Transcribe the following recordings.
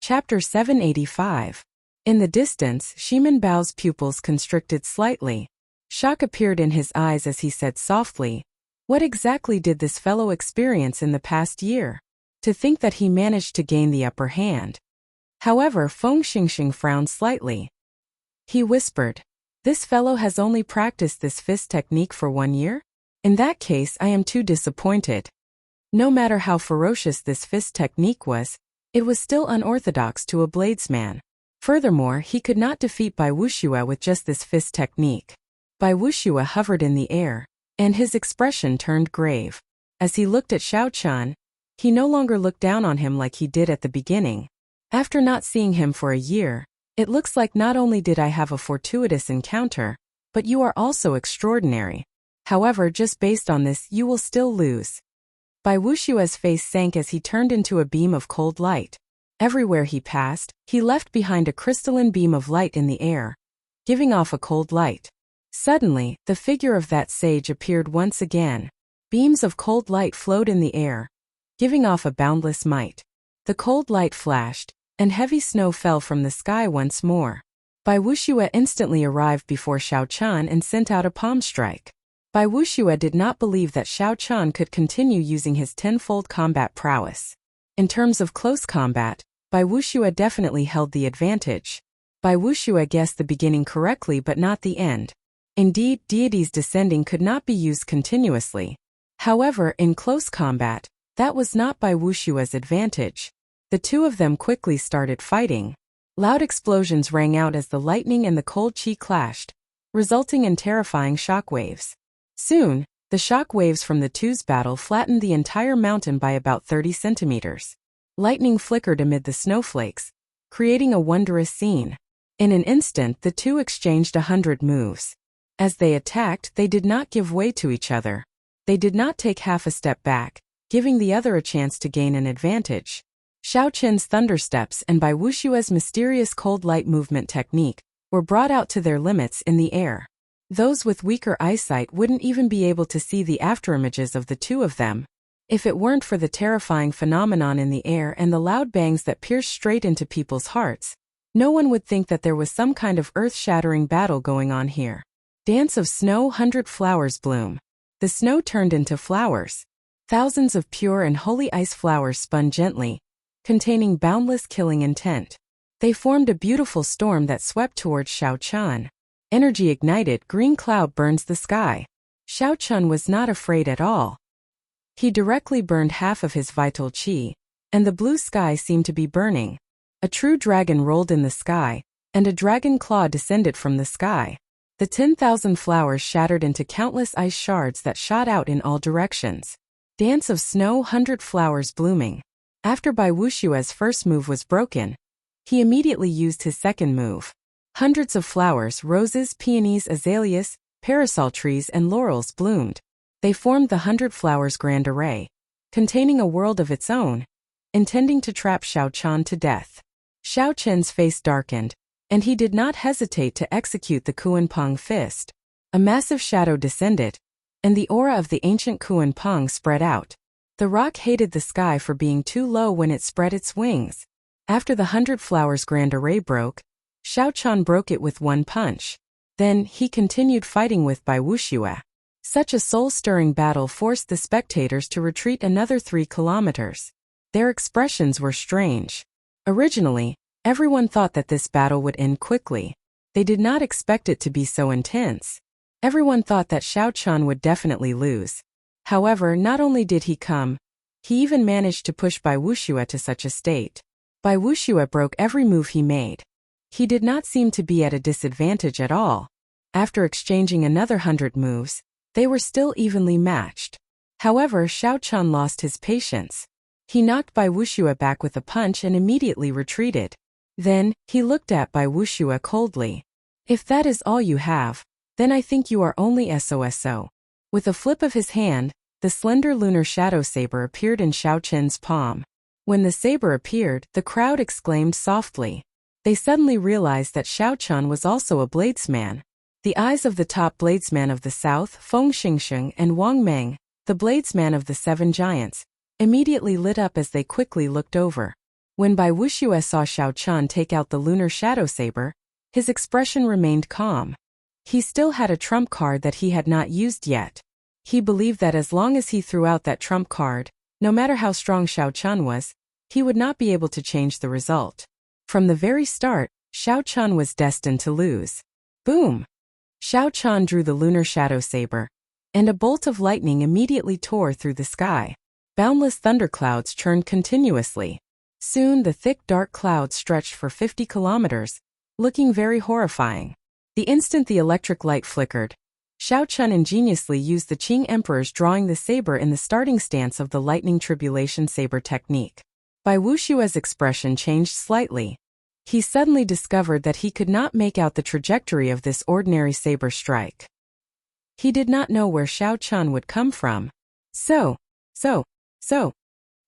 Chapter 785. In the distance, Shimin Bao's pupils constricted slightly. Shock appeared in his eyes as he said softly, "What exactly did this fellow experience in the past year? To think that he managed to gain the upper hand." However, Feng Xingxing frowned slightly. He whispered, "This fellow has only practiced this fist technique for 1 year? In that case, I am too disappointed." No matter how ferocious this fist technique was, it was still unorthodox to a bladesman. Furthermore, he could not defeat Bai Wuxue with just this fist technique. Bai Wuxue hovered in the air, and his expression turned grave. As he looked at Xiao Qian, he no longer looked down on him like he did at the beginning. After not seeing him for a year, it looks like not only did I have a fortuitous encounter, but you are also extraordinary. However, just based on this, you will still lose. Bai Wuxue's face sank as he turned into a beam of cold light. Everywhere he passed, he left behind a crystalline beam of light in the air, giving off a cold light. Suddenly, the figure of that sage appeared once again. Beams of cold light flowed in the air, giving off a boundless might. The cold light flashed, and heavy snow fell from the sky once more. Bai Wuxue instantly arrived before Xiao Qian and sent out a palm strike. Bai Wuxue did not believe that Xiao Qian could continue using his tenfold combat prowess. In terms of close combat, Bai Wuxue definitely held the advantage. Bai Wuxue guessed the beginning correctly but not the end. Indeed, deities descending could not be used continuously. However, in close combat, that was not Bai Wuxue's advantage. The two of them quickly started fighting. Loud explosions rang out as the lightning and the cold chi clashed, resulting in terrifying shockwaves. Soon, the shock waves from the two's battle flattened the entire mountain by about 30 centimeters. Lightning flickered amid the snowflakes, creating a wondrous scene. In an instant, the two exchanged 100 moves. As they attacked, they did not give way to each other. They did not take half a step back, giving the other a chance to gain an advantage. Xiao Qian's thunder steps and Bai Wuxue's mysterious cold light movement technique were brought out to their limits in the air. Those with weaker eyesight wouldn't even be able to see the afterimages of the two of them. If it weren't for the terrifying phenomenon in the air and the loud bangs that pierced straight into people's hearts, no one would think that there was some kind of earth-shattering battle going on here. Dance of snow, 100 flowers bloom. The snow turned into flowers. Thousands of pure and holy ice flowers spun gently, containing boundless killing intent. They formed a beautiful storm that swept towards Xiao Qian. Energy ignited, green cloud burns the sky. Xiao Qian was not afraid at all. He directly burned half of his vital qi, and the blue sky seemed to be burning. A true dragon rolled in the sky, and a dragon claw descended from the sky. The 10,000 flowers shattered into countless ice shards that shot out in all directions. Dance of snow, 100 flowers blooming. After Bai Wuxue's first move was broken, he immediately used his second move. Hundreds of flowers, roses, peonies, azaleas, parasol trees, and laurels bloomed. They formed the 100 flowers grand array, containing a world of its own, intending to trap Xiao Qian to death. Xiao Qian's face darkened, and he did not hesitate to execute the Kuan-Pong fist. A massive shadow descended, and the aura of the ancient Kuan-Pong spread out. The rock hated the sky for being too low when it spread its wings. After the 100 flowers grand array broke, Xiao Qian broke it with one punch. Then, he continued fighting with Bai Wuxue. Such a soul-stirring battle forced the spectators to retreat another 3 kilometers. Their expressions were strange. Originally, everyone thought that this battle would end quickly. They did not expect it to be so intense. Everyone thought that Xiao Qian would definitely lose. However, not only did he come, he even managed to push Bai Wuxue to such a state. Bai Wuxue broke every move he made. He did not seem to be at a disadvantage at all. After exchanging another 100 moves, they were still evenly matched. However, Xiao Qian lost his patience. He knocked Bai Wuxue back with a punch and immediately retreated. Then, he looked at Bai Wuxue coldly. "If that is all you have, then I think you are only SOSO. With a flip of his hand, the slender lunar shadow saber appeared in Xiao Qian's palm. When the saber appeared, the crowd exclaimed softly. They suddenly realized that Xiao Qian was also a bladesman. The eyes of the top bladesman of the south, Feng Xingxing, and Wang Meng, the bladesman of the 7 giants, immediately lit up as they quickly looked over. When Bai Wuxue saw Xiao Chun take out the lunar shadow saber, his expression remained calm. He still had a trump card that he had not used yet. He believed that as long as he threw out that trump card, no matter how strong Xiao Chun was, he would not be able to change the result. From the very start, Xiao Chun was destined to lose. Boom! Xiao Chun drew the lunar shadow saber, and a bolt of lightning immediately tore through the sky. Boundless thunderclouds churned continuously. Soon the thick dark clouds stretched for 50 kilometers, looking very horrifying. The instant the electric light flickered, Xiao Chun ingeniously used the Qing Emperor's drawing the saber in the starting stance of the lightning tribulation saber technique. Bai Wuxue's expression changed slightly. He suddenly discovered that he could not make out the trajectory of this ordinary saber strike. He did not know where Xiao Chun would come from. So.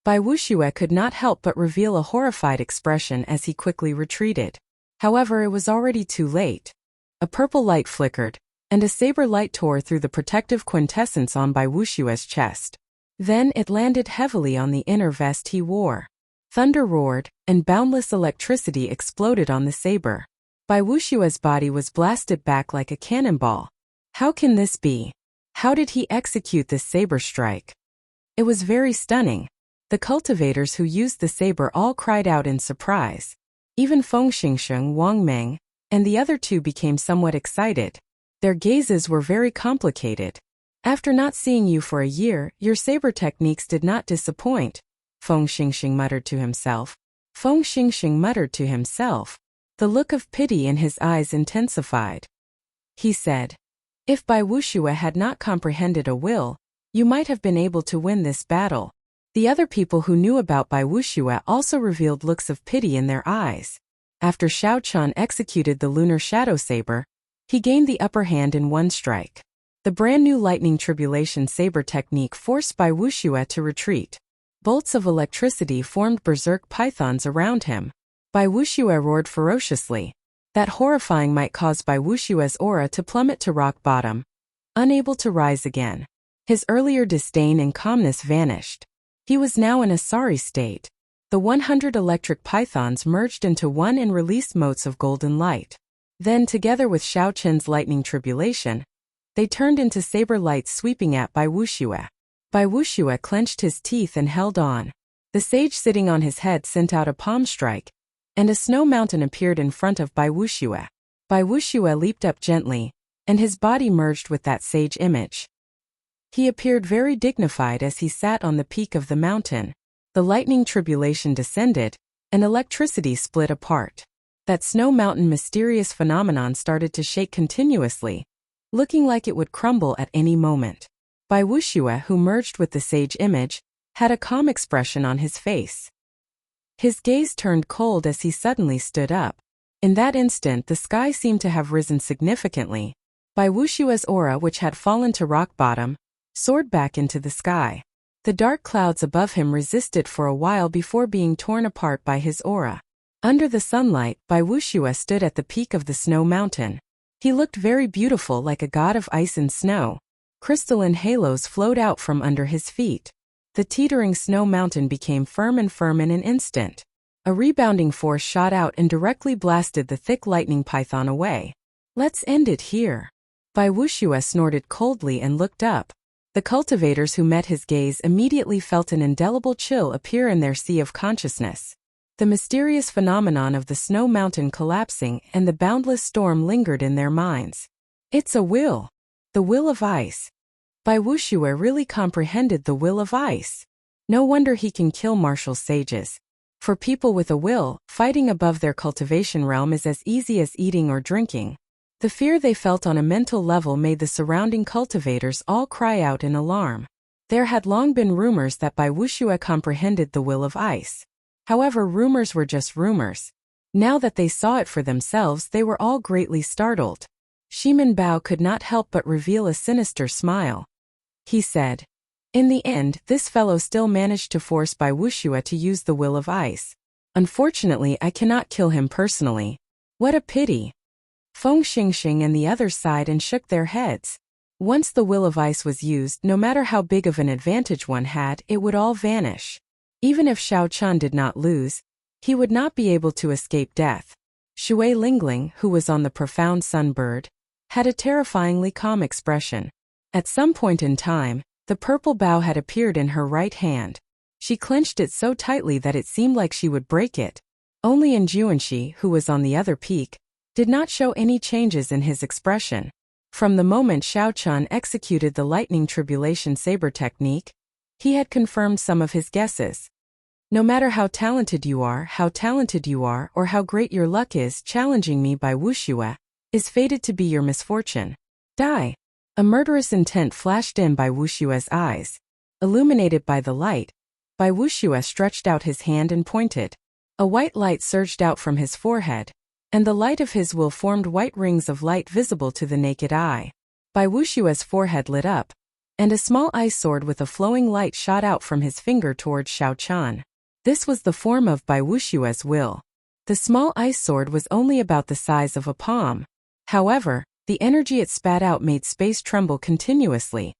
Bai Wuxue could not help but reveal a horrified expression as he quickly retreated. However, it was already too late. A purple light flickered, and a saber light tore through the protective quintessence on Bai Wuxue's chest. Then it landed heavily on the inner vest he wore. Thunder roared, and boundless electricity exploded on the saber. Bai Wuxue's body was blasted back like a cannonball. How can this be? How did he execute this saber strike? It was very stunning. The cultivators who used the saber all cried out in surprise. Even Feng Xingsheng, Wang Meng, and the other two became somewhat excited. Their gazes were very complicated. After not seeing you for a year, your saber techniques did not disappoint, Feng Xingsheng muttered to himself. The look of pity in his eyes intensified. He said, "If Bai Wuxue had not comprehended a will, you might have been able to win this battle." The other people who knew about Bai Wuxue also revealed looks of pity in their eyes. After Xiao Chun executed the lunar shadow saber, he gained the upper hand in one strike. The brand new lightning tribulation saber technique forced Bai Wuxue to retreat. Bolts of electricity formed berserk pythons around him. Bai Wuxue roared ferociously. That horrifying might cause Bai Wuxue's aura to plummet to rock bottom, unable to rise again. His earlier disdain and calmness vanished. He was now in a sorry state. The 100 electric pythons merged into one and released motes of golden light. Then, together with Xiao Chun's lightning tribulation, they turned into saber lights sweeping at Bai Wuxue. Bai Wuxue clenched his teeth and held on. The sage sitting on his head sent out a palm strike, and a snow mountain appeared in front of Bai Wuxue. Bai Wuxue leaped up gently, and his body merged with that sage image. He appeared very dignified as he sat on the peak of the mountain. The lightning tribulation descended, and electricity split apart. That snow mountain mysterious phenomenon started to shake continuously, looking like it would crumble at any moment. Bai Wuxue, who merged with the sage image, had a calm expression on his face. His gaze turned cold as he suddenly stood up. In that instant, the sky seemed to have risen significantly. Bai Wuxue's aura, which had fallen to rock bottom, soared back into the sky. The dark clouds above him resisted for a while before being torn apart by his aura. Under the sunlight, Bai Wuxue stood at the peak of the snow mountain. He looked very beautiful, like a god of ice and snow. Crystalline halos flowed out from under his feet. The teetering snow mountain became firm in an instant. A rebounding force shot out and directly blasted the thick lightning python away. "Let's end it here." Bai Wuxue snorted coldly and looked up. The cultivators who met his gaze immediately felt an indelible chill appear in their sea of consciousness. The mysterious phenomenon of the snow mountain collapsing and the boundless storm lingered in their minds. It's a will. The will of ice. Bai Wuxue really comprehended the will of ice. No wonder he can kill martial sages. For people with a will, fighting above their cultivation realm is as easy as eating or drinking. The fear they felt on a mental level made the surrounding cultivators all cry out in alarm. There had long been rumors that Bai Wuxue comprehended the will of ice. However, rumors were just rumors. Now that they saw it for themselves, they were all greatly startled. Shimin Bao could not help but reveal a sinister smile. He said, "In the end, this fellow still managed to force Bai Wuxue to use the will of ice. Unfortunately, I cannot kill him personally. What a pity." Feng Xingxing and the others sighed and shook their heads. Once the will of ice was used, no matter how big of an advantage one had, it would all vanish. Even if Xiao Chun did not lose, He would not be able to escape death. Shui Lingling, who was on the profound sunbird, had a terrifyingly calm expression. At some point in time, the purple bow had appeared in her right hand. She clenched it so tightly that it seemed like she would break it. Only Juanshi, who was on the other peak, did not show any changes in his expression. From the moment Xiao Chun executed the lightning tribulation saber technique, he had confirmed some of his guesses. No matter how talented you are, or how great your luck is, challenging me by wuxue is fated to be your misfortune. Die. A murderous intent flashed in Bai Wushue's eyes. Illuminated by the light, Bai Wuxue stretched out his hand and pointed. A white light surged out from his forehead, and the light of his will formed white rings of light visible to the naked eye. Bai Wushue's forehead lit up, and a small ice sword with a flowing light shot out from his finger towards Xiao Chun. This was the form of Bai Wushue's will. The small ice sword was only about the size of a palm. However, the energy it spat out made space tremble continuously,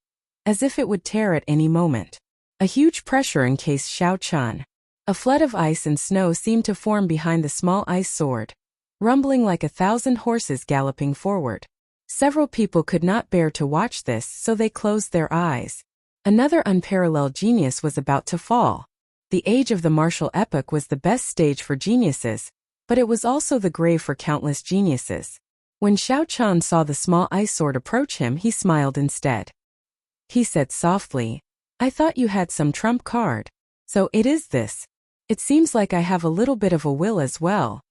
as if it would tear at any moment. A huge pressure encased Xiao Chun. A flood of ice and snow seemed to form behind the small ice sword, rumbling like 1,000 horses galloping forward. Several people could not bear to watch this, so they closed their eyes. Another unparalleled genius was about to fall. The age of the martial epoch was the best stage for geniuses, but it was also the grave for countless geniuses. When Xiao Chun saw the small ice sword approach him, he smiled instead. He said softly, "I thought you had some trump card. So it is this. It seems like I have a little bit of a will as well."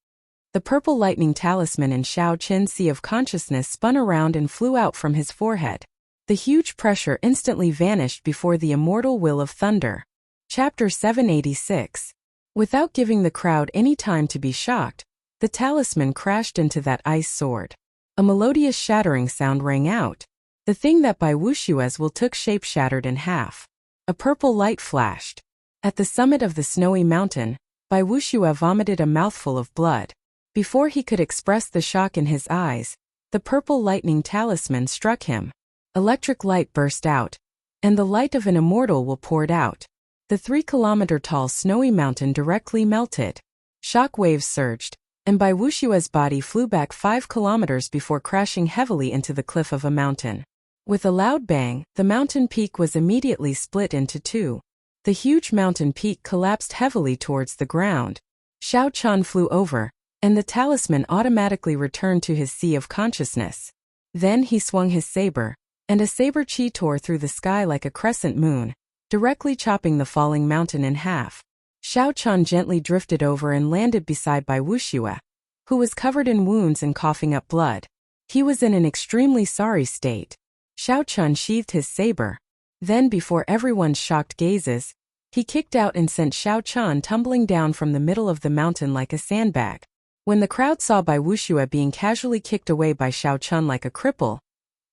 The purple lightning talisman in Xiao Chin's sea of consciousness spun around and flew out from his forehead. The huge pressure instantly vanished before the immortal will of thunder. Chapter 786. Without giving the crowd any time to be shocked, the talisman crashed into that ice sword. A melodious shattering sound rang out. The thing that Bai Wushue's will took shape shattered in half. A purple light flashed. At the summit of the snowy mountain, Bai Wuxue vomited a mouthful of blood. Before he could express the shock in his eyes, the purple lightning talisman struck him. Electric light burst out, and the light of an immortal will poured out. The 3-kilometer-tall snowy mountain directly melted. Shock waves surged, and Bai Wushue's body flew back 5 kilometers before crashing heavily into the cliff of a mountain. With a loud bang, the mountain peak was immediately split into two. The huge mountain peak collapsed heavily towards the ground. Xiao Chun flew over, and the talisman automatically returned to his sea of consciousness. Then he swung his saber, and a saber chi tore through the sky like a crescent moon, directly chopping the falling mountain in half. Xiao Chun gently drifted over and landed beside Bai Wuxue, who was covered in wounds and coughing up blood. He was in an extremely sorry state. Xiao Chun sheathed his saber. Then, before everyone's shocked gazes, he kicked out and sent Xiao Chun tumbling down from the middle of the mountain like a sandbag. When the crowd saw Bai Wuxue being casually kicked away by Xiao Chun like a cripple,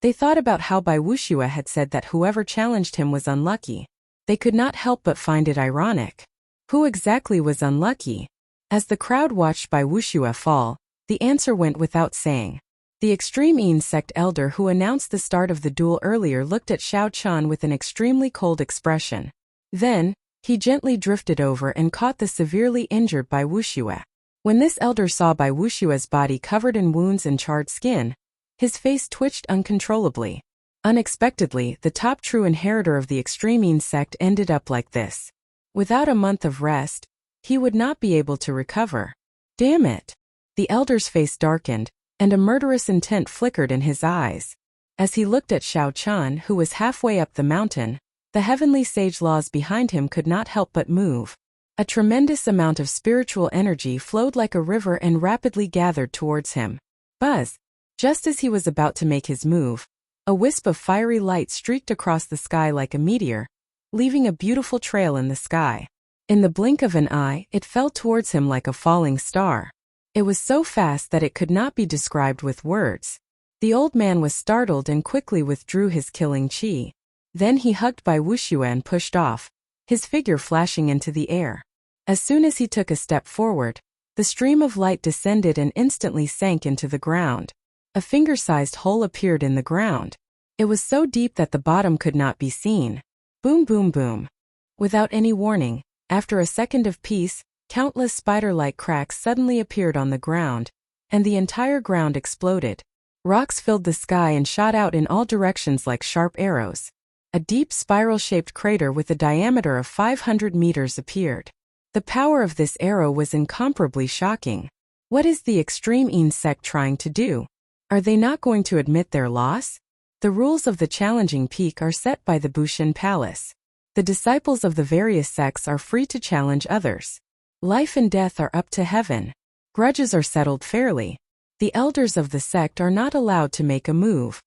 they thought about how Bai Wuxue had said that whoever challenged him was unlucky. They could not help but find it ironic. Who exactly was unlucky? As the crowd watched Bai Wuxue fall, the answer went without saying. The Extreme Yin sect elder who announced the start of the duel earlier looked at Xiao Chun with an extremely cold expression. Then, he gently drifted over and caught the severely injured Bai Wuxue. When this elder saw Bai Wushue's body covered in wounds and charred skin, his face twitched uncontrollably. Unexpectedly, the top true inheritor of the Extreme Yin sect ended up like this. Without a month of rest, he would not be able to recover. Damn it! The elder's face darkened, and a murderous intent flickered in his eyes. As he looked at Xiao Chun, who was halfway up the mountain, the heavenly sage laws behind him could not help but move. A tremendous amount of spiritual energy flowed like a river and rapidly gathered towards him. Buzz! Just as he was about to make his move, a wisp of fiery light streaked across the sky like a meteor, leaving a beautiful trail in the sky. In the blink of an eye, it fell towards him like a falling star. It was so fast that it could not be described with words. The old man was startled and quickly withdrew his killing chi. Then he hugged Bai Wuxue and pushed off, his figure flashing into the air. As soon as he took a step forward, the stream of light descended and instantly sank into the ground. A finger-sized hole appeared in the ground. It was so deep that the bottom could not be seen. Boom boom boom. Without any warning, after a second of peace, Countless spider-like cracks suddenly appeared on the ground, and the entire ground exploded. Rocks filled the sky and shot out in all directions like sharp arrows. A deep spiral-shaped crater with a diameter of 500 meters appeared. The power of this arrow was incomparably shocking. What is the extreme insect trying to do? Are they not going to admit their loss? The rules of the challenging peak are set by the Bushin Palace. The disciples of the various sects are free to challenge others. Life and death are up to heaven. Grudges are settled fairly. The elders of the sect are not allowed to make a move.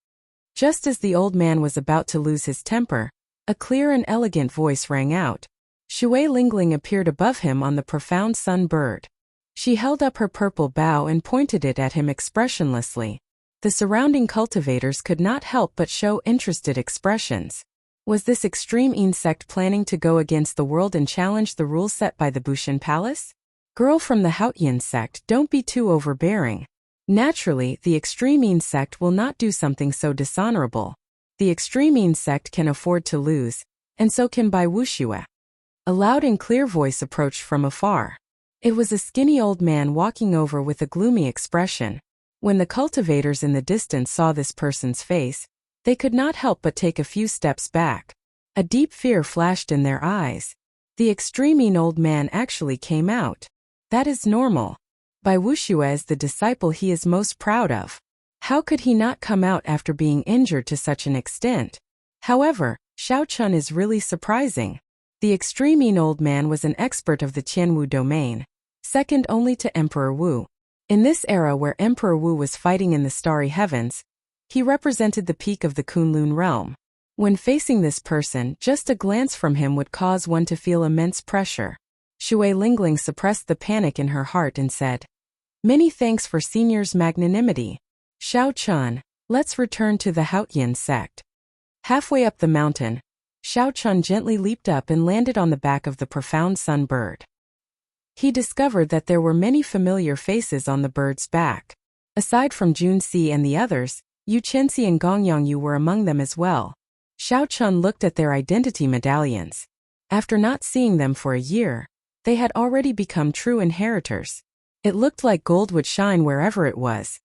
Just as the old man was about to lose his temper, a clear and elegant voice rang out. Shui Lingling appeared above him on the profound sun bird. She held up her purple bow and pointed it at him expressionlessly. The surrounding cultivators could not help but show interested expressions. Was this extreme insect planning to go against the world and challenge the rules set by the Bushin Palace? Girl from the Haotian sect, don't be too overbearing. Naturally, the extreme insect will not do something so dishonorable. The extreme insect can afford to lose, and so can Bai Wuxue. A loud and clear voice approached from afar. It was a skinny old man walking over with a gloomy expression. When the cultivators in the distance saw this person's face, they could not help but take a few steps back. A deep fear flashed in their eyes. The extreme old man actually came out. That is normal. Bai Wuxue is the disciple he is most proud of. How could he not come out after being injured to such an extent? However, Xiao Chun is really surprising. The extreme old man was an expert of the Qianwu domain, second only to Emperor Wu. In this era where Emperor Wu was fighting in the starry heavens, he represented the peak of the Kunlun realm. When facing this person, just a glance from him would cause one to feel immense pressure. Shui Lingling suppressed the panic in her heart and said, "Many thanks for Senior's magnanimity. Xiao Chun, let's return to the Haotian sect." Halfway up the mountain, Xiao Chun gently leaped up and landed on the back of the profound sun bird. He discovered that there were many familiar faces on the bird's back. Aside from Jun Si and the others, Yu Chenxi and Gong Yongyu were among them as well. Xiao Chun looked at their identity medallions. After not seeing them for a year, they had already become true inheritors. It looked like gold would shine wherever it was.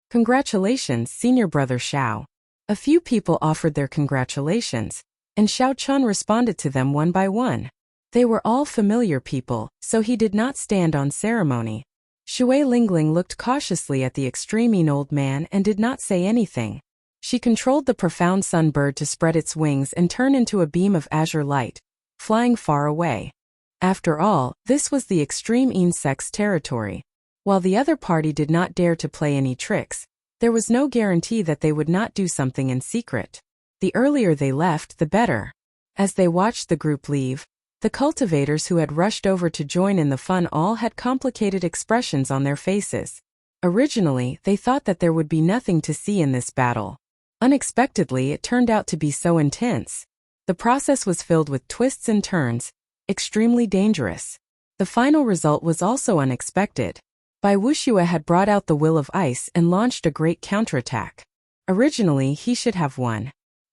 "Congratulations, senior brother Xiao." A few people offered their congratulations, and Xiao Chun responded to them one by one. They were all familiar people, so he did not stand on ceremony. Shui Lingling looked cautiously at the extreme old man and did not say anything. She controlled the profound sun bird to spread its wings and turn into a beam of azure light, flying far away. After all, this was the extreme insect's territory. While the other party did not dare to play any tricks, there was no guarantee that they would not do something in secret. The earlier they left, the better. As they watched the group leave, the cultivators who had rushed over to join in the fun all had complicated expressions on their faces. Originally, they thought that there would be nothing to see in this battle. Unexpectedly, it turned out to be so intense. The process was filled with twists and turns, extremely dangerous. The final result was also unexpected. Bai Wuxue had brought out the will of ice and launched a great counterattack. Originally, he should have won.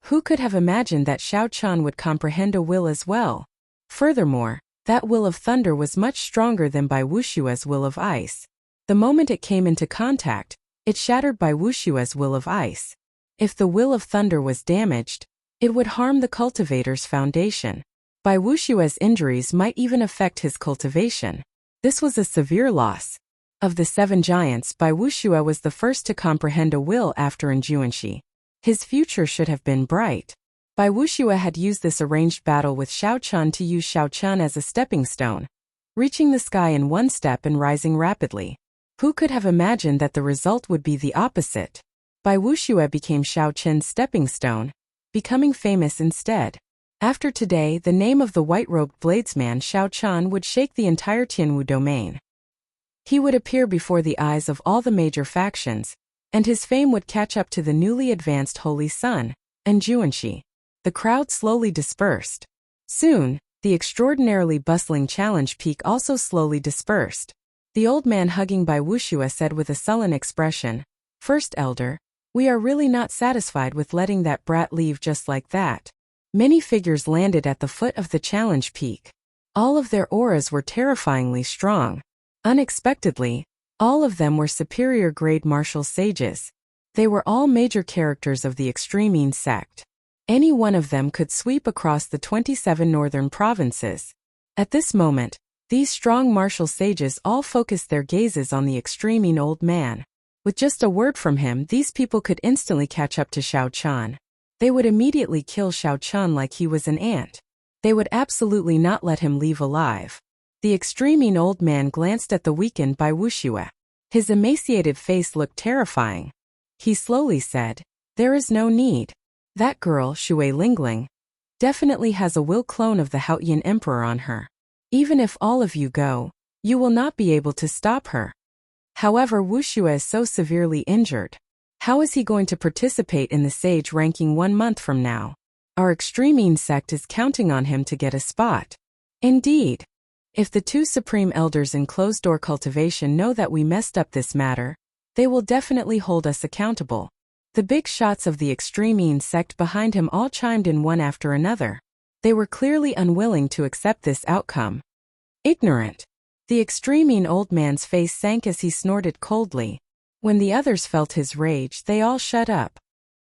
Who could have imagined that Xiao Chun would comprehend a will as well? Furthermore, that will of thunder was much stronger than Bai Wuxue's will of ice. The moment it came into contact, it shattered Bai Wuxue's will of ice. If the will of thunder was damaged, it would harm the cultivator's foundation. Bai Wuxue's injuries might even affect his cultivation. This was a severe loss. Of the 7 giants, Bai Wuxue was the first to comprehend a will after Enjuanxi. His future should have been bright. Bai Wuxue had used this arranged battle with Xiao Chun to use Xiao Chun as a stepping stone, reaching the sky in one step and rising rapidly. Who could have imagined that the result would be the opposite? Bai Wuxue became Xiao Chun's stepping stone, becoming famous instead. After today, the name of the white-robed bladesman Xiao Chun would shake the entire Qianwu domain. He would appear before the eyes of all the major factions, and his fame would catch up to the newly advanced Holy Sun, Enjuanxi. The crowd slowly dispersed. Soon, the extraordinarily bustling challenge peak also slowly dispersed. The old man hugging Bai Wuxue said with a sullen expression, "First Elder, we are really not satisfied with letting that brat leave just like that." Many figures landed at the foot of the challenge peak. All of their auras were terrifyingly strong. Unexpectedly, all of them were superior-grade martial sages. They were all major characters of the Extremine sect. Any one of them could sweep across the 27 northern provinces. At this moment, these strong martial sages all focused their gazes on the Extremine old man. With just a word from him, these people could instantly catch up to Xiao Chan. They would immediately kill Xiao Chan like he was an ant. They would absolutely not let him leave alive. The Extremine old man glanced at the weakened Bai Wuxue. His emaciated face looked terrifying. He slowly said, "There is no need. That girl, Shui Lingling, definitely has a will clone of the Haotian emperor on her. Even if all of you go, you will not be able to stop her." However, Wuxue is so severely injured. How is he going to participate in the sage ranking 1 month from now? Our Extremine sect is counting on him to get a spot. Indeed. If the 2 supreme elders in closed-door cultivation know that we messed up this matter, they will definitely hold us accountable. The big shots of the Extremine sect behind him all chimed in one after another. They were clearly unwilling to accept this outcome. Ignorant. The Extremine old man's face sank as he snorted coldly. When the others felt his rage, they all shut up.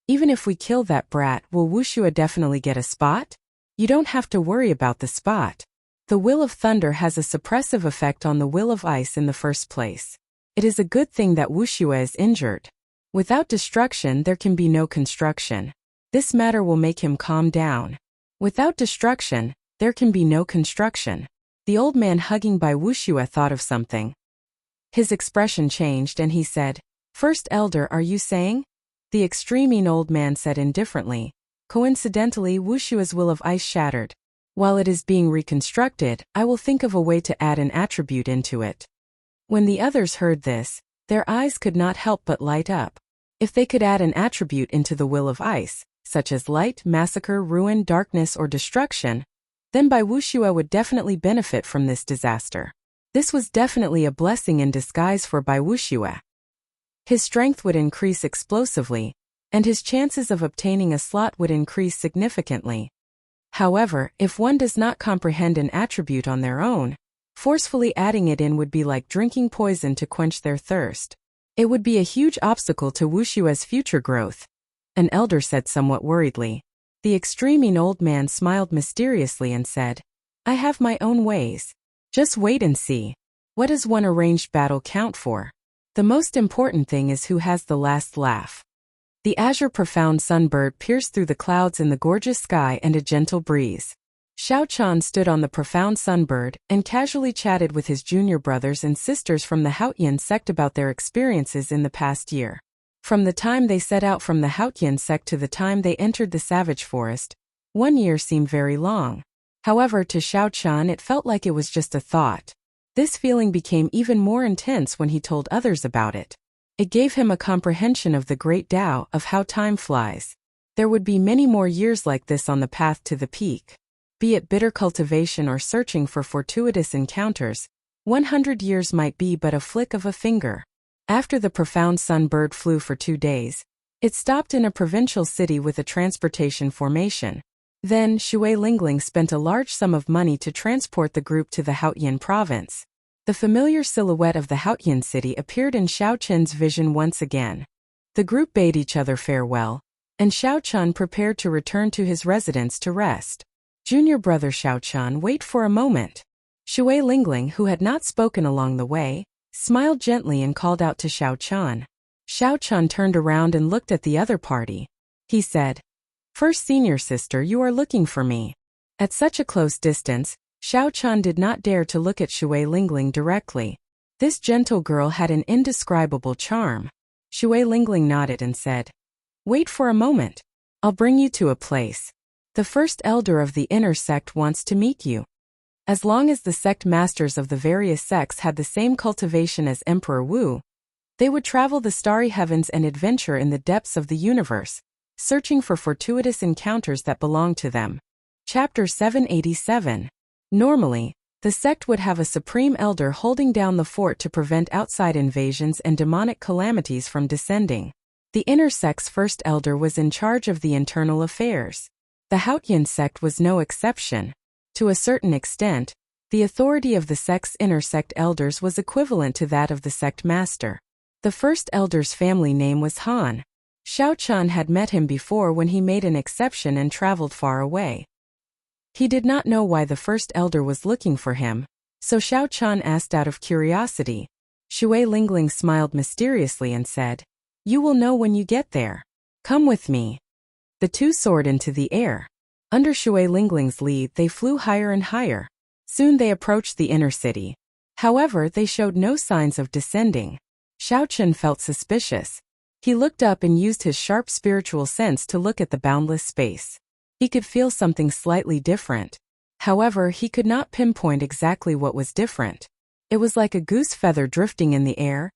Even if we kill that brat, will Wuxue definitely get a spot? You don't have to worry about the spot. The will of thunder has a suppressive effect on the will of ice in the first place. It is a good thing that Wuxue is injured. Without destruction, there can be no construction. This matter will make him calm down. Without destruction, there can be no construction. The old man hugging Bai Wuxue thought of something. His expression changed and he said, "First Elder, are you saying?" The Extremine old man said indifferently, "Coincidentally, Wushue's will of ice shattered. While it is being reconstructed, I will think of a way to add an attribute into it." When the others heard this, their eyes could not help but light up. If they could add an attribute into the will of ice, such as light, massacre, ruin, darkness, or destruction, then Bai Wuxue would definitely benefit from this disaster. This was definitely a blessing in disguise for Bai Wuxue. His strength would increase explosively, and his chances of obtaining a slot would increase significantly. However, if one does not comprehend an attribute on their own, forcefully adding it in would be like drinking poison to quench their thirst. It would be a huge obstacle to Wushue's future growth. An elder said somewhat worriedly. The Extremine old man smiled mysteriously and said, "I have my own ways. Just wait and see. What does one arranged battle count for? The most important thing is who has the last laugh." The azure profound sunbird pierced through the clouds in the gorgeous sky and a gentle breeze. Xiao Chan stood on the profound sunbird and casually chatted with his junior brothers and sisters from the Haotian sect about their experiences in the past year. From the time they set out from the Haotian sect to the time they entered the savage forest, 1 year seemed very long. However, to Xiao Chan it felt like it was just a thought. This feeling became even more intense when he told others about it. It gave him a comprehension of the great Tao of how time flies. There would be many more years like this on the path to the peak. Be it bitter cultivation or searching for fortuitous encounters, 100 years might be but a flick of a finger. After the profound sunbird flew for 2 days, it stopped in a provincial city with a transportation formation. Then, Shui Lingling spent a large sum of money to transport the group to the Haotian province. The familiar silhouette of the Haotian city appeared in Xiao Chen's vision once again. The group bade each other farewell, and Xiao Chen prepared to return to his residence to rest. Junior brother Xiao Chen, wait for a moment. Shui Lingling, who had not spoken along the way, smiled gently and called out to Xiao Chen. Xiao Chen turned around and looked at the other party. He said, "First senior sister, you are looking for me." At such a close distance, Xiao Chen did not dare to look at Shui Lingling directly. This gentle girl had an indescribable charm. Shui Lingling nodded and said, "Wait for a moment. I'll bring you to a place. The first elder of the inner sect wants to meet you." As long as the sect masters of the various sects had the same cultivation as Emperor Wu, they would travel the starry heavens and adventure in the depths of the universe, searching for fortuitous encounters that belonged to them. Chapter 787. Normally, the sect would have a supreme elder holding down the fort to prevent outside invasions and demonic calamities from descending. The inner sect's first elder was in charge of the internal affairs. The Haotian sect was no exception. To a certain extent, The authority of the sect's inner sect elders was equivalent to that of the sect master. The first elder's family name was Han. Xiao Chun had met him before when he made an exception and traveled far away. He did not know why the first elder was looking for him, so Xiao Chun asked out of curiosity. Shui Lingling smiled mysteriously and said, "You will know when you get there. Come with me." The two soared into the air. Under Shui Lingling's lead, they flew higher and higher. Soon they approached the inner city. However, they showed no signs of descending. Xiao Chun felt suspicious. He looked up and used his sharp spiritual sense to look at the boundless space. He could feel something slightly different. However, he could not pinpoint exactly what was different. It was like a goose feather drifting in the air,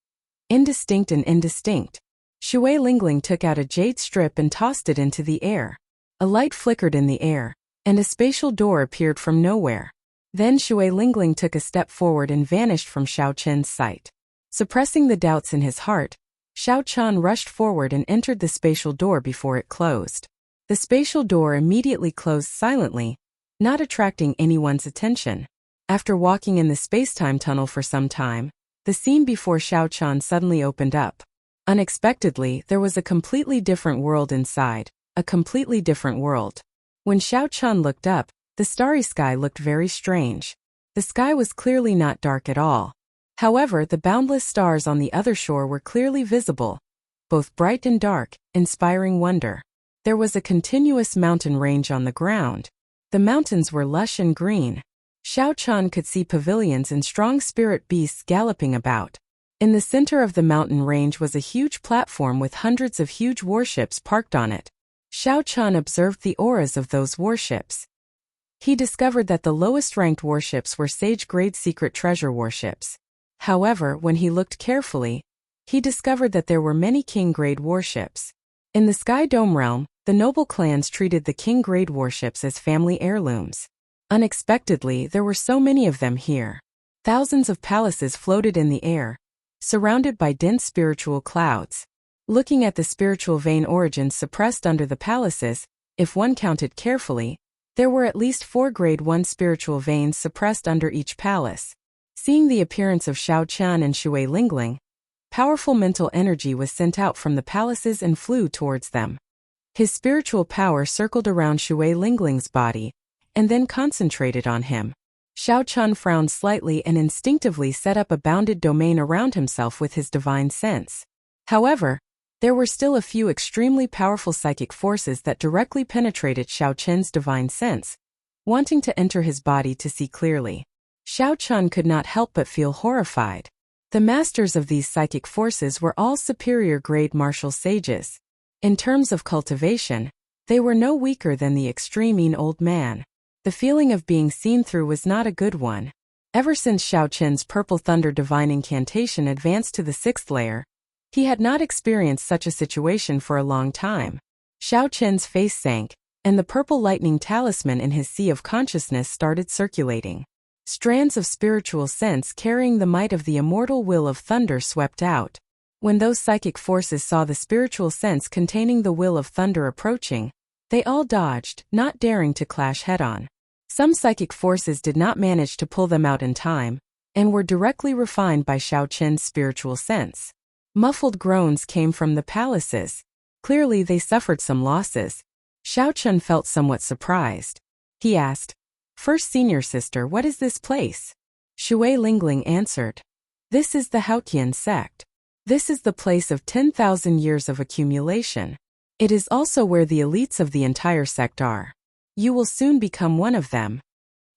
indistinct and indistinct. Shui Lingling took out a jade strip and tossed it into the air. A light flickered in the air, and a spatial door appeared from nowhere. Then Shui Lingling took a step forward and vanished from Xiao Chun's sight. Suppressing the doubts in his heart, Xiao Chun rushed forward and entered the spatial door before it closed. The spatial door immediately closed silently, not attracting anyone's attention. After walking in the space-time tunnel for some time, the scene before Xiao Chun suddenly opened up. Unexpectedly, there was a completely different world inside, a completely different world. When Xiao Chun looked up, the starry sky looked very strange. The sky was clearly not dark at all. However, the boundless stars on the other shore were clearly visible, both bright and dark, inspiring wonder. There was a continuous mountain range on the ground. The mountains were lush and green. Xiao Chun could see pavilions and strong spirit beasts galloping about. In the center of the mountain range was a huge platform with hundreds of huge warships parked on it. Xiao Chun observed the auras of those warships. He discovered that the lowest-ranked warships were Sage-grade secret treasure warships. However, when he looked carefully, he discovered that there were many king-grade warships. In the Sky Dome realm, the noble clans treated the king-grade warships as family heirlooms. Unexpectedly, there were so many of them here. Thousands of palaces floated in the air, surrounded by dense spiritual clouds. Looking at the spiritual vein origins suppressed under the palaces, if one counted carefully, there were at least 4 grade 1 spiritual veins suppressed under each palace. Seeing the appearance of Xiao Chun and Shui Lingling, powerful mental energy was sent out from the palaces and flew towards them. His spiritual power circled around Shui Lingling's body, and then concentrated on him. Xiao Chun frowned slightly and instinctively set up a bounded domain around himself with his divine sense. However, there were still a few extremely powerful psychic forces that directly penetrated Xiao Chun's divine sense, wanting to enter his body to see clearly. Xiao Chun could not help but feel horrified. The masters of these psychic forces were all superior grade martial sages. In terms of cultivation, they were no weaker than the extreme old man. The feeling of being seen through was not a good one. Ever since Xiao Chun's Purple Thunder Divine Incantation advanced to the 6th layer, he had not experienced such a situation for a long time. Xiao Chun's face sank, and the purple lightning talisman in his sea of consciousness started circulating. Strands of spiritual sense carrying the might of the immortal will of thunder swept out. When those psychic forces saw the spiritual sense containing the will of thunder approaching, they all dodged, not daring to clash head-on. Some psychic forces did not manage to pull them out in time, and were directly refined by Xiao Chun's spiritual sense. Muffled groans came from the palaces. Clearly they suffered some losses. Xiao Chun felt somewhat surprised. He asked, "First senior sister, what is this place?" Shui Lingling answered, "This is the Haotian sect. This is the place of 10,000 years of accumulation. It is also where the elites of the entire sect are. You will soon become one of them."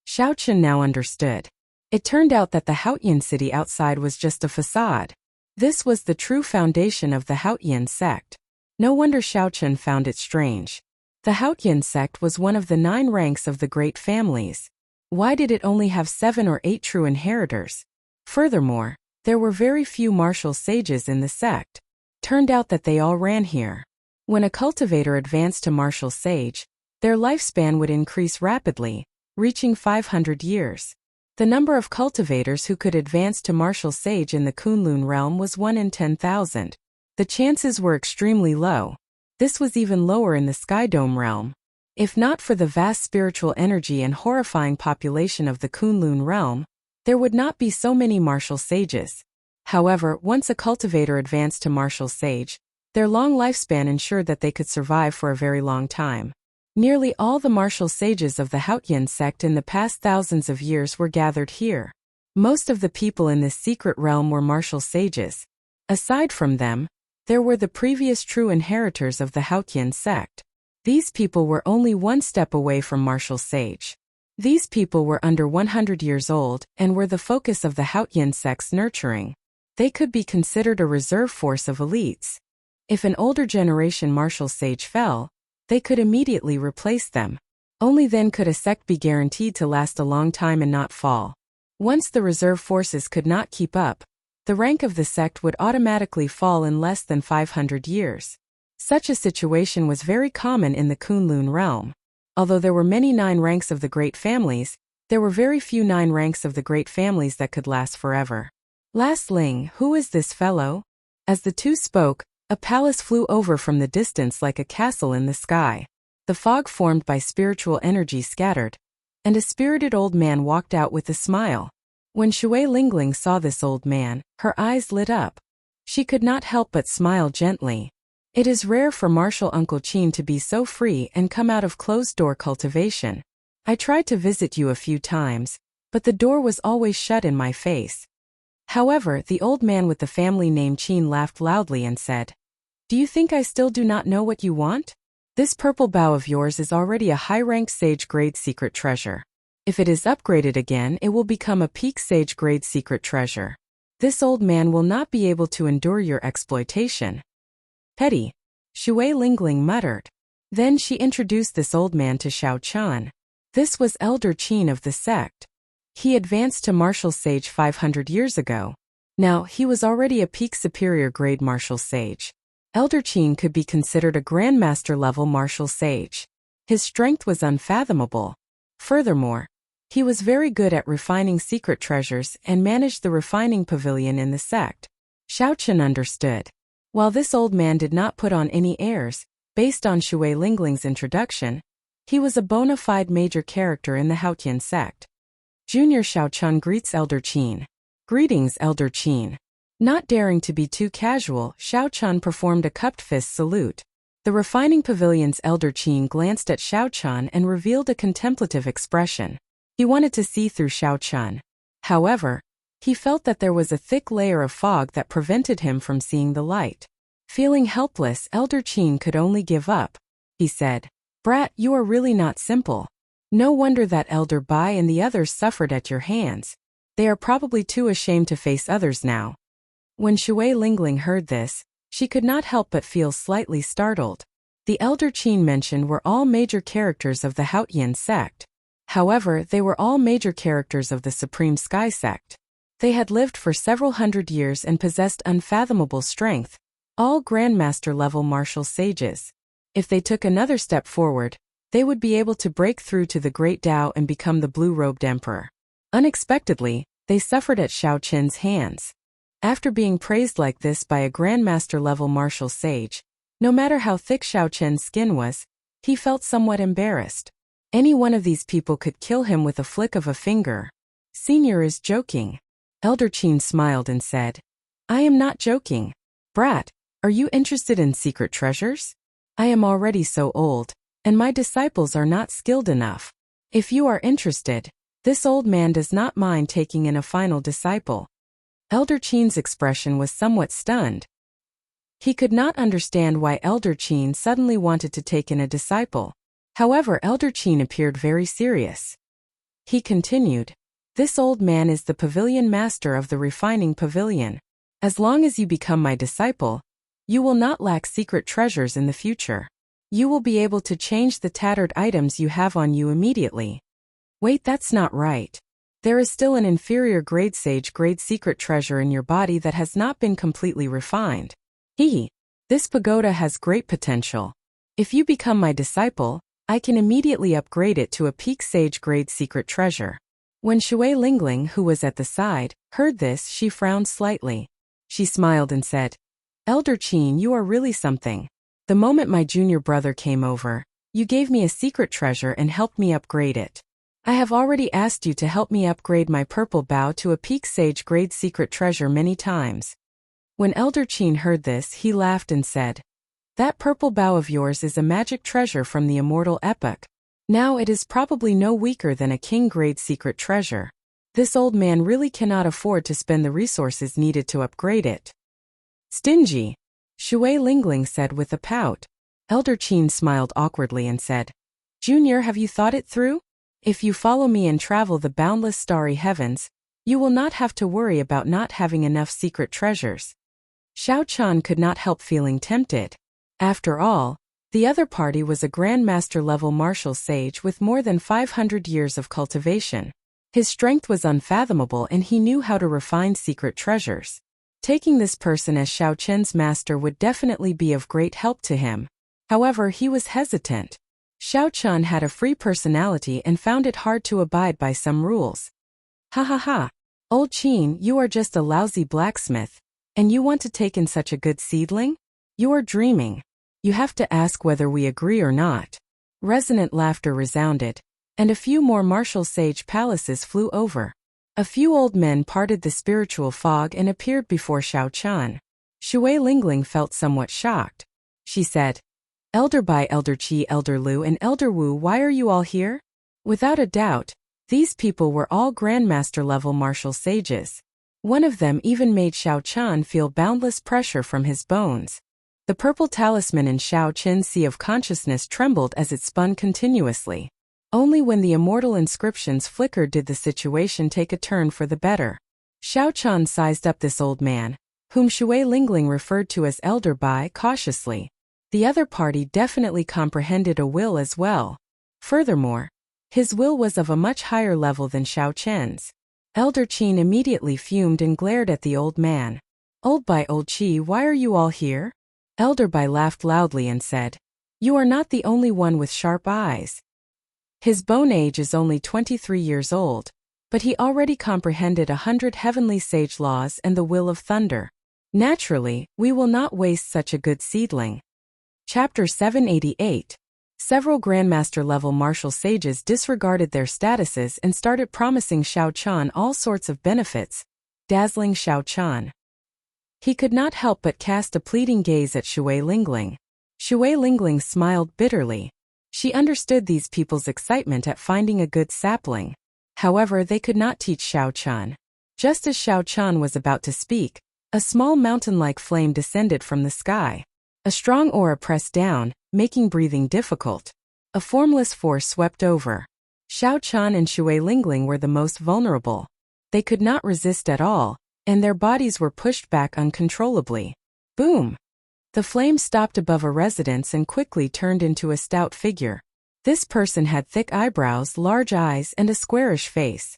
Xiao Chun now understood. It turned out that the Haotian city outside was just a facade. This was the true foundation of the Haotian sect. No wonder Xiao Chun found it strange. The Haotian sect was one of the 9 ranks of the great families. Why did it only have 7 or 8 true inheritors? Furthermore, there were very few martial sages in the sect. Turned out that they all ran here. When a cultivator advanced to martial sage, their lifespan would increase rapidly, reaching 500 years. The number of cultivators who could advance to martial sage in the Kunlun realm was 1 in 10,000. The chances were extremely low. This was even lower in the Sky Dome realm. If not for the vast spiritual energy and horrifying population of the Kunlun realm, there would not be so many martial sages. However, once a cultivator advanced to martial sage, their long lifespan ensured that they could survive for a very long time. Nearly all the martial sages of the Haotian sect in the past thousands of years were gathered here. Most of the people in this secret realm were martial sages. Aside from them, there were the previous true inheritors of the Haotian sect. These people were only one step away from martial sage. These people were under 100 years old and were the focus of the Haotian sect's nurturing. They could be considered a reserve force of elites. If an older generation martial sage fell, they could immediately replace them. Only then could a sect be guaranteed to last a long time and not fall. Once the reserve forces could not keep up, the rank of the sect would automatically fall in less than 500 years. Such a situation was very common in the Kunlun realm. Although there were many 9 ranks of the great families, there were very few 9 ranks of the great families that could last forever. Last Ling, who is this fellow? As the two spoke, a palace flew over from the distance like a castle in the sky. The fog formed by spiritual energy scattered, and a spirited old man walked out with a smile. When Shui Lingling saw this old man, her eyes lit up. She could not help but smile gently. It is rare for Martial Uncle Qin to be so free and come out of closed-door cultivation. I tried to visit you a few times, but the door was always shut in my face. However, the old man with the family name Qin laughed loudly and said, "Do you think I still do not know what you want? This purple bow of yours is already a high-ranked sage-grade secret treasure. If it is upgraded again, it will become a peak sage-grade secret treasure. This old man will not be able to endure your exploitation." "Petty," Shui Lingling muttered. Then she introduced this old man to Xiao Chan. This was Elder Qin of the sect. He advanced to martial sage 500 years ago. Now, he was already a peak superior grade martial sage. Elder Qin could be considered a grandmaster level martial sage. His strength was unfathomable. Furthermore, he was very good at refining secret treasures and managed the refining pavilion in the sect. Xiao Chen understood. While this old man did not put on any airs, based on Shui Lingling's introduction, he was a bona fide major character in the Haotian sect. Junior Xiao Chun greets Elder Qin. "Greetings, Elder Qin." Not daring to be too casual, Xiao Chun performed a cupped fist salute. The refining pavilion's Elder Qin glanced at Xiao Chun and revealed a contemplative expression. He wanted to see through Xiao Chun. However, he felt that there was a thick layer of fog that prevented him from seeing the light. Feeling helpless, Elder Qin could only give up. He said, "Brat, you are really not simple. No wonder that Elder Bai and the others suffered at your hands. They are probably too ashamed to face others now." When Shui Lingling heard this, she could not help but feel slightly startled. The Elder Qin mentioned were all major characters of the Haotian sect. However, they were all major characters of the Supreme Sky sect. They had lived for several hundred years and possessed unfathomable strength, all grandmaster-level martial sages. If they took another step forward, they would be able to break through to the Great Tao and become the Blue-Robed Emperor. Unexpectedly, they suffered at Xiao Chen's hands. After being praised like this by a grandmaster-level martial sage, no matter how thick Xiao Chen's skin was, he felt somewhat embarrassed. Any one of these people could kill him with a flick of a finger. "Senior is joking." Elder Qin smiled and said, "I am not joking. Brat, are you interested in secret treasures? I am already so old, and my disciples are not skilled enough. If you are interested, this old man does not mind taking in a final disciple." Elder Qin's expression was somewhat stunned. He could not understand why Elder Qin suddenly wanted to take in a disciple. However, Elder Qin appeared very serious. He continued, "This old man is the pavilion master of the refining pavilion. As long as you become my disciple, you will not lack secret treasures in the future. You will be able to change the tattered items you have on you immediately." "Wait, that's not right. There is still an inferior grade sage grade secret treasure in your body that has not been completely refined. This pagoda has great potential. If you become my disciple, I can immediately upgrade it to a peak sage grade secret treasure." When Shui Lingling, who was at the side, heard this, she frowned slightly. She smiled and said, "Elder Qin, you are really something. The moment my junior brother came over, You gave me a secret treasure and helped me upgrade it. I have already asked you to help me upgrade my purple bow to a peak sage grade secret treasure many times. When Elder Qin heard this, he laughed and said, That purple bow of yours is a magic treasure from the immortal epoch. Now it is probably no weaker than a king grade secret treasure. This old man really cannot afford to spend the resources needed to upgrade it. Stingy, Shui Lingling said with a pout. Elder Qin smiled awkwardly and said, Junior, have you thought it through? If you follow me and travel the boundless starry heavens, you will not have to worry about not having enough secret treasures. Xiao Chan could not help feeling tempted. After all, the other party was a grandmaster-level martial sage with more than 500 years of cultivation. His strength was unfathomable and he knew how to refine secret treasures. Taking this person as Xiao Chen's master would definitely be of great help to him. However, he was hesitant. Xiao Chan had a free personality and found it hard to abide by some rules. Ha ha ha. Old Qin, you are just a lousy blacksmith. And you want to take in such a good seedling? You are dreaming. You have to ask whether we agree or not. Resonant laughter resounded, and a few more martial sage palaces flew over. A few old men parted the spiritual fog and appeared before Xiao Chan. Shui Lingling felt somewhat shocked. She said, Elder Bai, Elder Qi, Elder Lu, and Elder Wu, why are you all here? Without a doubt, these people were all grandmaster-level martial sages. One of them even made Xiao Chan feel boundless pressure from his bones. The purple talisman in Xiao Chen's sea of consciousness trembled as it spun continuously. Only when the immortal inscriptions flickered did the situation take a turn for the better. Xiao Chan sized up this old man, whom Shui Lingling referred to as Elder Bai, cautiously. The other party definitely comprehended a will as well. Furthermore, his will was of a much higher level than Xiao Chen's. Elder Qin immediately fumed and glared at the old man. Old Bai, Old Qi, why are you all here? Elder Bai laughed loudly and said, You are not the only one with sharp eyes. His bone age is only 23 years old, but he already comprehended 100 heavenly sage laws and the will of thunder. Naturally, we will not waste such a good seedling. Chapter 788. Several Grandmaster-level martial sages disregarded their statuses and started promising Xiao Chan all sorts of benefits, dazzling Xiao Chan. He could not help but cast a pleading gaze at Shui Lingling. Shui Lingling smiled bitterly. She understood these people's excitement at finding a good sapling. However, they could not teach Xiao Chan. Just as Xiao Chan was about to speak, a small mountain-like flame descended from the sky. A strong aura pressed down, making breathing difficult. A formless force swept over. Xiao Chan and Shui Lingling were the most vulnerable. They could not resist at all, and their bodies were pushed back uncontrollably. Boom! The flame stopped above a residence and quickly turned into a stout figure. This person had thick eyebrows, large eyes, and a squarish face.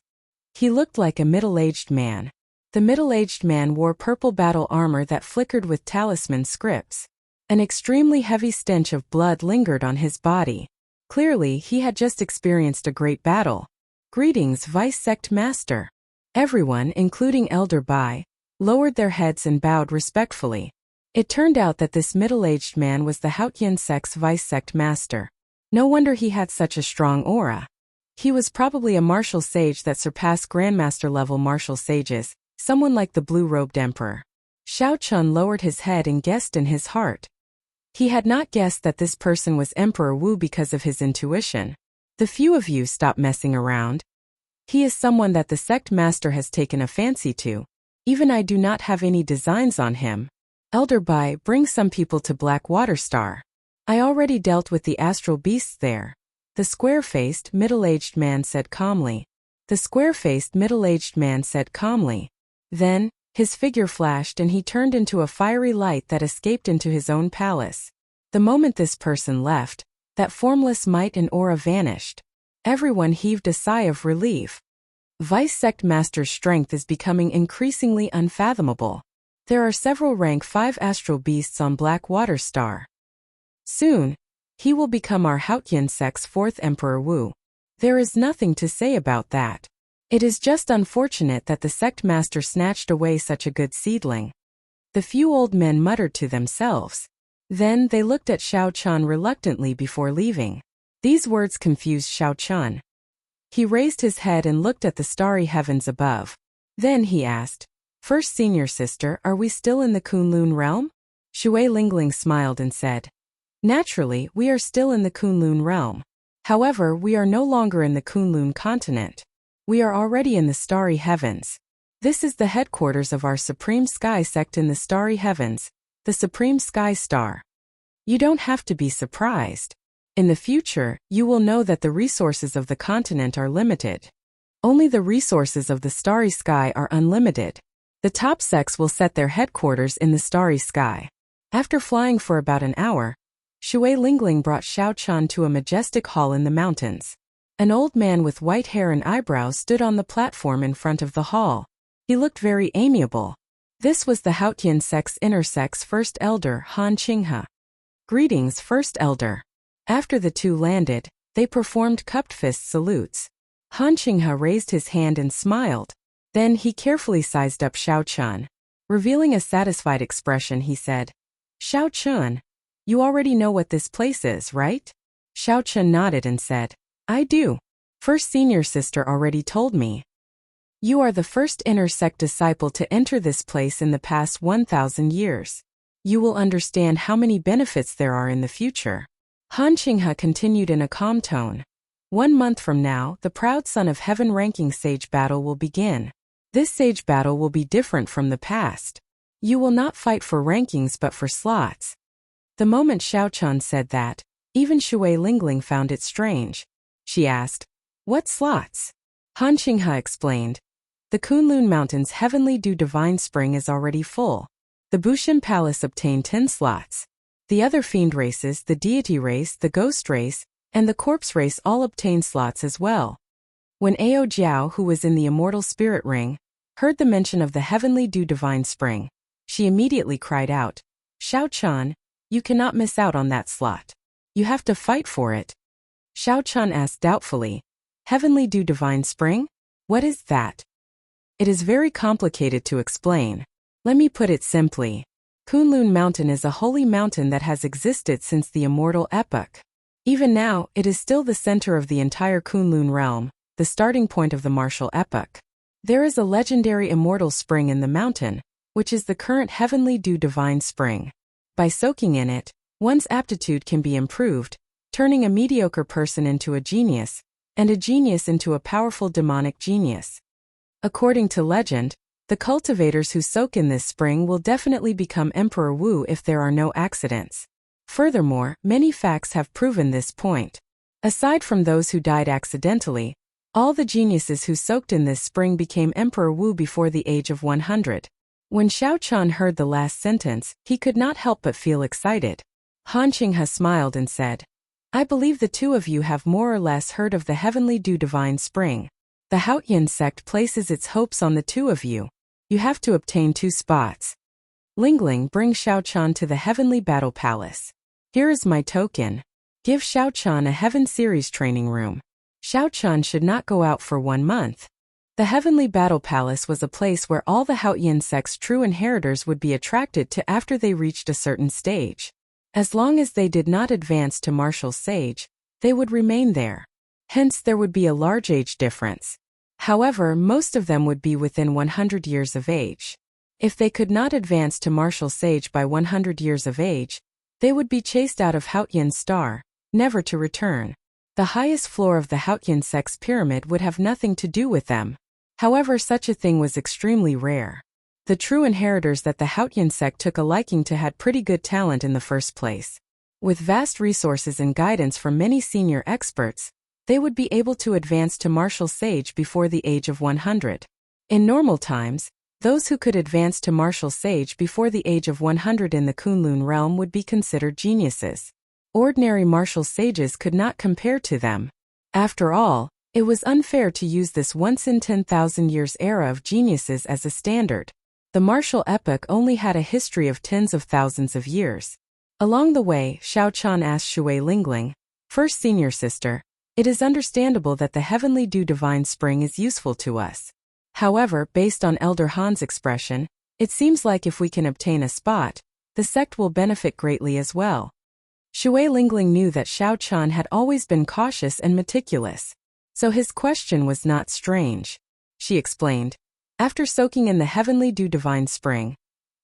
He looked like a middle-aged man. The middle-aged man wore purple battle armor that flickered with talisman scripts. An extremely heavy stench of blood lingered on his body. Clearly, he had just experienced a great battle. Greetings, Vice Sect Master. Everyone, including Elder Bai, lowered their heads and bowed respectfully. It turned out that this middle-aged man was the Haotian Sect's Vice Sect Master. No wonder he had such a strong aura. He was probably a martial sage that surpassed Grandmaster-level martial sages, someone like the blue-robed emperor. Xiao Chun lowered his head and guessed in his heart. He had not guessed that this person was Emperor Wu because of his intuition. The few of you stop messing around. He is someone that the sect master has taken a fancy to. Even I do not have any designs on him. Elder Bai, bring some people to Black Water Star. I already dealt with the astral beasts there. The square-faced, middle-aged man said calmly. Then, his figure flashed and he turned into a fiery light that escaped into his own palace. The moment this person left, that formless might and aura vanished. Everyone heaved a sigh of relief. Vice Sect Master's strength is becoming increasingly unfathomable. There are several rank 5 astral beasts on Black Water Star. Soon, he will become our Haotian Sect's 4th Emperor Wu. There is nothing to say about that. It is just unfortunate that the sect master snatched away such a good seedling. The few old men muttered to themselves. Then they looked at Xiao Chan reluctantly before leaving. These words confused Xiao Chun. He raised his head and looked at the starry heavens above. Then he asked, "First senior sister, are we still in the Kunlun realm?" Shui Lingling smiled and said, "Naturally, we are still in the Kunlun realm. However, we are no longer in the Kunlun continent. We are already in the starry heavens. This is the headquarters of our Supreme Sky sect in the starry heavens, the Supreme Sky Star. You don't have to be surprised. In the future, you will know that the resources of the continent are limited. Only the resources of the starry sky are unlimited. The top sects will set their headquarters in the starry sky." After flying for about an hour, Shui Lingling brought Xiao Chun to a majestic hall in the mountains. An old man with white hair and eyebrows stood on the platform in front of the hall. He looked very amiable. This was the Haotian sect's inner sect's first elder, Han Qinghe. "Greetings, first elder." After the two landed, they performed cupped fist salutes. Han Qinghe raised his hand and smiled. Then he carefully sized up Xiao Chun. Revealing a satisfied expression, he said, "Xiao Chun, you already know what this place is, right?" Xiao Chun nodded and said, "I do. First senior sister already told me. You are the first inner sect disciple to enter this place in the past 1,000 years. You will understand how many benefits there are in the future." Han Qinghe continued in a calm tone. "1 month from now, the proud son of heaven ranking sage battle will begin. This sage battle will be different from the past. You will not fight for rankings but for slots." The moment Xiao Chun said that, even Shui Lingling found it strange. She asked, "What slots?" Han Qinghe explained, "The Kunlun Mountain's Heavenly Dew Divine Spring is already full. The Bushin Palace obtained 10 slots. The other fiend races, the deity race, the ghost race, and the corpse race all obtained slots as well." When Ao Jiao, who was in the immortal spirit ring, heard the mention of the Heavenly Dew Divine Spring, she immediately cried out, "Xiao Chun, you cannot miss out on that slot. You have to fight for it." Xiao Chun asked doubtfully, "Heavenly Dew Divine Spring? What is that?" "It is very complicated to explain. Let me put it simply. Kunlun Mountain is a holy mountain that has existed since the immortal epoch. Even now, it is still the center of the entire Kunlun realm, the starting point of the martial epoch. There is a legendary immortal spring in the mountain, which is the current Heavenly Dew Divine Spring. By soaking in it, one's aptitude can be improved, turning a mediocre person into a genius, and a genius into a powerful demonic genius. According to legend, the cultivators who soak in this spring will definitely become Emperor Wu if there are no accidents. Furthermore, many facts have proven this point. Aside from those who died accidentally, all the geniuses who soaked in this spring became Emperor Wu before the age of 100. When Xiao Chun heard the last sentence, he could not help but feel excited. Han Qinghe smiled and said, "I believe the two of you have more or less heard of the Heavenly Dew Divine Spring. The Haotian sect places its hopes on the two of you. You have to obtain 2 spots. Lingling, bring Xiao Chun to the Heavenly Battle Palace. Here is my token. Give Xiao Chun a Heaven Series training room. Xiao Chun should not go out for 1 month." The Heavenly Battle Palace was a place where all the Haotian sect's true inheritors would be attracted to after they reached a certain stage. As long as they did not advance to martial sage, they would remain there. Hence there would be a large age difference. However, most of them would be within 100 years of age. If they could not advance to martial sage by 100 years of age, they would be chased out of Haotian Star, never to return. The highest floor of the Haotian sect's pyramid would have nothing to do with them. However, such a thing was extremely rare. The true inheritors that the Haotian sect took a liking to had pretty good talent in the first place. With vast resources and guidance from many senior experts, they would be able to advance to martial sage before the age of 100. In normal times, those who could advance to martial sage before the age of 100 in the Kunlun realm would be considered geniuses. Ordinary martial sages could not compare to them. After all, it was unfair to use this once in 10,000 years era of geniuses as a standard. The martial epoch only had a history of tens of thousands of years. Along the way, Xiao Chun asked Shui Lingling, "First senior sister, it is understandable that the Heavenly Dew Divine Spring is useful to us. However, based on Elder Han's expression, it seems like if we can obtain a spot, the sect will benefit greatly as well." Shui Lingling knew that Xiao Chan had always been cautious and meticulous, so his question was not strange. She explained, "After soaking in the heavenly dew divine spring,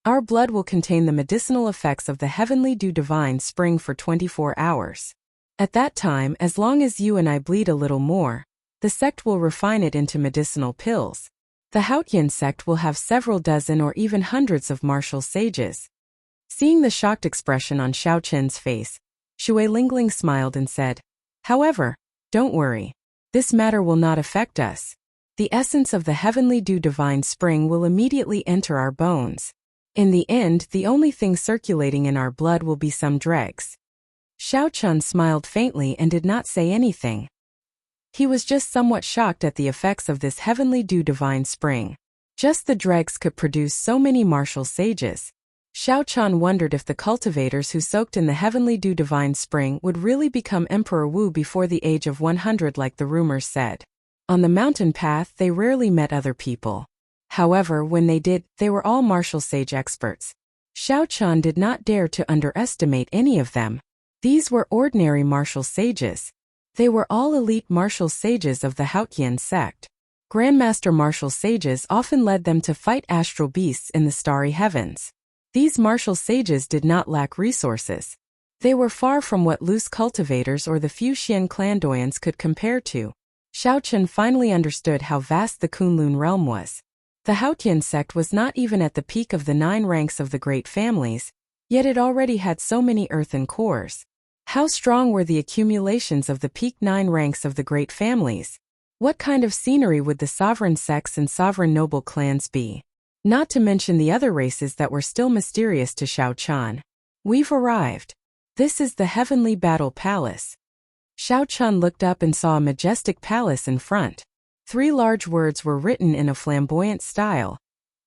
our blood will contain the medicinal effects of the heavenly dew divine spring for 24 hours. At that time, as long as you and I bleed a little more, the sect will refine it into medicinal pills. The Haotian sect will have several dozen or even hundreds of martial sages." Seeing the shocked expression on Xiao Chen's face, Shui Lingling smiled and said, "However, don't worry. This matter will not affect us. The essence of the heavenly dew divine spring will immediately enter our bones. In the end, the only thing circulating in our blood will be some dregs." Xiao Chan smiled faintly and did not say anything. He was just somewhat shocked at the effects of this heavenly dew divine spring. Just the dregs could produce so many martial sages. Xiao Chan wondered if the cultivators who soaked in the heavenly dew divine spring would really become Emperor Wu before the age of 100 like the rumors said. On the mountain path they rarely met other people. However, when they did, they were all martial sage experts. Xiao Chan did not dare to underestimate any of them. These were ordinary martial sages. They were all elite martial sages of the Haotian sect. Grandmaster martial sages often led them to fight astral beasts in the starry heavens. These martial sages did not lack resources. They were far from what loose cultivators or the few Xian clairvoyants could compare to. Xiao Chen finally understood how vast the Kunlun realm was. The Haotian sect was not even at the peak of the 9 ranks of the great families, yet it already had so many earthen cores. How strong were the accumulations of the peak 9 ranks of the great families? What kind of scenery would the sovereign sects and sovereign noble clans be? Not to mention the other races that were still mysterious to Xiao Chan. "We've arrived. This is the Heavenly Battle Palace." Xiao Chan looked up and saw a majestic palace in front. 3 large words were written in a flamboyant style.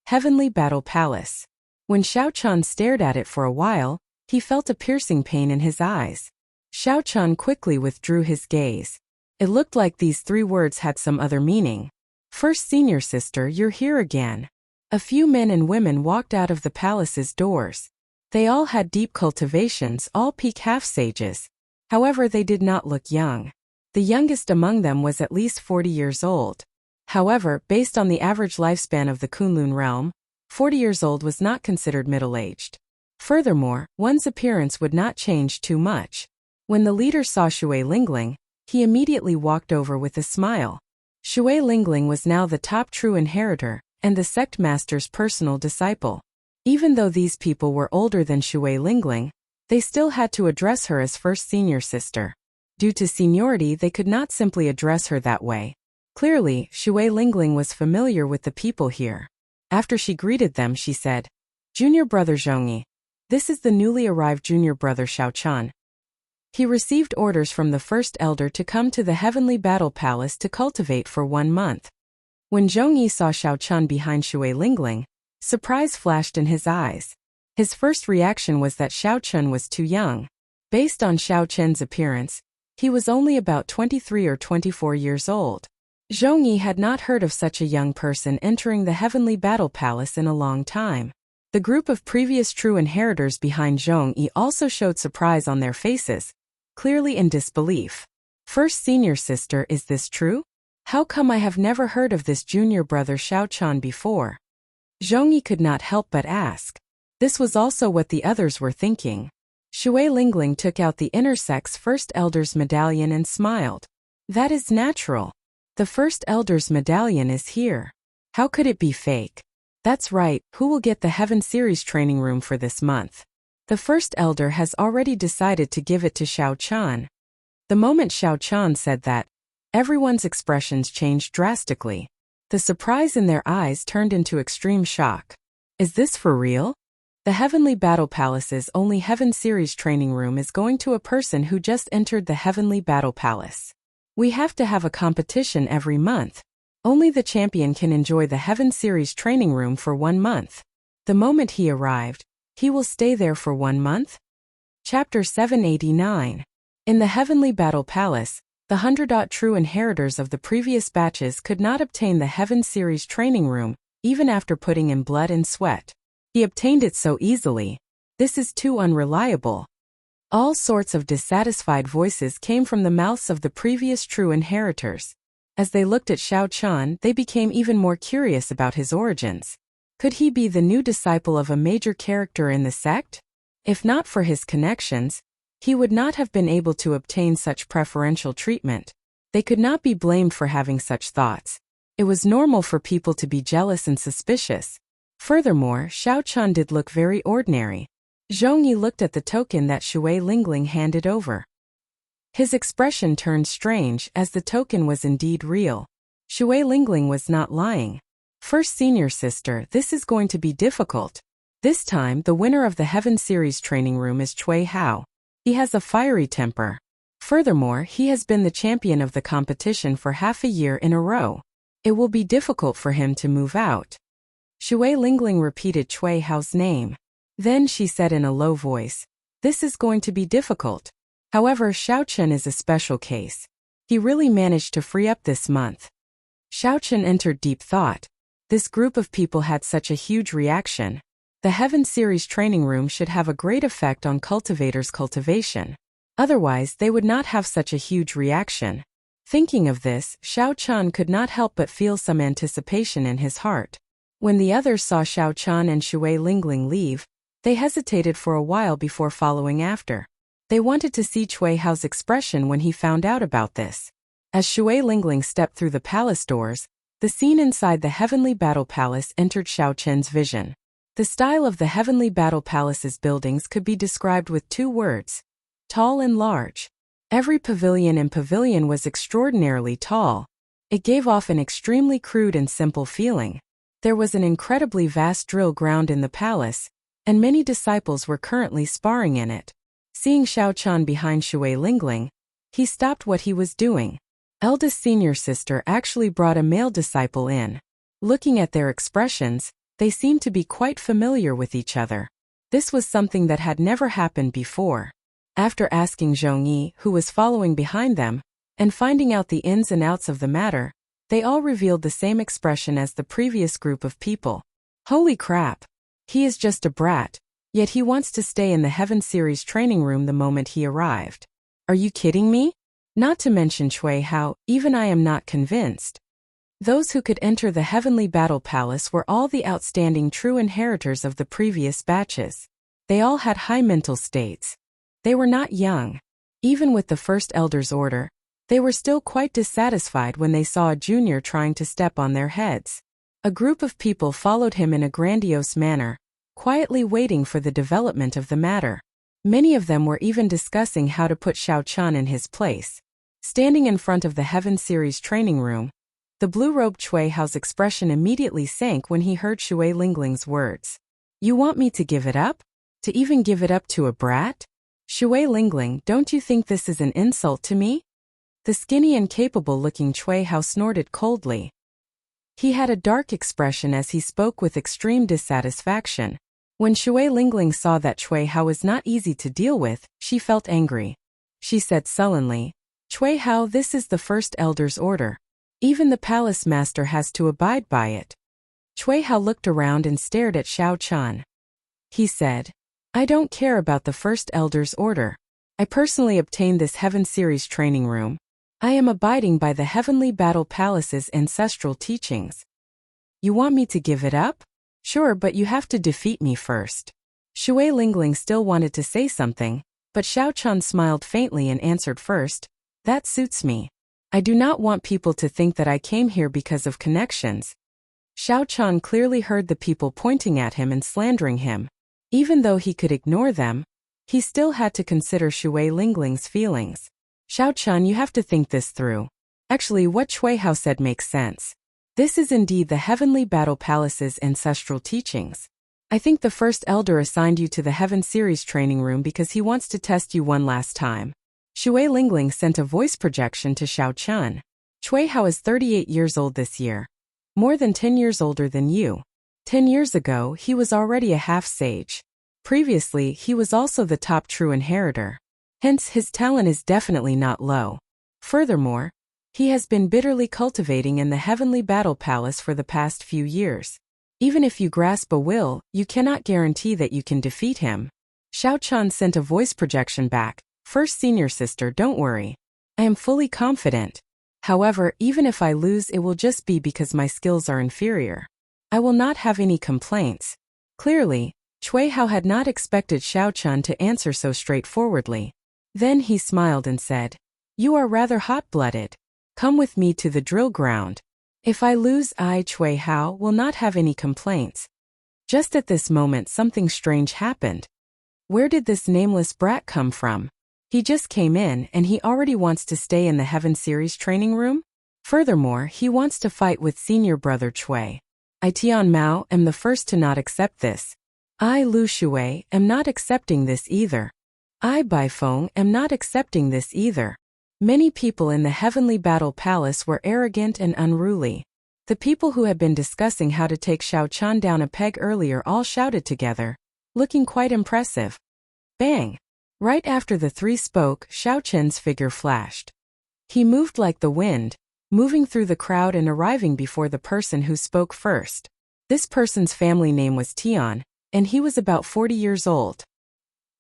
Heavenly Battle Palace. When Xiao Chan stared at it for a while, he felt a piercing pain in his eyes. Xiao Chan quickly withdrew his gaze. It looked like these 3 words had some other meaning. "First senior sister, you're here again." A few men and women walked out of the palace's doors. They all had deep cultivations, all peak half-sages. However, they did not look young. The youngest among them was at least 40 years old. However, based on the average lifespan of the Kunlun realm, 40 years old was not considered middle-aged. Furthermore, one's appearance would not change too much. When the leader saw Shui Lingling, he immediately walked over with a smile. Shui Lingling was now the top true inheritor, and the sect master's personal disciple. Even though these people were older than Shui Lingling, they still had to address her as first senior sister. Due to seniority, they could not simply address her that way. Clearly, Shui Lingling was familiar with the people here. After she greeted them, she said, "Junior brother Zhongyi, this is the newly arrived junior brother Xiao Chan. He received orders from the first elder to come to the Heavenly Battle Palace to cultivate for 1 month." When Zhongyi saw Xiao Chan behind Shui Lingling, surprise flashed in his eyes. His first reaction was that Xiao Chen was too young. Based on Xiao Chen's appearance, he was only about 23 or 24 years old. Zhongyi had not heard of such a young person entering the Heavenly Battle Palace in a long time. The group of previous true inheritors behind Zhongyi also showed surprise on their faces, clearly in disbelief. "First senior sister, is this true? How come I have never heard of this junior brother Xiao Chan before?" Zhongyi could not help but ask. This was also what the others were thinking. Shui Lingling took out the inner sect's first elder's medallion and smiled. "That is natural. The first elder's medallion is here. How could it be fake? That's right, who will get the Heaven Series training room for this month?" The first elder has already decided to give it to Xiao Chan. The moment Xiao Chan said that, everyone's expressions changed drastically. The surprise in their eyes turned into extreme shock. Is this for real? The Heavenly Battle Palace's only Heaven Series training room is going to a person who just entered the Heavenly Battle Palace. We have to have a competition every month. Only the champion can enjoy the Heaven Series training room for 1 month. The moment he arrived, he will stay there for 1 month? Chapter 789. In the Heavenly Battle Palace, the 100 true inheritors of the previous batches could not obtain the Heaven Series training room, even after putting in blood and sweat. He obtained it so easily. This is too unreliable. All sorts of dissatisfied voices came from the mouths of the previous true inheritors. As they looked at Xiao Chan, they became even more curious about his origins. Could he be the new disciple of a major character in the sect? If not for his connections, he would not have been able to obtain such preferential treatment. They could not be blamed for having such thoughts. It was normal for people to be jealous and suspicious. Furthermore, Xiao Chan did look very ordinary. Zhongyi looked at the token that Shui Lingling handed over. His expression turned strange as the token was indeed real. Shui Lingling was not lying. First senior sister, this is going to be difficult. This time, the winner of the Heaven Series training room is Cui Hao. He has a fiery temper. Furthermore, he has been the champion of the competition for half a year in a row. It will be difficult for him to move out. Shui Lingling repeated Cui Hao's name. Then she said in a low voice, "This is going to be difficult." However, Xiao Chen is a special case. He really managed to free up this month. Xiao Chen entered deep thought. This group of people had such a huge reaction. The Heaven Series training room should have a great effect on Cultivator's cultivation. Otherwise, they would not have such a huge reaction. Thinking of this, Xiao Chan could not help but feel some anticipation in his heart. When the others saw Xiao Chan and Shui Lingling leave, they hesitated for a while before following after. They wanted to see Cui Hao's expression when he found out about this. As Shui Lingling stepped through the palace doors, the scene inside the Heavenly Battle Palace entered Xiao Chen's vision. The style of the Heavenly Battle Palace's buildings could be described with 2 words: tall and large. Every pavilion was extraordinarily tall. It gave off an extremely crude and simple feeling. There was an incredibly vast drill ground in the palace, and many disciples were currently sparring in it. Seeing Xiao Chan behind Shui Lingling, he stopped what he was doing. Eldest senior sister actually brought a male disciple in. Looking at their expressions, they seemed to be quite familiar with each other. This was something that had never happened before. After asking Zhongyi, who was following behind them, and finding out the ins and outs of the matter, they all revealed the same expression as the previous group of people. Holy crap! He is just a brat, yet he wants to stay in the Heaven Series training room the moment he arrived. Are you kidding me? Not to mention Cui Hao, even I am not convinced. Those who could enter the Heavenly Battle Palace were all the outstanding true inheritors of the previous batches. They all had high mental states. They were not young. Even with the First Elder's order, they were still quite dissatisfied when they saw a junior trying to step on their heads. A group of people followed him in a grandiose manner, quietly waiting for the development of the matter. Many of them were even discussing how to put Xiao Chan in his place. Standing in front of the Heaven Series training room, the blue-robed Cui Hao's expression immediately sank when he heard Shui Lingling's words. You want me to give it up? To even give it up to a brat? Shui Lingling, don't you think this is an insult to me? The skinny and capable-looking Cui Hao snorted coldly. He had a dark expression as he spoke with extreme dissatisfaction. When Shui Lingling saw that Cui Hao was not easy to deal with, she felt angry. She said sullenly, Cui Hao, this is the First Elder's order. Even the palace master has to abide by it. Cui Hao looked around and stared at Xiao Chan. He said, I don't care about the First Elder's order. I personally obtained this Heaven Series training room. I am abiding by the Heavenly Battle Palace's ancestral teachings. You want me to give it up? Sure, but you have to defeat me first. Shui Lingling still wanted to say something, but Xiao Chan smiled faintly and answered first, that suits me. I do not want people to think that I came here because of connections. Xiao Chan clearly heard the people pointing at him and slandering him. Even though he could ignore them, he still had to consider Shui Lingling's feelings. Xiao Chan, you have to think this through. Actually, what Cui Hao said makes sense. This is indeed the Heavenly Battle Palace's ancestral teachings. I think the First Elder assigned you to the Heaven Series training room because he wants to test you one last time. Shui Lingling sent a voice projection to Xiao Chan. Cui Hao is 38 years old this year. More than 10 years older than you. 10 years ago, he was already a half-sage. Previously, he was also the top true inheritor. Hence, his talent is definitely not low. Furthermore, he has been bitterly cultivating in the Heavenly Battle Palace for the past few years. Even if you grasp a will, you cannot guarantee that you can defeat him. Xiao Chan sent a voice projection back. First senior sister, don't worry. I am fully confident. However, even if I lose, it will just be because my skills are inferior. I will not have any complaints. Clearly, Cui Hao had not expected Xiao Chan to answer so straightforwardly. Then he smiled and said, "You are rather hot-blooded. Come with me to the drill ground. If I lose, I, Cui Hao, will not have any complaints." Just at this moment, something strange happened. Where did this nameless brat come from? He just came in and he already wants to stay in the Heaven Series training room? Furthermore, he wants to fight with senior brother Cui. I Tian Mao am the first to not accept this. I Lu Shui am not accepting this either. I Bai Feng am not accepting this either. Many people in the Heavenly Battle Palace were arrogant and unruly. The people who had been discussing how to take Xiao Chan down a peg earlier all shouted together, looking quite impressive. Bang! Right after the three spoke, Xiao Chen's figure flashed. He moved like the wind, moving through the crowd and arriving before the person who spoke first. This person's family name was Tian, and he was about 40 years old.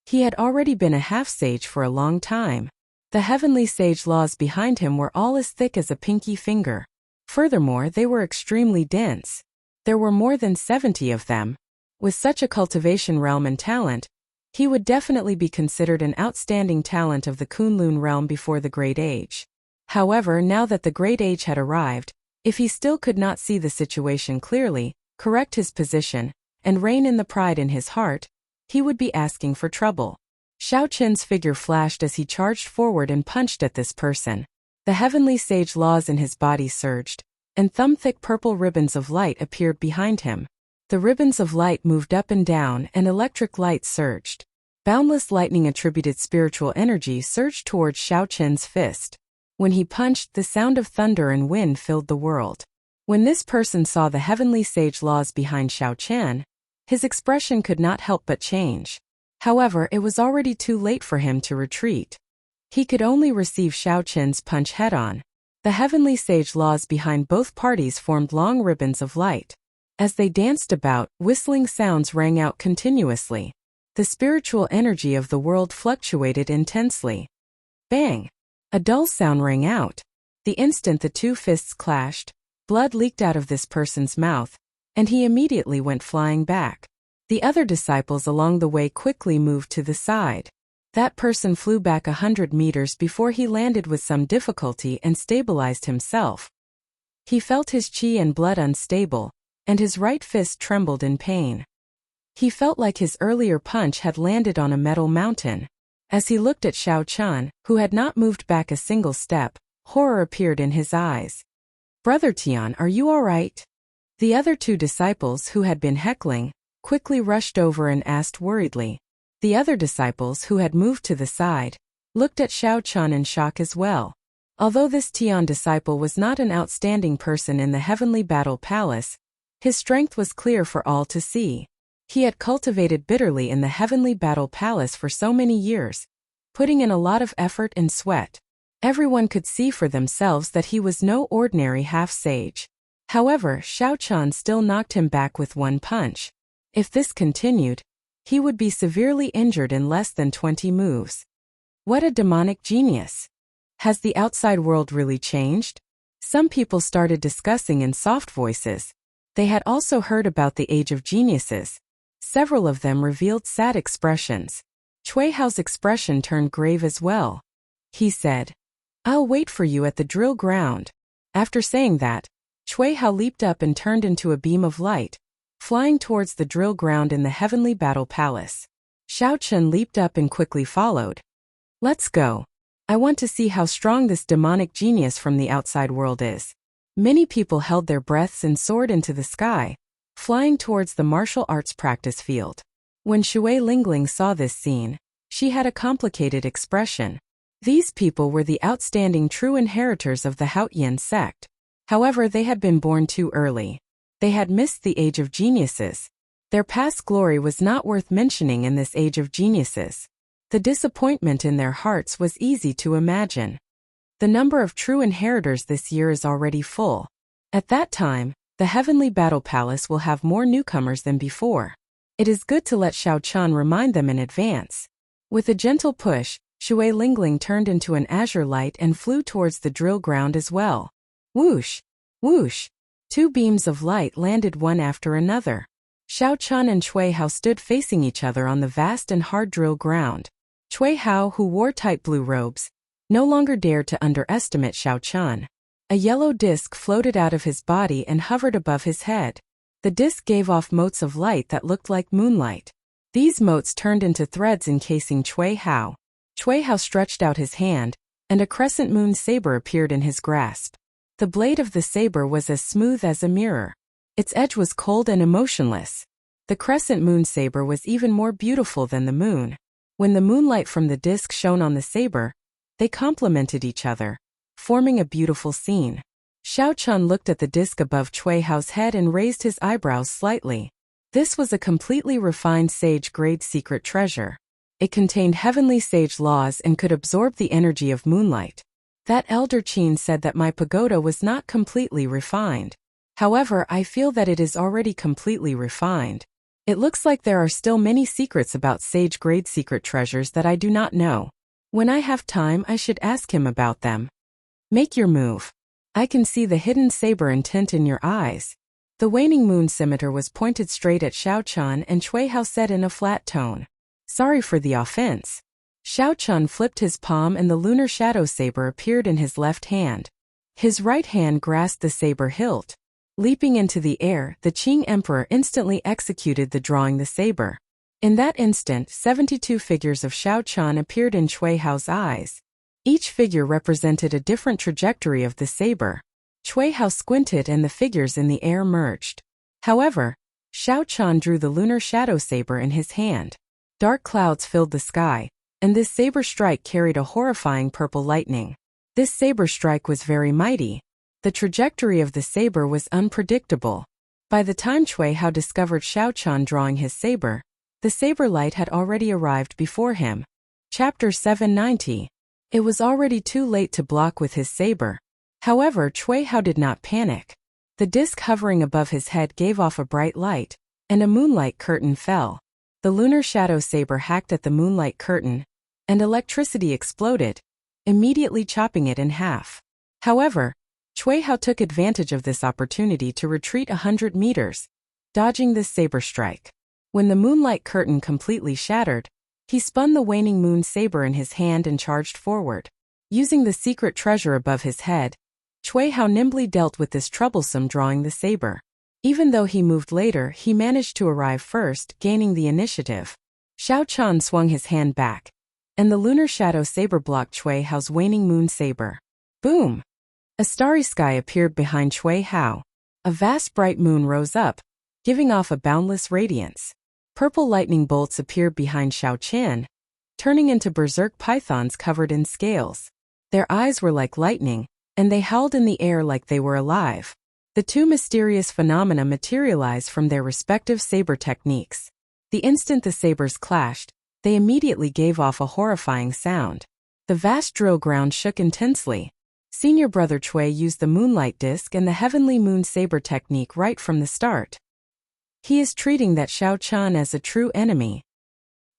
He had already been a half-sage for a long time. The heavenly sage laws behind him were all as thick as a pinky finger. Furthermore, they were extremely dense. There were more than 70 of them. With such a cultivation realm and talent, he would definitely be considered an outstanding talent of the Kunlun realm before the Great Age. However, now that the Great Age had arrived, if he still could not see the situation clearly, correct his position, and rein in the pride in his heart, he would be asking for trouble. Xiao Chen's figure flashed as he charged forward and punched at this person. The heavenly sage laws in his body surged, and thumb-thick purple ribbons of light appeared behind him. The ribbons of light moved up and down and electric light surged. Boundless lightning attributed spiritual energy surged towards Xiao Chen's fist. When he punched, the sound of thunder and wind filled the world. When this person saw the heavenly sage laws behind Xiao Chen, his expression could not help but change. However, it was already too late for him to retreat. He could only receive Xiao Chen's punch head-on. The heavenly sage laws behind both parties formed long ribbons of light. As they danced about, whistling sounds rang out continuously. The spiritual energy of the world fluctuated intensely. Bang! A dull sound rang out. The instant the two fists clashed, blood leaked out of this person's mouth, and he immediately went flying back. The other disciples along the way quickly moved to the side. That person flew back 100 meters before he landed with some difficulty and stabilized himself. He felt his qi and blood unstable, and his right fist trembled in pain. He felt like his earlier punch had landed on a metal mountain. As he looked at Xiao Chan, who had not moved back a single step, horror appeared in his eyes. "Brother Tian, are you all right?" The other two disciples who had been heckling quickly rushed over and asked worriedly. The other disciples who had moved to the side looked at Xiao Chan in shock as well. Although this Tian disciple was not an outstanding person in the Heavenly Battle Palace, his strength was clear for all to see. He had cultivated bitterly in the Heavenly Battle Palace for so many years, putting in a lot of effort and sweat. Everyone could see for themselves that he was no ordinary half-sage. However, Xiao Chan still knocked him back with one punch. If this continued, he would be severely injured in less than 20 moves. What a demonic genius! Has the outside world really changed? Some people started discussing in soft voices. They had also heard about the Age of Geniuses. Several of them revealed sad expressions. Cui Hao's expression turned grave as well. He said, "I'll wait for you at the drill ground." After saying that, Cui Hao leaped up and turned into a beam of light, flying towards the drill ground in the Heavenly Battle Palace. Xiao Chen leaped up and quickly followed. "Let's go. I want to see how strong this demonic genius from the outside world is." Many people held their breaths and soared into the sky, flying towards the martial arts practice field. When Shui Lingling saw this scene, she had a complicated expression. These people were the outstanding true inheritors of the Haotian sect. However, they had been born too early. They had missed the Age of Geniuses. Their past glory was not worth mentioning in this Age of Geniuses. The disappointment in their hearts was easy to imagine. The number of true inheritors this year is already full. At that time, the Heavenly Battle Palace will have more newcomers than before. It is good to let Xiao Chan remind them in advance. With a gentle push, Shui Lingling turned into an azure light and flew towards the drill ground as well. Whoosh! Whoosh! Two beams of light landed one after another. Xiao Chan and Cui Hao stood facing each other on the vast and hard drill ground. Cui Hao, who wore tight blue robes, no longer dared to underestimate Xiao Chan. A yellow disc floated out of his body and hovered above his head. The disc gave off motes of light that looked like moonlight. These motes turned into threads encasing Cui Hao. Cui Hao stretched out his hand, and a crescent moon saber appeared in his grasp. The blade of the saber was as smooth as a mirror. Its edge was cold and emotionless. The crescent moon saber was even more beautiful than the moon. When the moonlight from the disc shone on the saber, they complemented each other, forming a beautiful scene. Xiao Chan looked at the disc above Cui Hao's head and raised his eyebrows slightly. This was a completely refined sage-grade secret treasure. It contained heavenly sage laws and could absorb the energy of moonlight. That elder Qin said that my pagoda was not completely refined. However, I feel that it is already completely refined. It looks like there are still many secrets about sage-grade secret treasures that I do not know. When I have time, I should ask him about them. Make your move. I can see the hidden saber intent in your eyes. The waning moon scimitar was pointed straight at Xiao Chan, and Cui Hao said in a flat tone, "Sorry for the offense." Xiao Chan flipped his palm and the lunar shadow saber appeared in his left hand. His right hand grasped the saber hilt. Leaping into the air, the Qing Emperor instantly executed the drawing the saber. In that instant, 72 figures of Xiao Chan appeared in Cui Hao's eyes. Each figure represented a different trajectory of the saber. Cui Hao squinted and the figures in the air merged. However, Xiao Chan drew the lunar shadow saber in his hand. Dark clouds filled the sky, and this saber strike carried a horrifying purple lightning. This saber strike was very mighty. The trajectory of the saber was unpredictable. By the time Cui Hao discovered Xiao Chan drawing his saber, the saber light had already arrived before him. Chapter 790. It was already too late to block with his saber. However, Cui Hao did not panic. The disc hovering above his head gave off a bright light, and a moonlight curtain fell. The lunar shadow saber hacked at the moonlight curtain, and electricity exploded, immediately chopping it in half. However, Cui Hao took advantage of this opportunity to retreat 100 meters, dodging this saber strike. When the moonlight curtain completely shattered, he spun the waning moon saber in his hand and charged forward. Using the secret treasure above his head, Cui Hao nimbly dealt with this troublesome drawing the saber. Even though he moved later, he managed to arrive first, gaining the initiative. Xiao Chan swung his hand back, and the lunar shadow saber blocked Cui Hao's waning moon saber. Boom! A starry sky appeared behind Cui Hao. A vast bright moon rose up, giving off a boundless radiance. Purple lightning bolts appeared behind Xiao Qian, turning into berserk pythons covered in scales. Their eyes were like lightning, and they howled in the air like they were alive. The two mysterious phenomena materialized from their respective saber techniques. The instant the sabers clashed, they immediately gave off a horrifying sound. The vast drill ground shook intensely. Senior brother Cui used the moonlight disc and the heavenly moon saber technique right from the start. He is treating that Xiao Chan as a true enemy.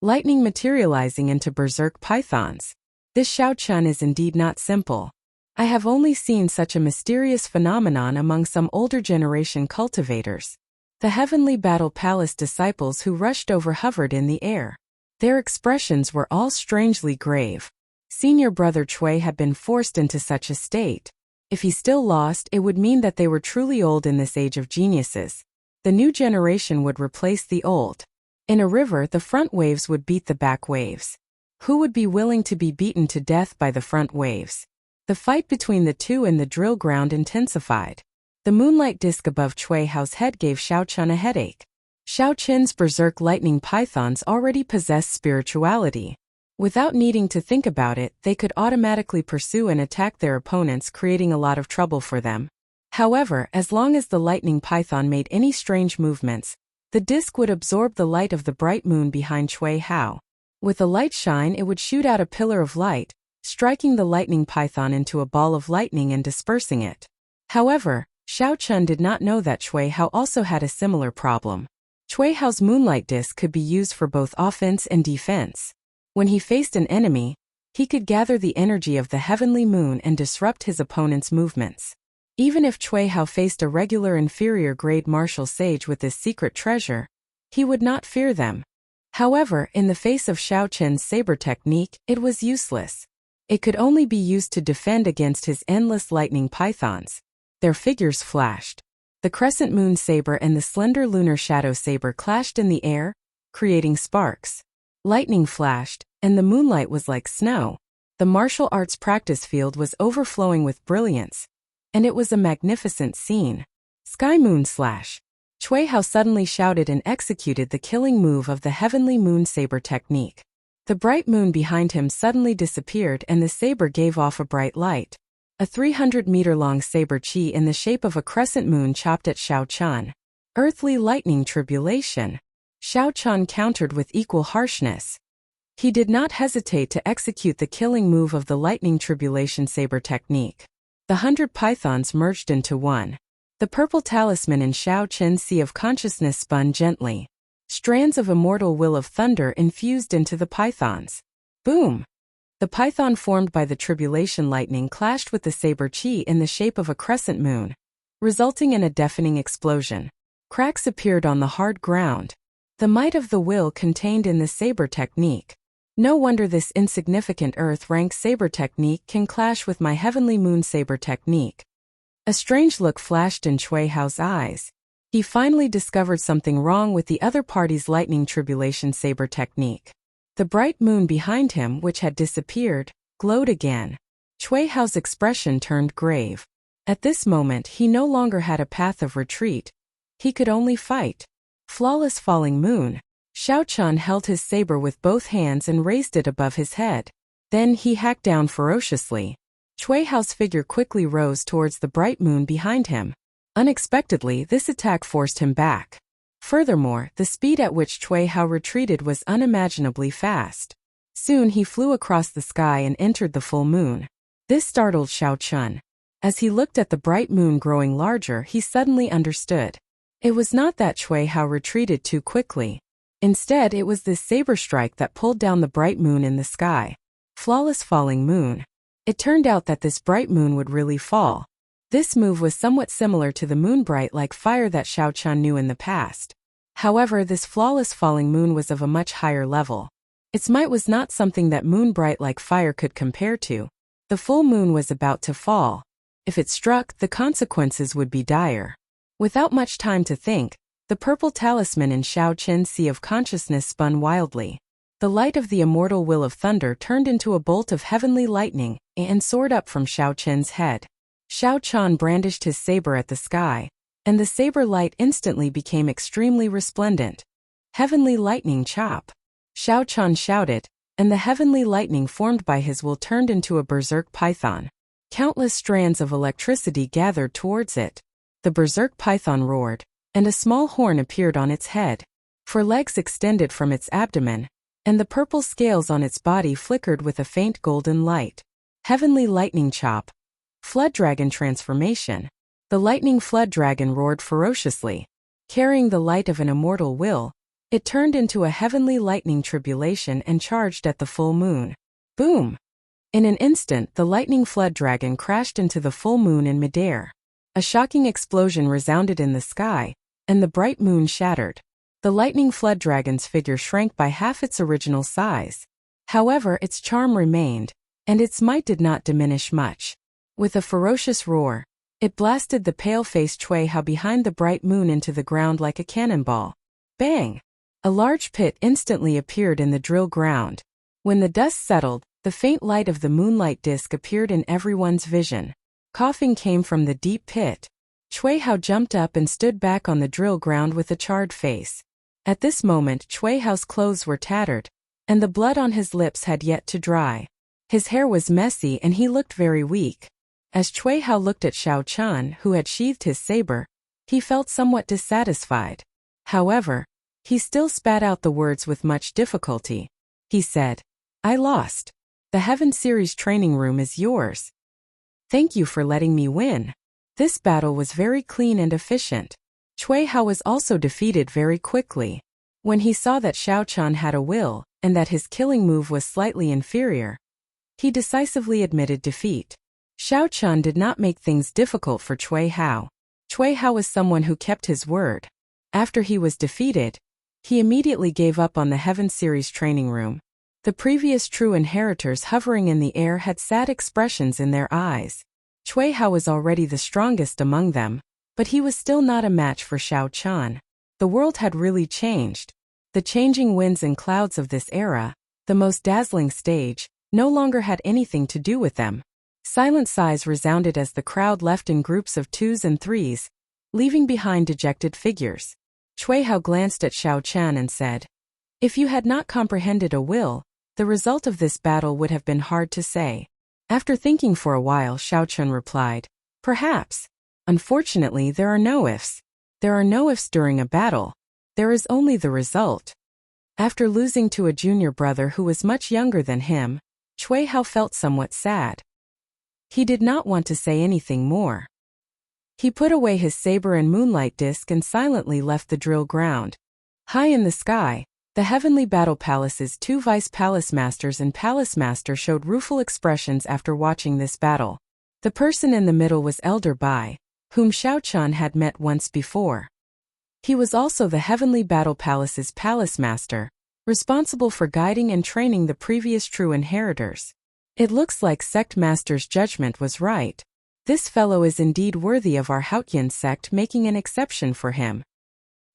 Lightning materializing into berserk pythons. This Xiao Chan is indeed not simple. I have only seen such a mysterious phenomenon among some older generation cultivators. The heavenly battle palace disciples who rushed over hovered in the air. Their expressions were all strangely grave. Senior brother Cui had been forced into such a state. If he still lost, it would mean that they were truly old in this age of geniuses. The new generation would replace the old. In a river, the front waves would beat the back waves. Who would be willing to be beaten to death by the front waves? The fight between the two in the drill ground intensified. The moonlight disc above Cui Hao's head gave Xiao Chan a headache. Xiao Qin's berserk lightning pythons already possessed spirituality. Without needing to think about it, they could automatically pursue and attack their opponents, creating a lot of trouble for them. However, as long as the lightning python made any strange movements, the disc would absorb the light of the bright moon behind Cui Hao. With a light shine, it would shoot out a pillar of light, striking the lightning python into a ball of lightning and dispersing it. However, Xiao Chan did not know that Cui Hao also had a similar problem. Cui Hao's moonlight disc could be used for both offense and defense. When he faced an enemy, he could gather the energy of the heavenly moon and disrupt his opponent's movements. Even if Cui Hao faced a regular inferior-grade martial sage with this secret treasure, he would not fear them. However, in the face of Xiao Chen's saber technique, it was useless. It could only be used to defend against his endless lightning pythons. Their figures flashed. The crescent moon saber and the slender lunar shadow saber clashed in the air, creating sparks. Lightning flashed, and the moonlight was like snow. The martial arts practice field was overflowing with brilliance, and it was a magnificent scene. Sky Moon Slash. Cui Hao suddenly shouted and executed the killing move of the heavenly moon saber technique. The bright moon behind him suddenly disappeared and the saber gave off a bright light. A 300-meter-long saber chi in the shape of a crescent moon chopped at Xiao Chan. Earthly lightning tribulation. Xiao Chan countered with equal harshness. He did not hesitate to execute the killing move of the lightning tribulation saber technique. The 100 pythons merged into one. The purple talisman in Xiao Chen's sea of consciousness spun gently. Strands of immortal will of thunder infused into the pythons. Boom! The python formed by the tribulation lightning clashed with the saber chi in the shape of a crescent moon, resulting in a deafening explosion. Cracks appeared on the hard ground. The might of the will contained in the saber technique. No wonder this insignificant earth-rank saber technique can clash with my heavenly moon saber technique. A strange look flashed in Cui Hao's eyes. He finally discovered something wrong with the other party's lightning tribulation saber technique. The bright moon behind him, which had disappeared, glowed again. Cui Hao's expression turned grave. At this moment he no longer had a path of retreat. He could only fight. Flawless falling moon. Xiao Chan held his saber with both hands and raised it above his head. Then he hacked down ferociously. Cui Hao's figure quickly rose towards the bright moon behind him. Unexpectedly, this attack forced him back. Furthermore, the speed at which Cui Hao retreated was unimaginably fast. Soon he flew across the sky and entered the full moon. This startled Xiao Chan. As he looked at the bright moon growing larger, he suddenly understood. It was not that Cui Hao retreated too quickly. Instead, it was this saber strike that pulled down the bright moon in the sky. Flawless falling moon. It turned out that this bright moon would really fall. This move was somewhat similar to the moon bright like fire that Xiao Chan knew in the past. However, this flawless falling moon was of a much higher level. Its might was not something that moon bright like fire could compare to. The full moon was about to fall. If it struck, the consequences would be dire. Without much time to think, the purple talisman in Xiao Chen's sea of consciousness spun wildly. The light of the immortal will of thunder turned into a bolt of heavenly lightning and soared up from Xiao Chen's head. Xiao Chan brandished his saber at the sky, and the saber light instantly became extremely resplendent. Heavenly lightning chop. Xiao Chan shouted, and the heavenly lightning formed by his will turned into a berserk python. Countless strands of electricity gathered towards it. The berserk python roared, and a small horn appeared on its head. 4 legs extended from its abdomen, and the purple scales on its body flickered with a faint golden light. Heavenly lightning chop. Flood dragon transformation. The lightning flood dragon roared ferociously. Carrying the light of an immortal will, it turned into a heavenly lightning tribulation and charged at the full moon. Boom! In an instant, the lightning flood dragon crashed into the full moon in midair. A shocking explosion resounded in the sky, and the bright moon shattered. The lightning flood dragon's figure shrank by half its original size. However, its charm remained, and its might did not diminish much. With a ferocious roar, it blasted the pale-faced Cui Hao behind the bright moon into the ground like a cannonball. Bang! A large pit instantly appeared in the drill ground. When the dust settled, the faint light of the moonlight disk appeared in everyone's vision. Coughing came from the deep pit. Cui Hao jumped up and stood back on the drill ground with a charred face. At this moment, Cui Hao's clothes were tattered, and the blood on his lips had yet to dry. His hair was messy and he looked very weak. As Cui Hao looked at Xiao Chan, who had sheathed his saber, he felt somewhat dissatisfied. However, he still spat out the words with much difficulty. He said, "I lost. The Heaven Series training room is yours. Thank you for letting me win." This battle was very clean and efficient. Cui Hao was also defeated very quickly. When he saw that Xiao Chan had a will, and that his killing move was slightly inferior, he decisively admitted defeat. Xiao Chan did not make things difficult for Cui Hao. Cui Hao was someone who kept his word. After he was defeated, he immediately gave up on the Heaven Series training room. The previous true inheritors hovering in the air had sad expressions in their eyes. Cui Hao was already the strongest among them, but he was still not a match for Xiao Chan. The world had really changed. The changing winds and clouds of this era, the most dazzling stage, no longer had anything to do with them. Silent sighs resounded as the crowd left in groups of 2s and 3s, leaving behind dejected figures. Cui Hao glanced at Xiao Chan and said, "If you had not comprehended a will, the result of this battle would have been hard to say." After thinking for a while, Xiao Chan replied, "Perhaps. Unfortunately, there are no ifs. There are no ifs during a battle. There is only the result." After losing to a junior brother who was much younger than him, Cui Hao felt somewhat sad. He did not want to say anything more. He put away his saber and moonlight disc and silently left the drill ground. High in the sky, the heavenly battle palace's 2 vice palace masters and palace master showed rueful expressions after watching this battle. The person in the middle was Elder Bai, whom Xiao Chan had met once before. He was also the heavenly battle palace's palace master, responsible for guiding and training the previous true inheritors. It looks like sect master's judgment was right. This fellow is indeed worthy of our Haotian sect making an exception for him.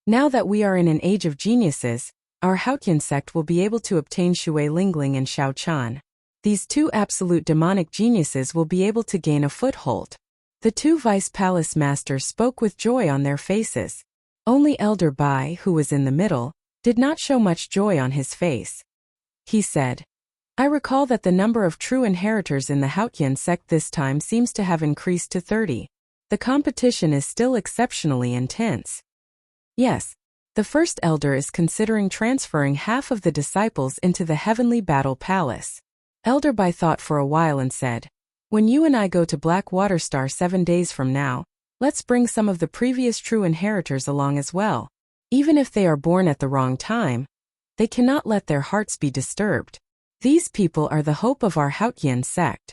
Now that we are in an age of geniuses, our Haotian sect will be able to obtain Shui Lingling and Xiao Chan. These 2 absolute demonic geniuses will be able to gain a foothold. The 2 vice palace masters spoke with joy on their faces. Only Elder Bai, who was in the middle, did not show much joy on his face. He said, "I recall that the number of true inheritors in the Haotian sect this time seems to have increased to 30. The competition is still exceptionally intense." Yes, the first elder is considering transferring half of the disciples into the heavenly battle palace. Elder Bai thought for a while and said, "When you and I go to Black Water Star 7 days from now, let's bring some of the previous true inheritors along as well. Even if they are born at the wrong time, they cannot let their hearts be disturbed. These people are the hope of our Haotian sect."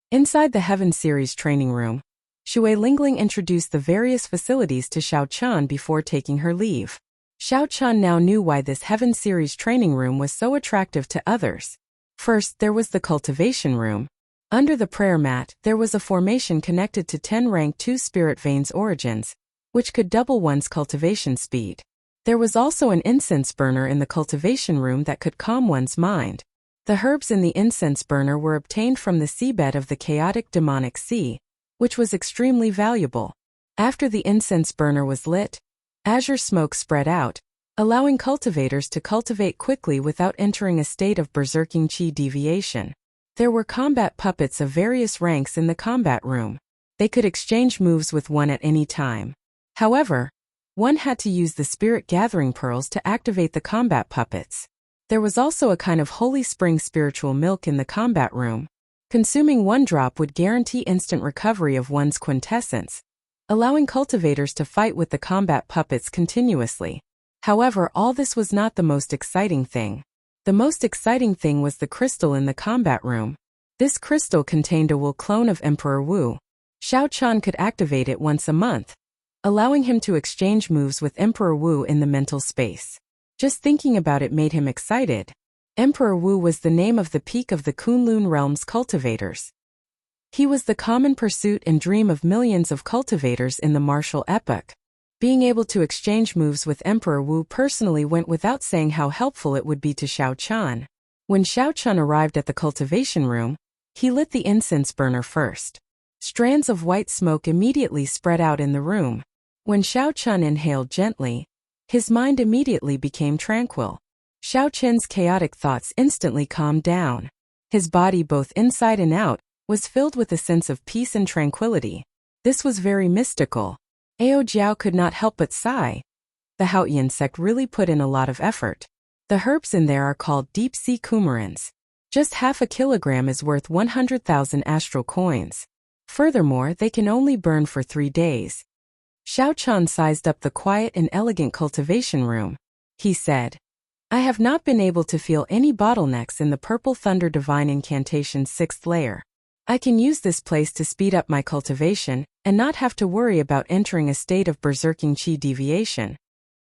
Inside the Heaven Series training room, Shui Lingling introduced the various facilities to Xiao Chan before taking her leave. Xiao Chan now knew why this Heaven Series training room was so attractive to others. First, there was the cultivation room. Under the prayer mat, there was a formation connected to 10 rank 2 spirit veins origins, which could double one's cultivation speed. There was also an incense burner in the cultivation room that could calm one's mind. The herbs in the incense burner were obtained from the seabed of the chaotic demonic sea, which was extremely valuable. After the incense burner was lit, azure smoke spread out, allowing cultivators to cultivate quickly without entering a state of berserking chi deviation. There were combat puppets of various ranks in the combat room. They could exchange moves with one at any time. However, one had to use the spirit gathering pearls to activate the combat puppets. There was also a kind of holy spring spiritual milk in the combat room. Consuming 1 drop would guarantee instant recovery of one's quintessence, allowing cultivators to fight with the combat puppets continuously. However, all this was not the most exciting thing. The most exciting thing was the crystal in the combat room. This crystal contained a Wu clone of Emperor Wu. Xiao Chan could activate it once a month, allowing him to exchange moves with Emperor Wu in the mental space. Just thinking about it made him excited. Emperor Wu was the name of the peak of the Kunlun realm's cultivators. He was the common pursuit and dream of millions of cultivators in the martial epoch. Being able to exchange moves with Emperor Wu personally went without saying how helpful it would be to Xiao Chan. When Xiao Chan arrived at the cultivation room, he lit the incense burner first. Strands of white smoke immediately spread out in the room. When Xiao Chan inhaled gently, his mind immediately became tranquil. Xiao Chen's chaotic thoughts instantly calmed down. His body, both inside and out, was filled with a sense of peace and tranquility. This was very mystical. Ao Jiao could not help but sigh. The Haotian sect really put in a lot of effort. The herbs in there are called deep-sea coumarins. Just half a kilogram is worth 100,000 astral coins. Furthermore, they can only burn for 3 days. Xiao Chan sized up the quiet and elegant cultivation room. He said, I have not been able to feel any bottlenecks in the Purple Thunder Divine Incantation's 6th layer. I can use this place to speed up my cultivation and not have to worry about entering a state of berserking chi deviation.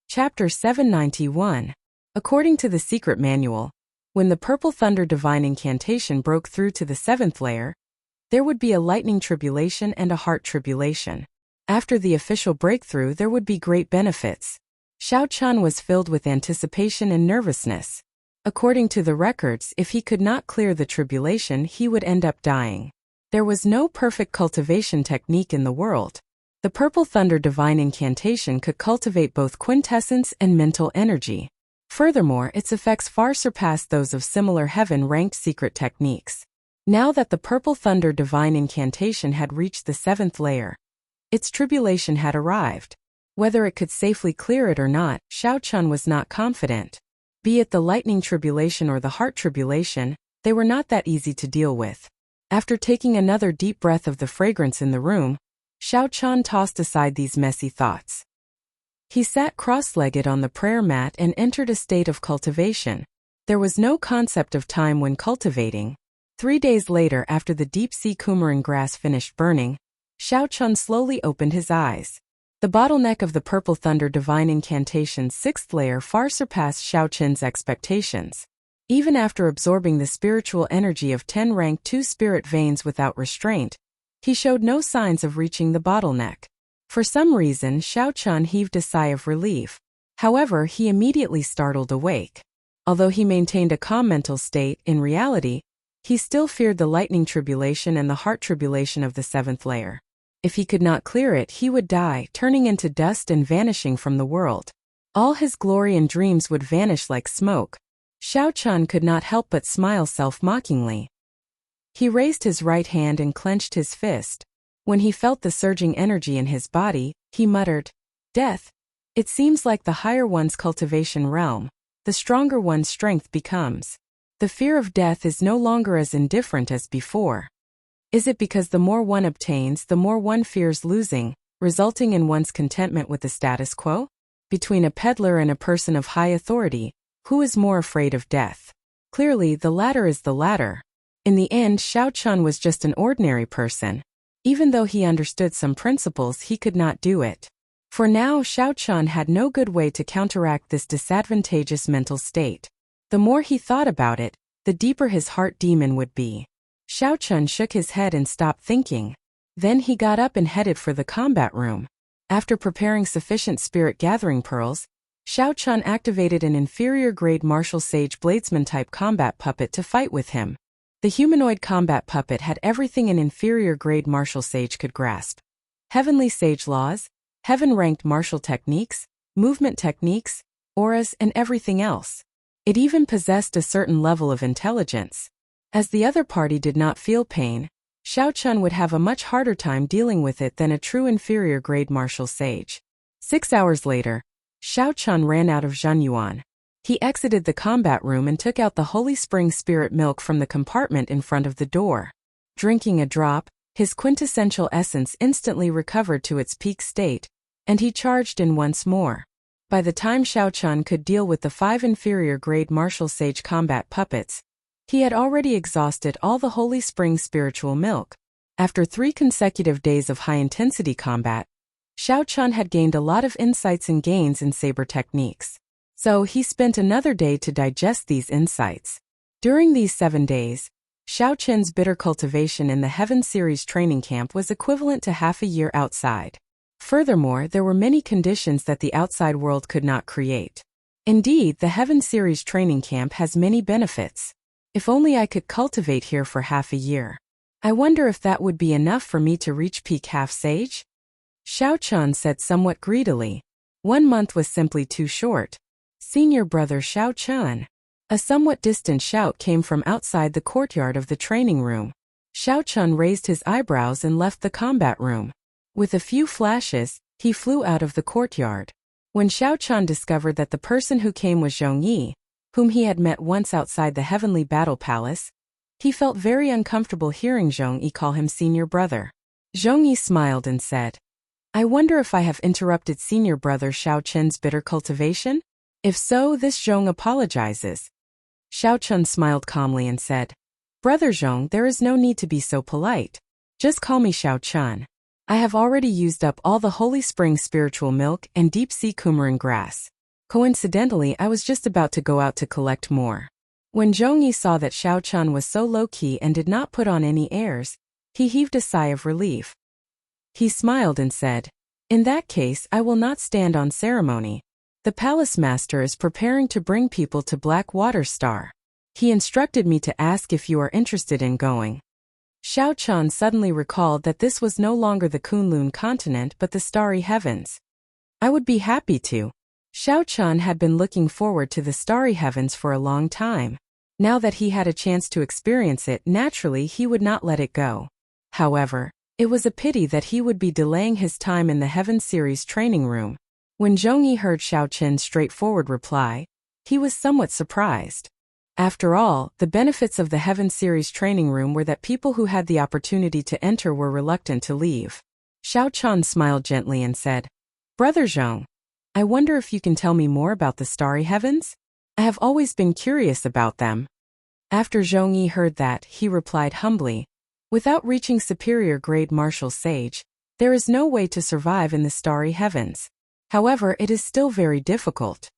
Chapter 791. According to the secret manual, when the Purple Thunder Divine Incantation broke through to the 7th layer, there would be a lightning tribulation and a heart tribulation. After the official breakthrough, there would be great benefits. Xiao Chan was filled with anticipation and nervousness. According to the records, if he could not clear the tribulation, he would end up dying. There was no perfect cultivation technique in the world. The Purple Thunder Divine Incantation could cultivate both quintessence and mental energy. Furthermore, its effects far surpassed those of similar heaven-ranked secret techniques. Now that the Purple Thunder Divine Incantation had reached the 7th layer, its tribulation had arrived. Whether it could safely clear it or not, Xiao Chan was not confident. Be it the lightning tribulation or the heart tribulation, they were not that easy to deal with. After taking another deep breath of the fragrance in the room, Xiao Chan tossed aside these messy thoughts. He sat cross-legged on the prayer mat and entered a state of cultivation. There was no concept of time when cultivating. 3 days later, after the deep-sea coumarin grass finished burning, Xiao Chan slowly opened his eyes. The bottleneck of the Purple Thunder Divine Incantation's 6th layer far surpassed Xiao Chan's expectations. Even after absorbing the spiritual energy of 10 rank 2 spirit veins without restraint, he showed no signs of reaching the bottleneck. For some reason, Xiao Chan heaved a sigh of relief. However, he immediately startled awake. Although he maintained a calm mental state, in reality, he still feared the lightning tribulation and the heart tribulation of the 7th layer. If he could not clear it, he would die, turning into dust and vanishing from the world. All his glory and dreams would vanish like smoke. Xiao Chan could not help but smile self-mockingly. He raised his right hand and clenched his fist. When he felt the surging energy in his body, he muttered, Death. It seems like the higher one's cultivation realm, the stronger one's strength becomes. The fear of death is no longer as indifferent as before. Is it because the more one obtains, the more one fears losing, resulting in one's contentment with the status quo? Between a peddler and a person of high authority, who is more afraid of death? Clearly, the latter is the latter. In the end, Xiao Chan was just an ordinary person. Even though he understood some principles, he could not do it. For now, Xiao Chan had no good way to counteract this disadvantageous mental state. The more he thought about it, the deeper his heart demon would be. Xiao Chan shook his head and stopped thinking. Then he got up and headed for the combat room. After preparing sufficient spirit gathering pearls, Xiao Chan activated an inferior-grade martial sage bladesman-type combat puppet to fight with him. The humanoid combat puppet had everything an inferior-grade martial sage could grasp. Heavenly sage laws, heaven-ranked martial techniques, movement techniques, auras, and everything else. It even possessed a certain level of intelligence. As the other party did not feel pain, Xiao Chan would have a much harder time dealing with it than a true inferior-grade martial sage. 6 hours later, Xiao Chan ran out of Zhenyuan. He exited the combat room and took out the Holy Spring Spirit milk from the compartment in front of the door. Drinking a drop, his quintessential essence instantly recovered to its peak state, and he charged in once more. By the time Xiao Chan could deal with the 5 inferior-grade martial sage combat puppets, he had already exhausted all the Holy Spring spiritual milk. After 3 consecutive days of high-intensity combat, Xiao Chan had gained a lot of insights and gains in saber techniques. So he spent another day to digest these insights. During these 7 days, Xiao Chen's bitter cultivation in the Heaven Series training camp was equivalent to half a year outside. Furthermore, there were many conditions that the outside world could not create. Indeed, the Heaven Series training camp has many benefits. If only I could cultivate here for half a year. I wonder if that would be enough for me to reach peak half-sage? Xiao Chan said somewhat greedily. 1 month was simply too short. Senior brother Xiao Chan. A somewhat distant shout came from outside the courtyard of the training room. Xiao Chan raised his eyebrows and left the combat room. With a few flashes, he flew out of the courtyard. When Xiao Chan discovered that the person who came was Zhong Yi, whom he had met once outside the Heavenly Battle Palace, he felt very uncomfortable hearing Zhong Yi call him senior brother. Zhong Yi smiled and said, I wonder if I have interrupted senior brother Xiao Chen's bitter cultivation? If so, this Zhong apologizes. Xiao Chun smiled calmly and said, Brother Zhong, there is no need to be so polite. Just call me Xiao Chun. I have already used up all the Holy Spring spiritual milk and deep-sea coumarin grass. Coincidentally, I was just about to go out to collect more. When Zhongyi saw that Xiao Chun was so low-key and did not put on any airs, he heaved a sigh of relief. He smiled and said, In that case, I will not stand on ceremony. The palace master is preparing to bring people to Black Water Star. He instructed me to ask if you are interested in going. Xiao Chun suddenly recalled that this was no longer the Kunlun continent but the starry heavens. I would be happy to. Xiao Chun had been looking forward to the starry heavens for a long time. Now that he had a chance to experience it, naturally he would not let it go. However, it was a pity that he would be delaying his time in the Heaven Series training room. When Zhongyi heard Xiao Chen's straightforward reply, he was somewhat surprised. After all, the benefits of the Heaven Series training room were that people who had the opportunity to enter were reluctant to leave. Xiao Chun smiled gently and said, Brother Zhong, I wonder if you can tell me more about the starry heavens? I have always been curious about them. After Zhongyi heard that, he replied humbly, Without reaching superior grade martial sage, there is no way to survive in the starry heavens. However, it is still very difficult.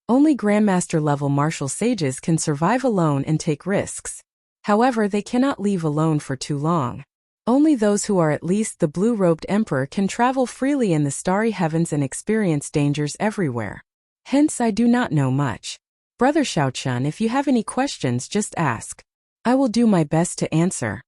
Only Grandmaster-level martial sages can survive alone and take risks. However, they cannot leave alone for too long. Only those who are at least the blue-robed emperor can travel freely in the starry heavens and experience dangers everywhere. Hence, I do not know much. Brother Xiao Chun, if you have any questions, just ask. I will do my best to answer.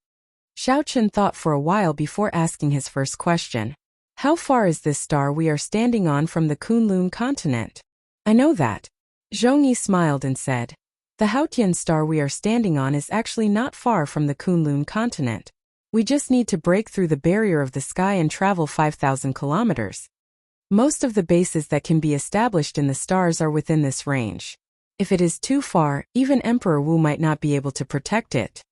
Xiao Chun thought for a while before asking his first question. How far is this star we are standing on from the Kunlun continent? I know that. Zhongyi smiled and said, The Haotian star we are standing on is actually not far from the Kunlun continent. We just need to break through the barrier of the sky and travel 5,000 kilometers. Most of the bases that can be established in the stars are within this range. If it is too far, even Emperor Wu might not be able to protect it.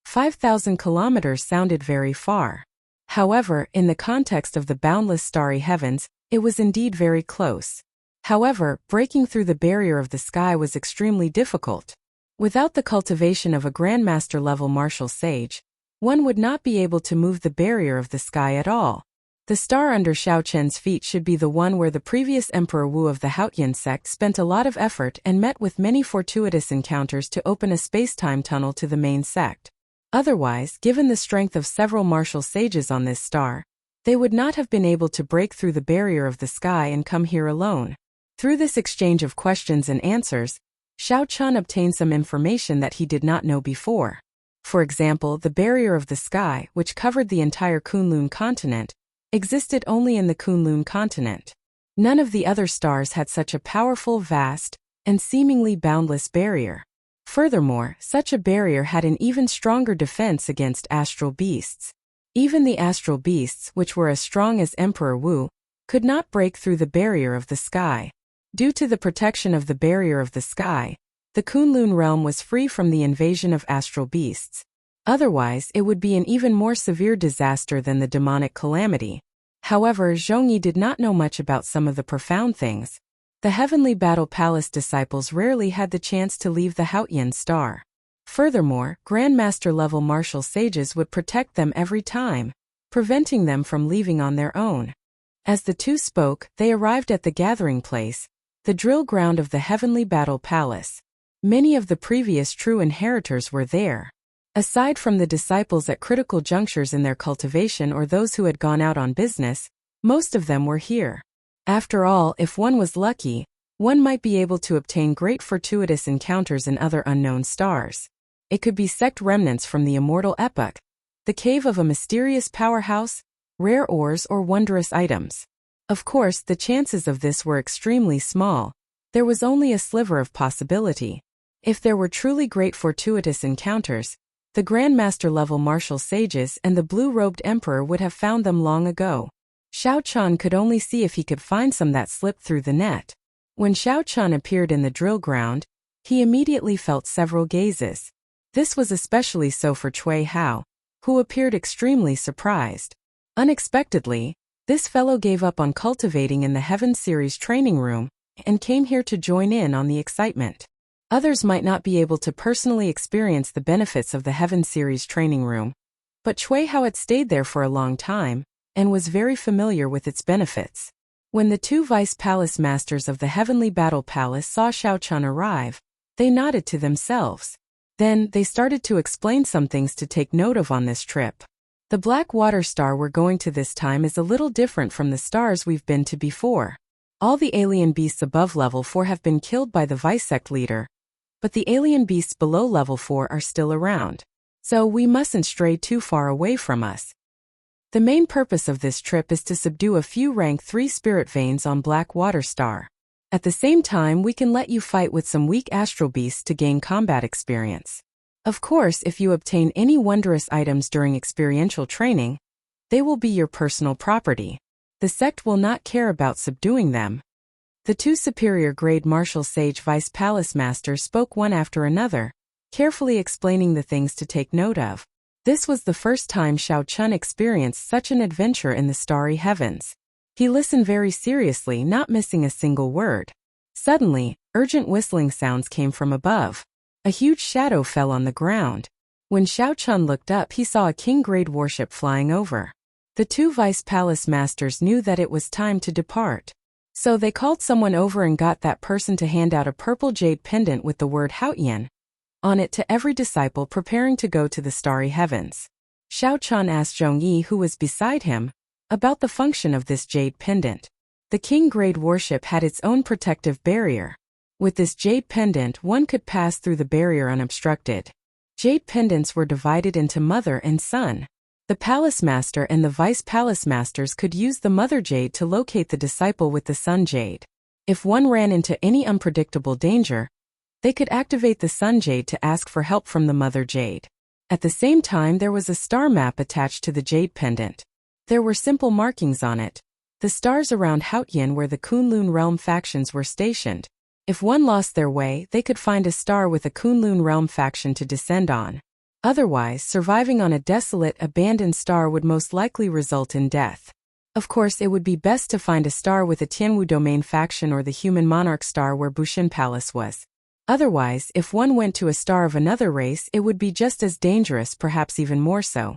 5,000 kilometers sounded very far. However, in the context of the boundless starry heavens, it was indeed very close. However, breaking through the barrier of the sky was extremely difficult. Without the cultivation of a Grandmaster-level martial sage, one would not be able to move the barrier of the sky at all. The star under Xiao Chen's feet should be the one where the previous Emperor Wu of the Haotian sect spent a lot of effort and met with many fortuitous encounters to open a space-time tunnel to the main sect. Otherwise, given the strength of several martial sages on this star, they would not have been able to break through the barrier of the sky and come here alone. Through this exchange of questions and answers, Xiao Chun obtained some information that he did not know before. For example, the barrier of the sky, which covered the entire Kunlun continent, existed only in the Kunlun continent. None of the other stars had such a powerful, vast, and seemingly boundless barrier. Furthermore, such a barrier had an even stronger defense against astral beasts. Even the astral beasts, which were as strong as Emperor Wu, could not break through the barrier of the sky. Due to the protection of the barrier of the sky, the Kunlun realm was free from the invasion of astral beasts. Otherwise, it would be an even more severe disaster than the demonic calamity. However, Zhongyi did not know much about some of the profound things. The Heavenly Battle Palace disciples rarely had the chance to leave the Haotian star. Furthermore, Grandmaster-level martial sages would protect them every time, preventing them from leaving on their own. As the two spoke, they arrived at the gathering place, the drill ground of the Heavenly Battle Palace. Many of the previous true inheritors were there. Aside from the disciples at critical junctures in their cultivation or those who had gone out on business, most of them were here. After all, if one was lucky, one might be able to obtain great fortuitous encounters in other unknown stars. It could be sect remnants from the immortal epoch, the cave of a mysterious powerhouse, rare ores or wondrous items. Of course, the chances of this were extremely small. There was only a sliver of possibility. If there were truly great fortuitous encounters, the Grandmaster-level martial sages and the blue-robed emperor would have found them long ago. Xiao Chun could only see if he could find some that slipped through the net. When Xiao Chun appeared in the drill ground, he immediately felt several gazes. This was especially so for Cui Hao, who appeared extremely surprised. Unexpectedly, This fellow gave up on cultivating in the Heaven series training room and came here to join in on the excitement. Others might not be able to personally experience the benefits of the Heaven series training room, but Cui Hao had stayed there for a long time and was very familiar with its benefits. When the two vice palace masters of the Heavenly Battle Palace saw Xiao Chun arrive, they nodded to themselves. Then, they started to explain some things to take note of on this trip. The black water star we're going to this time is a little different from the stars we've been to before. All the alien beasts above level 4 have been killed by the vice sect leader, but the alien beasts below level 4 are still around. So we mustn't stray too far away from us. The main purpose of this trip is to subdue a few rank 3 spirit veins on Black Water Star. At the same time, we can let you fight with some weak astral beasts to gain combat experience. Of course, if you obtain any wondrous items during experiential training, they will be your personal property. The sect will not care about subduing them. The two superior grade martial sage vice palace masters spoke one after another, carefully explaining the things to take note of. This was the first time Xiao Chun experienced such an adventure in the starry heavens. He listened very seriously, not missing a single word. Suddenly, urgent whistling sounds came from above. A huge shadow fell on the ground. When Xiao Chun looked up, he saw a king-grade warship flying over. The two vice palace masters knew that it was time to depart. So they called someone over and got that person to hand out a purple jade pendant with the word Haotian on it to every disciple preparing to go to the starry heavens. Xiao Chun asked Zhong Yi, who was beside him, about the function of this jade pendant. The king-grade warship had its own protective barrier. With this jade pendant, one could pass through the barrier unobstructed. Jade pendants were divided into mother and son. The palace master and the vice palace masters could use the mother jade to locate the disciple with the son jade. If one ran into any unpredictable danger, they could activate the sun jade to ask for help from the mother jade. At the same time, there was a star map attached to the jade pendant. There were simple markings on it, the stars around Haotian where the Kunlun realm factions were stationed. If one lost their way, they could find a star with a Kunlun realm faction to descend on. Otherwise, surviving on a desolate, abandoned star would most likely result in death. Of course, it would be best to find a star with a Tianwu domain faction or the human monarch star where Bushin Palace was. Otherwise, if one went to a star of another race, it would be just as dangerous, perhaps even more so.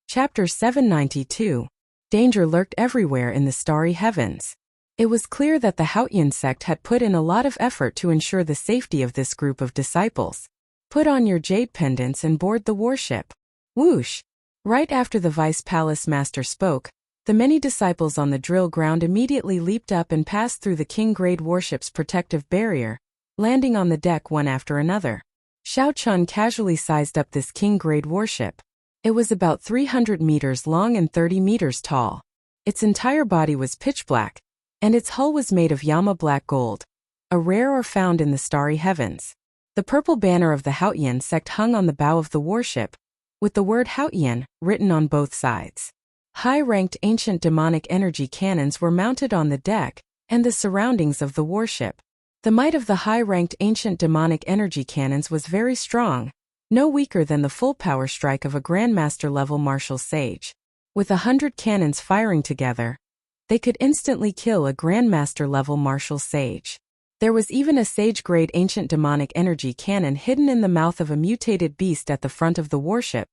Chapter 792. Danger lurked everywhere in the starry heavens. It was clear that the Haotian sect had put in a lot of effort to ensure the safety of this group of disciples. Put on your jade pendants and board the warship. Whoosh! Right after the vice palace master spoke, the many disciples on the drill ground immediately leaped up and passed through the king-grade warship's protective barrier, landing on the deck one after another. Xiao Chun casually sized up this king-grade warship. It was about 300 meters long and 30 meters tall. Its entire body was pitch black, and its hull was made of Yama black gold, a rare or found in the starry heavens. The purple banner of the Haotian sect hung on the bow of the warship, with the word Haotian written on both sides. High-ranked ancient demonic energy cannons were mounted on the deck and the surroundings of the warship. The might of the high-ranked ancient demonic energy cannons was very strong, no weaker than the full power strike of a Grandmaster-level martial sage. With 100 cannons firing together, they could instantly kill a Grandmaster-level martial sage. There was even a sage-grade ancient demonic energy cannon hidden in the mouth of a mutated beast at the front of the warship,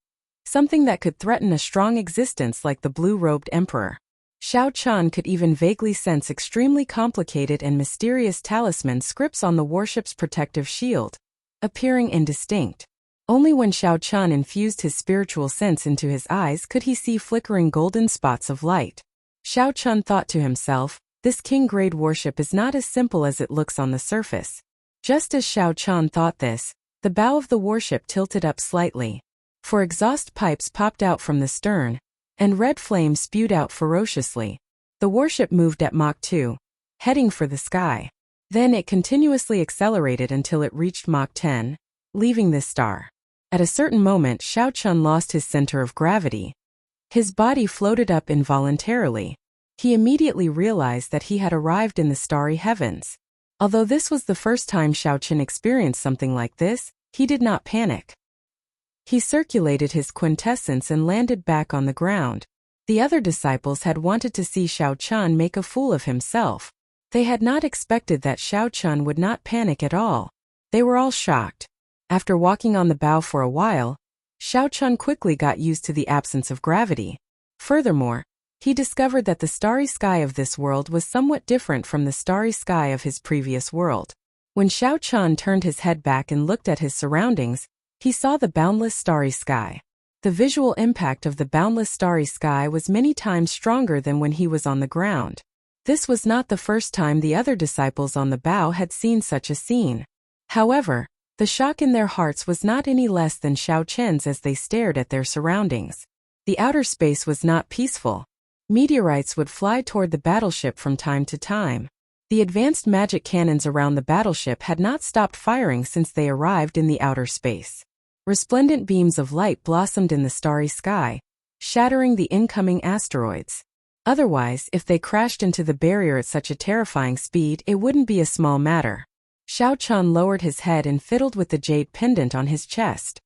something that could threaten a strong existence like the blue-robed emperor. Xiao Chun could even vaguely sense extremely complicated and mysterious talisman scripts on the warship's protective shield, appearing indistinct. Only when Xiao Chun infused his spiritual sense into his eyes could he see flickering golden spots of light. Xiao Chun thought to himself, this king-grade warship is not as simple as it looks on the surface. Just as Xiao Chun thought this, the bow of the warship tilted up slightly. For exhaust pipes popped out from the stern, and red flames spewed out ferociously. The warship moved at Mach 2, heading for the sky. Then it continuously accelerated until it reached Mach 10, leaving this star. At a certain moment, Xiao Chun lost his center of gravity. His body floated up involuntarily. He immediately realized that he had arrived in the starry heavens. Although this was the first time Xiao Chun experienced something like this, he did not panic. He circulated his quintessence and landed back on the ground. The other disciples had wanted to see Xiao Chun make a fool of himself. They had not expected that Xiao Chun would not panic at all. They were all shocked. After walking on the bow for a while, Xiao Chun quickly got used to the absence of gravity. Furthermore, he discovered that the starry sky of this world was somewhat different from the starry sky of his previous world. When Xiao Chun turned his head back and looked at his surroundings, he saw the boundless starry sky. The visual impact of the boundless starry sky was many times stronger than when he was on the ground. This was not the first time the other disciples on the bow had seen such a scene. However, the shock in their hearts was not any less than Xiao Chen's as they stared at their surroundings. The outer space was not peaceful. Meteorites would fly toward the battleship from time to time. The advanced magic cannons around the battleship had not stopped firing since they arrived in the outer space. Resplendent beams of light blossomed in the starry sky, shattering the incoming asteroids. Otherwise, if they crashed into the barrier at such a terrifying speed, it wouldn't be a small matter. Xiao Chun lowered his head and fiddled with the jade pendant on his chest.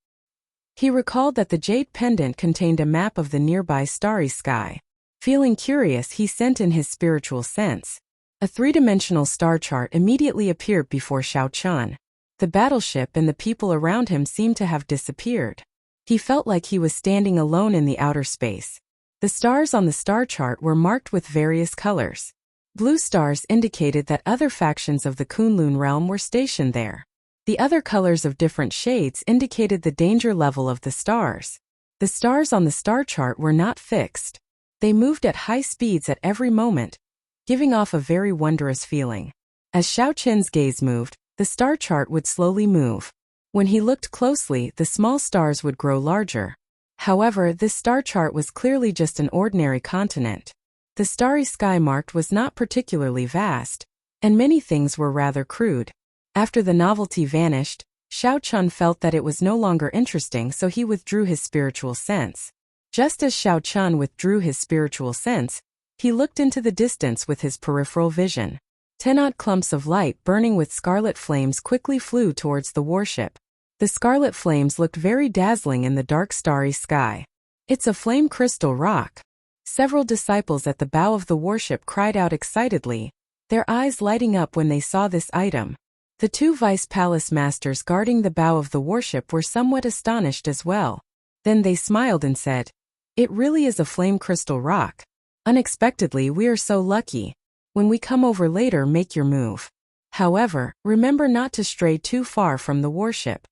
He recalled that the jade pendant contained a map of the nearby starry sky. Feeling curious, he sent in his spiritual sense. A three-dimensional star chart immediately appeared before Xiao Chun. The battleship and the people around him seemed to have disappeared. He felt like he was standing alone in the outer space. The stars on the star chart were marked with various colors. Blue stars indicated that other factions of the Kunlun realm were stationed there. The other colors of different shades indicated the danger level of the stars. The stars on the star chart were not fixed. They moved at high speeds at every moment, giving off a very wondrous feeling. As Xiao Chen's gaze moved, the star chart would slowly move. When he looked closely, the small stars would grow larger. However, this star chart was clearly just an ordinary continent. The starry sky marked was not particularly vast, and many things were rather crude. After the novelty vanished, Xiao Chun felt that it was no longer interesting, so he withdrew his spiritual sense. Just as Xiao Chun withdrew his spiritual sense, he looked into the distance with his peripheral vision. 10 odd clumps of light burning with scarlet flames quickly flew towards the warship. The scarlet flames looked very dazzling in the dark starry sky. "It's a flame crystal rock." Several disciples at the bow of the warship cried out excitedly, their eyes lighting up when they saw this item. The two vice palace masters guarding the bow of the warship were somewhat astonished as well. Then they smiled and said, "It really is a flame crystal rock. Unexpectedly, we are so lucky. When we come over later, make your move. However, remember not to stray too far from the warship."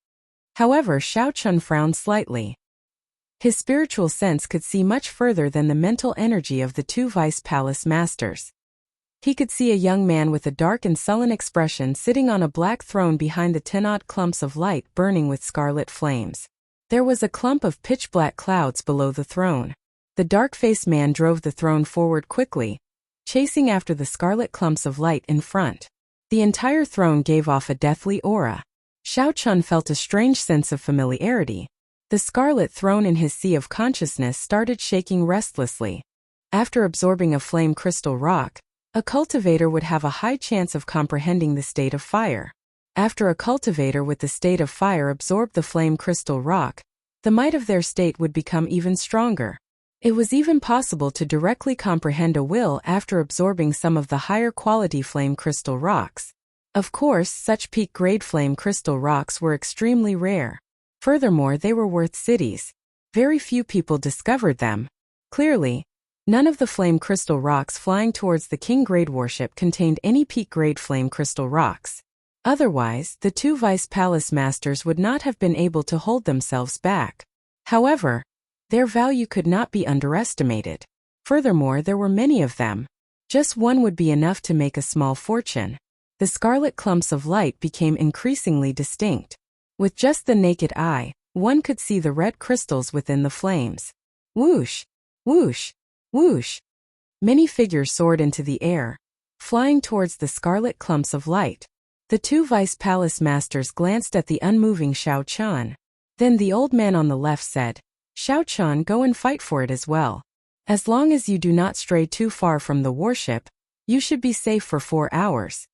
However, Xiao Chun frowned slightly. His spiritual sense could see much further than the mental energy of the two vice palace masters. He could see a young man with a dark and sullen expression sitting on a black throne behind the 10 odd clumps of light burning with scarlet flames. There was a clump of pitch-black clouds below the throne. The dark-faced man drove the throne forward quickly, chasing after the scarlet clumps of light in front. The entire throne gave off a deathly aura. Xiao Chun felt a strange sense of familiarity. The scarlet throne in his sea of consciousness started shaking restlessly. After absorbing a flame crystal rock, a cultivator would have a high chance of comprehending the state of fire. After a cultivator with the state of fire absorbed the flame crystal rock, the might of their state would become even stronger. It was even possible to directly comprehend a will after absorbing some of the higher quality flame crystal rocks. Of course, such peak-grade flame crystal rocks were extremely rare. Furthermore, they were worth cities. Very few people discovered them. Clearly, none of the flame crystal rocks flying towards the King-grade warship contained any peak-grade flame crystal rocks. Otherwise, the two vice palace masters would not have been able to hold themselves back. However, their value could not be underestimated. Furthermore, there were many of them. Just one would be enough to make a small fortune. The scarlet clumps of light became increasingly distinct. With just the naked eye, one could see the red crystals within the flames. Whoosh! Whoosh! Whoosh! Many figures soared into the air, flying towards the scarlet clumps of light. The two vice palace masters glanced at the unmoving Xiao Chun. Then the old man on the left said, "Xiao Chun, go and fight for it as well. As long as you do not stray too far from the warship, you should be safe for 4 hours.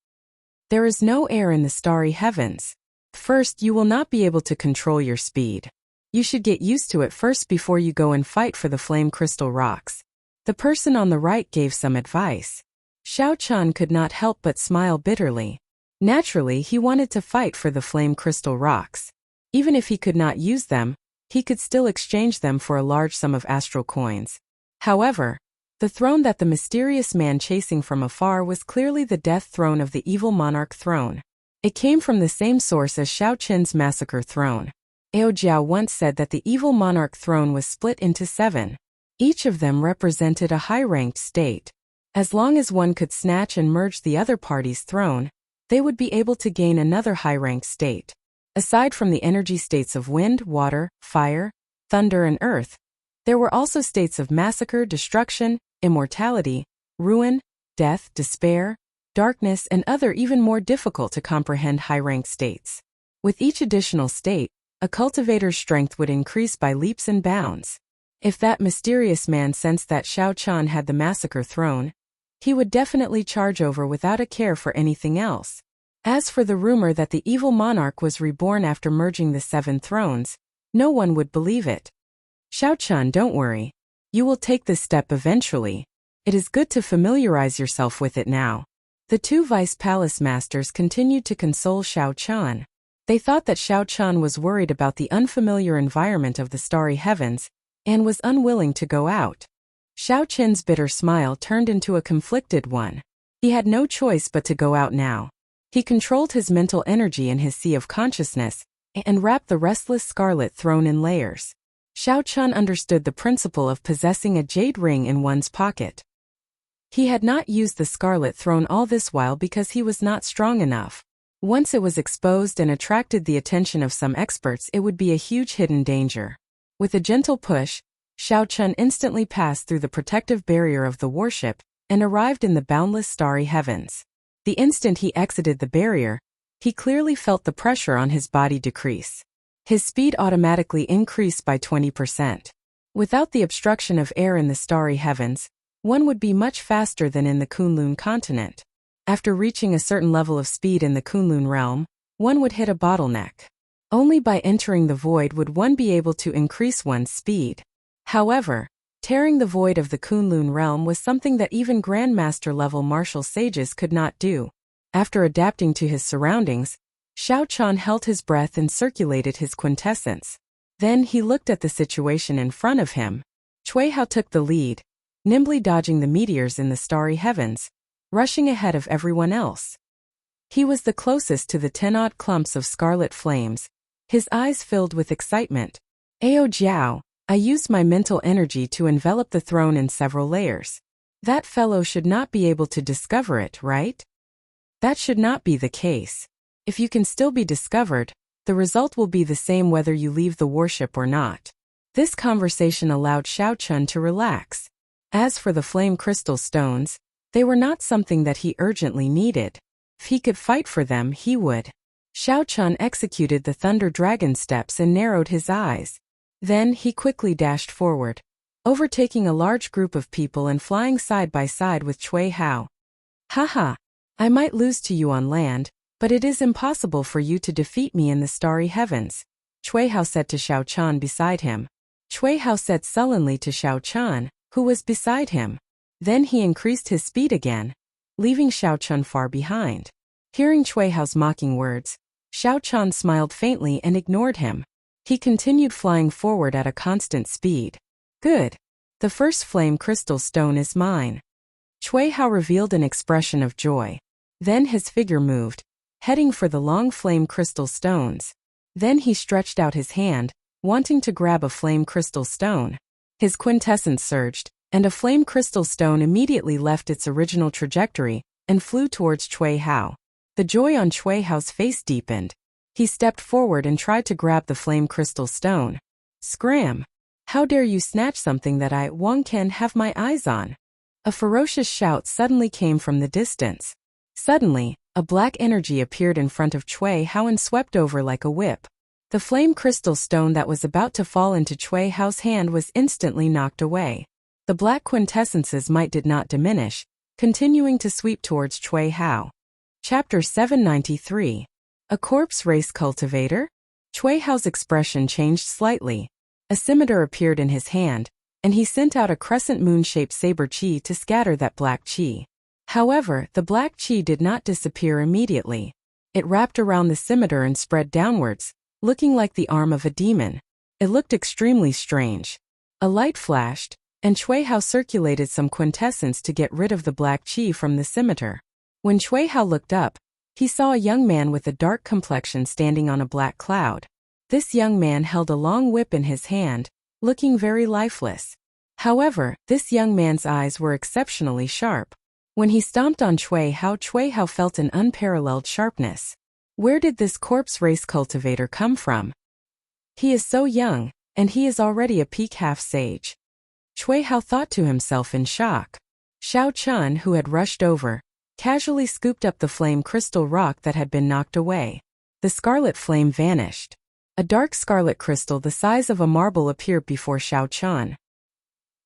There is no air in the starry heavens. First, you will not be able to control your speed. You should get used to it first before you go and fight for the flame crystal rocks. The person on the right gave some advice. Xiao Chun could not help but smile bitterly. Naturally, he wanted to fight for the flame crystal rocks. Even if he could not use them, he could still exchange them for a large sum of astral coins. However, the throne that the mysterious man chasing from afar was clearly the death throne of the evil monarch throne. It came from the same source as Xiao Qin's massacre throne. Ao Jiao once said that the evil monarch throne was split into 7. Each of them represented a high-ranked state. As long as one could snatch and merge the other party's throne, they would be able to gain another high-ranked state. Aside from the energy states of wind, water, fire, thunder and earth, there were also states of massacre, destruction, immortality, ruin, death, despair, darkness and other even more difficult to comprehend high-ranked states. With each additional state, a cultivator's strength would increase by leaps and bounds. If that mysterious man sensed that Xiao Chun had the massacre throne, he would definitely charge over without a care for anything else. As for the rumor that the evil monarch was reborn after merging the 7 thrones, no one would believe it. Xiao Chun, don't worry. You will take this step eventually. It is good to familiarize yourself with it now. The 2 vice palace masters continued to console Xiao Chun. They thought that Xiao Chun was worried about the unfamiliar environment of the starry heavens and was unwilling to go out. Xiao Qin's bitter smile turned into a conflicted one. He had no choice but to go out now. He controlled his mental energy in his sea of consciousness and wrapped the restless scarlet throne in layers. Xiao Chun understood the principle of possessing a jade ring in one's pocket. He had not used the scarlet throne all this while because he was not strong enough. Once it was exposed and attracted the attention of some experts, it would be a huge hidden danger. With a gentle push, Xiao Chun instantly passed through the protective barrier of the warship and arrived in the boundless starry heavens. The instant he exited the barrier, he clearly felt the pressure on his body decrease. His speed automatically increased by 20%. Without the obstruction of air in the starry heavens, one would be much faster than in the Kunlun continent. After reaching a certain level of speed in the Kunlun realm, one would hit a bottleneck. Only by entering the void would one be able to increase one's speed. However, tearing the void of the Kunlun realm was something that even Grandmaster-level martial sages could not do. After adapting to his surroundings, Xiao Chun held his breath and circulated his quintessence. Then he looked at the situation in front of him. Cui Hao took the lead, nimbly dodging the meteors in the starry heavens, rushing ahead of everyone else. He was the closest to the 10-odd clumps of scarlet flames, his eyes filled with excitement. Ao Jiao, I used my mental energy to envelop the throne in several layers. That fellow should not be able to discover it, right? That should not be the case. If you can still be discovered, the result will be the same whether you leave the warship or not. This conversation allowed Xiao Chun to relax. As for the flame crystal stones, they were not something that he urgently needed. If he could fight for them, he would. Xiao Chun executed the Thunder Dragon steps and narrowed his eyes. Then he quickly dashed forward, overtaking a large group of people and flying side by side with Cui Hao. Haha, I might lose to you on land, but it is impossible for you to defeat me in the starry heavens, Cui Hao said to Xiao Chun beside him. Cui Hao said sullenly to Xiao Chun, who was beside him. Then he increased his speed again, leaving Xiao Chun far behind. Hearing Cui Hao's mocking words, Xiao Chun smiled faintly and ignored him. He continued flying forward at a constant speed. Good. The first flame crystal stone is mine. Cui Hao revealed an expression of joy. Then his figure moved, heading for the long flame crystal stones. Then he stretched out his hand, wanting to grab a flame crystal stone. His quintessence surged, and a flame crystal stone immediately left its original trajectory and flew towards Cui Hao. The joy on Cui Hao's face deepened. He stepped forward and tried to grab the flame crystal stone. Scram! How dare you snatch something that I, Wang Ken, have my eyes on? A ferocious shout suddenly came from the distance. Suddenly, a black energy appeared in front of Cui Hao and swept over like a whip. The flame crystal stone that was about to fall into Cui Hao's hand was instantly knocked away. The black quintessence's might did not diminish, continuing to sweep towards Cui Hao. Chapter 793. A corpse race cultivator? Cui Hao's expression changed slightly. A scimitar appeared in his hand, and he sent out a crescent moon-shaped saber chi to scatter that black chi. However, the black chi did not disappear immediately. It wrapped around the scimitar and spread downwards, looking like the arm of a demon. It looked extremely strange. A light flashed, and Cui Hao circulated some quintessence to get rid of the black chi from the scimitar. When Cui Hao looked up, he saw a young man with a dark complexion standing on a black cloud. This young man held a long whip in his hand, looking very lifeless. However, this young man's eyes were exceptionally sharp. When he stomped on Cui Hao felt an unparalleled sharpness. Where did this corpse race cultivator come from? He is so young, and he is already a peak half-sage. Cui Hao thought to himself in shock. Xiao Chun, who had rushed over, casually scooped up the flame crystal rock that had been knocked away. The scarlet flame vanished. A dark scarlet crystal the size of a marble appeared before Xiao Chun.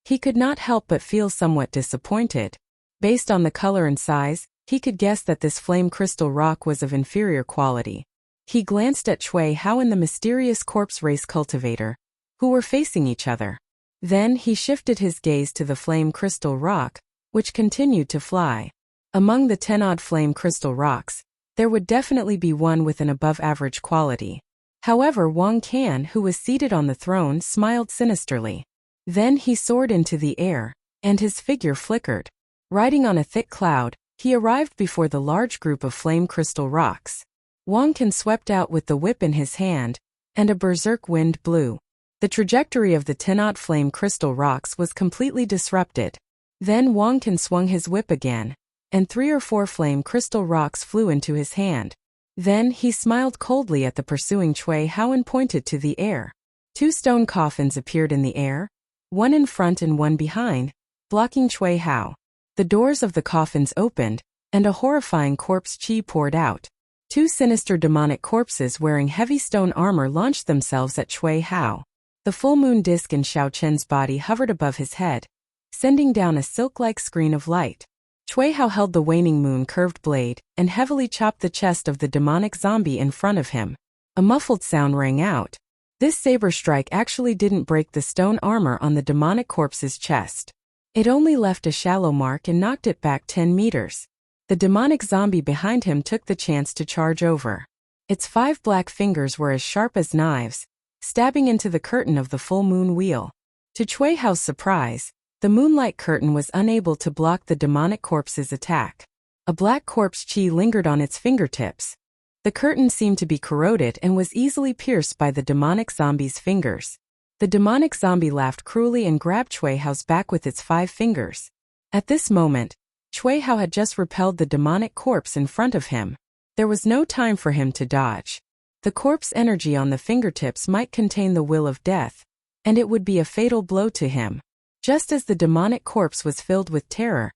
He could not help but feel somewhat disappointed. Based on the color and size, he could guess that this flame crystal rock was of inferior quality. He glanced at Cui Hao and the mysterious corpse race cultivator, who were facing each other. Then he shifted his gaze to the flame crystal rock, which continued to fly. Among the 10-odd flame crystal rocks, there would definitely be one with an above-average quality. However, Wang Can, who was seated on the throne, smiled sinisterly. Then he soared into the air, and his figure flickered. Riding on a thick cloud, he arrived before the large group of flame crystal rocks. Wang Can swept out with the whip in his hand, and a berserk wind blew. The trajectory of the 10-odd flame crystal rocks was completely disrupted. Then Wang Can swung his whip again, and 3 or 4 flame crystal rocks flew into his hand. Then he smiled coldly at the pursuing Cui Hao and pointed to the air. 2 stone coffins appeared in the air, one in front and one behind, blocking Cui Hao. The doors of the coffins opened, and a horrifying corpse chi poured out. 2 sinister demonic corpses wearing heavy stone armor launched themselves at Cui Hao. The full moon disk in Xiao Chen's body hovered above his head, sending down a silk-like screen of light. Cui Hao held the waning moon curved blade and heavily chopped the chest of the demonic zombie in front of him. A muffled sound rang out. This saber strike actually didn't break the stone armor on the demonic corpse's chest. It only left a shallow mark and knocked it back 10 meters. The demonic zombie behind him took the chance to charge over. Its 5 black fingers were as sharp as knives, stabbing into the curtain of the full moon wheel. To Cui Hao's surprise, the moonlight curtain was unable to block the demonic corpse's attack. A black corpse chi lingered on its fingertips. The curtain seemed to be corroded and was easily pierced by the demonic zombie's fingers. The demonic zombie laughed cruelly and grabbed Cui Hao's back with its 5 fingers. At this moment, Cui Hao had just repelled the demonic corpse in front of him. There was no time for him to dodge. The corpse energy on the fingertips might contain the will of death, and it would be a fatal blow to him. Just as the demonic corpse was filled with terror,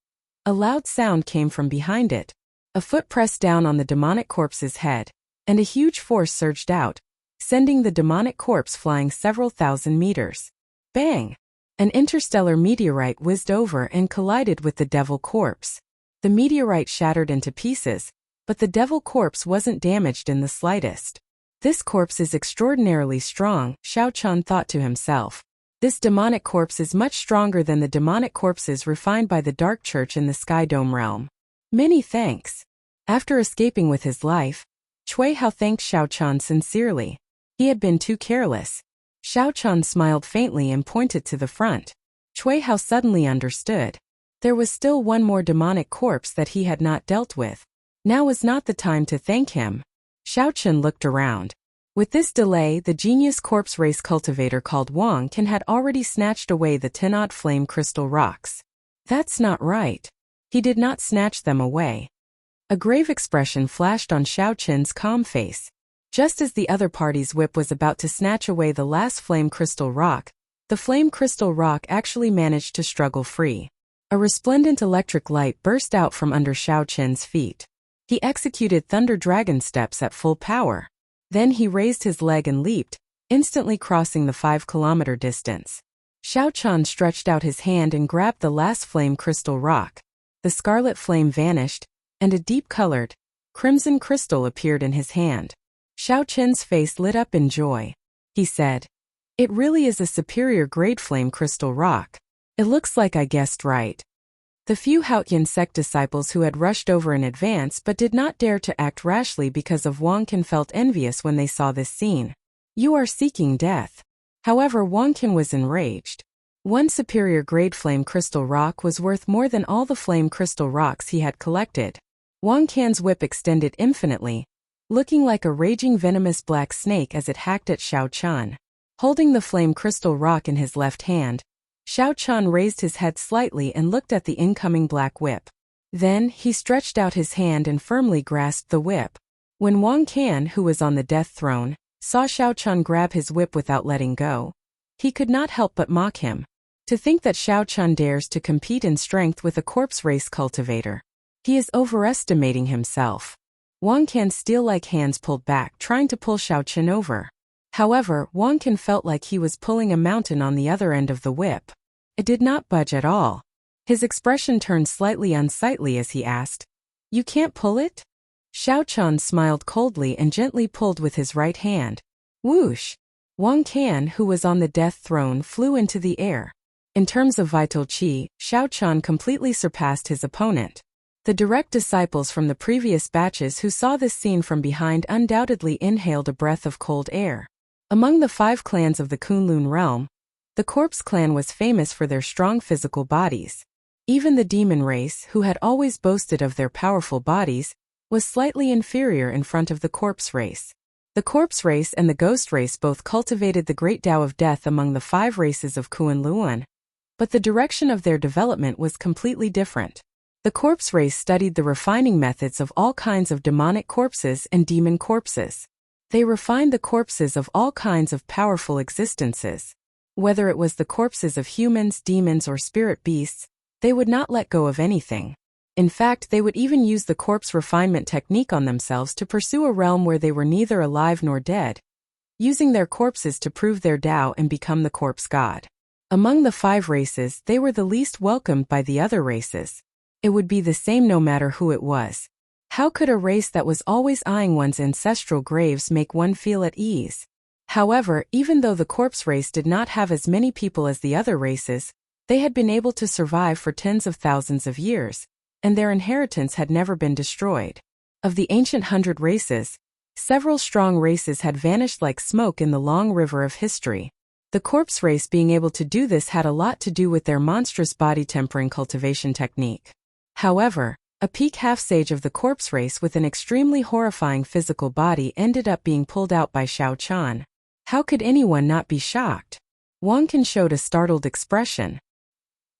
a loud sound came from behind it. A foot pressed down on the demonic corpse's head, and a huge force surged out, sending the demonic corpse flying several thousand meters. Bang! An interstellar meteorite whizzed over and collided with the devil corpse. The meteorite shattered into pieces, but the devil corpse wasn't damaged in the slightest. This corpse is extraordinarily strong, Xiao Chun thought to himself. This demonic corpse is much stronger than the demonic corpses refined by the Dark Church in the Sky Dome realm. Many thanks. After escaping with his life, Cui Hao thanked Xiao Chun sincerely. He had been too careless. Xiao Chun smiled faintly and pointed to the front. Cui Hao suddenly understood. There was still one more demonic corpse that he had not dealt with. Now was not the time to thank him. Xiao Chun looked around. With this delay, the genius corpse race cultivator called Wang Can had already snatched away the 10-odd flame crystal rocks. That's not right. He did not snatch them away. A grave expression flashed on Xiao Chun's calm face. Just as the other party's whip was about to snatch away the last flame crystal rock, the flame crystal rock actually managed to struggle free. A resplendent electric light burst out from under Xiao Chun's feet. He executed thunder dragon steps at full power. Then he raised his leg and leaped, instantly crossing the 5-kilometer distance. Xiao Chun stretched out his hand and grabbed the last flame crystal rock. The scarlet flame vanished, and a deep-colored, crimson crystal appeared in his hand. Xiao Chun's face lit up in joy. He said, It really is a superior grade flame crystal rock. It looks like I guessed right. The few Haotian sect disciples who had rushed over in advance but did not dare to act rashly because of Wang Qin felt envious when they saw this scene. You are seeking death. However, Wang Qin was enraged. One superior grade flame crystal rock was worth more than all the flame crystal rocks he had collected. Wang Qin's whip extended infinitely, looking like a raging venomous black snake as it hacked at Xiao Chun. Holding the flame crystal rock in his left hand, Xiao Chun raised his head slightly and looked at the incoming black whip. Then, he stretched out his hand and firmly grasped the whip. When Wang Qin, who was on the death throne, saw Xiao Chun grab his whip without letting go, he could not help but mock him. To think that Xiao Chun dares to compete in strength with a corpse race cultivator. He is overestimating himself. Wang Qin's steel-like hands pulled back, trying to pull Xiao Chun over. However, Wang Qin felt like he was pulling a mountain on the other end of the whip. It did not budge at all. His expression turned slightly unsightly as he asked, "You can't pull it?" Xiao Chun smiled coldly and gently pulled with his right hand. Whoosh! Wang Qin, who was on the death throne, flew into the air. In terms of vital qi, Xiao Chun completely surpassed his opponent. The direct disciples from the previous batches who saw this scene from behind undoubtedly inhaled a breath of cold air. Among the 5 clans of the Kunlun realm, the Corpse clan was famous for their strong physical bodies. Even the demon race, who had always boasted of their powerful bodies, was slightly inferior in front of the Corpse race. The Corpse race and the Ghost race both cultivated the great Tao of death among the 5 races of Kunlun, but the direction of their development was completely different. The Corpse race studied the refining methods of all kinds of demonic corpses and demon corpses. They refined the corpses of all kinds of powerful existences. Whether it was the corpses of humans, demons, or spirit beasts, they would not let go of anything. In fact, they would even use the corpse refinement technique on themselves to pursue a realm where they were neither alive nor dead, using their corpses to prove their Tao and become the corpse god. Among the 5 races, they were the least welcomed by the other races. It would be the same no matter who it was. How could a race that was always eyeing one's ancestral graves make one feel at ease? However, even though the corpse race did not have as many people as the other races, they had been able to survive for tens of thousands of years, and their inheritance had never been destroyed. Of the ancient 100 races, several strong races had vanished like smoke in the long river of history. The corpse race being able to do this had a lot to do with their monstrous body-tempering cultivation technique. However, a peak half-sage of the corpse race with an extremely horrifying physical body ended up being pulled out by Xiao Chun. How could anyone not be shocked? Wang Qin showed a startled expression.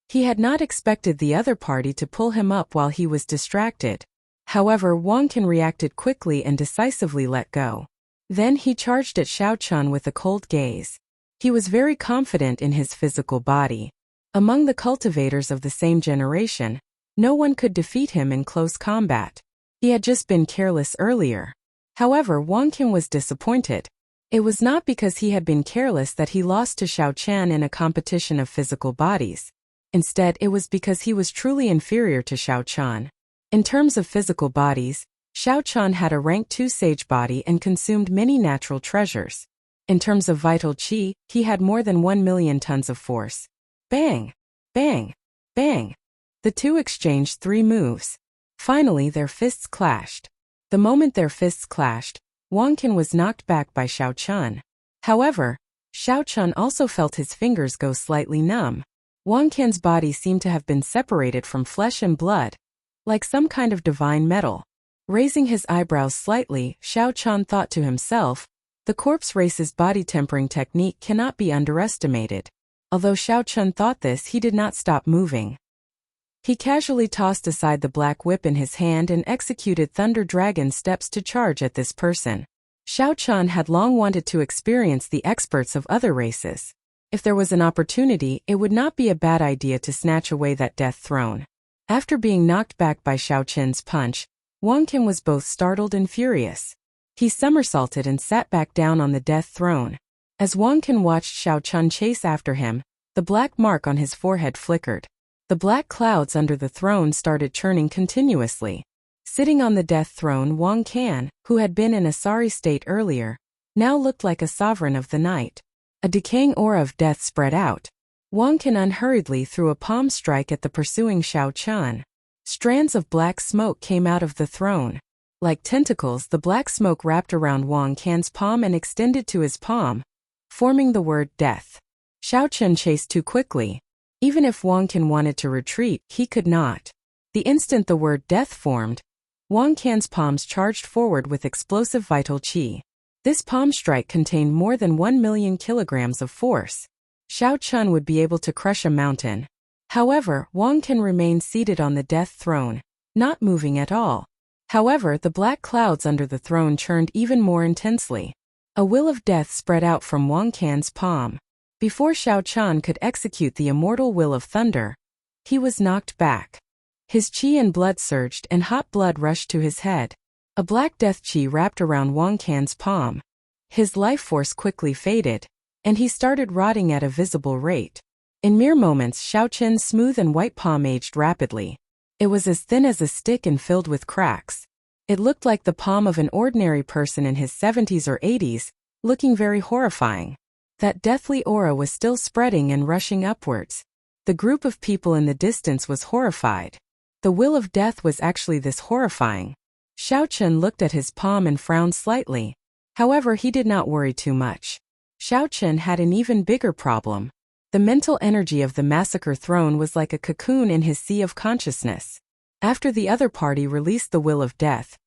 He had not expected the other party to pull him up while he was distracted. However, Wang Qin reacted quickly and decisively let go. Then he charged at Xiao Chun with a cold gaze. He was very confident in his physical body. Among the cultivators of the same generation, no one could defeat him in close combat. He had just been careless earlier. However, Wang Qin was disappointed. It was not because he had been careless that he lost to Xiao Chun in a competition of physical bodies. Instead, it was because he was truly inferior to Xiao Chun. In terms of physical bodies, Xiao Chun had a rank 2 sage body and consumed many natural treasures. In terms of vital qi, he had more than 1 million tons of force. Bang! Bang! Bang! The two exchanged 3 moves. Finally, their fists clashed. The moment their fists clashed, Wang Qin was knocked back by Xiao Chun. However, Xiao Chun also felt his fingers go slightly numb. Wang Qin's body seemed to have been separated from flesh and blood, like some kind of divine metal. Raising his eyebrows slightly, Xiao Chun thought to himself, the corpse race's body-tempering technique cannot be underestimated. Although Xiao Chun thought this, he did not stop moving. He casually tossed aside the black whip in his hand and executed Thunder Dragon steps to charge at this person. Xiao Chun had long wanted to experience the experts of other races. If there was an opportunity, it would not be a bad idea to snatch away that death throne. After being knocked back by Xiao Chun's punch, Wang Qin was both startled and furious. He somersaulted and sat back down on the death throne. As Wang Qin watched Xiao Chun chase after him, the black mark on his forehead flickered. The black clouds under the throne started churning continuously. Sitting on the death throne, Wang Qin, who had been in a sorry state earlier, now looked like a sovereign of the night. A decaying aura of death spread out. Wang Can unhurriedly threw a palm strike at the pursuing Xiao Chun. Strands of black smoke came out of the throne. Like tentacles, the black smoke wrapped around Wang Can's palm and extended to his palm, forming the word death. Xiao Chun chased too quickly. Even if Wang Can wanted to retreat, he could not. The instant the word death formed, Wang Can's palms charged forward with explosive vital qi. This palm strike contained more than 1 million kilograms of force. Xiao Chun would be able to crush a mountain. However, Wang Can remained seated on the death throne, not moving at all. However, the black clouds under the throne churned even more intensely. A will of death spread out from Wang Can's palm. Before Xiao Chun could execute the immortal will of thunder, he was knocked back. His qi and blood surged and hot blood rushed to his head. A black death qi wrapped around Wang Can's palm. His life force quickly faded, and he started rotting at a visible rate. In mere moments, Xiao Chun's smooth and white palm aged rapidly. It was as thin as a stick and filled with cracks. It looked like the palm of an ordinary person in his 70s or 80s, looking very horrifying. That deathly aura was still spreading and rushing upwards. The group of people in the distance was horrified. The will of death was actually this horrifying. Xiao Chun looked at his palm and frowned slightly. However, he did not worry too much. Xiao Chun had an even bigger problem. The mental energy of the massacre throne was like a cocoon in his sea of consciousness. After the other party released the will of death,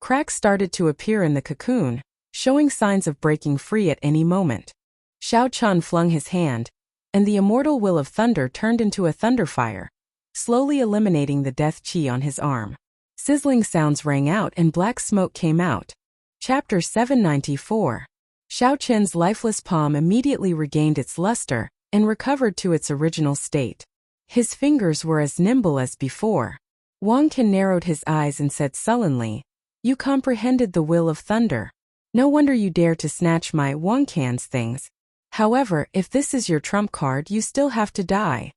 cracks started to appear in the cocoon, showing signs of breaking free at any moment. Xiao Chun flung his hand, and the immortal will of thunder turned into a thunderfire, slowly eliminating the death qi on his arm. Sizzling sounds rang out and black smoke came out. Chapter 794. Xiao Chun's lifeless palm immediately regained its luster and recovered to its original state. His fingers were as nimble as before. Wang Can narrowed his eyes and said sullenly, "You comprehended the will of thunder. No wonder you dare to snatch my Wang Can's things. However, if this is your trump card, you still have to die."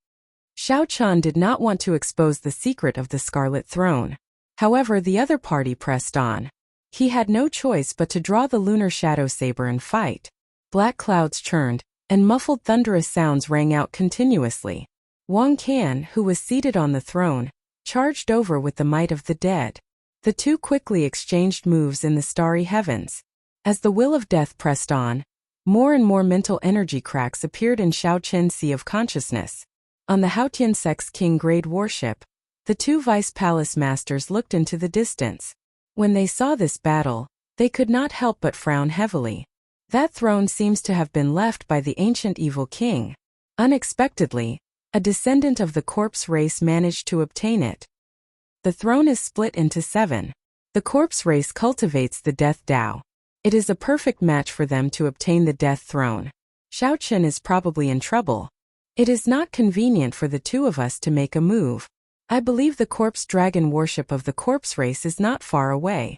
Xiao Chun did not want to expose the secret of the Scarlet Throne. However, the other party pressed on. He had no choice but to draw the lunar shadow saber and fight. Black clouds churned, and muffled thunderous sounds rang out continuously. Wang Can, who was seated on the throne, charged over with the might of the dead. The two quickly exchanged moves in the starry heavens. As the will of death pressed on, more and more mental energy cracks appeared in Xiao Chun's sea of consciousness. On the Haotian Sect's King Grade warship, the two vice palace masters looked into the distance. When they saw this battle, they could not help but frown heavily. That throne seems to have been left by the ancient evil king. Unexpectedly, a descendant of the corpse race managed to obtain it. The throne is split into 7. The corpse race cultivates the death Tao. It is a perfect match for them to obtain the death throne. Xiao Chun is probably in trouble. It is not convenient for the two of us to make a move. I believe the corpse dragon worship of the corpse race is not far away.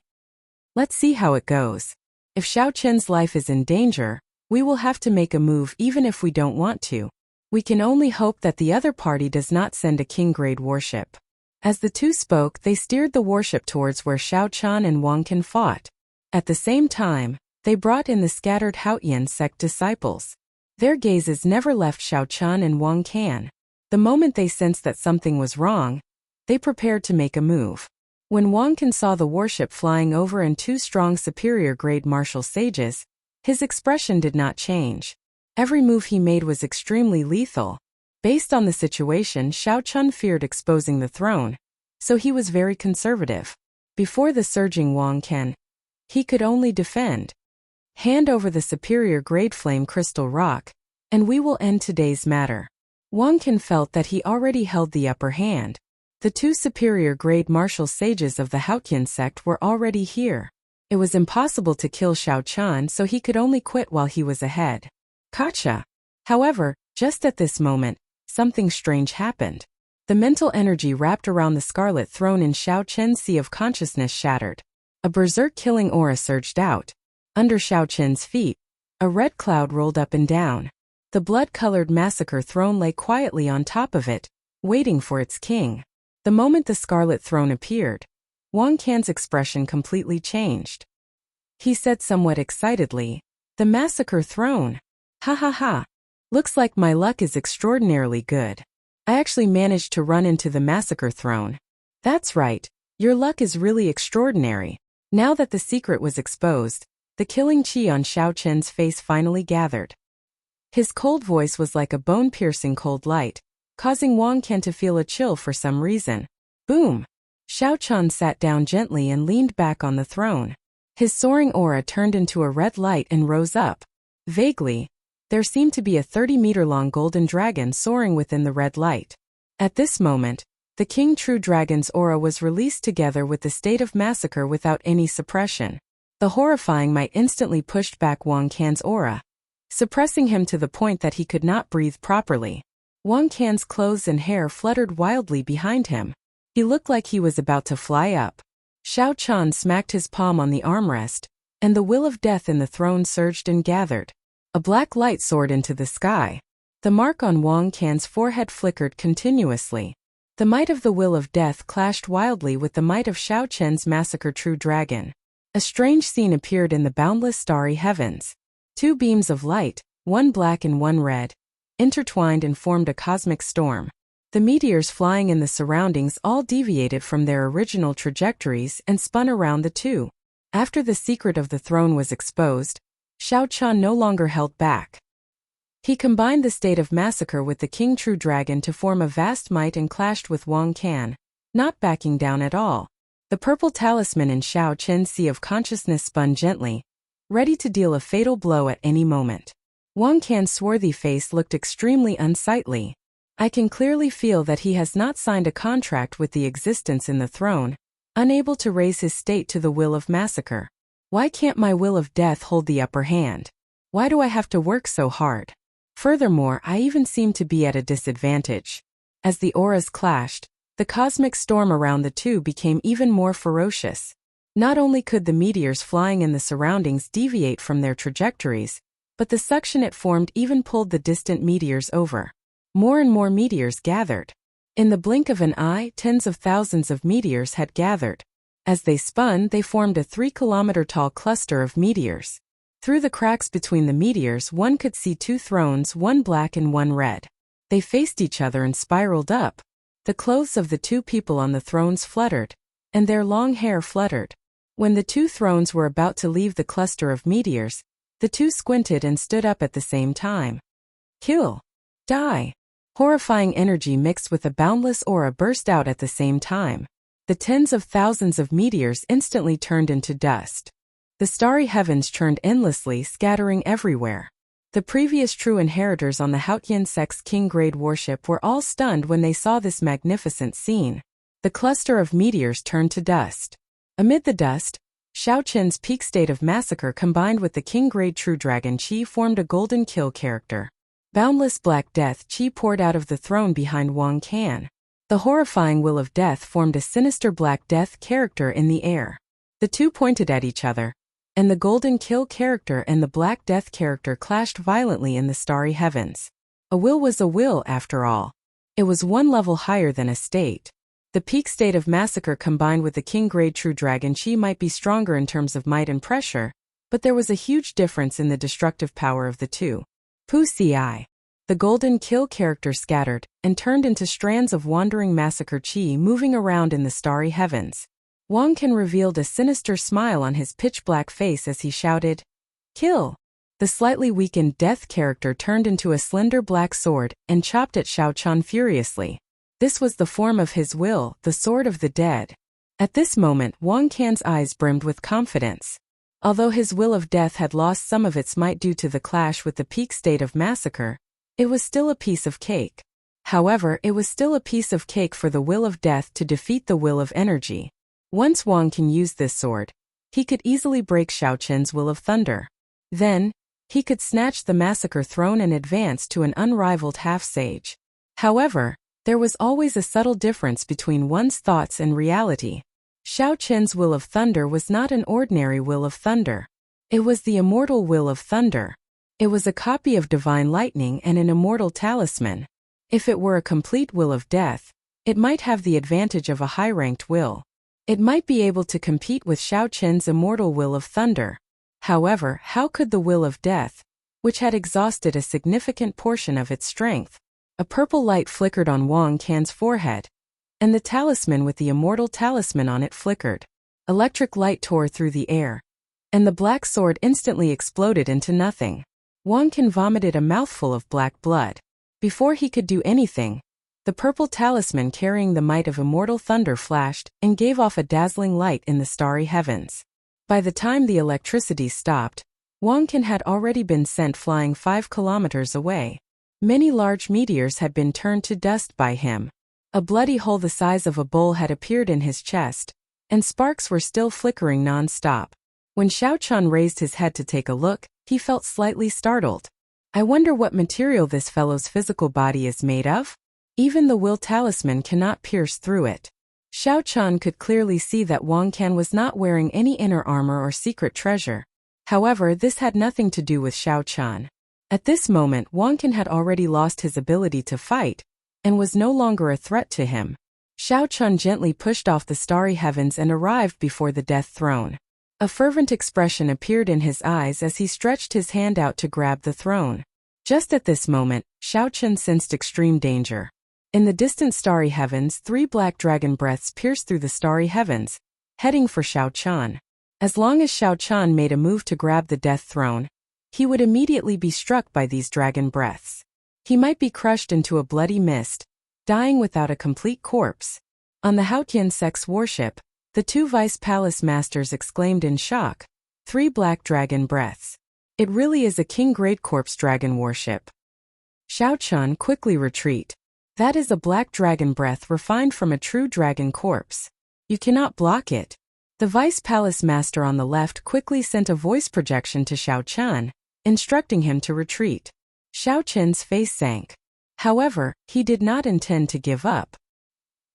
Let's see how it goes. If Xiao Chun's life is in danger, we will have to make a move even if we don't want to. We can only hope that the other party does not send a king-grade warship. As the two spoke, they steered the warship towards where Xiao Chun and Wang Can fought. At the same time, they brought in the scattered Haotian sect disciples. Their gazes never left Xiao Chun and Wang Can. The moment they sensed that something was wrong, they prepared to make a move. When Wang Can saw the warship flying over and 2 strong superior-grade martial sages, his expression did not change. Every move he made was extremely lethal. Based on the situation, Xiao Chun feared exposing the throne, so he was very conservative. Before the surging Wang Can, he could only defend. Hand over the superior-grade flame crystal rock, and we will end today's matter. Wang Can felt that he already held the upper hand. The 2 superior-grade martial sages of the Haotian sect were already here. It was impossible to kill Xiao Chun, so he could only quit while he was ahead. Gotcha. However, just at this moment, something strange happened. The mental energy wrapped around the Scarlet Throne in Xiao Chun's sea of consciousness shattered. A berserk-killing aura surged out. Under Xiao Chun's feet, a red cloud rolled up and down. The blood-colored massacre throne lay quietly on top of it, waiting for its king. The moment the Scarlet Throne appeared, Wang Can's expression completely changed. He said somewhat excitedly, "The massacre throne. Ha ha ha. Looks like my luck is extraordinarily good. I actually managed to run into the massacre throne. That's right, your luck is really extraordinary. Now that the secret was exposed, the killing chi on Xiao Chen's face finally gathered. His cold voice was like a bone-piercing cold light, causing Wang Qian to feel a chill for some reason. Boom! Xiao Chen sat down gently and leaned back on the throne. His soaring aura turned into a red light and rose up. Vaguely, there seemed to be a 30-meter-long golden dragon soaring within the red light. At this moment, the King True Dragon's aura was released together with the state of massacre without any suppression. The horrifying might instantly pushed back Wang Qian's aura, suppressing him to the point that he could not breathe properly. Wang Qian's clothes and hair fluttered wildly behind him. He looked like he was about to fly up. Xiao Chen smacked his palm on the armrest, and the will of death in the throne surged and gathered. A black light soared into the sky. The mark on Wang Qian's forehead flickered continuously. The might of the will of death clashed wildly with the might of Xiao Chen's massacre true dragon. A strange scene appeared in the boundless starry heavens. Two beams of light, one black and one red, intertwined and formed a cosmic storm. The meteors flying in the surroundings all deviated from their original trajectories and spun around the two. After the secret of the throne was exposed, Xiao Chen no longer held back. He combined the state of massacre with the King True Dragon to form a vast might and clashed with Wang Qian, not backing down at all. The purple talisman in Xiao Chen's sea of consciousness spun gently, ready to deal a fatal blow at any moment. Wang Qian's swarthy face looked extremely unsightly. I can clearly feel that he has not signed a contract with the existence in the throne, unable to raise his state to the will of massacre. Why can't my will of death hold the upper hand? Why do I have to work so hard? Furthermore, I even seem to be at a disadvantage. As the auras clashed, the cosmic storm around the two became even more ferocious. Not only could the meteors flying in the surroundings deviate from their trajectories, but the suction it formed even pulled the distant meteors over. More and more meteors gathered. In the blink of an eye, tens of thousands of meteors had gathered. As they spun, they formed a 3-kilometer-tall cluster of meteors. Through the cracks between the meteors, one could see two thrones, one black and one red. They faced each other and spiraled up. The clothes of the two people on the thrones fluttered, and their long hair fluttered. When the two thrones were about to leave the cluster of meteors, the two squinted and stood up at the same time. Kill. Die. Horrifying energy mixed with a boundless aura burst out at the same time. The tens of thousands of meteors instantly turned into dust. The starry heavens churned endlessly, scattering everywhere. The previous true inheritors on the Haotian Sect's King-grade warship were all stunned when they saw this magnificent scene. The cluster of meteors turned to dust. Amid the dust, Xiao Chen's peak state of massacre combined with the King-grade True Dragon Chi formed a golden kill character. Boundless black death Chi poured out of the throne behind Wang Qian. The horrifying will of death formed a sinister black death character in the air. The two pointed at each other, and the golden kill character and the black death character clashed violently in the starry heavens. A will was a will after all. It was one level higher than a state. The peak state of massacre combined with the King-grade True Dragon Chi might be stronger in terms of might and pressure, but there was a huge difference in the destructive power of the two. Pu-ci. The golden kill character scattered and turned into strands of wandering massacre chi moving around in the starry heavens. Wang Qian revealed a sinister smile on his pitch-black face as he shouted, "Kill!" The slightly weakened death character turned into a slender black sword and chopped at Xiao Chen furiously. This was the form of his will, the sword of the dead. At this moment, Wang Qian's eyes brimmed with confidence. Although his will of death had lost some of its might due to the clash with the peak state of massacre, it was still a piece of cake. However, it was still a piece of cake for the will of death to defeat the will of energy. Once Wang Qian used this sword, he could easily break Xiao Chen's will of thunder. Then, he could snatch the massacre throne and advance to an unrivaled half-sage. However, there was always a subtle difference between one's thoughts and reality. Xiao Chen's will of thunder was not an ordinary will of thunder. It was the immortal will of thunder. It was a copy of divine lightning and an immortal talisman. If it were a complete will of death, it might have the advantage of a high-ranked will. It might be able to compete with Xiao Chen's immortal will of thunder. However, how could the will of death, which had exhausted a significant portion of its strength. A purple light flickered on Wang Can's forehead, and the talisman with the immortal talisman on it flickered. Electric light tore through the air, and the black sword instantly exploded into nothing. Wang Can vomited a mouthful of black blood. Before he could do anything, the purple talisman carrying the might of immortal thunder flashed and gave off a dazzling light in the starry heavens. By the time the electricity stopped, Wang Can had already been sent flying 5 kilometers away. Many large meteors had been turned to dust by him. A bloody hole the size of a bowl had appeared in his chest, and sparks were still flickering non-stop. When Xiao Chun raised his head to take a look, he felt slightly startled. I wonder what material this fellow's physical body is made of? Even the will talisman cannot pierce through it. Xiao Chun could clearly see that Wang Can was not wearing any inner armor or secret treasure. However, this had nothing to do with Xiao Chun. At this moment, Wang Can had already lost his ability to fight, and was no longer a threat to him. Xiao Chun gently pushed off the starry heavens and arrived before the death throne. A fervent expression appeared in his eyes as he stretched his hand out to grab the throne. Just at this moment, Xiao Chun sensed extreme danger. In the distant starry heavens, 3 black dragon breaths pierced through the starry heavens, heading for Xiao Chun. As long as Xiao Chun made a move to grab the death throne, he would immediately be struck by these dragon breaths. He might be crushed into a bloody mist, dying without a complete corpse. On the Haotian sex warship, the 2 vice palace masters exclaimed in shock. 3 black dragon breaths. It really is a king-grade corpse dragon warship. Xiao Chun, quickly retreat. That is a black dragon breath refined from a true dragon corpse. You cannot block it. The vice palace master on the left quickly sent a voice projection to Xiao Chun, instructing him to retreat. Xiao Chun's face sank. However, he did not intend to give up.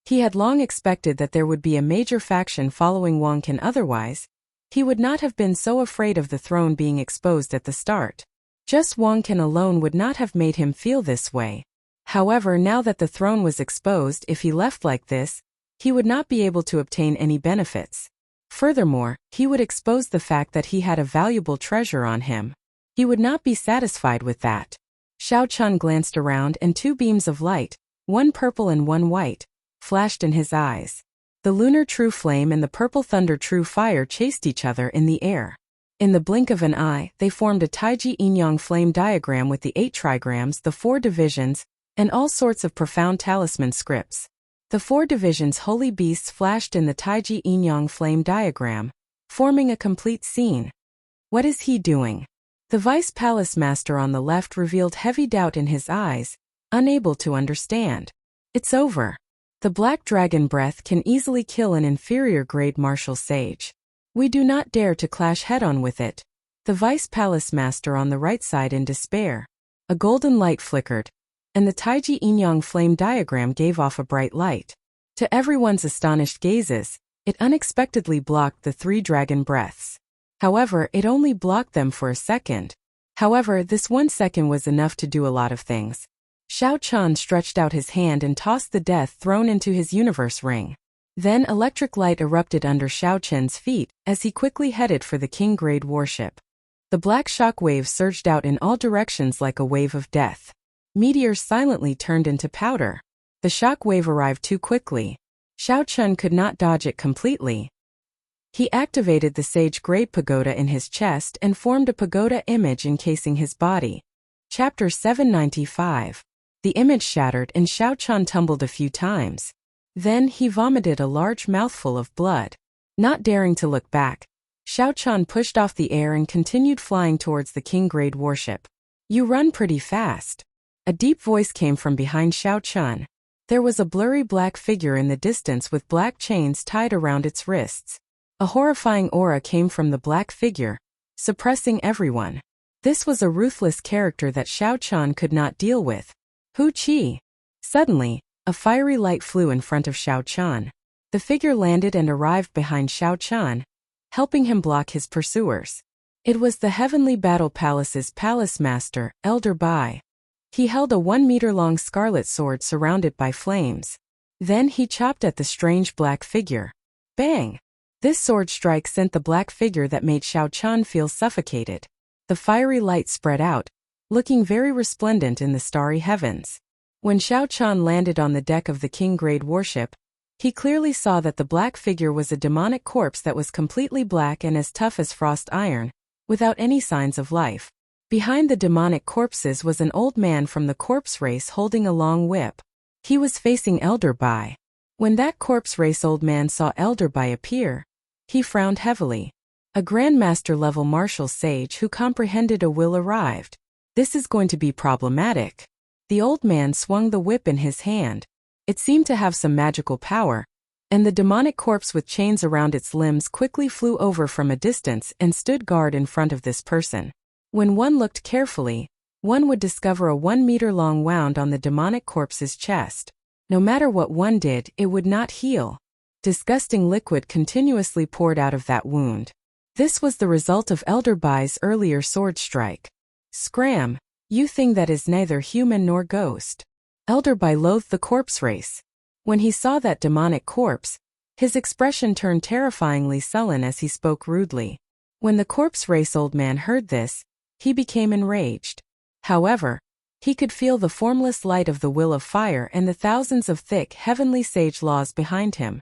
He had long expected that there would be a major faction following Wang Can, otherwise, he would not have been so afraid of the throne being exposed at the start. Just Wang Can alone would not have made him feel this way. However, now that the throne was exposed, if he left like this, he would not be able to obtain any benefits. Furthermore, he would expose the fact that he had a valuable treasure on him. He would not be satisfied with that. Xiao Chun glanced around and 2 beams of light, one purple and one white, flashed in his eyes. The lunar true flame and the purple thunder true fire chased each other in the air. In the blink of an eye, they formed a Taiji yin-yang flame diagram with the 8 trigrams, the 4 divisions, and all sorts of profound talisman scripts. The 4 divisions' holy beasts flashed in the Taiji yin-yang flame diagram, forming a complete scene. What is he doing? The vice palace master on the left revealed heavy doubt in his eyes, unable to understand. It's over. The black dragon breath can easily kill an inferior grade martial sage. We do not dare to clash head-on with it. The vice palace master on the right sighed in despair. A golden light flickered, and the Taiji yin-yang flame diagram gave off a bright light. To everyone's astonished gazes, it unexpectedly blocked the 3 dragon breaths. However, it only blocked them for a second. However, this 1 second was enough to do a lot of things. Xiao Chun stretched out his hand and tossed the death throne into his universe ring. Then electric light erupted under Xiao Chun's feet as he quickly headed for the king-grade warship. The black shock waves surged out in all directions like a wave of death. Meteors silently turned into powder. The shock wave arrived too quickly. Xiao Chun could not dodge it completely. He activated the sage-grade pagoda in his chest and formed a pagoda image encasing his body. Chapter 795. The image shattered and Xiao Chun tumbled a few times. Then he vomited a large mouthful of blood. Not daring to look back, Xiao Chun pushed off the air and continued flying towards the king-grade warship. You run pretty fast. A deep voice came from behind Xiao Chun. There was a blurry black figure in the distance with black chains tied around its wrists. A horrifying aura came from the black figure, suppressing everyone. This was a ruthless character that Xiao Chun could not deal with. Hu Qi. Suddenly, a fiery light flew in front of Xiao Chun. The figure landed and arrived behind Xiao Chun, helping him block his pursuers. It was the Heavenly Battle Palace's palace master, Elder Bai. He held a 1-meter-long scarlet sword surrounded by flames. Then he chopped at the strange black figure. Bang! This sword strike sent the black figure that made Xiao Chun feel suffocated. The fiery light spread out, looking very resplendent in the starry heavens. When Xiao Qian landed on the deck of the King-grade warship, he clearly saw that the black figure was a demonic corpse that was completely black and as tough as frost iron, without any signs of life. Behind the demonic corpses was an old man from the corpse race holding a long whip. He was facing Elder Bai. When that corpse race old man saw Elder Bai appear, he frowned heavily. A Grandmaster-level martial sage who comprehended a will arrived. This is going to be problematic. The old man swung the whip in his hand. It seemed to have some magical power, and the demonic corpse with chains around its limbs quickly flew over from a distance and stood guard in front of this person. When one looked carefully, one would discover a 1-meter-long wound on the demonic corpse's chest. No matter what one did, it would not heal. Disgusting liquid continuously poured out of that wound. This was the result of Elder Bai's earlier sword strike. Scram, you thing that is neither human nor ghost. Elder Bai loathed the corpse race. When he saw that demonic corpse, his expression turned terrifyingly sullen as he spoke rudely. When the corpse race old man heard this, he became enraged. However, he could feel the formless light of the will of fire and the thousands of thick heavenly sage laws behind him.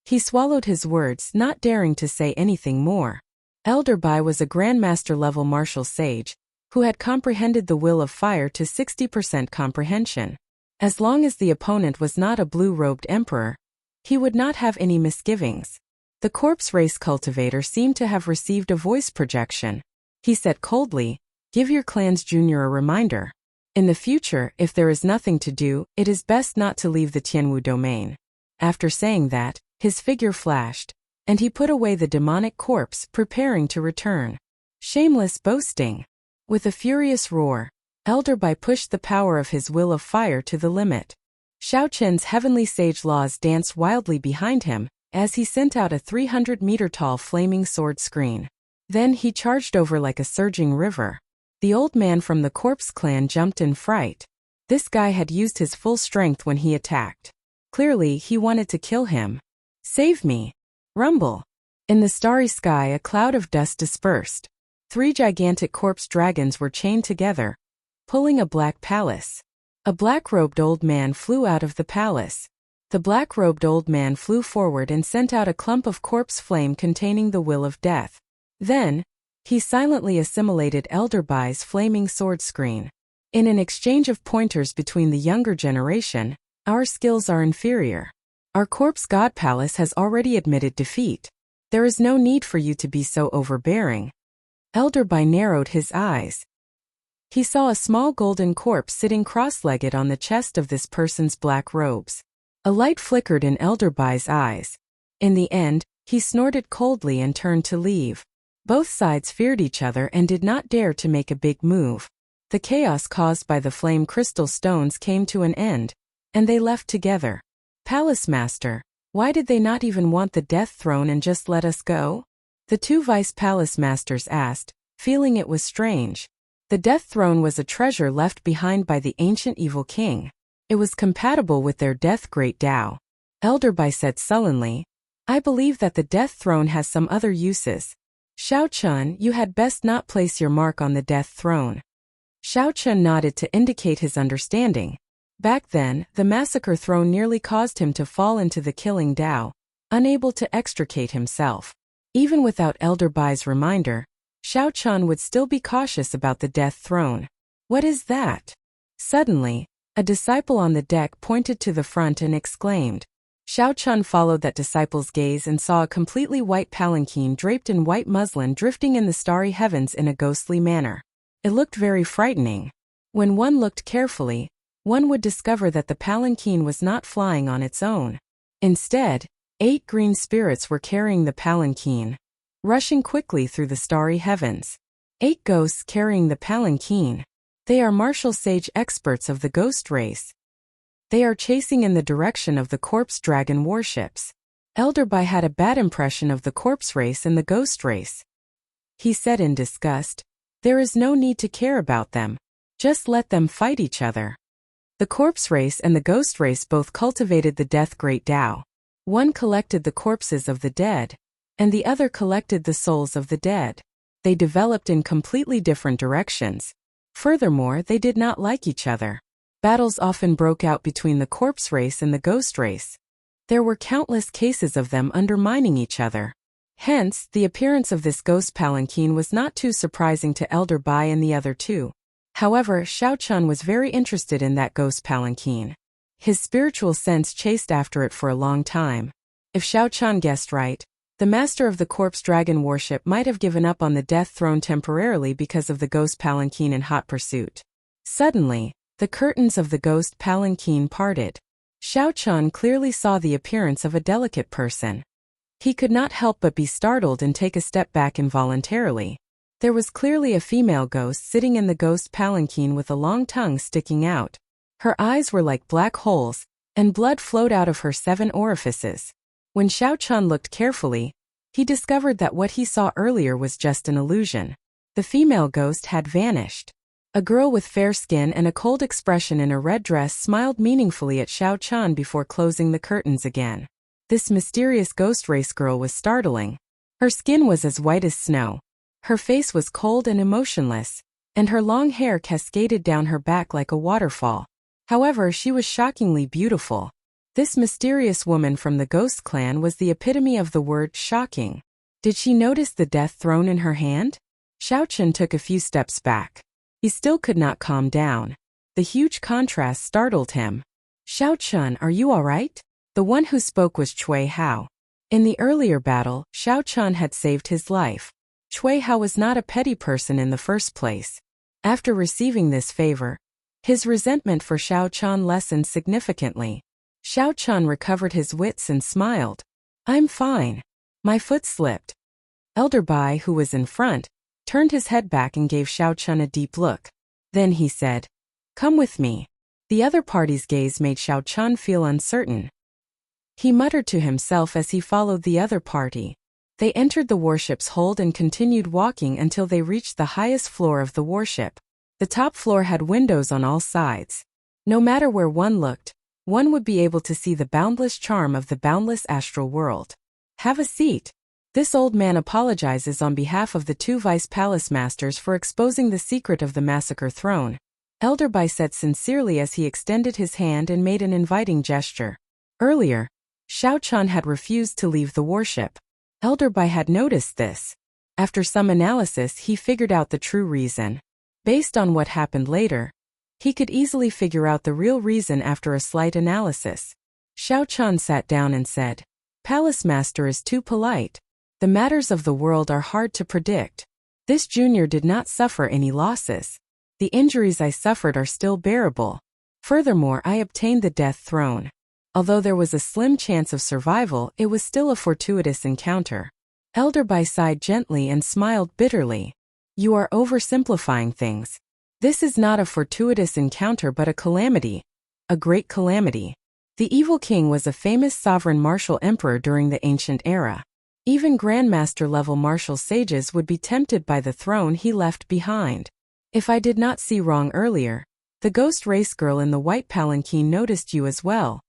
He swallowed his words, not daring to say anything more. Elder Bai was a Grandmaster-level martial sage, who had comprehended the will of fire to 60% comprehension. As long as the opponent was not a blue-robed emperor, he would not have any misgivings. The corpse race cultivator seemed to have received a voice projection. He said coldly, "Give your clan's junior a reminder. In the future, if there is nothing to do, it is best not to leave the Tianwu domain." After saying that, his figure flashed, and he put away the demonic corpse, preparing to return. Shameless boasting! With a furious roar, Elder Bai pushed the power of his will of fire to the limit. Xiao Qian's heavenly sage laws danced wildly behind him, as he sent out a 300-meter-tall flaming sword screen. Then he charged over like a surging river. The old man from the corpse clan jumped in fright. This guy had used his full strength when he attacked. Clearly, he wanted to kill him. "Save me!" Rumble. In the starry sky, a cloud of dust dispersed. 3 gigantic corpse dragons were chained together, pulling a black palace. A black-robed old man flew out of the palace. The black-robed old man flew forward and sent out a clump of corpse flame containing the will of death. Then, he silently assimilated Elder Bai's flaming sword screen. In an exchange of pointers between the younger generation, "Our skills are inferior. Our corpse god palace has already admitted defeat. There is no need for you to be so overbearing." Elder Bai narrowed his eyes. He saw a small golden corpse sitting cross-legged on the chest of this person's black robes. A light flickered in Elder Bai's eyes. In the end, he snorted coldly and turned to leave. Both sides feared each other and did not dare to make a big move. The chaos caused by the flame crystal stones came to an end, and they left together. "Palace Master, why did they not even want the death throne and just let us go?" The 2 vice palace masters asked, feeling it was strange. The death throne was a treasure left behind by the ancient evil king. It was compatible with their death great Tao. Elder Bai said sullenly, "I believe that the death throne has some other uses. Xiao Qian, you had best not place your mark on the death throne." Xiao Qian nodded to indicate his understanding. Back then, the massacre throne nearly caused him to fall into the killing Tao, unable to extricate himself. Even without Elder Bai's reminder, Xiao Qian would still be cautious about the death throne. "What is that?" Suddenly, a disciple on the deck pointed to the front and exclaimed. Xiao Qian followed that disciple's gaze and saw a completely white palanquin draped in white muslin drifting in the starry heavens in a ghostly manner. It looked very frightening. When one looked carefully, one would discover that the palanquin was not flying on its own. Instead, 8 green spirits were carrying the palanquin, rushing quickly through the starry heavens. 8 ghosts carrying the palanquin. They are martial sage experts of the ghost race. They are chasing in the direction of the corpse dragon warships. Elder Bai had a bad impression of the corpse race and the ghost race. He said in disgust, "There is no need to care about them. Just let them fight each other." The corpse race and the ghost race both cultivated the death great Tao. One collected the corpses of the dead, and the other collected the souls of the dead. They developed in completely different directions. Furthermore, they did not like each other. Battles often broke out between the corpse race and the ghost race. There were countless cases of them undermining each other. Hence, the appearance of this ghost palanquin was not too surprising to Elder Bai and the other two. However, Xiao Chun was very interested in that ghost palanquin. His spiritual sense chased after it for a long time. If Xiao Chun guessed right, the master of the corpse dragon worship might have given up on the death throne temporarily because of the ghost palanquin in hot pursuit. Suddenly, the curtains of the ghost palanquin parted. Xiao Chun clearly saw the appearance of a delicate person. He could not help but be startled and take a step back involuntarily. There was clearly a female ghost sitting in the ghost palanquin with a long tongue sticking out. Her eyes were like black holes, and blood flowed out of her 7 orifices. When Xiao Chun looked carefully, he discovered that what he saw earlier was just an illusion. The female ghost had vanished. A girl with fair skin and a cold expression in a red dress smiled meaningfully at Xiao Chun before closing the curtains again. This mysterious ghost race girl was startling. Her skin was as white as snow. Her face was cold and emotionless, and her long hair cascaded down her back like a waterfall. However, she was shockingly beautiful. This mysterious woman from the ghost clan was the epitome of the word shocking. Did she notice the death throne in her hand? Xiao Chun took a few steps back. He still could not calm down. The huge contrast startled him. Xiao Chun, are you all right? The one who spoke was Cui Hao. In the earlier battle, Xiao Chun had saved his life. Cui Hao was not a petty person in the first place. After receiving this favor, his resentment for Xiao Chun lessened significantly. Xiao Chun recovered his wits and smiled. I'm fine. My foot slipped. Elder Bai, who was in front, turned his head back and gave Xiao Chun a deep look. Then he said, "Come with me." The other party's gaze made Xiao Chun feel uncertain. He muttered to himself as he followed the other party. They entered the warship's hold and continued walking until they reached the highest floor of the warship. The top floor had windows on all sides. No matter where one looked, one would be able to see the boundless charm of the boundless astral world. Have a seat. This old man apologizes on behalf of the 2 vice palace masters for exposing the secret of the massacre throne. Elder Bai said sincerely as he extended his hand and made an inviting gesture. Earlier, Xiao Chun had refused to leave the warship. Elder Bai had noticed this. After some analysis, he figured out the true reason. Based on what happened later, he could easily figure out the real reason after a slight analysis. Xiao Chun sat down and said, "Palace Master is too polite. The matters of the world are hard to predict. This junior did not suffer any losses. The injuries I suffered are still bearable. Furthermore, I obtained the death throne. Although there was a slim chance of survival, it was still a fortuitous encounter." Elder Bai sighed gently and smiled bitterly. "You are oversimplifying things. This is not a fortuitous encounter but a calamity. A great calamity. The evil king was a famous sovereign martial emperor during the ancient era. Even grandmaster-level martial sages would be tempted by the throne he left behind. If I did not see wrong earlier, the ghost race girl in the white palanquin noticed you as well.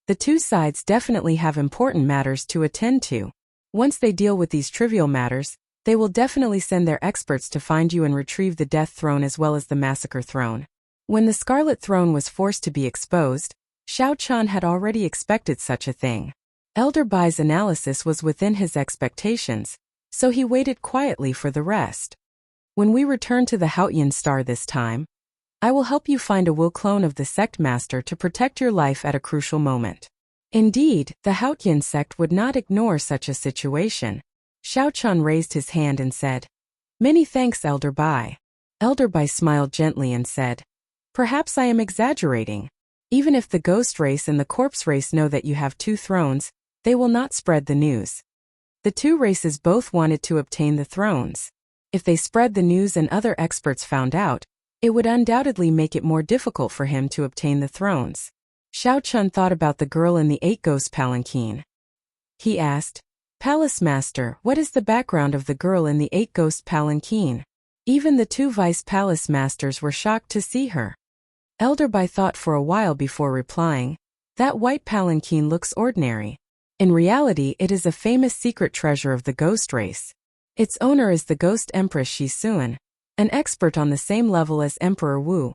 The 2 sides definitely have important matters to attend to. Once they deal with these trivial matters, they will definitely send their experts to find you and retrieve the death throne as well as the massacre throne." When the scarlet throne was forced to be exposed, Xiao Chun had already expected such a thing. Elder Bai's analysis was within his expectations, so he waited quietly for the rest. "When we return to the Haotian Star this time, I will help you find a will clone of the sect master to protect your life at a crucial moment." Indeed, the Haotian sect would not ignore such a situation. Xiao Chun raised his hand and said, "Many thanks, Elder Bai." Elder Bai smiled gently and said, "Perhaps I am exaggerating. Even if the ghost race and the corpse race know that you have 2 thrones, they will not spread the news. The 2 races both wanted to obtain the thrones. If they spread the news and other experts found out, it would undoubtedly make it more difficult for him to obtain the thrones." Xiao Chun thought about the girl in the 8 ghost palanquin. He asked, "Palace Master, what is the background of the girl in the 8 ghost palanquin?" Even the 2 vice palace masters were shocked to see her. Elder Bai thought for a while before replying, "That white palanquin looks ordinary. In reality, it is a famous secret treasure of the ghost race. Its owner is the ghost Empress Shisuan, an expert on the same level as Emperor Wu.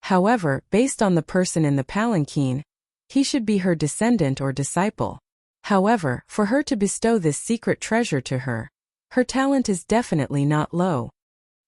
However, based on the person in the palanquin, he should be her descendant or disciple. However, for her to bestow this secret treasure to her, her talent is definitely not low.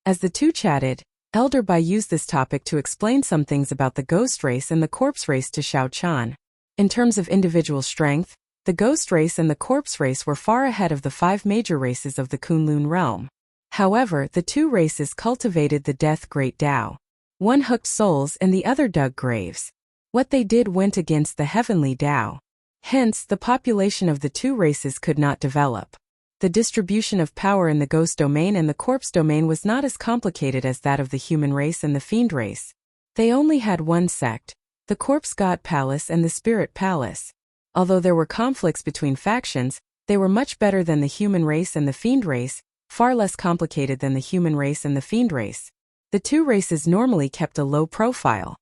As the two chatted, Elder Bai used this topic to explain some things about the ghost race and the corpse race to Xiao Chan. In terms of individual strength, the ghost race and the corpse race were far ahead of the 5 major races of the Kunlun realm. However, the two races cultivated the death great Tao. One hooked souls and the other dug graves. What they did went against the heavenly Tao. Hence, the population of the two races could not develop. The distribution of power in the ghost domain and the corpse domain was not as complicated as that of the human race and the fiend race. They only had one sect, the corpse god palace and the spirit palace. Although there were conflicts between factions, they were much better than the human race and the fiend race, far less complicated than the human race and the fiend race. The two races normally kept a low profile.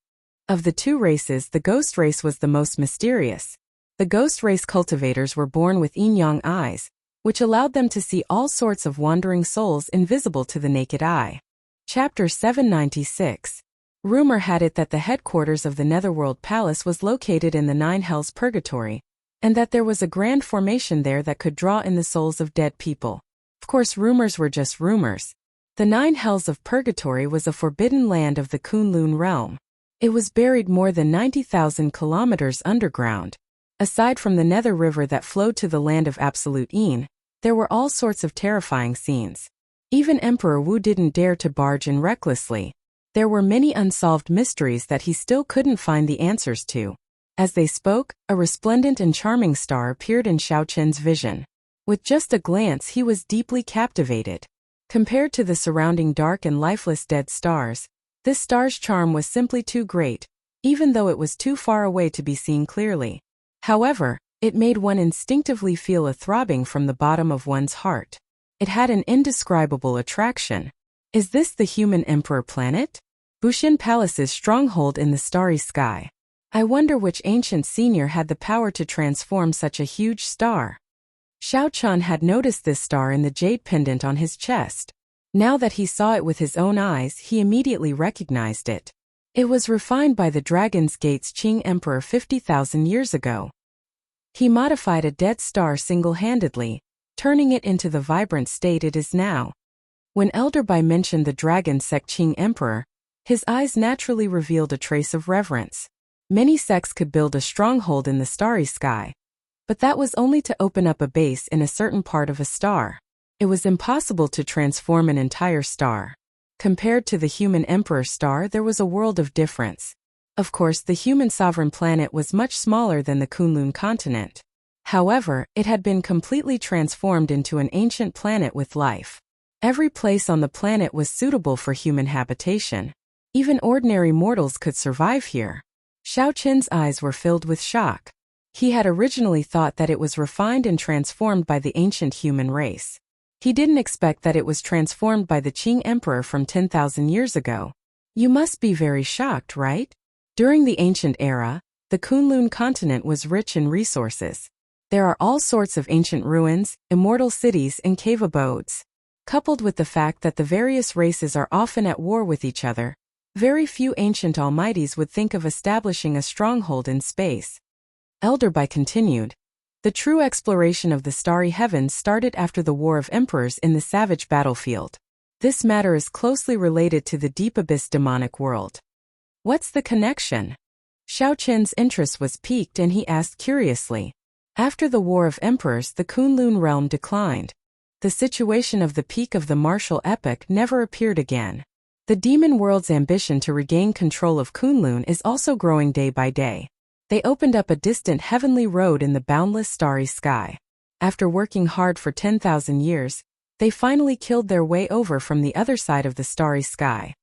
Of the two races, the ghost race was the most mysterious. The ghost race cultivators were born with yin-yang eyes, which allowed them to see all sorts of wandering souls invisible to the naked eye. Chapter 796. Rumor had it that the headquarters of the Netherworld Palace was located in the Nine Hells Purgatory, and that there was a grand formation there that could draw in the souls of dead people. Of course, rumors were just rumors. The Nine Hells of Purgatory was a forbidden land of the Kunlun realm. It was buried more than 90,000 kilometers underground. Aside from the Nether River that flowed to the land of Absolute Yin, there were all sorts of terrifying scenes. Even Emperor Wu didn't dare to barge in recklessly. There were many unsolved mysteries that he still couldn't find the answers to. As they spoke, a resplendent and charming star appeared in Xiao Chen's vision. With just a glance, he was deeply captivated. Compared to the surrounding dark and lifeless dead stars, this star's charm was simply too great, even though it was too far away to be seen clearly. However, it made one instinctively feel a throbbing from the bottom of one's heart. It had an indescribable attraction. Is this the human emperor planet? Bushin Palace's stronghold in the starry sky. I wonder which ancient senior had the power to transform such a huge star. Xiao Chan had noticed this star in the jade pendant on his chest. Now that he saw it with his own eyes, he immediately recognized it. It was refined by the Dragon's Gate's Qing Emperor 50,000 years ago. He modified a dead star single-handedly, turning it into the vibrant state it is now. When Elder Bai mentioned the Dragon Sect Qing Emperor, his eyes naturally revealed a trace of reverence. Many sects could build a stronghold in the starry sky, but that was only to open up a base in a certain part of a star. It was impossible to transform an entire star. Compared to the human emperor star, there was a world of difference. Of course, the human sovereign planet was much smaller than the Kunlun continent. However, it had been completely transformed into an ancient planet with life. Every place on the planet was suitable for human habitation. Even ordinary mortals could survive here. Xiao Chen's eyes were filled with shock. He had originally thought that it was refined and transformed by the ancient human race. He didn't expect that it was transformed by the Qing Emperor from 10,000 years ago. You must be very shocked, right? During the ancient era, the Kunlun continent was rich in resources. There are all sorts of ancient ruins, immortal cities, and cave abodes. Coupled with the fact that the various races are often at war with each other, very few ancient almighties would think of establishing a stronghold in space. Elder Bai continued. The true exploration of the starry heavens started after the War of Emperors in the savage battlefield. This matter is closely related to the deep abyss demonic world. What's the connection? Xiao Chen's interest was piqued and he asked curiously. After the War of Emperors, the Kunlun realm declined. The situation of the peak of the martial epoch never appeared again. The demon world's ambition to regain control of Kunlun is also growing day by day. They opened up a distant heavenly road in the boundless starry sky. After working hard for 10,000 years, they finally killed their way over from the other side of the starry sky.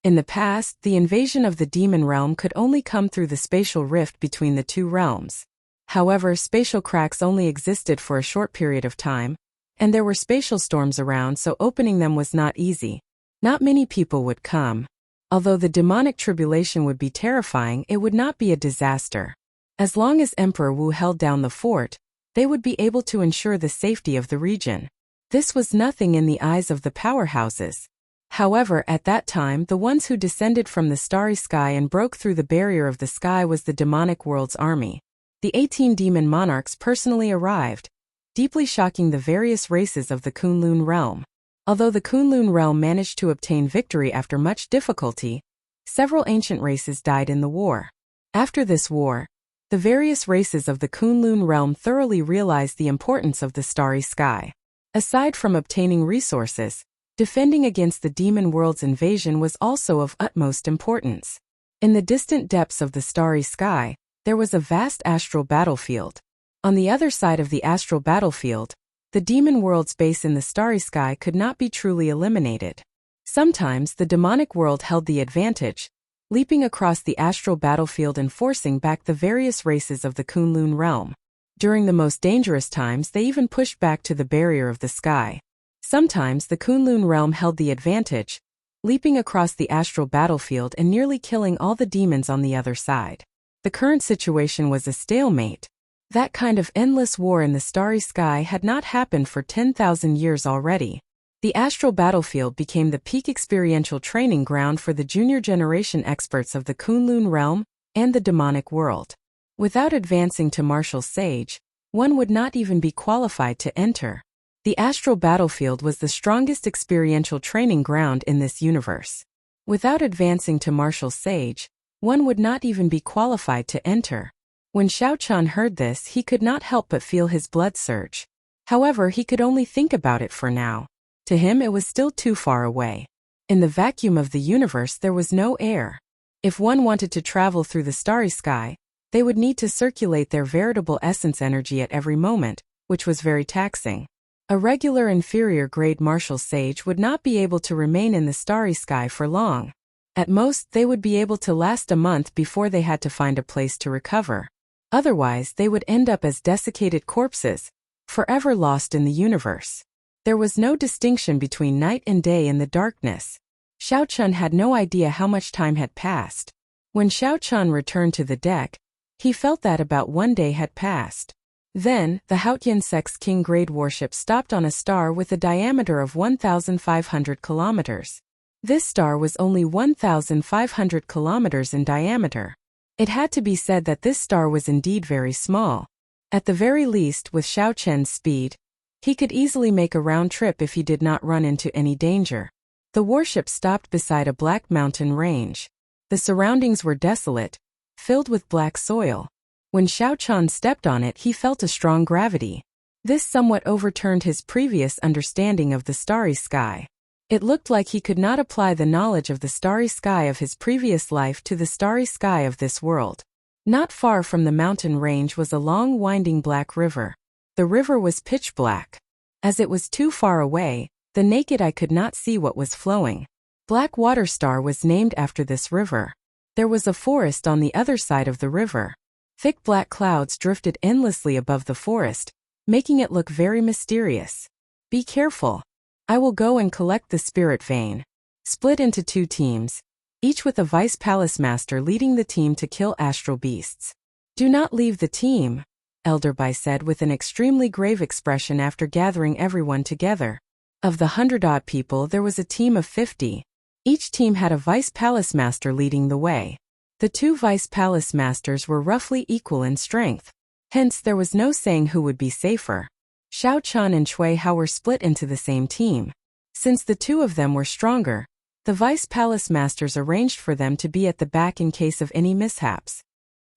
In the past, the invasion of the demon realm could only come through the spatial rift between the two realms. However, spatial cracks only existed for a short period of time, and there were spatial storms around, so opening them was not easy. Not many people would come. Although the demonic tribulation would be terrifying, it would not be a disaster. As long as Emperor Wu held down the fort, they would be able to ensure the safety of the region. This was nothing in the eyes of the powerhouses. However, at that time, the ones who descended from the starry sky and broke through the barrier of the sky was the demonic world's army. The 18 demon monarchs personally arrived, deeply shocking the various races of the Kunlun realm. Although the Kunlun realm managed to obtain victory after much difficulty, several ancient races died in the war. After this war, the various races of the Kunlun realm thoroughly realized the importance of the starry sky. Aside from obtaining resources, defending against the demon world's invasion was also of utmost importance. In the distant depths of the starry sky, there was a vast astral battlefield. On the other side of the astral battlefield, the demon world's base in the starry sky could not be truly eliminated. Sometimes the demonic world held the advantage, leaping across the astral battlefield and forcing back the various races of the Kunlun realm. During the most dangerous times, they even pushed back to the barrier of the sky. Sometimes the Kunlun realm held the advantage, leaping across the astral battlefield and nearly killing all the demons on the other side. The current situation was a stalemate. That kind of endless war in the starry sky had not happened for 10,000 years already. The astral battlefield became the peak experiential training ground for the junior generation experts of the Kunlun realm and the demonic world. Without advancing to martial sage, one would not even be qualified to enter. The astral battlefield was the strongest experiential training ground in this universe. Without advancing to martial sage, one would not even be qualified to enter. When Xiao Chun heard this, he could not help but feel his blood surge. However, he could only think about it for now. To him, it was still too far away. In the vacuum of the universe, there was no air. If one wanted to travel through the starry sky, they would need to circulate their veritable essence energy at every moment, which was very taxing. A regular inferior grade martial sage would not be able to remain in the starry sky for long. At most, they would be able to last a month before they had to find a place to recover. Otherwise, they would end up as desiccated corpses, forever lost in the universe. There was no distinction between night and day in the darkness. Xiao Chun had no idea how much time had passed. When Xiao Chun returned to the deck, he felt that about 1 day had passed. Then, the Haotian Sex King grade warship stopped on a star with a diameter of 1,500 kilometers. This star was only 1,500 kilometers in diameter. It had to be said that this star was indeed very small. At the very least, with Xiao Chen's speed, he could easily make a round trip if he did not run into any danger. The warship stopped beside a black mountain range. The surroundings were desolate, filled with black soil. When Xiao Chun stepped on it, he felt a strong gravity. This somewhat overturned his previous understanding of the starry sky. It looked like he could not apply the knowledge of the starry sky of his previous life to the starry sky of this world. Not far from the mountain range was a long winding black river. The river was pitch black. As it was too far away, the naked eye could not see what was flowing. Black Water Star was named after this river. There was a forest on the other side of the river. Thick black clouds drifted endlessly above the forest, making it look very mysterious. Be careful. I will go and collect the spirit vein. Split into 2 teams, each with a vice palace master leading the team to kill astral beasts. Do not leave the team, Elder Bai said with an extremely grave expression after gathering everyone together. Of the 100-odd people, there was a team of 50. Each team had a vice palace master leading the way. The 2 vice palace masters were roughly equal in strength. Hence, there was no saying who would be safer. Xiao Chun and Cui Hao were split into the same team. Since the 2 of them were stronger, the vice palace masters arranged for them to be at the back in case of any mishaps.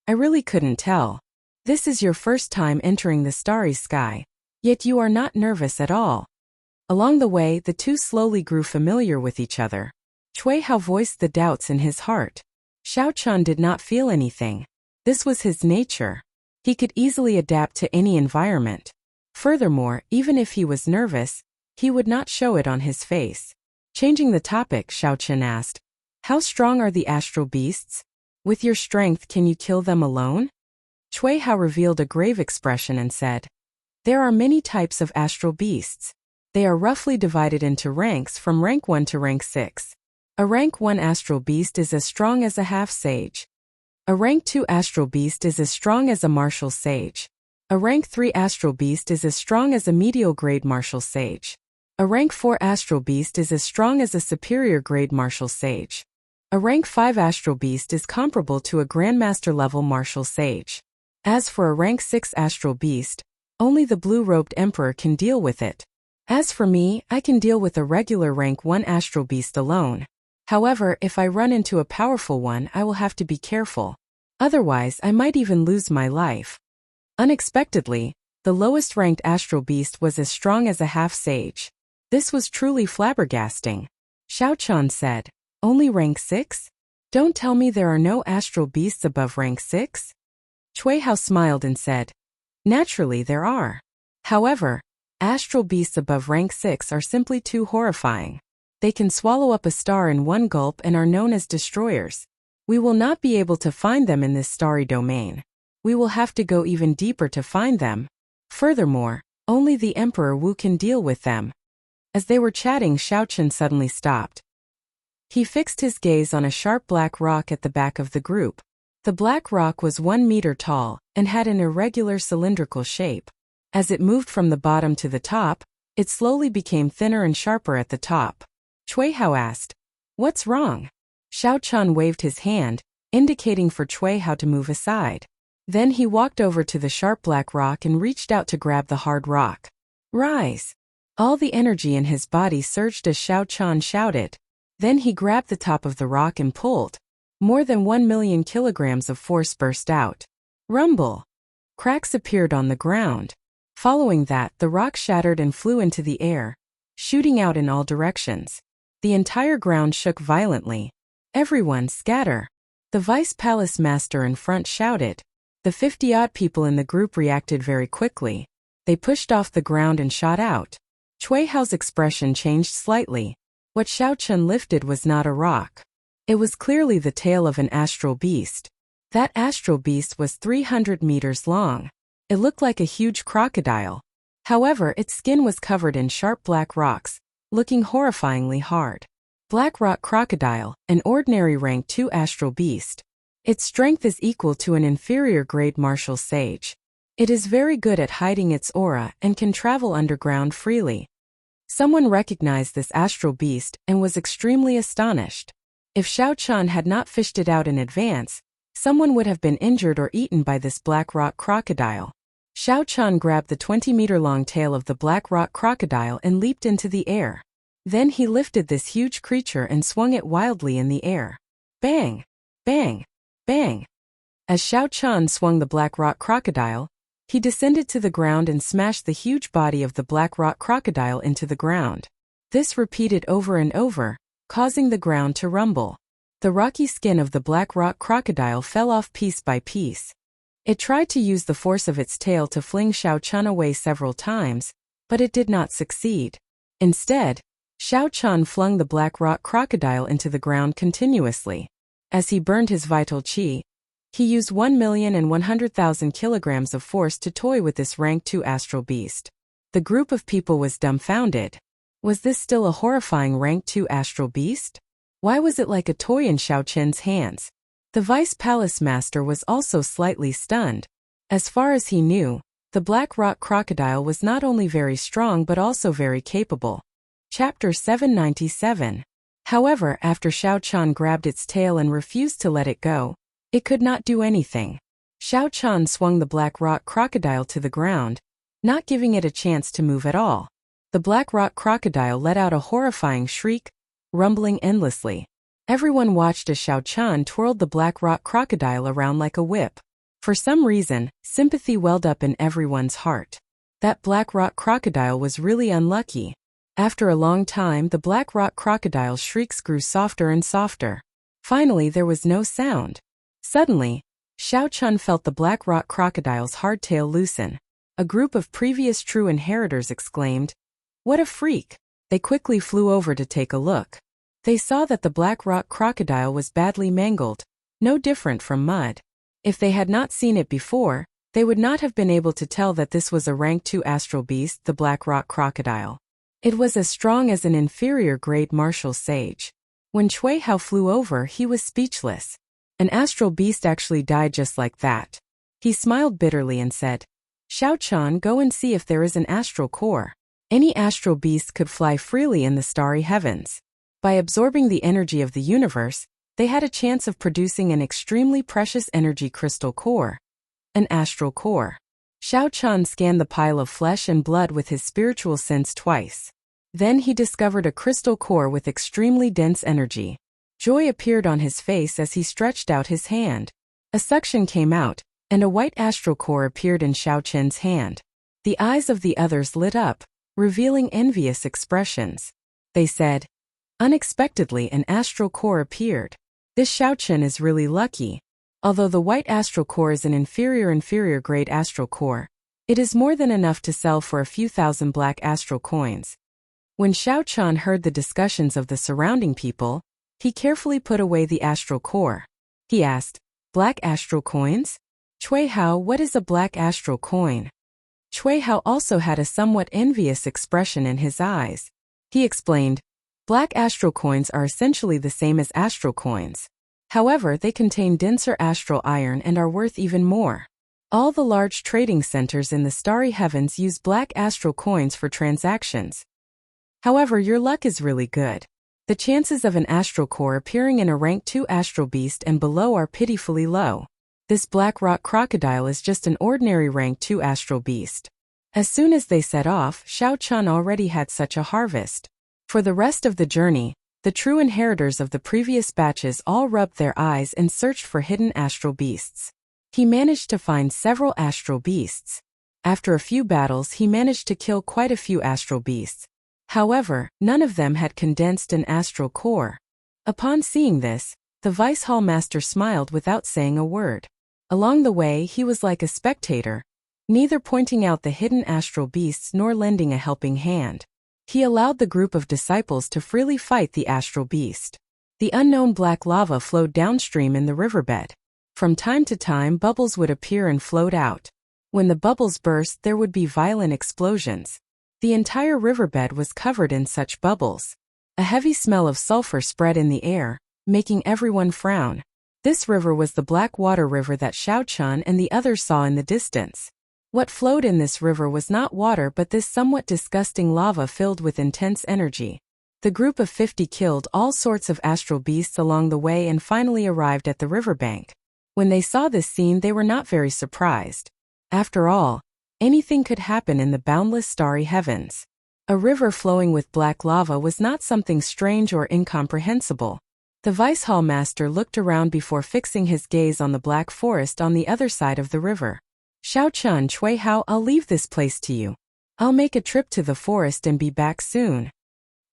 I really couldn't tell. This is your first time entering the starry sky, yet you are not nervous at all. Along the way, the 2 slowly grew familiar with each other. Cui Hao voiced the doubts in his heart. Xiao Chun did not feel anything. This was his nature. He could easily adapt to any environment. Furthermore, even if he was nervous, he would not show it on his face. Changing the topic, Xiao Chun asked, "How strong are the astral beasts? With your strength, can you kill them alone?" Cui Hao revealed a grave expression and said, "There are many types of astral beasts. They are roughly divided into ranks from rank 1 to rank 6. A rank 1 astral beast is as strong as a half-sage. A rank 2 astral beast is as strong as a martial sage. A rank 3 astral beast is as strong as a medial grade martial sage. A rank 4 astral beast is as strong as a superior grade martial sage. A rank 5 astral beast is comparable to a grandmaster level martial sage. As for a rank 6 astral beast, only the blue-robed emperor can deal with it. As for me, I can deal with a regular rank 1 astral beast alone. However, if I run into a powerful one, I will have to be careful. Otherwise, I might even lose my life. Unexpectedly, the lowest ranked astral beast was as strong as a half-sage. This was truly flabbergasting. Xiao Chan said, "Only rank 6? Don't tell me there are no astral beasts above rank 6? Cui Hao smiled and said, "Naturally there are. However, astral beasts above rank 6 are simply too horrifying. They can swallow up a star in one gulp and are known as destroyers. We will not be able to find them in this starry domain. We will have to go even deeper to find them. Furthermore, only the Emperor Wu can deal with them." As they were chatting, Xiao Chen suddenly stopped. He fixed his gaze on a sharp black rock at the back of the group. The black rock was 1 meter tall and had an irregular cylindrical shape. As it moved from the bottom to the top, it slowly became thinner and sharper at the top. Cui Hao asked, "What's wrong?" Xiao Chan waved his hand, indicating for Cui Hao to move aside. Then he walked over to the sharp black rock and reached out to grab the hard rock. "Rise!" All the energy in his body surged as Xiao Chan shouted. Then he grabbed the top of the rock and pulled. More than 1 million kilograms of force burst out. Rumble! Cracks appeared on the ground. Following that, the rock shattered and flew into the air, shooting out in all directions. The entire ground shook violently. "Everyone scatter!" The vice palace master in front shouted. The 50-odd people in the group reacted very quickly. They pushed off the ground and shot out. Cui Hao's expression changed slightly. What Xiao Chen lifted was not a rock. It was clearly the tail of an astral beast. That astral beast was 300 meters long. It looked like a huge crocodile. However, its skin was covered in sharp black rocks, looking horrifyingly hard. Black rock crocodile, an ordinary rank 2 astral beast. Its strength is equal to an inferior grade martial sage. It is very good at hiding its aura and can travel underground freely. Someone recognized this astral beast and was extremely astonished. If Xiao Chan had not fished it out in advance, someone would have been injured or eaten by this black rock crocodile. Xiao Chan grabbed the 20-meter-long tail of the black rock crocodile and leaped into the air. Then he lifted this huge creature and swung it wildly in the air. Bang! Bang! Bang! As Xiao Chan swung the black rock crocodile, he descended to the ground and smashed the huge body of the black rock crocodile into the ground. This repeated over and over, causing the ground to rumble. The rocky skin of the black rock crocodile fell off piece by piece. It tried to use the force of its tail to fling Xiao Chan away several times, but it did not succeed. Instead, Xiao Chan flung the black rock crocodile into the ground continuously. As he burned his vital qi, he used 1,100,000 kilograms of force to toy with this rank 2 astral beast. The group of people was dumbfounded. Was this still a horrifying rank 2 astral beast? Why was it like a toy in Xiao Chen's hands? The vice palace master was also slightly stunned. As far as he knew, the black rock crocodile was not only very strong but also very capable. Chapter 797. However, after Xiao Chan grabbed its tail and refused to let it go, it could not do anything. Xiao Chan swung the black rock crocodile to the ground, not giving it a chance to move at all. The black rock crocodile let out a horrifying shriek, rumbling endlessly. Everyone watched as Xiao Chan twirled the black rock crocodile around like a whip. For some reason, sympathy welled up in everyone's heart. That black rock crocodile was really unlucky. After a long time, the black rock crocodile's shrieks grew softer and softer. Finally, there was no sound. Suddenly, Xiao Chan felt the black rock crocodile's hardtail loosen. A group of previous true inheritors exclaimed, "What a freak!" They quickly flew over to take a look. They saw that the black rock crocodile was badly mangled, no different from mud. If they had not seen it before, they would not have been able to tell that this was a rank 2 astral beast, the black rock crocodile. It was as strong as an inferior grade martial sage. When Cui Hao flew over, he was speechless. An astral beast actually died just like that. He smiled bitterly and said, "Xiao Chan, go and see if there is an astral core." Any astral beast could fly freely in the starry heavens. By absorbing the energy of the universe, they had a chance of producing an extremely precious energy crystal core, an astral core. Xiao Chan scanned the pile of flesh and blood with his spiritual sense twice. Then he discovered a crystal core with extremely dense energy. Joy appeared on his face as he stretched out his hand. A suction came out, and a white astral core appeared in Xiao Chen's hand. The eyes of the others lit up, revealing envious expressions. They said, "Unexpectedly, an astral core appeared. This Xiao Chen is really lucky." Although the white astral core is an inferior grade astral core, it is more than enough to sell for a few thousand black astral coins. When Xiao Chan heard the discussions of the surrounding people, he carefully put away the astral core. He asked, "Black astral coins? Cui Hao, what is a black astral coin?" Cui Hao also had a somewhat envious expression in his eyes. He explained, "Black astral coins are essentially the same as astral coins. However, they contain denser astral iron and are worth even more. All the large trading centers in the starry heavens use black astral coins for transactions. However, your luck is really good. The chances of an astral core appearing in a rank 2 astral beast and below are pitifully low. This black rock crocodile is just an ordinary rank 2 astral beast." As soon as they set off, Xiao Chan already had such a harvest. For the rest of the journey, the true inheritors of the previous batches all rubbed their eyes and searched for hidden astral beasts. He managed to find several astral beasts. After a few battles, he managed to kill quite a few astral beasts. However, none of them had condensed an astral core. Upon seeing this, the Vice Hall Master smiled without saying a word. Along the way, he was like a spectator, neither pointing out the hidden astral beasts nor lending a helping hand. He allowed the group of disciples to freely fight the astral beast. The unknown black lava flowed downstream in the riverbed. From time to time, bubbles would appear and float out. When the bubbles burst, there would be violent explosions. The entire riverbed was covered in such bubbles. A heavy smell of sulfur spread in the air, making everyone frown. This river was the Black Water River that Xiao Chan and the others saw in the distance. What flowed in this river was not water but this somewhat disgusting lava filled with intense energy. The group of 50 killed all sorts of astral beasts along the way and finally arrived at the riverbank. When they saw this scene, they were not very surprised. After all, anything could happen in the boundless starry heavens. A river flowing with black lava was not something strange or incomprehensible. The Vice Hall Master looked around before fixing his gaze on the black forest on the other side of the river. "Xiao Chan, Cui Hao, I'll leave this place to you. I'll make a trip to the forest and be back soon."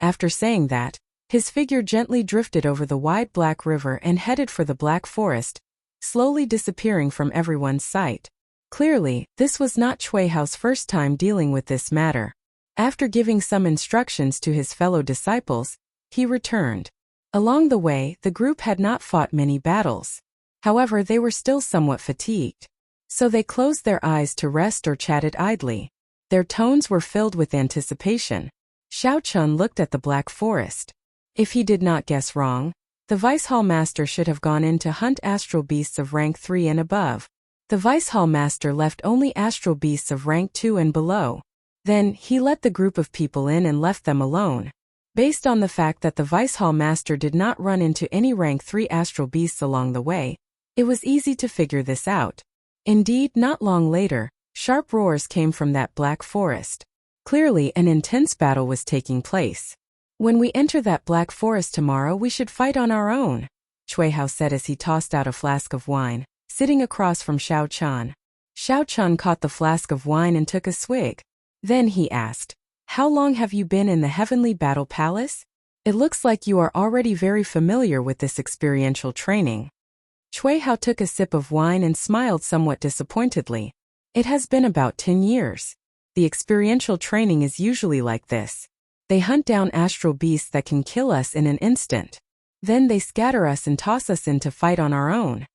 After saying that, his figure gently drifted over the wide black river and headed for the black forest, slowly disappearing from everyone's sight. Clearly, this was not Cui Hao's first time dealing with this matter. After giving some instructions to his fellow disciples, he returned. Along the way, the group had not fought many battles. However, they were still somewhat fatigued. So they closed their eyes to rest or chatted idly. Their tones were filled with anticipation. Xiao Chun looked at the black forest. If he did not guess wrong, the Vice Hall Master should have gone in to hunt astral beasts of rank 3 and above. The Vice Hall Master left only astral beasts of rank 2 and below. Then, he let the group of people in and left them alone. Based on the fact that the Vice Hall Master did not run into any rank 3 astral beasts along the way, it was easy to figure this out. Indeed, not long later, sharp roars came from that black forest. Clearly, an intense battle was taking place. "When we enter that black forest tomorrow, we should fight on our own," Cui Hao said as he tossed out a flask of wine, sitting across from Xiao Chan. Xiao Chan caught the flask of wine and took a swig. Then he asked, "How long have you been in the Heavenly Battle Palace? It looks like you are already very familiar with this experiential training." Cui Hao took a sip of wine and smiled somewhat disappointedly. "It has been about 10 years. The experiential training is usually like this. They hunt down astral beasts that can kill us in an instant. Then they scatter us and toss us in to fight on our own."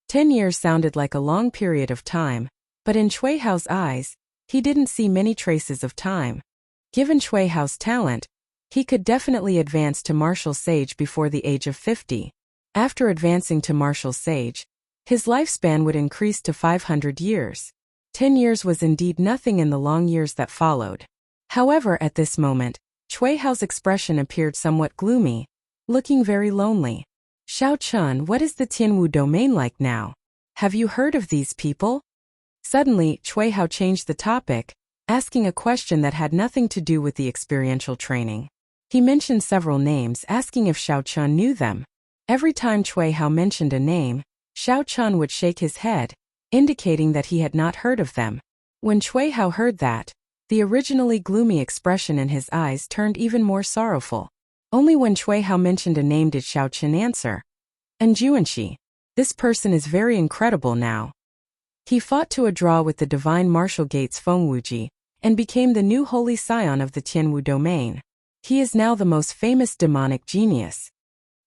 10 years sounded like a long period of time, but in Cui Hao's eyes, he didn't see many traces of time. Given Cui Hao's talent, he could definitely advance to martial sage before the age of 50. After advancing to martial sage, his lifespan would increase to 500 years. 10 years was indeed nothing in the long years that followed. However, at this moment, Cui Hao's expression appeared somewhat gloomy, looking very lonely. Xiao Chun, what is the Tianwu domain like now? Have you heard of these people? Suddenly, Cui Hao changed the topic, asking a question that had nothing to do with the experiential training. He mentioned several names, asking if Xiao Chun knew them. Every time Cui Hao mentioned a name, Xiao Chun would shake his head, indicating that he had not heard of them. When Cui Hao heard that, the originally gloomy expression in his eyes turned even more sorrowful. Only when Cui Hao mentioned a name did Xiao Chun answer. And Juanxi. This person is very incredible now. He fought to a draw with the divine martial gates Fengwuji, and became the new holy scion of the Tianwu domain. He is now the most famous demonic genius.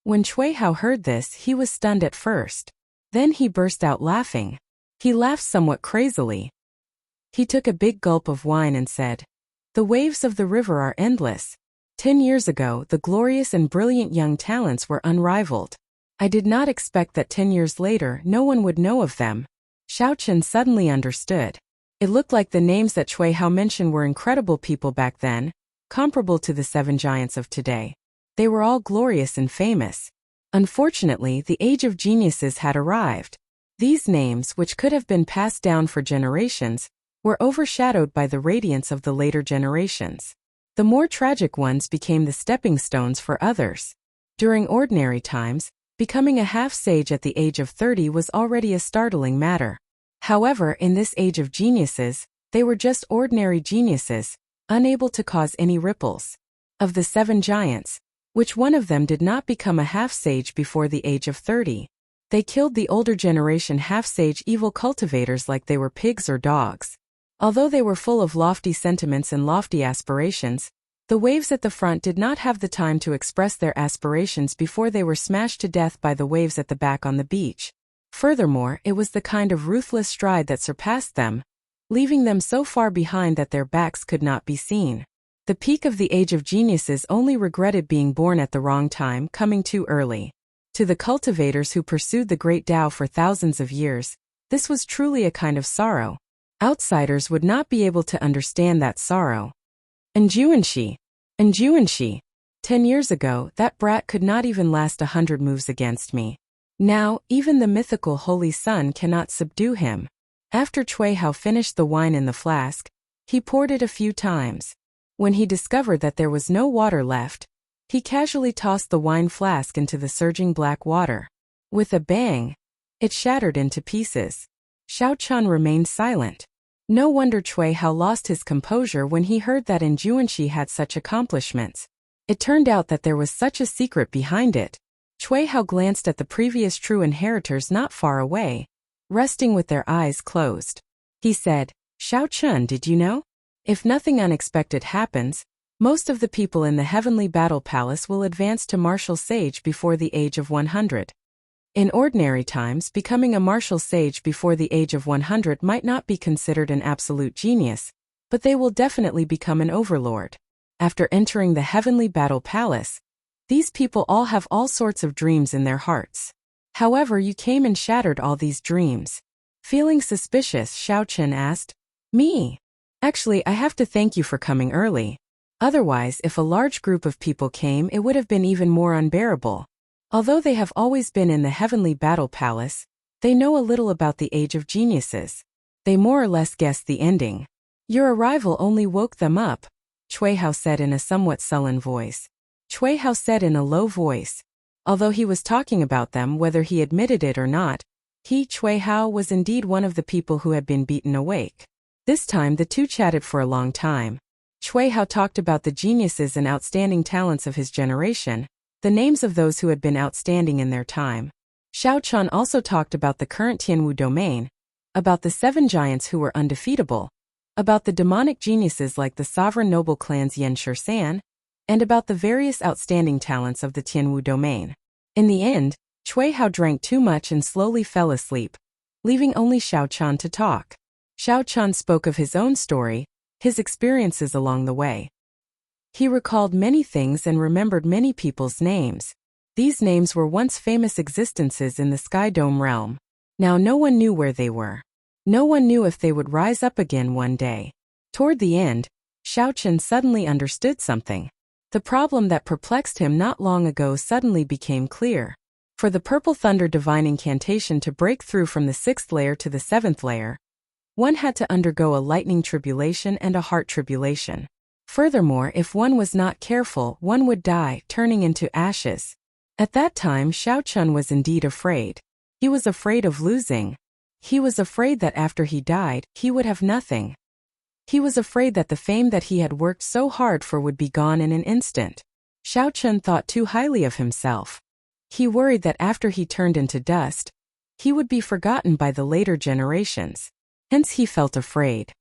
When Cui Hao heard this, he was stunned at first. Then he burst out laughing. He laughed somewhat crazily. He took a big gulp of wine and said, "The waves of the river are endless. 10 years ago, the glorious and brilliant young talents were unrivaled. I did not expect that 10 years later no one would know of them." Xiao Chun suddenly understood. It looked like the names that Cui Hao mentioned were incredible people back then, comparable to the 7 giants of today. They were all glorious and famous. Unfortunately, the age of geniuses had arrived. These names, which could have been passed down for generations, were overshadowed by the radiance of the later generations. The more tragic ones became the stepping stones for others. During ordinary times, becoming a half-sage at the age of 30 was already a startling matter. However, in this age of geniuses, they were just ordinary geniuses, unable to cause any ripples. Of the 7 giants, which one of them did not become a half-sage before the age of 30? They killed the older generation half-sage evil cultivators like they were pigs or dogs. Although they were full of lofty sentiments and lofty aspirations, the waves at the front did not have the time to express their aspirations before they were smashed to death by the waves at the back on the beach. Furthermore, it was the kind of ruthless stride that surpassed them, leaving them so far behind that their backs could not be seen. The peak of the age of geniuses only regretted being born at the wrong time, coming too early. To the cultivators who pursued the great Tao for thousands of years, this was truly a kind of sorrow. Outsiders would not be able to understand that sorrow. And Juanxi. 10 years ago, that brat could not even last 100 moves against me. Now, even the mythical Holy Sun cannot subdue him. After Cui Hao finished the wine in the flask, he poured it a few times. When he discovered that there was no water left, he casually tossed the wine flask into the surging black water. With a bang, it shattered into pieces. Xiao Chun remained silent. No wonder Cui Hao lost his composure when he heard that Juanxi had such accomplishments. It turned out that there was such a secret behind it. Cui Hao glanced at the previous true inheritors not far away, resting with their eyes closed. He said, "Xiao Chun, did you know? If nothing unexpected happens, most of the people in the Heavenly Battle Palace will advance to martial sage before the age of 100. In ordinary times, becoming a martial sage before the age of 100 might not be considered an absolute genius, but they will definitely become an overlord. After entering the Heavenly Battle Palace, these people all have all sorts of dreams in their hearts. However, you came and shattered all these dreams." Feeling suspicious, Xiao Chun asked, "Me? Actually, I have to thank you for coming early. Otherwise, if a large group of people came, it would have been even more unbearable. Although they have always been in the Heavenly Battle Palace, they know a little about the Age of Geniuses. They more or less guessed the ending. Your arrival only woke them up," Cui Hao said in a somewhat sullen voice. Cui Hao said in a low voice. Although he was talking about them, whether he admitted it or not, he, Cui Hao, was indeed one of the people who had been beaten awake. This time the two chatted for a long time. Cui Hao talked about the geniuses and outstanding talents of his generation, the names of those who had been outstanding in their time. Xiao Chun also talked about the current Tianwu domain, about the 7 giants who were undefeatable, about the demonic geniuses like the sovereign noble clans Yan Shisan, and about the various outstanding talents of the Tianwu domain. In the end, Cui Hao drank too much and slowly fell asleep, leaving only Xiao Chun to talk. Xiao Chun spoke of his own story, his experiences along the way. He recalled many things and remembered many people's names. These names were once famous existences in the Sky Dome realm. Now no one knew where they were. No one knew if they would rise up again one day. Toward the end, Xiao Chen suddenly understood something. The problem that perplexed him not long ago suddenly became clear. For the purple thunder divine incantation to break through from the 6th layer to the 7th layer, one had to undergo a lightning tribulation and a heart tribulation. Furthermore, if one was not careful, one would die, turning into ashes. At that time, Xiao Chen was indeed afraid. He was afraid of losing. He was afraid that after he died, he would have nothing. He was afraid that the fame that he had worked so hard for would be gone in an instant. Xiao Chen thought too highly of himself. He worried that after he turned into dust, he would be forgotten by the later generations. Hence he felt afraid.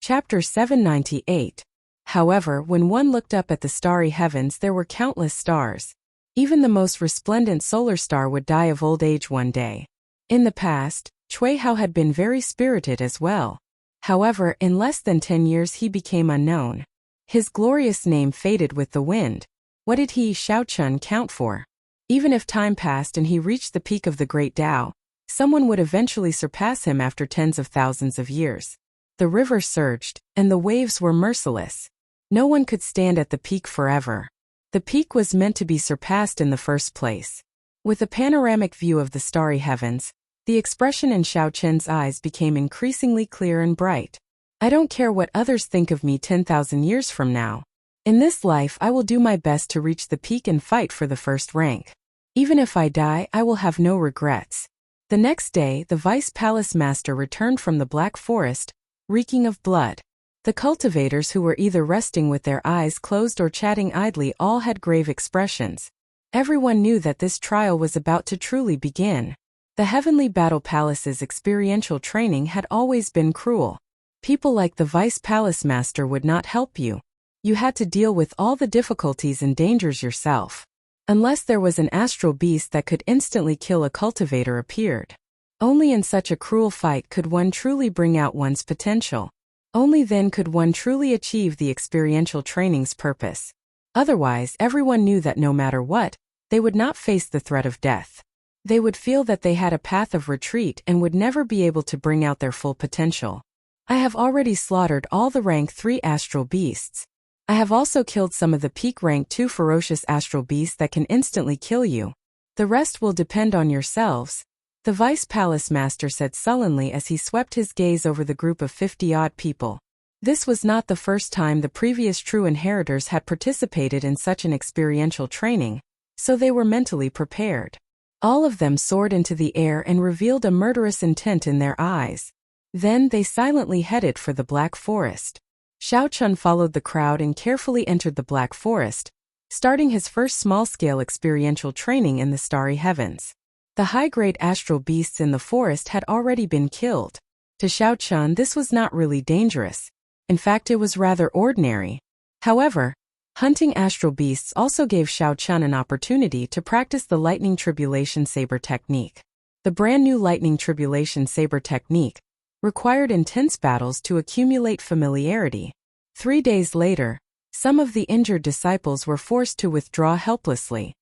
Chapter 798. However, when one looked up at the starry heavens, there were countless stars. Even the most resplendent solar star would die of old age one day. In the past, Cui Hao had been very spirited as well. However, in less than 10 years he became unknown. His glorious name faded with the wind. What did he, Xiao Chen, count for? Even if time passed and he reached the peak of the Great Tao, someone would eventually surpass him after tens of thousands of years. The river surged, and the waves were merciless. No one could stand at the peak forever. The peak was meant to be surpassed in the first place. With a panoramic view of the starry heavens, the expression in Xiao Chen's eyes became increasingly clear and bright. I don't care what others think of me 10,000 years from now. In this life I will do my best to reach the peak and fight for the first rank. Even if I die, I will have no regrets. The next day, the Vice Palace Master returned from the Black Forest, reeking of blood. The cultivators, who were either resting with their eyes closed or chatting idly, all had grave expressions. Everyone knew that this trial was about to truly begin. The Heavenly Battle Palace's experiential training had always been cruel. People like the Vice Palace Master would not help you. You had to deal with all the difficulties and dangers yourself. Unless there was an astral beast that could instantly kill a cultivator appeared. Only in such a cruel fight could one truly bring out one's potential. Only then could one truly achieve the experiential training's purpose. Otherwise, everyone knew that no matter what, they would not face the threat of death. They would feel that they had a path of retreat and would never be able to bring out their full potential. I have already slaughtered all the rank 3 astral beasts. I have also killed some of the peak rank 2 ferocious astral beasts that can instantly kill you. The rest will depend on yourselves, the Vice Palace Master said sullenly as he swept his gaze over the group of 50-odd people. This was not the first time the previous true inheritors had participated in such an experiential training, so they were mentally prepared. All of them soared into the air and revealed a murderous intent in their eyes. Then they silently headed for the Black Forest. Xiao Chen followed the crowd and carefully entered the Black Forest, starting his first small-scale experiential training in the starry heavens. The high-grade astral beasts in the forest had already been killed. To Xiao Chen, this was not really dangerous. In fact, it was rather ordinary. However, hunting astral beasts also gave Xiao Chen an opportunity to practice the Lightning Tribulation Saber technique. The brand new Lightning Tribulation Saber technique required intense battles to accumulate familiarity. 3 days later, some of the injured disciples were forced to withdraw helplessly.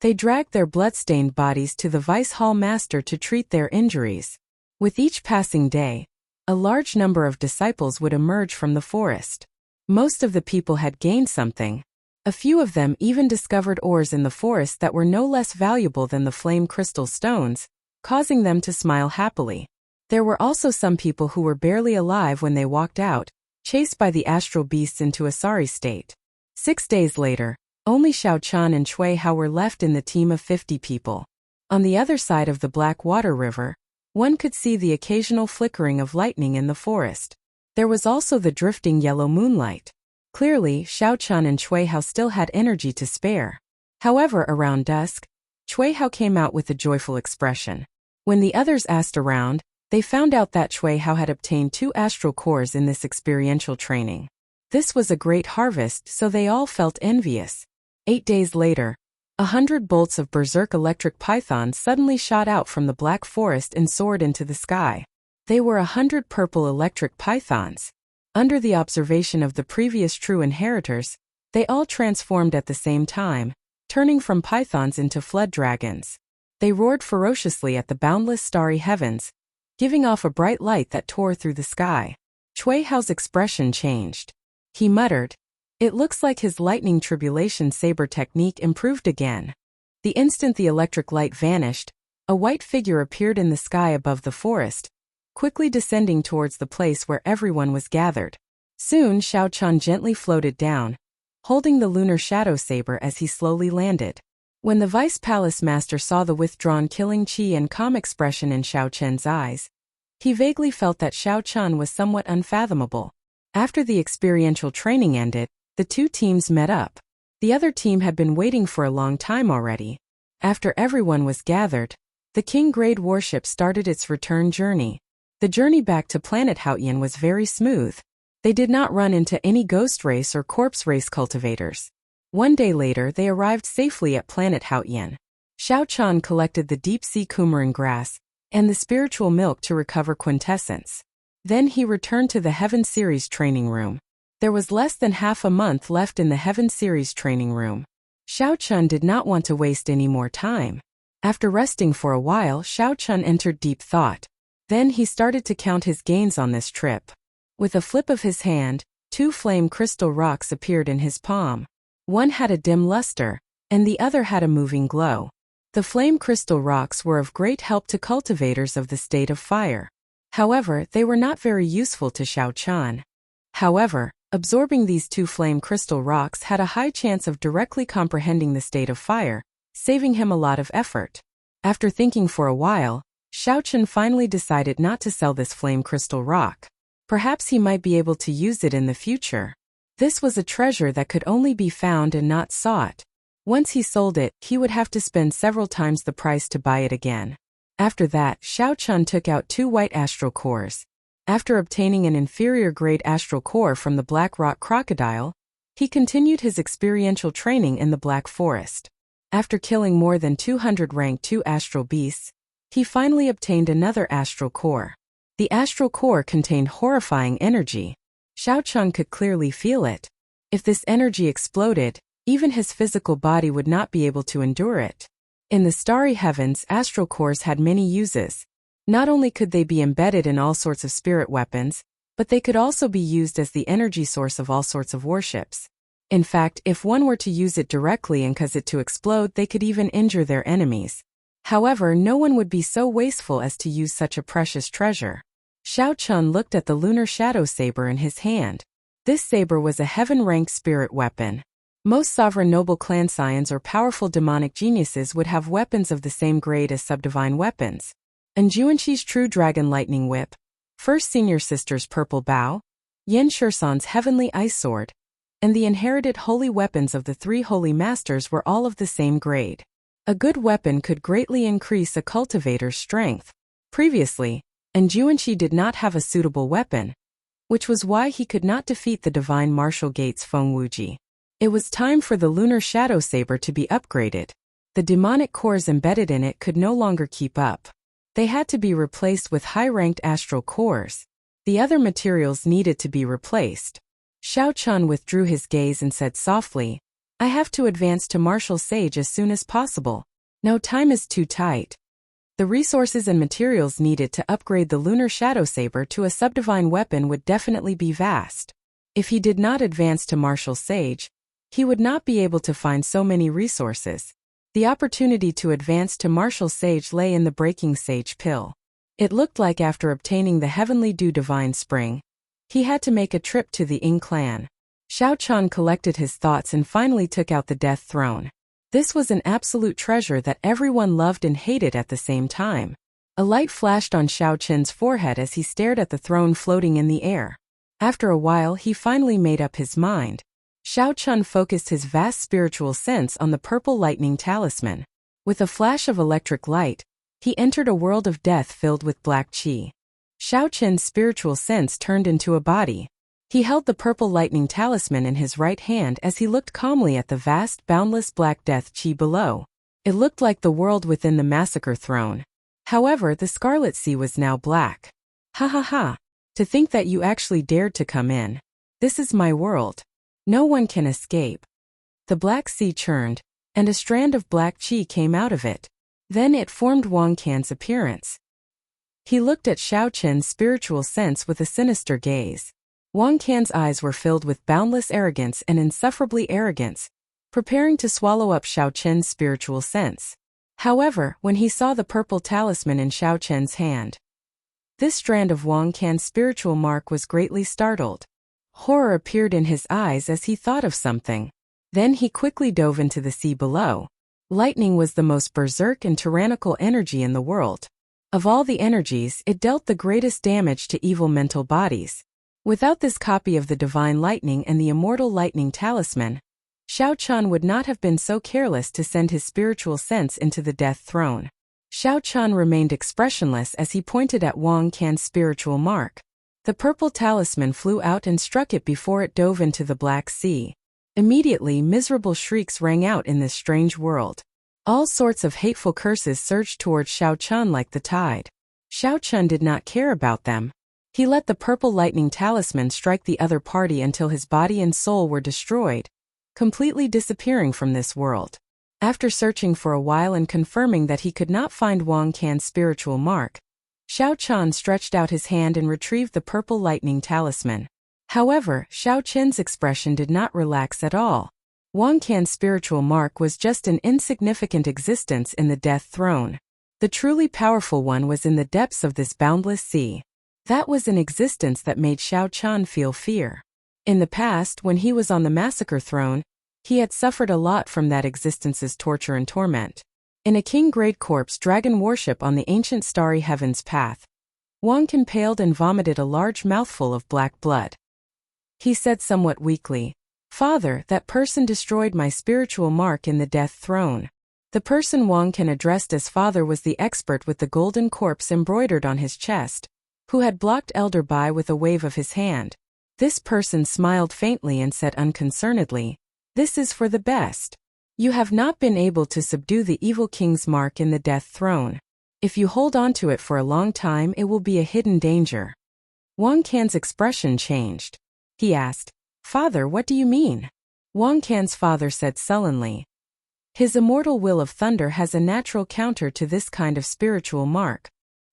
They dragged their blood-stained bodies to the Vice Hall Master to treat their injuries. With each passing day, a large number of disciples would emerge from the forest. Most of the people had gained something. A few of them even discovered ores in the forest that were no less valuable than the flame crystal stones, causing them to smile happily. There were also some people who were barely alive when they walked out, chased by the astral beasts into a sorry state. 6 days later, only Xiao Chen and Cui Hao were left in the team of 50 people. On the other side of the Black Water River, one could see the occasional flickering of lightning in the forest. There was also the drifting yellow moonlight. Clearly, Xiao Chen and Cui Hao still had energy to spare. However, around dusk, Cui Hao came out with a joyful expression. When the others asked around, they found out that Cui Hao had obtained 2 astral cores in this experiential training. This was a great harvest, so they all felt envious. 8 days later, 100 bolts of berserk electric pythons suddenly shot out from the Black Forest and soared into the sky. They were 100 purple electric pythons. Under the observation of the previous true inheritors, they all transformed at the same time, turning from pythons into flood dragons. They roared ferociously at the boundless starry heavens, giving off a bright light that tore through the sky. Cui Hao's expression changed. He muttered. It looks like his lightning tribulation saber technique improved again. The instant the electric light vanished, a white figure appeared in the sky above the forest, quickly descending towards the place where everyone was gathered. Soon Xiao Chun gently floated down, holding the lunar shadow saber as he slowly landed. When the vice palace master saw the withdrawn killing chi and calm expression in Xiao Chen's eyes, he vaguely felt that Xiao Chun was somewhat unfathomable. After the experiential training ended, the two teams met up. The other team had been waiting for a long time already. After everyone was gathered, the King-grade warship started its return journey. The journey back to planet Haotian was very smooth. They did not run into any ghost race or corpse race cultivators. One day later they arrived safely at planet Haotian. Xiao Chun collected the deep-sea coumarin grass and the spiritual milk to recover quintessence. Then he returned to the Heaven Series training room. There was less than half a month left in the Heaven Series training room. Xiao Chun did not want to waste any more time. After resting for a while, Xiao Chun entered deep thought. Then he started to count his gains on this trip. With a flip of his hand, 2 flame crystal rocks appeared in his palm. One had a dim luster, and the other had a moving glow. The flame crystal rocks were of great help to cultivators of the state of fire. However, they were not very useful to Xiao Chun. However, absorbing these 2 flame crystal rocks had a high chance of directly comprehending the state of fire, saving him a lot of effort. After thinking for a while, Xiao Chun finally decided not to sell this flame crystal rock. Perhaps he might be able to use it in the future. This was a treasure that could only be found and not sought. Once he sold it, he would have to spend several times the price to buy it again. After that, Xiao Chun took out 2 white astral cores. After obtaining an inferior-grade astral core from the Black Rock Crocodile, he continued his experiential training in the Black Forest. After killing more than 200 rank 2 astral beasts, he finally obtained another astral core. The astral core contained horrifying energy. Xiao Chun could clearly feel it. If this energy exploded, even his physical body would not be able to endure it. In the starry heavens, astral cores had many uses. Not only could they be embedded in all sorts of spirit weapons, but they could also be used as the energy source of all sorts of warships. In fact, if one were to use it directly and cause it to explode, they could even injure their enemies. However, no one would be so wasteful as to use such a precious treasure. Xiao Chun looked at the lunar shadow saber in his hand. This saber was a heaven-ranked spirit weapon. Most sovereign noble clan scions or powerful demonic geniuses would have weapons of the same grade as subdivine weapons. And Juanqi's true dragon lightning whip, First Senior Sister's purple bow, Yin Shursan's heavenly ice sword, and the inherited holy weapons of the 3 holy masters were all of the same grade. A good weapon could greatly increase a cultivator's strength. Previously, Juanqi did not have a suitable weapon, which was why he could not defeat the divine martial gates Feng Wuji. It was time for the lunar shadow saber to be upgraded. The demonic cores embedded in it could no longer keep up. They had to be replaced with high-ranked astral cores. The other materials needed to be replaced. Xiao Chun withdrew his gaze and said softly, I have to advance to Martial Sage as soon as possible. No time is too tight. The resources and materials needed to upgrade the lunar shadow saber to a subdivine weapon would definitely be vast. If he did not advance to Martial Sage, he would not be able to find so many resources. The opportunity to advance to Martial Sage lay in the Breaking Sage pill. It looked like after obtaining the Heavenly Dew Divine Spring, he had to make a trip to the Ying clan. Xiao Chun collected his thoughts and finally took out the Death Throne. This was an absolute treasure that everyone loved and hated at the same time. A light flashed on Xiao Chun's forehead as he stared at the throne floating in the air. After a while, he finally made up his mind. Xiao Chun focused his vast spiritual sense on the purple lightning talisman. With a flash of electric light, he entered a world of death filled with black qi. Xiao Chun's spiritual sense turned into a body. He held the purple lightning talisman in his right hand as he looked calmly at the vast, boundless black death qi below. It looked like the world within the massacre throne. However, the Scarlet Sea was now black. Ha ha ha. To think that you actually dared to come in. This is my world. No one can escape. The black sea churned, and a strand of black qi came out of it. Then it formed Wang Can's appearance. He looked at Xiao Chun's spiritual sense with a sinister gaze. Wang Can's eyes were filled with boundless arrogance and insufferably arrogance, preparing to swallow up Xiao Chen's spiritual sense. However, when he saw the purple talisman in Xiao Chen's hand, this strand of Wang Can's spiritual mark was greatly startled. Horror appeared in his eyes as he thought of something. Then he quickly dove into the sea below. Lightning was the most berserk and tyrannical energy in the world. Of all the energies, it dealt the greatest damage to evil mental bodies. Without this copy of the divine lightning and the immortal lightning talisman, Xiao Chen would not have been so careless to send his spiritual sense into the death throne. Xiao Chen remained expressionless as he pointed at Wang Can's spiritual mark. The purple talisman flew out and struck it before it dove into the Black Sea. Immediately, miserable shrieks rang out in this strange world. All sorts of hateful curses surged towards Xiao Chen like the tide. Xiao Chen did not care about them. He let the purple lightning talisman strike the other party until his body and soul were destroyed, completely disappearing from this world. After searching for a while and confirming that he could not find Wang Can's spiritual mark, Xiao Chen stretched out his hand and retrieved the purple lightning talisman. However, Xiao Chen's expression did not relax at all. Wang Can's spiritual mark was just an insignificant existence in the death throne. The truly powerful one was in the depths of this boundless sea. That was an existence that made Xiao Chen feel fear. In the past, when he was on the massacre throne, he had suffered a lot from that existence's torture and torment. In a king-grade corpse dragon worship on the ancient starry heavens path, Wang Can paled and vomited a large mouthful of black blood. He said somewhat weakly, "Father, that person destroyed my spiritual mark in the death throne." The person Wang Can addressed as father was the expert with the golden corpse embroidered on his chest, who had blocked Elder Bai with a wave of his hand. This person smiled faintly and said unconcernedly, "This is for the best. You have not been able to subdue the evil king's mark in the death throne. If you hold on to it for a long time, it will be a hidden danger." Wang Can's expression changed. He asked, "Father, what do you mean?" Wang Can's father said sullenly, "His immortal will of thunder has a natural counter to this kind of spiritual mark.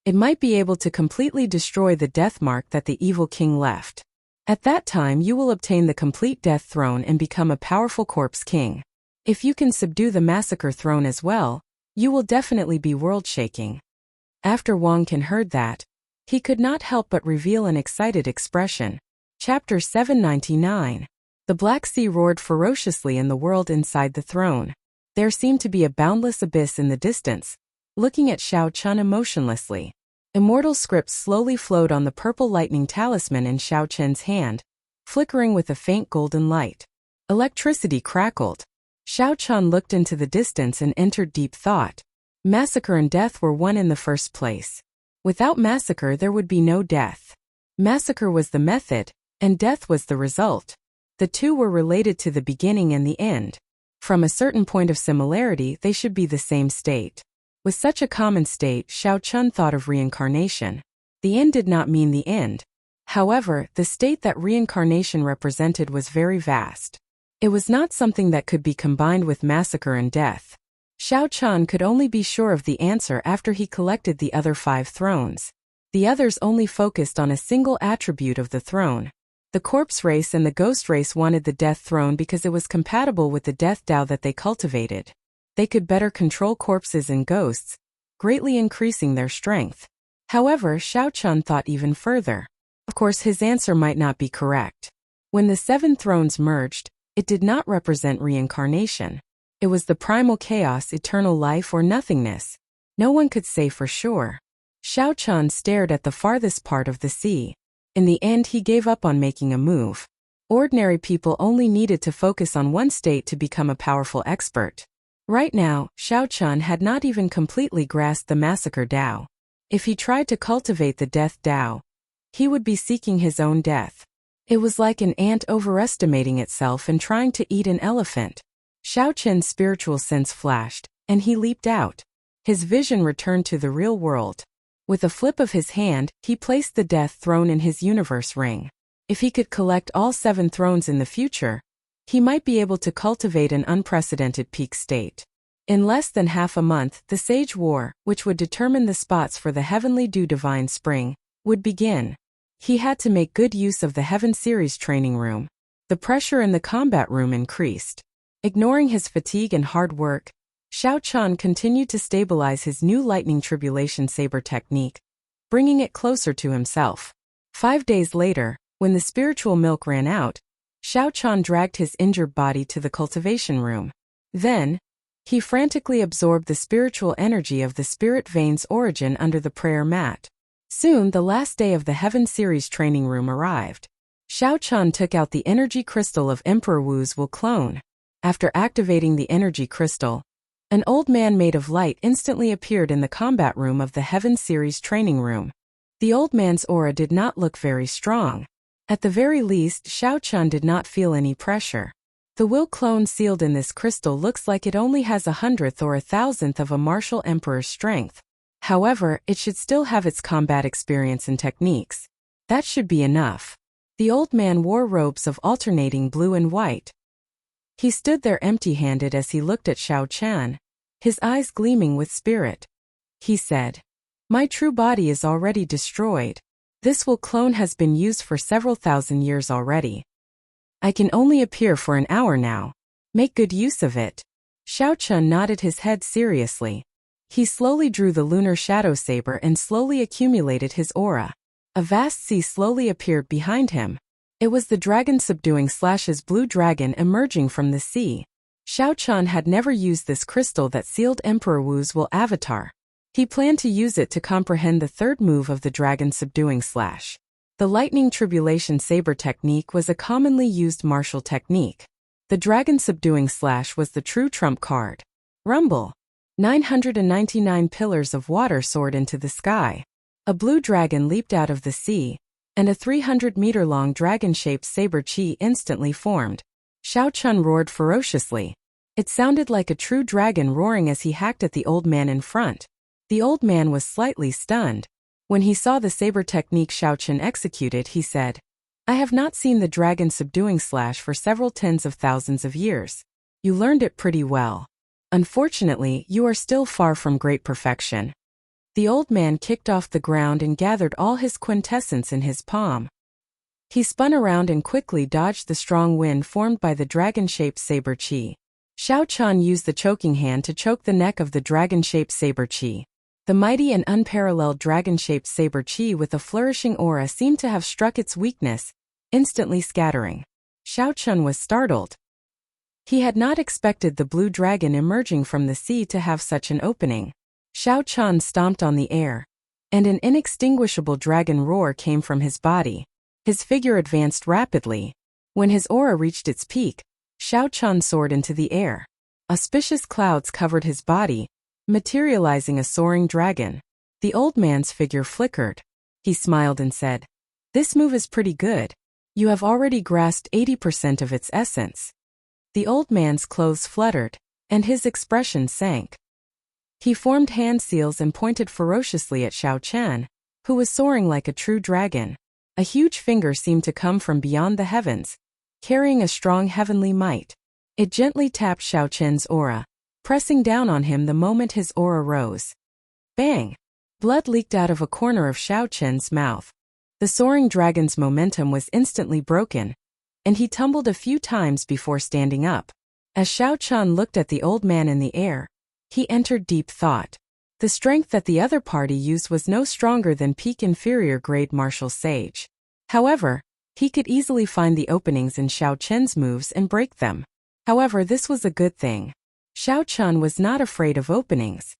It might be able to completely destroy the death mark that the evil king left. At that time you will obtain the complete death throne and become a powerful corpse king. If you can subdue the massacre throne as well, you will definitely be world-shaking." After Wang Can heard that, he could not help but reveal an excited expression. Chapter 799. The Black Sea roared ferociously in the world inside the throne. There seemed to be a boundless abyss in the distance, looking at Xiao Chen emotionlessly. Immortal scripts slowly flowed on the purple lightning talisman in Xiao Chen's hand, flickering with a faint golden light. Electricity crackled. Xiao Chen looked into the distance and entered deep thought. Massacre and death were one in the first place. Without massacre there would be no death. Massacre was the method, and death was the result. The two were related to the beginning and the end. From a certain point of similarity, they should be the same state. With such a common state, Xiao Chen thought of reincarnation. The end did not mean the end. However, the state that reincarnation represented was very vast. It was not something that could be combined with massacre and death. Xiao Chen could only be sure of the answer after he collected the other 5 thrones. The others only focused on a single attribute of the throne. The corpse race and the ghost race wanted the death throne because it was compatible with the death Tao that they cultivated. They could better control corpses and ghosts, greatly increasing their strength. However, Xiao Chen thought even further. Of course, his answer might not be correct. When the 7 thrones merged, it did not represent reincarnation. It was the primal chaos, eternal life, or nothingness. No one could say for sure. Xiao Chen stared at the farthest part of the sea. In the end, he gave up on making a move. Ordinary people only needed to focus on one state to become a powerful expert. Right now, Xiao Chen had not even completely grasped the massacre Tao. If he tried to cultivate the death Tao, he would be seeking his own death. It was like an ant overestimating itself and trying to eat an elephant. Xiao Chen's spiritual sense flashed, and he leaped out. His vision returned to the real world. With a flip of his hand, he placed the death throne in his universe ring. If he could collect all 7 thrones in the future, he might be able to cultivate an unprecedented peak state. In less than half a month, the Sage War, which would determine the spots for the heavenly dew divine spring, would begin. He had to make good use of the Heaven Series training room. The pressure in the combat room increased. Ignoring his fatigue and hard work, Xiao Chan continued to stabilize his new lightning tribulation saber technique, bringing it closer to himself. 5 days later, when the spiritual milk ran out, Xiao Chan dragged his injured body to the cultivation room. Then, he frantically absorbed the spiritual energy of the spirit vein's origin under the prayer mat. Soon the last day of the Heaven Series training room arrived. Xiao Chan took out the energy crystal of Emperor Wu's will clone. After activating the energy crystal, an old man made of light instantly appeared in the combat room of the Heaven Series training room. The old man's aura did not look very strong. At the very least, Xiao Chan did not feel any pressure. The will clone sealed in this crystal looks like it only has 1/100th or 1,000th of a martial emperor's strength. However, it should still have its combat experience and techniques. That should be enough. The old man wore robes of alternating blue and white. He stood there empty-handed as he looked at Xiao Chan, his eyes gleaming with spirit. He said, "My true body is already destroyed. This will clone has been used for several thousand years already. I can only appear for an hour now. Make good use of it." Xiao Chan nodded his head seriously. He slowly drew the lunar shadow saber and slowly accumulated his aura. A vast sea slowly appeared behind him. It was the dragon subduing / blue dragon emerging from the sea. Xiao Chan had never used this crystal that sealed Emperor Wu's will avatar. He planned to use it to comprehend the third move of the dragon subduing / The lightning tribulation saber technique was a commonly used martial technique. The dragon subduing / was the true trump card. Rumble. 999 pillars of water soared into the sky. A blue dragon leaped out of the sea, and a 300-meter-long dragon-shaped saber chi instantly formed. Xiao Chan roared ferociously. It sounded like a true dragon roaring as he hacked at the old man in front. The old man was slightly stunned. When he saw the saber technique Xiao Chan executed, he said, "I have not seen the dragon subduing / for several tens of thousands of years. You learned it pretty well. Unfortunately, you are still far from great perfection." The old man kicked off the ground and gathered all his quintessence in his palm. He spun around and quickly dodged the strong wind formed by the dragon-shaped saber chi. Xiao Chan used the choking hand to choke the neck of the dragon-shaped saber chi. The mighty and unparalleled dragon-shaped saber chi with a flourishing aura seemed to have struck its weakness, instantly scattering. Xiao Chan was startled. He had not expected the blue dragon emerging from the sea to have such an opening. Xiao Chan stomped on the air, and an inextinguishable dragon roar came from his body. His figure advanced rapidly. When his aura reached its peak, Xiao Chan soared into the air. Auspicious clouds covered his body, materializing a soaring dragon. The old man's figure flickered. He smiled and said, "This move is pretty good. You have already grasped 80% of its essence." The old man's clothes fluttered, and his expression sank. He formed hand seals and pointed ferociously at Xiao Chan, who was soaring like a true dragon. A huge finger seemed to come from beyond the heavens, carrying a strong heavenly might. It gently tapped Xiao Chen's aura, pressing down on him the moment his aura rose. Bang! Blood leaked out of a corner of Xiao Chen's mouth. The soaring dragon's momentum was instantly broken, and he tumbled a few times before standing up. As Xiao Chan looked at the old man in the air, he entered deep thought. The strength that the other party used was no stronger than peak inferior grade martial sage. However, he could easily find the openings in Xiao Chen's moves and break them. However, this was a good thing. Xiao Chan was not afraid of openings.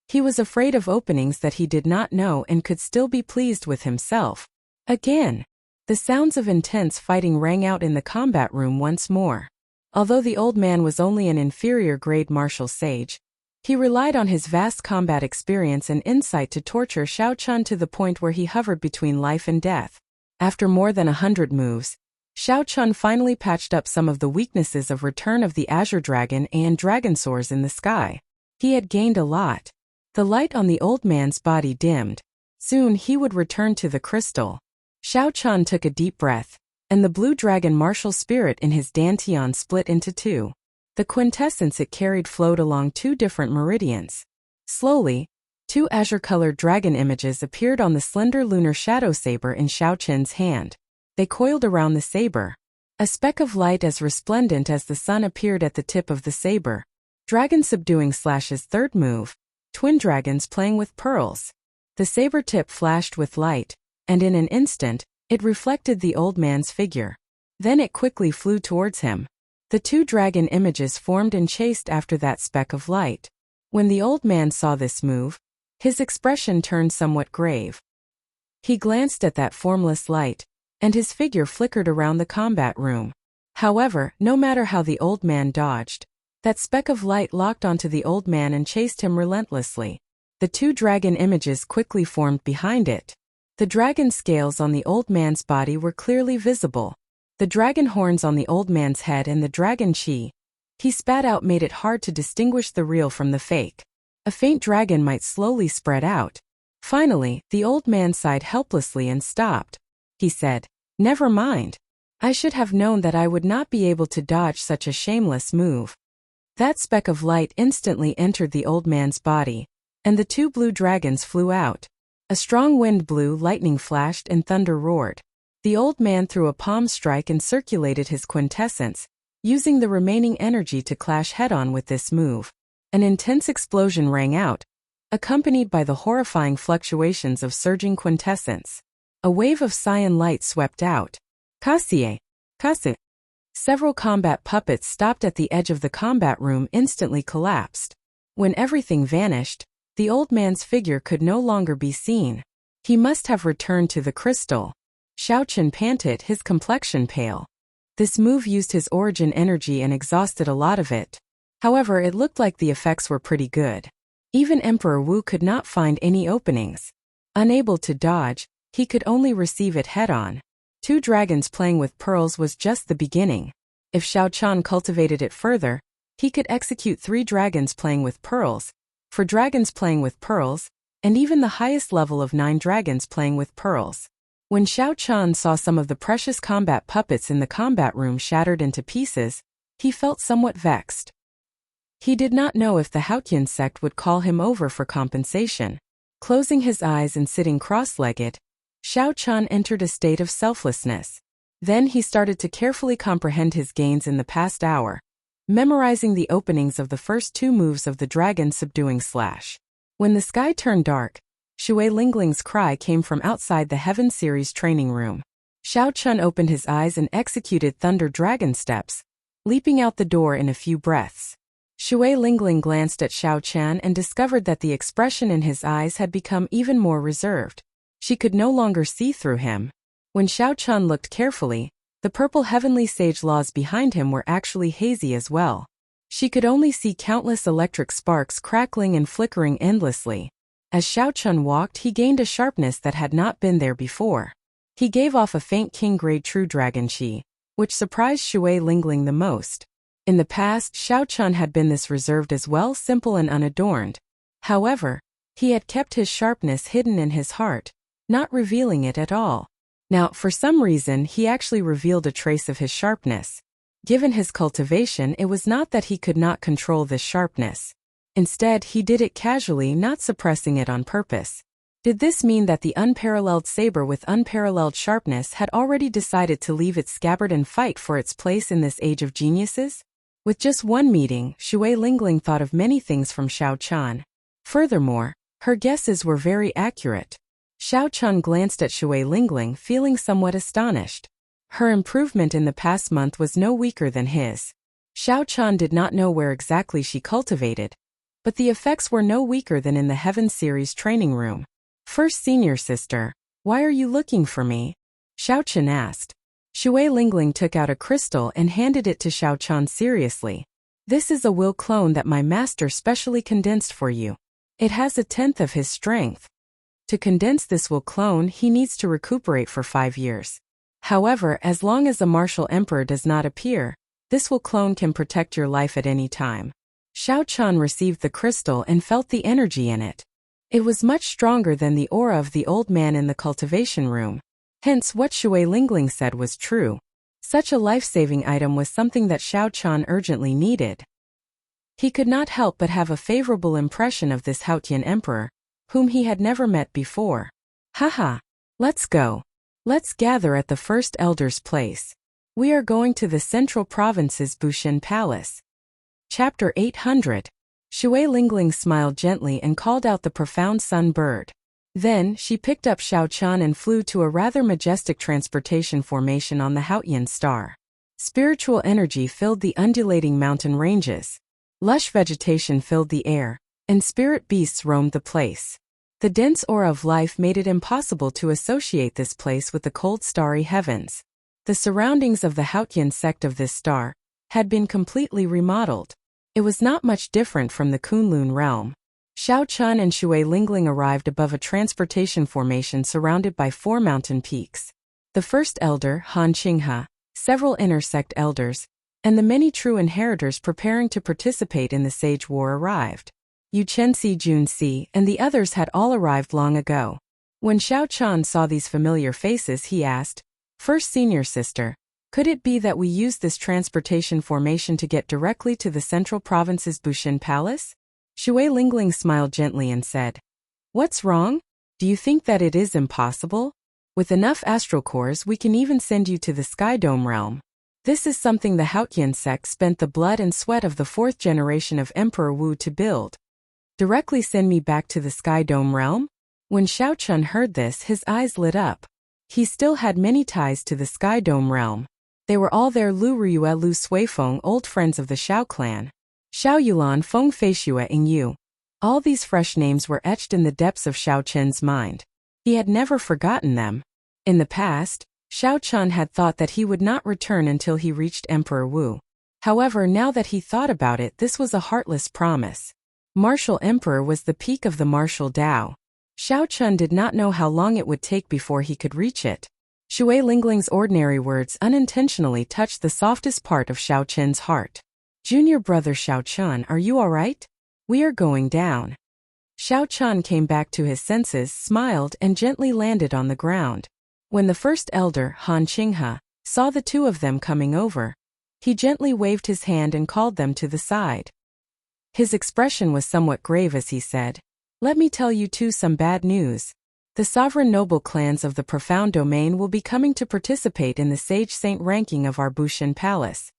He was afraid of openings that he did not know and could still be pleased with himself. Again, the sounds of intense fighting rang out in the combat room once more. Although the old man was only an inferior grade martial sage, he relied on his vast combat experience and insight to torture Xiao Chan to the point where he hovered between life and death. After more than 100 moves, Xiao Chan finally patched up some of the weaknesses of Return of the Azure Dragon and Dragon Soars in the Sky. He had gained a lot. The light on the old man's body dimmed. Soon he would return to the crystal. Xiao Chan took a deep breath, and the blue dragon martial spirit in his dantian split into two. The quintessence it carried flowed along two different meridians. Slowly, Two azure-colored dragon images appeared on the slender lunar shadow saber in Xiao Qin's hand. They coiled around the saber. A speck of light as resplendent as the sun appeared at the tip of the saber. Dragon subduing /'s third move. Twin dragons playing with pearls. The saber tip flashed with light, and in an instant, it reflected the old man's figure. Then it quickly flew towards him. The two dragon images formed and chased after that speck of light. When the old man saw this move, his expression turned somewhat grave. He glanced at that formless light, and his figure flickered around the combat room. However, no matter how the old man dodged, that speck of light locked onto the old man and chased him relentlessly. The two dragon images quickly formed behind it. The dragon scales on the old man's body were clearly visible. The dragon horns on the old man's head and the dragon chi he spat out made it hard to distinguish the real from the fake. A faint dragon might slowly spread out. Finally, the old man sighed helplessly and stopped. He said, "Never mind. I should have known that I would not be able to dodge such a shameless move." That speck of light instantly entered the old man's body, and the two blue dragons flew out. A strong wind blew, lightning flashed, and thunder roared. The old man threw a palm strike and circulated his quintessence, using the remaining energy to clash head-on with this move. An intense explosion rang out, accompanied by the horrifying fluctuations of surging quintessence. A wave of cyan light swept out. Kasie! Kasie! Several combat puppets stopped at the edge of the combat room instantly collapsed. When everything vanished, the old man's figure could no longer be seen. He must have returned to the crystal. Xiao Qin panted, his complexion pale. This move used his origin energy and exhausted a lot of it. However, it looked like the effects were pretty good. Even Emperor Wu could not find any openings. Unable to dodge, he could only receive it head-on. Two dragons playing with pearls was just the beginning. If Xiao Qin cultivated it further, he could execute 3 dragons playing with pearls, 4 dragons playing with pearls, and even the highest level of 9 dragons playing with pearls. When Xiao Qin saw some of the precious combat puppets in the combat room shattered into pieces, he felt somewhat vexed. He did not know if the Haotian sect would call him over for compensation. Closing his eyes and sitting cross-legged, Xiao Qin entered a state of selflessness. Then he started to carefully comprehend his gains in the past hour, memorizing the openings of the first 2 moves of the dragon subduing /. When the sky turned dark, Shui Lingling's cry came from outside the Heaven Series training room. Xiao Qin opened his eyes and executed Thunder Dragon steps, leaping out the door in a few breaths. Shui Lingling glanced at Xiao Qin and discovered that the expression in his eyes had become even more reserved. She could no longer see through him. When Xiao Qin looked carefully, the purple heavenly sage laws behind him were actually hazy as well. She could only see countless electric sparks crackling and flickering endlessly. As Xiao Qin walked, he gained a sharpness that had not been there before. He gave off a faint king-grade true dragon chi, which surprised Shui Lingling the most. In the past, Xiao Qin had been this reserved as well, simple and unadorned. However, he had kept his sharpness hidden in his heart, not revealing it at all. Now, for some reason, he actually revealed a trace of his sharpness. Given his cultivation, it was not that he could not control this sharpness. Instead, he did it casually, not suppressing it on purpose. Did this mean that the unparalleled saber with unparalleled sharpness had already decided to leave its scabbard and fight for its place in this age of geniuses? With just one meeting, Shui Lingling thought of many things from Xiao Qin. Furthermore, her guesses were very accurate. Xiao Qin glanced at Shui Lingling, feeling somewhat astonished. Her improvement in the past month was no weaker than his. Xiao Qin did not know where exactly she cultivated, but the effects were no weaker than in the Heaven Series training room. "First senior sister, why are you looking for me?" Xiao Qin asked. Shui Lingling took out a crystal and handed it to Xiao Qin seriously. "This is a will clone that my master specially condensed for you. It has 1/10 of his strength. To condense this will clone, he needs to recuperate for 5 years. However, as long as a martial emperor does not appear, this will clone can protect your life at any time." Xiao Qin received the crystal and felt the energy in it. It was much stronger than the aura of the old man in the cultivation room. Hence, what Shui Lingling said was true. Such a life-saving item was something that Xiao Qin urgently needed. He could not help but have a favorable impression of this Haotian emperor, whom he had never met before. Haha. Let's go. Let's gather at the first elder's place. We are going to the Central Province's Bushin Palace. Chapter 800. Shui Lingling smiled gently and called out the profound sun bird. Then, she picked up Xiao Chan and flew to a rather majestic transportation formation on the Haotian star. Spiritual energy filled the undulating mountain ranges. Lush vegetation filled the air, and spirit beasts roamed the place. The dense aura of life made it impossible to associate this place with the cold starry heavens. The surroundings of the Haotian sect of this star had been completely remodeled. It was not much different from the Kunlun realm. Xiao Chun and Shui Lingling arrived above a transportation formation surrounded by 4 mountain peaks. The first elder, Han Qinghe, several intersect elders, and the many true inheritors preparing to participate in the Sage War arrived. Yu Chenxi Junxi and the others had all arrived long ago. When Xiao Chan saw these familiar faces, he asked, "First senior sister, could it be that we use this transportation formation to get directly to the Central Province's Bushin Palace?" Shui Lingling smiled gently and said, "What's wrong? Do you think that it is impossible? With enough astral cores we can even send you to the Sky Dome realm. This is something the Haotian sect spent the blood and sweat of the 4th generation of Emperor Wu to build. Directly send me back to the Sky Dome realm?" When Xiao Chun heard this, his eyes lit up. He still had many ties to the Sky Dome realm. They were all there: Lu Riyue, Lu Suifeng, old friends of the Xiao clan. Xiao Yulan, Feng Feixue, and Yu. All these fresh names were etched in the depths of Xiao Chen's mind. He had never forgotten them. In the past, Xiao Chun had thought that he would not return until he reached Emperor Wu. However, now that he thought about it, this was a heartless promise. Martial Emperor was the peak of the martial Dao. Xiao Chun did not know how long it would take before he could reach it. Shui Lingling's ordinary words unintentionally touched the softest part of Xiao Chen's heart. "Junior brother Xiao Chun, are you all right? We are going down." Xiao Chun came back to his senses, smiled, and gently landed on the ground. When the first elder, Han Qinghe, saw the two of them coming over, he gently waved his hand and called them to the side. His expression was somewhat grave as he said, "Let me tell you two some bad news. The sovereign noble clans of the Profound Domain will be coming to participate in the Sage Saint ranking of our Bushin Palace."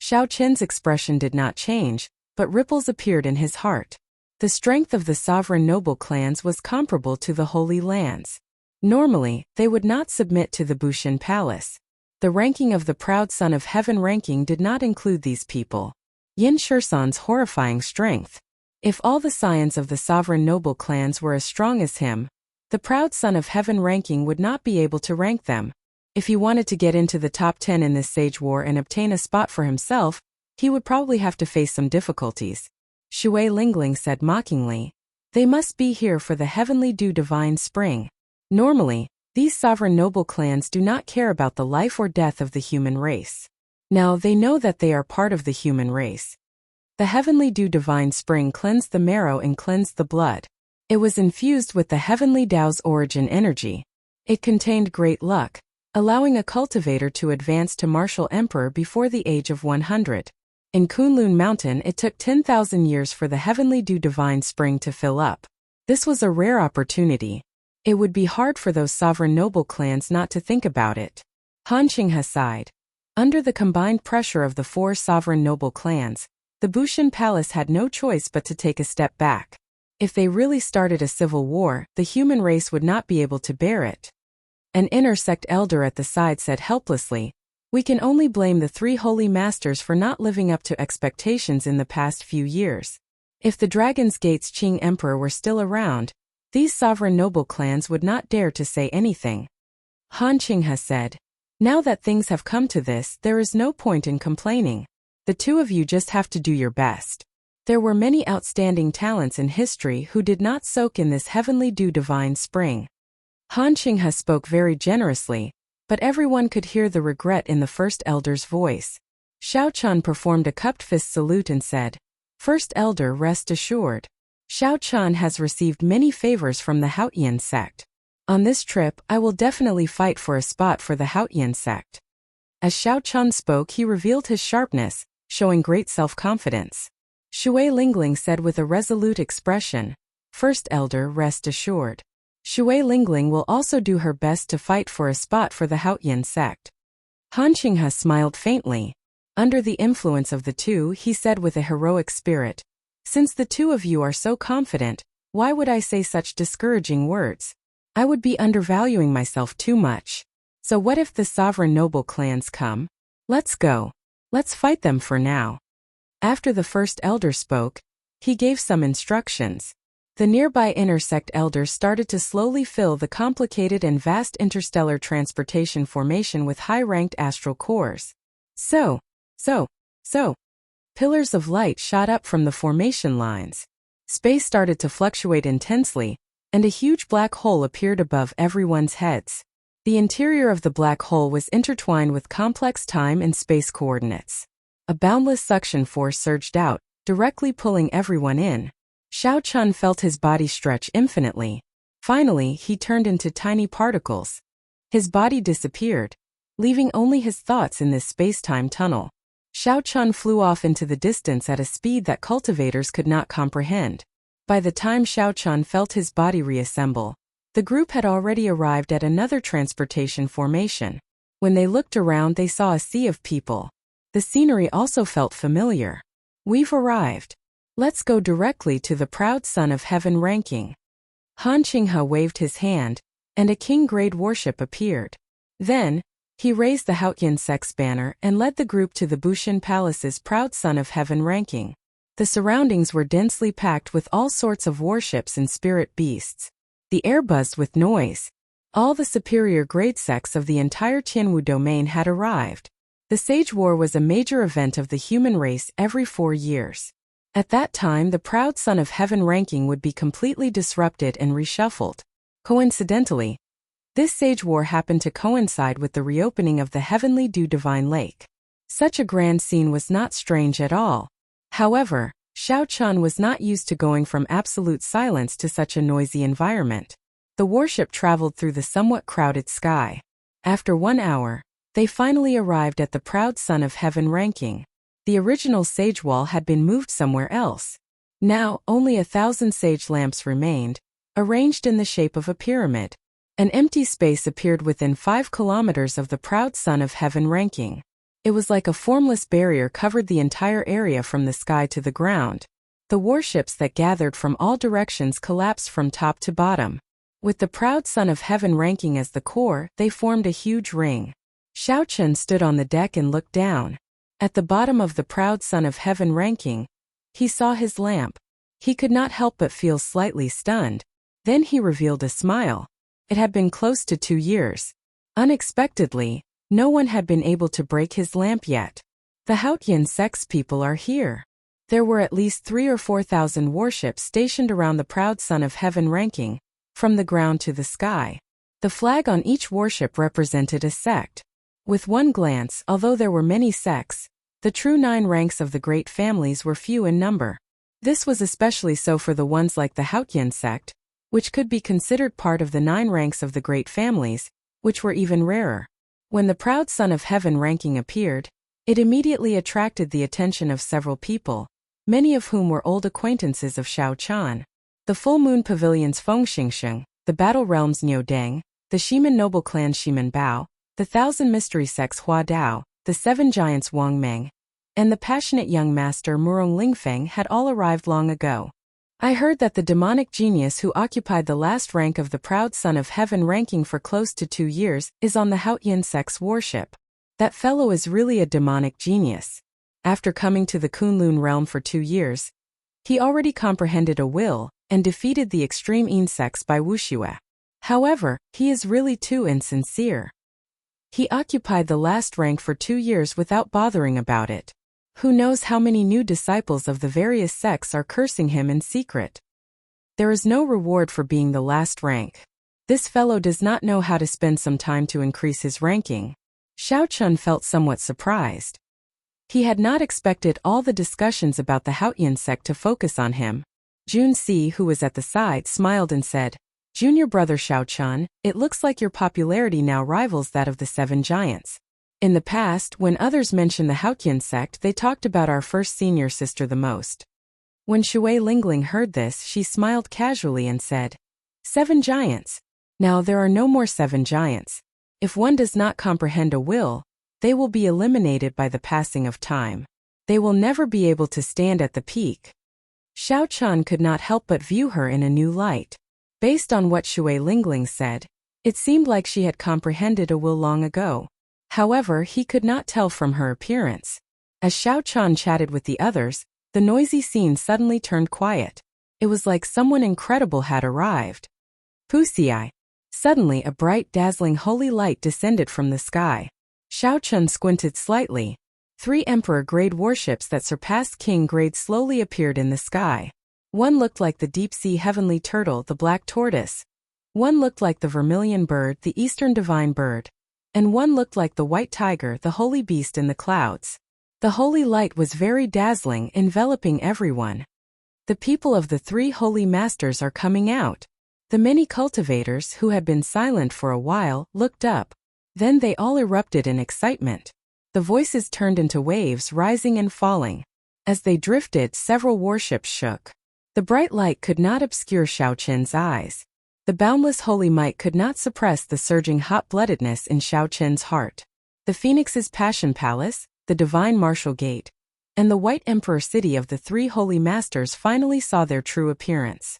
Xiao Chen's expression did not change, but ripples appeared in his heart. The strength of the sovereign noble clans was comparable to the Holy Lands. Normally, they would not submit to the Bushin Palace. The ranking of the Proud Son of Heaven ranking did not include these people. Yin Shirsan's horrifying strength. If all the scions of the sovereign noble clans were as strong as him, the Proud Son of Heaven ranking would not be able to rank them. If he wanted to get into the top 10 in this Sage War and obtain a spot for himself, he would probably have to face some difficulties. Shui Lingling said mockingly, "They must be here for the Heavenly Dew Divine Spring." Normally, these sovereign noble clans do not care about the life or death of the human race. Now they know that they are part of the human race. The Heavenly Dew Divine Spring cleansed the marrow and cleansed the blood. It was infused with the Heavenly Tao's origin energy. It contained great luck, allowing a cultivator to advance to martial emperor before the age of 100. In Kunlun Mountain, it took 10,000 years for the Heavenly Dew Divine Spring to fill up. This was a rare opportunity. It would be hard for those sovereign noble clans not to think about it. Han Qinghe sighed. Under the combined pressure of the 4 sovereign noble clans, the Bushin Palace had no choice but to take a step back. If they really started a civil war, the human race would not be able to bear it. An intersect elder at the side said helplessly, "We can only blame the 3 holy masters for not living up to expectations in the past few years. If the Dragon's Gate's Qing Emperor were still around, these sovereign noble clans would not dare to say anything." Han Qinghe said, "Now that things have come to this, there is no point in complaining. The two of you just have to do your best. There were many outstanding talents in history who did not soak in this Heavenly Dew Divine Spring." Han Qinghe spoke very generously, but everyone could hear the regret in the first elder's voice. Xiao Chun performed a cupped fist salute and said, "First elder, rest assured. Xiao Chun has received many favors from the Haotian sect. On this trip, I will definitely fight for a spot for the Haotian sect." As Xiao Chun spoke, he revealed his sharpness, showing great self-confidence. Shui Lingling said with a resolute expression, First Elder, rest assured. Shui Lingling will also do her best to fight for a spot for the Haotian sect. Han Qinghe smiled faintly. Under the influence of the two, he said with a heroic spirit, "Since the two of you are so confident, why would I say such discouraging words? I would be undervaluing myself too much. So what if the sovereign noble clans come? Let's go. Let's fight them for now." After the First Elder spoke, he gave some instructions. The nearby intersect elders started to slowly fill the complicated and vast interstellar transportation formation with high-ranked astral cores. So. Pillars of light shot up from the formation lines. Space started to fluctuate intensely, and a huge black hole appeared above everyone's heads. The interior of the black hole was intertwined with complex time and space coordinates. A boundless suction force surged out, directly pulling everyone in. Xiao Chun felt his body stretch infinitely. Finally, he turned into tiny particles. His body disappeared, leaving only his thoughts in this space-time tunnel. Xiao Chun flew off into the distance at a speed that cultivators could not comprehend. By the time Xiao Chun felt his body reassemble, the group had already arrived at another transportation formation. When they looked around, they saw a sea of people. The scenery also felt familiar. "We've arrived. Let's go directly to the proud son of heaven ranking." Han Qinghe waved his hand, and a king-grade warship appeared. Then, he raised the Haotian sect's banner and led the group to the Bushin Palace's proud son of heaven ranking. The surroundings were densely packed with all sorts of warships and spirit beasts. The air buzzed with noise. All the superior grade sects of the entire Tianwu domain had arrived. The Sage War was a major event of the human race every 4 years. At that time, the proud son of heaven ranking would be completely disrupted and reshuffled. Coincidentally, this Sage War happened to coincide with the reopening of the Heavenly Dew Divine Lake. Such a grand scene was not strange at all. However, Xiao Chun was not used to going from absolute silence to such a noisy environment. The warship traveled through the somewhat crowded sky. After 1 hour, they finally arrived at the proud son of heaven ranking. The original sage wall had been moved somewhere else. Now, only 1,000 sage lamps remained, arranged in the shape of a pyramid. An empty space appeared within 5 kilometers of the proud son of heaven ranking. It was like a formless barrier covered the entire area from the sky to the ground. The warships that gathered from all directions collapsed from top to bottom. With the proud son of heaven ranking as the core, they formed a huge ring. Xiao Chun stood on the deck and looked down. At the bottom of the proud son of heaven ranking, he saw his lamp. He could not help but feel slightly stunned. Then he revealed a smile. It had been close to 2 years. Unexpectedly, no one had been able to break his lamp yet. The Haotian sect's people are here. There were at least 3,000 or 4,000 warships stationed around the proud son of heaven ranking, from the ground to the sky. The flag on each warship represented a sect. With one glance, although there were many sects, the true 9 ranks of the great families were few in number. This was especially so for the ones like the Haotian sect, which could be considered part of the 9 ranks of the great families, which were even rarer. When the proud son of heaven ranking appeared, it immediately attracted the attention of several people, many of whom were old acquaintances of Xiao Chun. The Full Moon Pavilion's Feng Xingsheng, the Battle Realm's Niu Deng, the Shiman Noble Clan's Shiman Bao, the Thousand Mystery Sect's Hua Dao, the 7 Giants Wang Meng, and the passionate young master Murong Lingfeng had all arrived long ago. "I heard that the demonic genius who occupied the last rank of the proud son of heaven ranking for close to 2 years is on the Haotian sect's warship. That fellow is really a demonic genius. After coming to the Kunlun realm for 2 years, he already comprehended a will and defeated the extreme insects by wuxue. However, he is really too insincere. He occupied the last rank for 2 years without bothering about it. Who knows how many new disciples of the various sects are cursing him in secret. There is no reward for being the last rank. This fellow does not know how to spend some time to increase his ranking." Xiao Chun felt somewhat surprised. He had not expected all the discussions about the Haotian sect to focus on him. Jun Si, who was at the side, smiled and said, "Junior brother Xiao Chun, it looks like your popularity now rivals that of the 7 giants. In the past, when others mentioned the Haotian sect, they talked about our first senior sister the most. When Shui Lingling heard this, she smiled casually and said, 7 giants. Now there are no more 7 giants. If one does not comprehend a will, they will be eliminated by the passing of time. They will never be able to stand at the peak. Xiao Chun could not help but view her in a new light. Based on what Shui Lingling said, it seemed like she had comprehended a will long ago. However, he could not tell from her appearance. As Xiao Chun chatted with the others, the noisy scene suddenly turned quiet. It was like someone incredible had arrived. Pussy. Suddenly a bright, dazzling holy light descended from the sky. Xiao Chun squinted slightly. 3 emperor-grade warships that surpassed king-grade slowly appeared in the sky. One looked like the deep-sea heavenly turtle, the black tortoise. One looked like the vermilion bird, the eastern divine bird. And one looked like the white tiger, the holy beast in the clouds. The holy light was very dazzling, enveloping everyone. The people of the 3 holy masters are coming out. The many cultivators, who had been silent for a while, looked up. Then they all erupted in excitement. The voices turned into waves, rising and falling. As they drifted, several warships shook. The bright light could not obscure Xiao Chen's eyes. The boundless holy might could not suppress the surging hot-bloodedness in Xiao Chen's heart. The Phoenix's Passion Palace, the Divine Martial Gate, and the White Emperor City of the 3 holy masters finally saw their true appearance.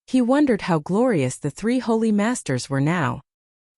He wondered how glorious the 3 holy masters were now.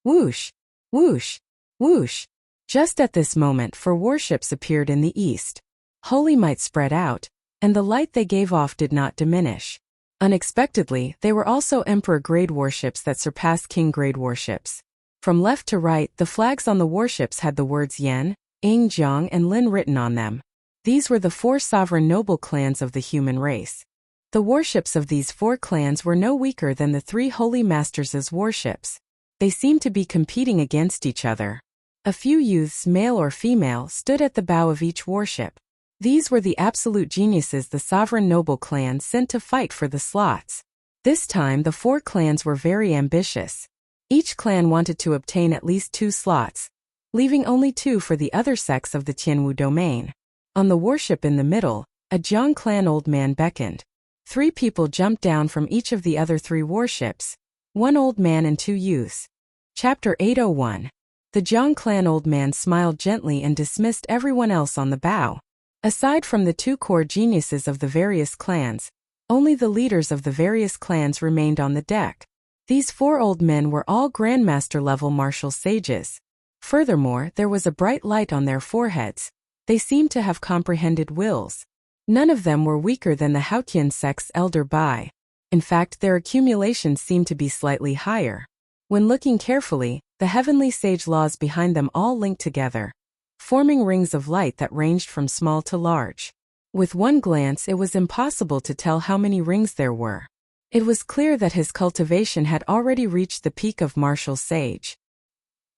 Whoosh! Whoosh! Whoosh! Just at this moment 4 warships appeared in the east. Holy might spread out, and the light they gave off did not diminish. Unexpectedly, they were also Emperor-grade warships that surpassed King-grade warships. From left to right, the flags on the warships had the words Yan, Ying Jiang and Lin written on them. These were the 4 sovereign noble clans of the human race. The warships of these 4 clans were no weaker than the 3 holy masters' warships. They seemed to be competing against each other. A few youths, male or female, stood at the bow of each warship. These were the absolute geniuses the sovereign noble clans sent to fight for the slots. This time the 4 clans were very ambitious. Each clan wanted to obtain at least 2 slots, leaving only 2 for the other sects of the Tianwu domain. On the warship in the middle, a Jiang clan old man beckoned. 3 people jumped down from each of the other 3 warships, 1 old man and 2 youths. Chapter 801. The Jiang clan old man smiled gently and dismissed everyone else on the bow. Aside from the 2 core geniuses of the various clans, only the leaders of the various clans remained on the deck. These 4 old men were all Grandmaster-level martial sages. Furthermore, there was a bright light on their foreheads. They seemed to have comprehended wills. None of them were weaker than the Haotian sect's elder Bai. In fact, their accumulations seemed to be slightly higher. When looking carefully, the heavenly sage laws behind them all linked together, forming rings of light that ranged from small to large. With one glance, it was impossible to tell how many rings there were. It was clear that his cultivation had already reached the peak of martial sage.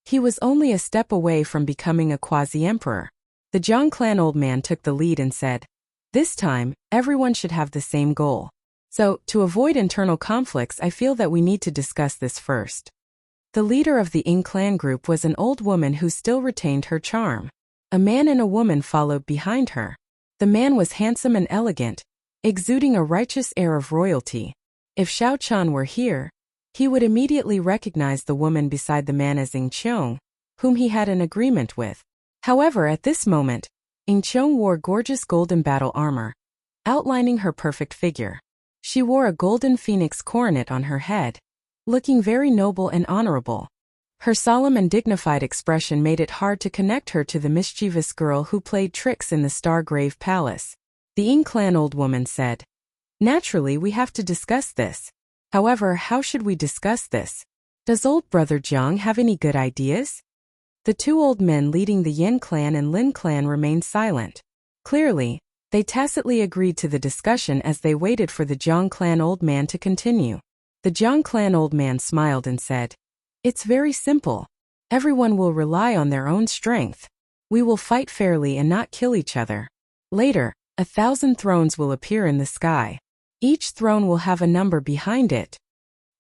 He was only a step away from becoming a quasi-emperor. The Jiang clan old man took the lead and said, "This time, everyone should have the same goal. So, to avoid internal conflicts, I feel that we need to discuss this first." The leader of the Ying clan group was an old woman who still retained her charm. A man and a woman followed behind her. The man was handsome and elegant, exuding a righteous air of royalty. If Xiao Chan were here, he would immediately recognize the woman beside the man as Ying Qiong, whom he had an agreement with. However, at this moment, Ying Qiong wore gorgeous golden battle armor, outlining her perfect figure. She wore a golden phoenix coronet on her head, looking very noble and honorable. Her solemn and dignified expression made it hard to connect her to the mischievous girl who played tricks in the Stargrave Palace. The Ying clan old woman said, "Naturally, we have to discuss this. However, how should we discuss this? Does old brother Jiang have any good ideas?" The 2 old men leading the Yin clan and Lin clan remained silent. Clearly, they tacitly agreed to the discussion as they waited for the Jiang clan old man to continue. The Jiang clan old man smiled and said, "It's very simple. Everyone will rely on their own strength. We will fight fairly and not kill each other. Later, 1,000 thrones will appear in the sky. Each throne will have a number behind it.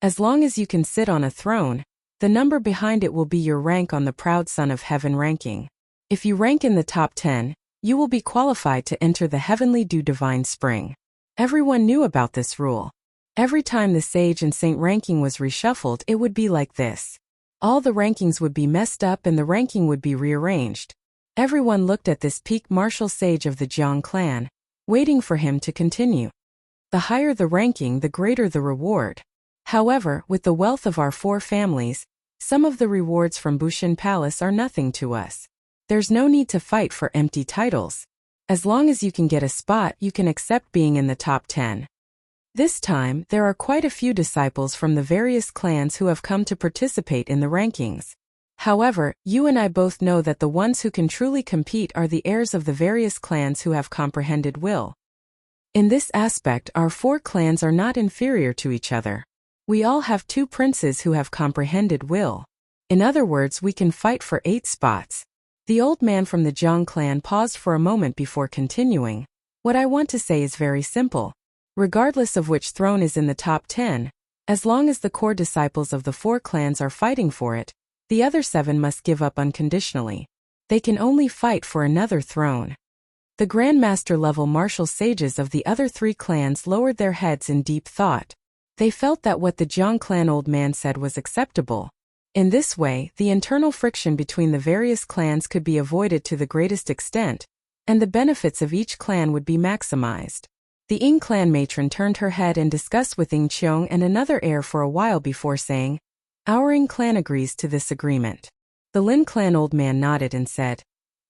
As long as you can sit on a throne, the number behind it will be your rank on the Proud Son of Heaven ranking. If you rank in the top 10, you will be qualified to enter the Heavenly Dew Divine Spring. Everyone knew about this rule. Every time the sage and saint ranking was reshuffled, it would be like this. All the rankings would be messed up and the ranking would be rearranged. Everyone looked at this peak martial sage of the Jiang clan, waiting for him to continue. The higher the ranking, the greater the reward. However, with the wealth of our 4 families, some of the rewards from Bushin Palace are nothing to us. There's no need to fight for empty titles. As long as you can get a spot, you can accept being in the top 10. This time, there are quite a few disciples from the various clans who have come to participate in the rankings. However, you and I both know that the ones who can truly compete are the heirs of the various clans who have comprehended will. In this aspect, our 4 clans are not inferior to each other. We all have 2 princes who have comprehended will. In other words, we can fight for 8 spots. The old man from the Jiang clan paused for a moment before continuing. What I want to say is very simple. Regardless of which throne is in the top 10, as long as the core disciples of the 4 clans are fighting for it, the other 7 must give up unconditionally. They can only fight for another throne. The Grandmaster level martial sages of the other 3 clans lowered their heads in deep thought. They felt that what the Jiang clan old man said was acceptable. In this way, the internal friction between the various clans could be avoided to the greatest extent, and the benefits of each clan would be maximized. The Ying clan matron turned her head and discussed with Ying Qiong and another heir for a while before saying, "Our Ying clan agrees to this agreement." The Lin clan old man nodded and said,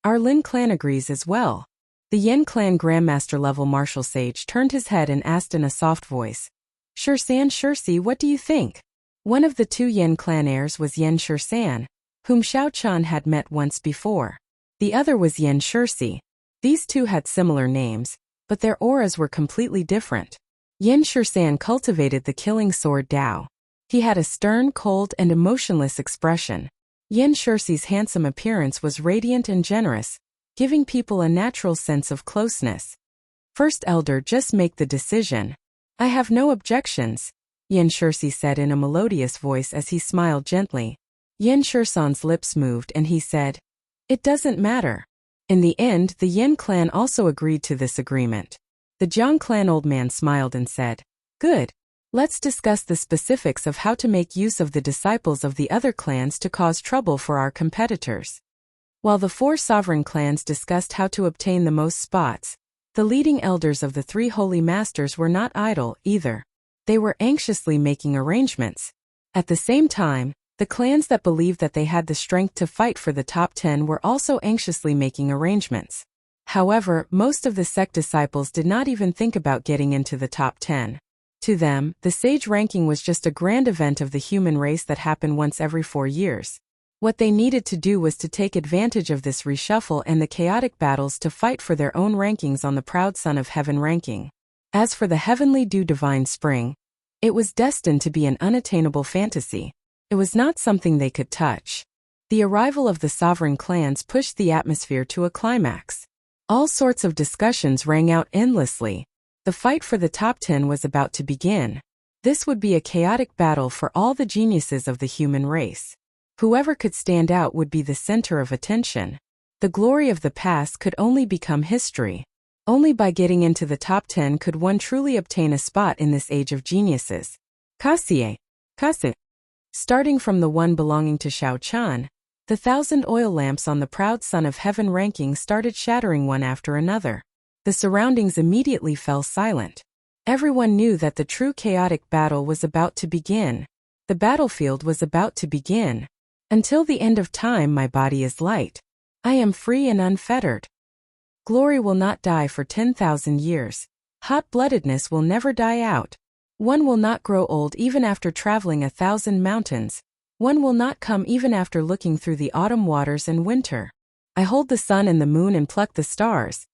"Our Lin clan agrees as well." The Yen clan Grandmaster level martial sage turned his head and asked in a soft voice, "Shursan Shursi, what do you think?" One of the 2 Yen clan heirs was Yen Shursan, whom Xiao Chan had met once before. The other was Yen Shursi. These 2 had similar names, but their auras were completely different. Yen Shursan cultivated the killing sword Dao. He had a stern, cold, and emotionless expression. Yen Shursi's handsome appearance was radiant and generous, giving people a natural sense of closeness. "First elder, just make the decision." "I have no objections," Yen Shursi said in a melodious voice as he smiled gently. Yen Shursan's lips moved and he said, "It doesn't matter." In the end, the Yen clan also agreed to this agreement. The Jiang clan old man smiled and said, "Good. Let's discuss the specifics of how to make use of the disciples of the other clans to cause trouble for our competitors." While the 4 sovereign clans discussed how to obtain the most spots, the leading elders of the 3 holy masters were not idle either. They were anxiously making arrangements. At the same time, the clans that believed that they had the strength to fight for the top 10 were also anxiously making arrangements. However, most of the sect disciples did not even think about getting into the top 10. To them, the sage ranking was just a grand event of the human race that happened once every 4 years. What they needed to do was to take advantage of this reshuffle and the chaotic battles to fight for their own rankings on the proud Son of Heaven ranking. As for the heavenly dew divine spring, it was destined to be an unattainable fantasy. It was not something they could touch. The arrival of the sovereign clans pushed the atmosphere to a climax. All sorts of discussions rang out endlessly. The fight for the top 10 was about to begin. This would be a chaotic battle for all the geniuses of the human race. Whoever could stand out would be the center of attention. The glory of the past could only become history. Only by getting into the top 10 could one truly obtain a spot in this age of geniuses. Kasie. Starting from the one belonging to Xiao Chan, the 1,000 oil lamps on the proud Son of Heaven ranking started shattering one after another. The surroundings immediately fell silent. Everyone knew that the true chaotic battle was about to begin. The battlefield was about to begin. Until the end of time, my body is light. I am free and unfettered. Glory will not die for 10,000 years. Hot-bloodedness will never die out. One will not grow old even after traveling 1,000 mountains. One will not come even after looking through the autumn waters and winter. I hold the sun and the moon and pluck the stars.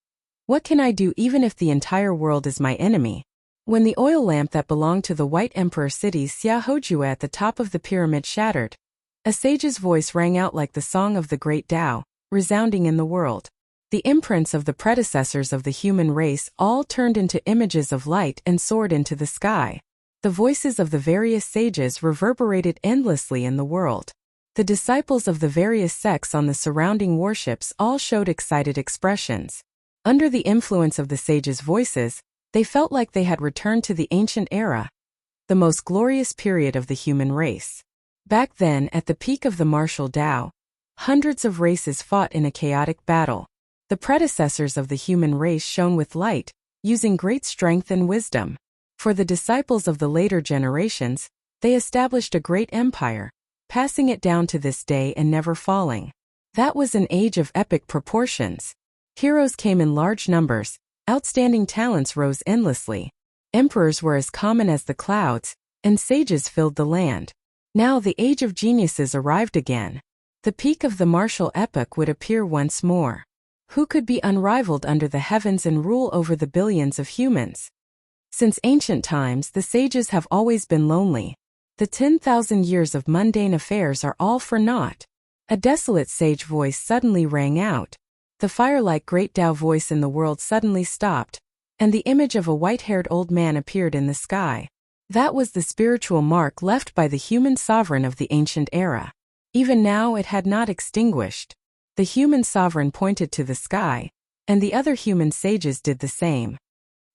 What can I do even if the entire world is my enemy? When the oil lamp that belonged to the White Emperor city Xia Hojue at the top of the pyramid shattered, a sage's voice rang out like the song of the great Tao, resounding in the world. The imprints of the predecessors of the human race all turned into images of light and soared into the sky. The voices of the various sages reverberated endlessly in the world. The disciples of the various sects on the surrounding warships all showed excited expressions. Under the influence of the sages' voices, They felt like they had returned to the ancient era, the most glorious period of the human race. Back then, at the peak of the martial Tao, hundreds of races fought in a chaotic battle. The predecessors of the human race shone with light, using great strength and wisdom. For the disciples of the later generations, they established a great empire, passing it down to this day and never falling. That was an age of epic proportions. Heroes came in large numbers, outstanding talents rose endlessly. Emperors were as common as the clouds, and sages filled the land. Now the age of geniuses arrived again. The peak of the martial epoch would appear once more. Who could be unrivaled under the heavens and rule over the billions of humans? Since ancient times, the sages have always been lonely. The 10,000 years of mundane affairs are all for naught. A desolate sage voice suddenly rang out. The fire-like great Tao voice in the world suddenly stopped, and the image of a white-haired old man appeared in the sky. That was the spiritual mark left by the human sovereign of the ancient era. Even now it had not extinguished. The human sovereign pointed to the sky, and the other human sages did the same.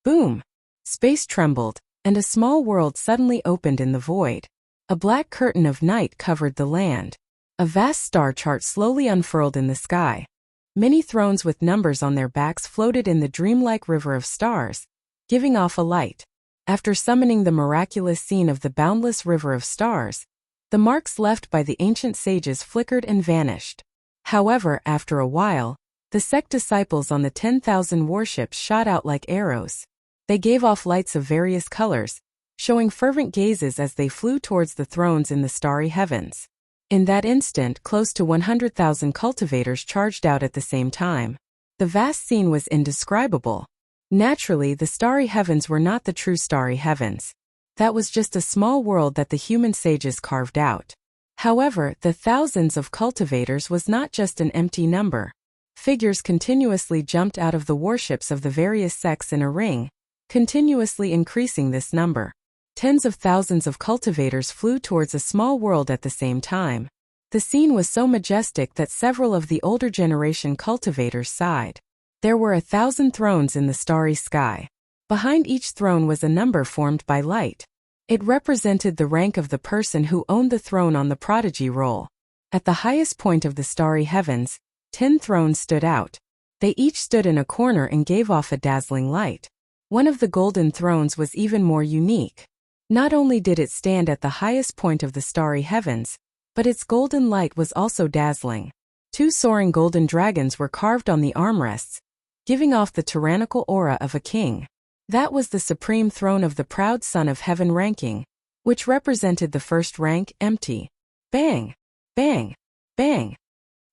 Boom! Space trembled, and a small world suddenly opened in the void. A black curtain of night covered the land. A vast star chart slowly unfurled in the sky. Many thrones with numbers on their backs floated in the dreamlike river of stars, giving off a light. After summoning the miraculous scene of the boundless river of stars, the marks left by the ancient sages flickered and vanished. However, after a while, the sect disciples on the 10,000 warships shot out like arrows. They gave off lights of various colors, showing fervent gazes as they flew towards the thrones in the starry heavens. In that instant, close to 100,000 cultivators charged out at the same time. The vast scene was indescribable. Naturally, the starry heavens were not the true starry heavens. That was just a small world that the human sages carved out. However, the thousands of cultivators was not just an empty number. Figures continuously jumped out of the warships of the various sects in a ring, continuously increasing this number. Tens of thousands of cultivators flew towards a small world at the same time. The scene was so majestic that several of the older generation cultivators sighed. There were 1,000 thrones in the starry sky. Behind each throne was a number formed by light. It represented the rank of the person who owned the throne on the prodigy roll. At the highest point of the starry heavens, 10 thrones stood out. They each stood in a corner and gave off a dazzling light. One of the golden thrones was even more unique. Not only did it stand at the highest point of the starry heavens, but its golden light was also dazzling. 2 soaring golden dragons were carved on the armrests, giving off the tyrannical aura of a king. That was the supreme throne of the proud son of heaven ranking, which represented the first rank, empty. Bang! Bang! Bang!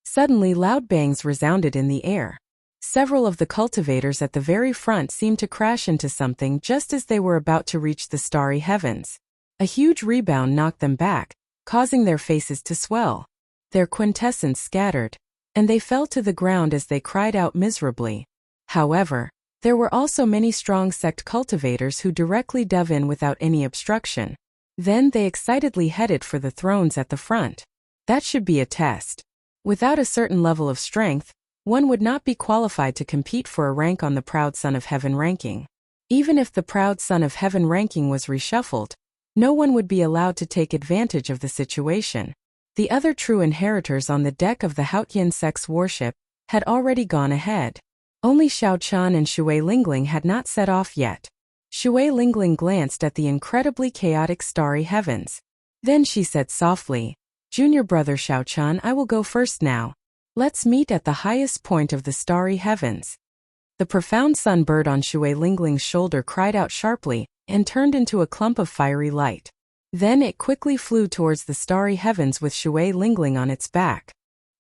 Suddenly loud bangs resounded in the air. Several of the cultivators at the very front seemed to crash into something just as they were about to reach the starry heavens. A huge rebound knocked them back, causing their faces to swell. Their quintessence scattered, and they fell to the ground as they cried out miserably. However, there were also many strong sect cultivators who directly dove in without any obstruction. Then they excitedly headed for the thrones at the front. That should be a test. Without a certain level of strength, one would not be qualified to compete for a rank on the proud son of heaven ranking. Even if the proud son of heaven ranking was reshuffled, no one would be allowed to take advantage of the situation. The other true inheritors on the deck of the Haotian sect's warship had already gone ahead. Only Xiao Chan and Shui Lingling had not set off yet. Shui Lingling glanced at the incredibly chaotic starry heavens. Then she said softly, "Junior brother Xiao Chan, I will go first now. Let's meet at the highest point of the starry heavens." The profound sun bird on Shui Lingling's shoulder cried out sharply and turned into a clump of fiery light. Then it quickly flew towards the starry heavens with Shui Lingling on its back.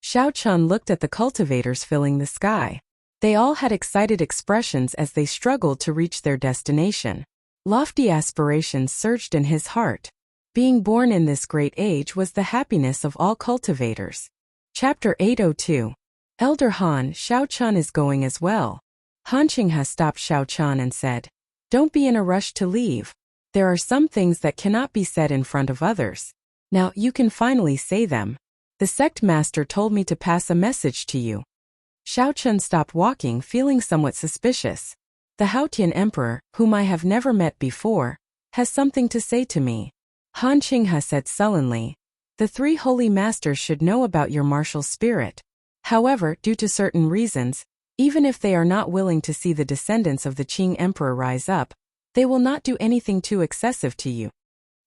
Xiao Chun looked at the cultivators filling the sky. They all had excited expressions as they struggled to reach their destination. Lofty aspirations surged in his heart. Being born in this great age was the happiness of all cultivators. Chapter 802. Elder Han, Xiao Chun is going as well. Han Qinghe stopped Xiao Chun and said, "Don't be in a rush to leave. There are some things that cannot be said in front of others. Now you can finally say them. The sect master told me to pass a message to you." Xiao Chun stopped walking, feeling somewhat suspicious. The Haotian emperor, whom I have never met before, has something to say to me. Han Qinghe said sullenly. The three holy masters should know about your martial spirit. However, due to certain reasons, even if they are not willing to see the descendants of the Qing emperor rise up, they will not do anything too excessive to you.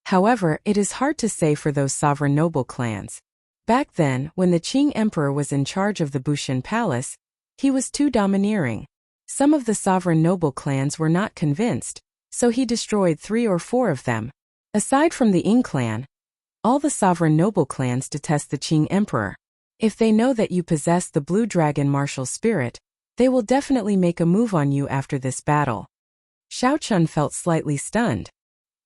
However, it is hard to say for those sovereign noble clans. Back then, when the Qing emperor was in charge of the Bushan Palace, he was too domineering. Some of the sovereign noble clans were not convinced, so he destroyed 3 or 4 of them. Aside from the Ying clan, all the sovereign noble clans detest the Qing emperor. If they know that you possess the blue dragon martial spirit, they will definitely make a move on you after this battle. Xiao Chun felt slightly stunned.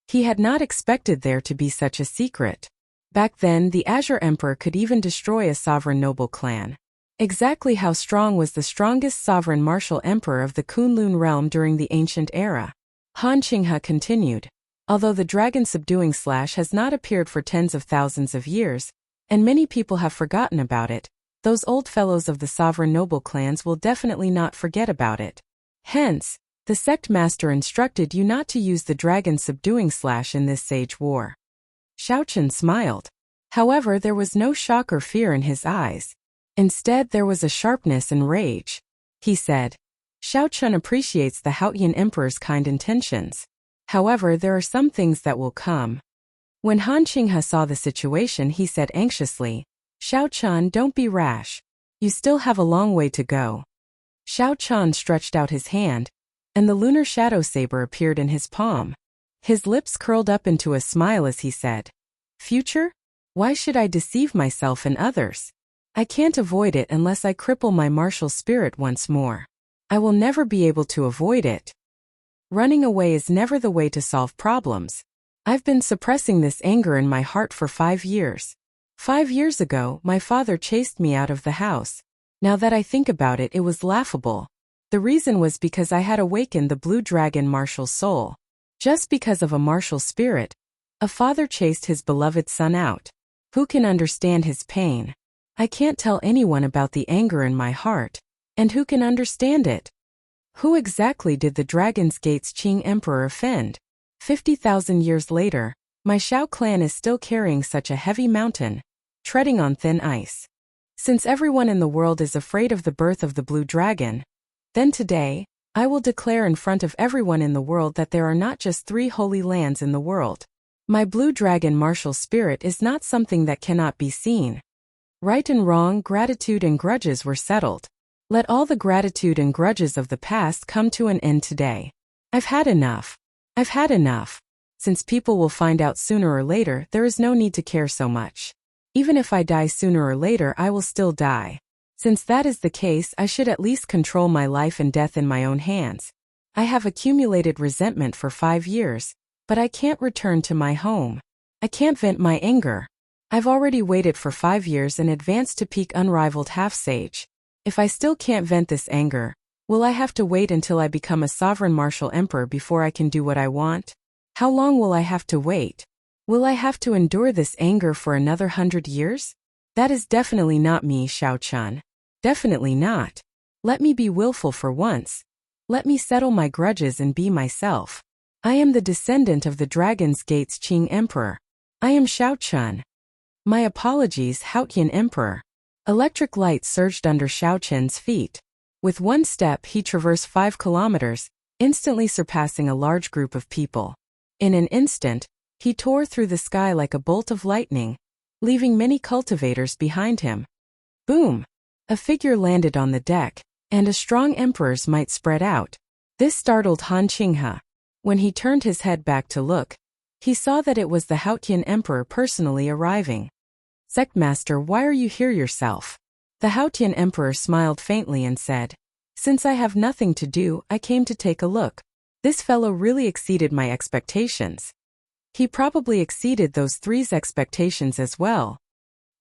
He had not expected there to be such a secret. Back then, the Azure Emperor could even destroy a sovereign noble clan. Exactly how strong was the strongest sovereign martial emperor of the Kunlun realm during the ancient era? Han Qinghe continued. Although the dragon subduing slash has not appeared for tens of thousands of years, and many people have forgotten about it, those old fellows of the sovereign noble clans will definitely not forget about it. Hence, the sect master instructed you not to use the dragon subduing slash in this sage war. Xiao Chun smiled. However, there was no shock or fear in his eyes. Instead, there was a sharpness and rage. He said, Xiao Chun appreciates the Haotian emperor's kind intentions. However, there are some things that will come. When Han Qinghe saw the situation, he said anxiously, Xiao Chun, don't be rash. You still have a long way to go. Xiao Chun stretched out his hand, and the lunar shadow saber appeared in his palm. His lips curled up into a smile as he said, Future? Why should I deceive myself and others? I can't avoid it unless I cripple my martial spirit once more. I will never be able to avoid it. Running away is never the way to solve problems. I've been suppressing this anger in my heart for 5 years. 5 years ago, my father chased me out of the house. Now that I think about it, it was laughable. The reason was because I had awakened the blue dragon martial soul. Just because of a martial spirit, a father chased his beloved son out. Who can understand his pain? I can't tell anyone about the anger in my heart. And who can understand it? Who exactly did the Dragon's Gate's Qing Emperor offend? 50,000 years later, my Xiao clan is still carrying such a heavy mountain, treading on thin ice. Since everyone in the world is afraid of the birth of the blue dragon, then today, I will declare in front of everyone in the world that there are not just 3 holy lands in the world. My blue dragon martial spirit is not something that cannot be seen. Right and wrong, gratitude and grudges were settled. Let all the gratitude and grudges of the past come to an end today. I've had enough. I've had enough. Since people will find out sooner or later, there is no need to care so much. Even if I die sooner or later, I will still die. Since that is the case, I should at least control my life and death in my own hands. I have accumulated resentment for 5 years, but I can't return to my home. I can't vent my anger. I've already waited for 5 years and advanced to peak unrivaled half-sage. If I still can't vent this anger, will I have to wait until I become a sovereign martial emperor before I can do what I want? How long will I have to wait? Will I have to endure this anger for another 100 years? That is definitely not me, Xiao Chun. Definitely not. Let me be willful for once. Let me settle my grudges and be myself. I am the descendant of the Dragon's Gate's Qing Emperor. I am Xiao Chun. My apologies, Haotian Emperor. Electric light surged under Xiao Chun's feet. With one step, he traversed 5 kilometers, instantly surpassing a large group of people. In an instant, he tore through the sky like a bolt of lightning, leaving many cultivators behind him. Boom! A figure landed on the deck, and a strong emperor's might spread out. This startled Han Qinghe. When he turned his head back to look, he saw that it was the Haotian Emperor personally arriving. Sectmaster, why are you here yourself? The Haotian Emperor smiled faintly and said, Since I have nothing to do, I came to take a look. This fellow really exceeded my expectations. He probably exceeded those 3's expectations as well.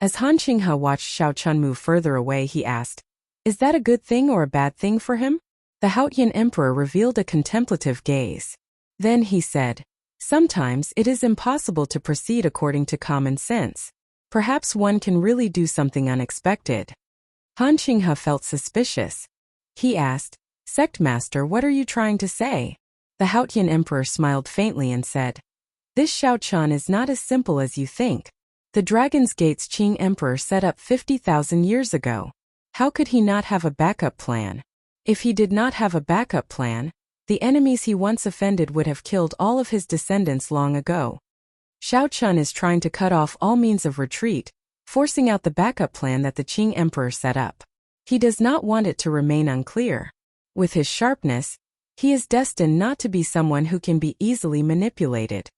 As Han Qinghe watched Xiao Chun move further away, he asked, Is that a good thing or a bad thing for him? The Haotian Emperor revealed a contemplative gaze. Then he said, Sometimes it is impossible to proceed according to common sense. Perhaps one can really do something unexpected. Han Qinghe felt suspicious. He asked, Sect Master, what are you trying to say? The Haotian Emperor smiled faintly and said, This Xiaochan is not as simple as you think. The Dragon's Gates Qing Emperor set up 50,000 years ago. How could he not have a backup plan? If he did not have a backup plan, the enemies he once offended would have killed all of his descendants long ago. Xiaochan is trying to cut off all means of retreat, forcing out the backup plan that the Qing Emperor set up. He does not want it to remain unclear. With his sharpness, he is destined not to be someone who can be easily manipulated.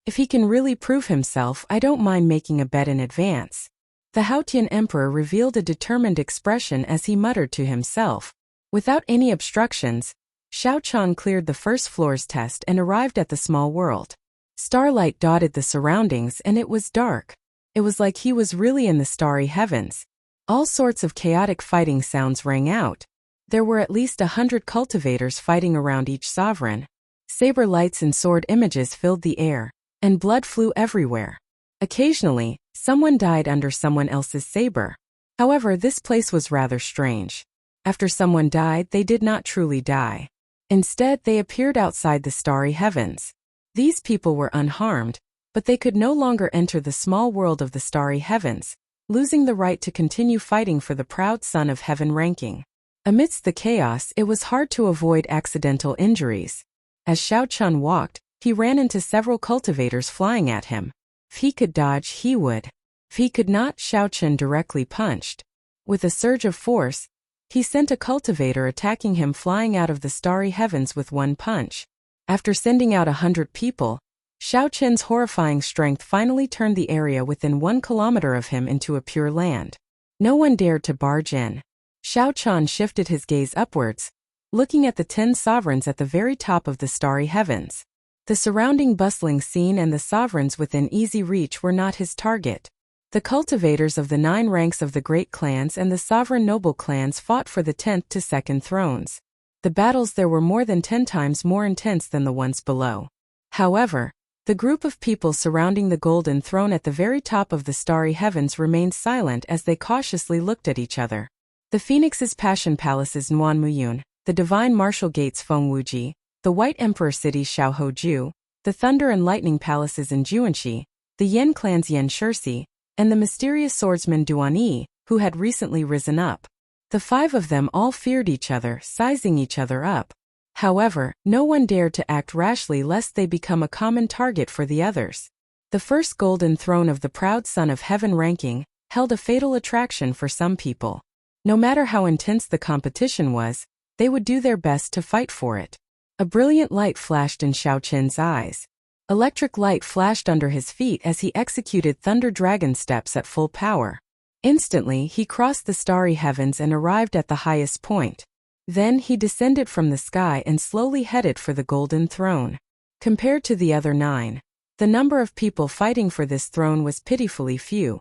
If he can really prove himself, I don't mind making a bet in advance. The Haotian Emperor revealed a determined expression as he muttered to himself. Without any obstructions, Xiaochan cleared the first floor's test and arrived at the small world. Starlight dotted the surroundings and it was dark. It was like he was really in the starry heavens. All sorts of chaotic fighting sounds rang out. There were at least 100 cultivators fighting around each sovereign. Saber lights and sword images filled the air, and blood flew everywhere. Occasionally, someone died under someone else's saber. However, this place was rather strange. After someone died, they did not truly die. Instead, they appeared outside the starry heavens. These people were unharmed, but they could no longer enter the small world of the starry heavens, losing the right to continue fighting for the proud son of heaven ranking. Amidst the chaos, it was hard to avoid accidental injuries. As Xiaochan walked, he ran into several cultivators flying at him. If he could dodge, he would. If he could not, Xiaochan directly punched. With a surge of force, he sent a cultivator attacking him flying out of the starry heavens with one punch. After sending out 100 people, Xiaochan's horrifying strength finally turned the area within 1 kilometer of him into a pure land. No one dared to barge in. Xiaochan shifted his gaze upwards, looking at the 10 sovereigns at the very top of the starry heavens. The surrounding bustling scene and the sovereigns within easy reach were not his target. The cultivators of the 9 ranks of the great clans and the sovereign noble clans fought for the 10th to 2nd thrones. The battles there were more than 10 times more intense than the ones below. However, the group of people surrounding the golden throne at the very top of the starry heavens remained silent as they cautiously looked at each other. The Phoenix's Passion Palaces Nuanmuyun, the Divine Martial Gates Fengwuji, the White Emperor City Xiaohoju, the Thunder and Lightning Palaces in Juanxi, the Yen Clan's Yen Shirsi, and the mysterious swordsman Duanyi, who had recently risen up. The 5 of them all feared each other, sizing each other up. However, no one dared to act rashly lest they become a common target for the others. The first golden throne of the proud son of heaven ranking held a fatal attraction for some people. No matter how intense the competition was, they would do their best to fight for it. A brilliant light flashed in Xiaochan's eyes. Electric light flashed under his feet as he executed Thunder Dragon steps at full power. Instantly, he crossed the starry heavens and arrived at the highest point. Then he descended from the sky and slowly headed for the golden throne. Compared to the other 9, the number of people fighting for this throne was pitifully few.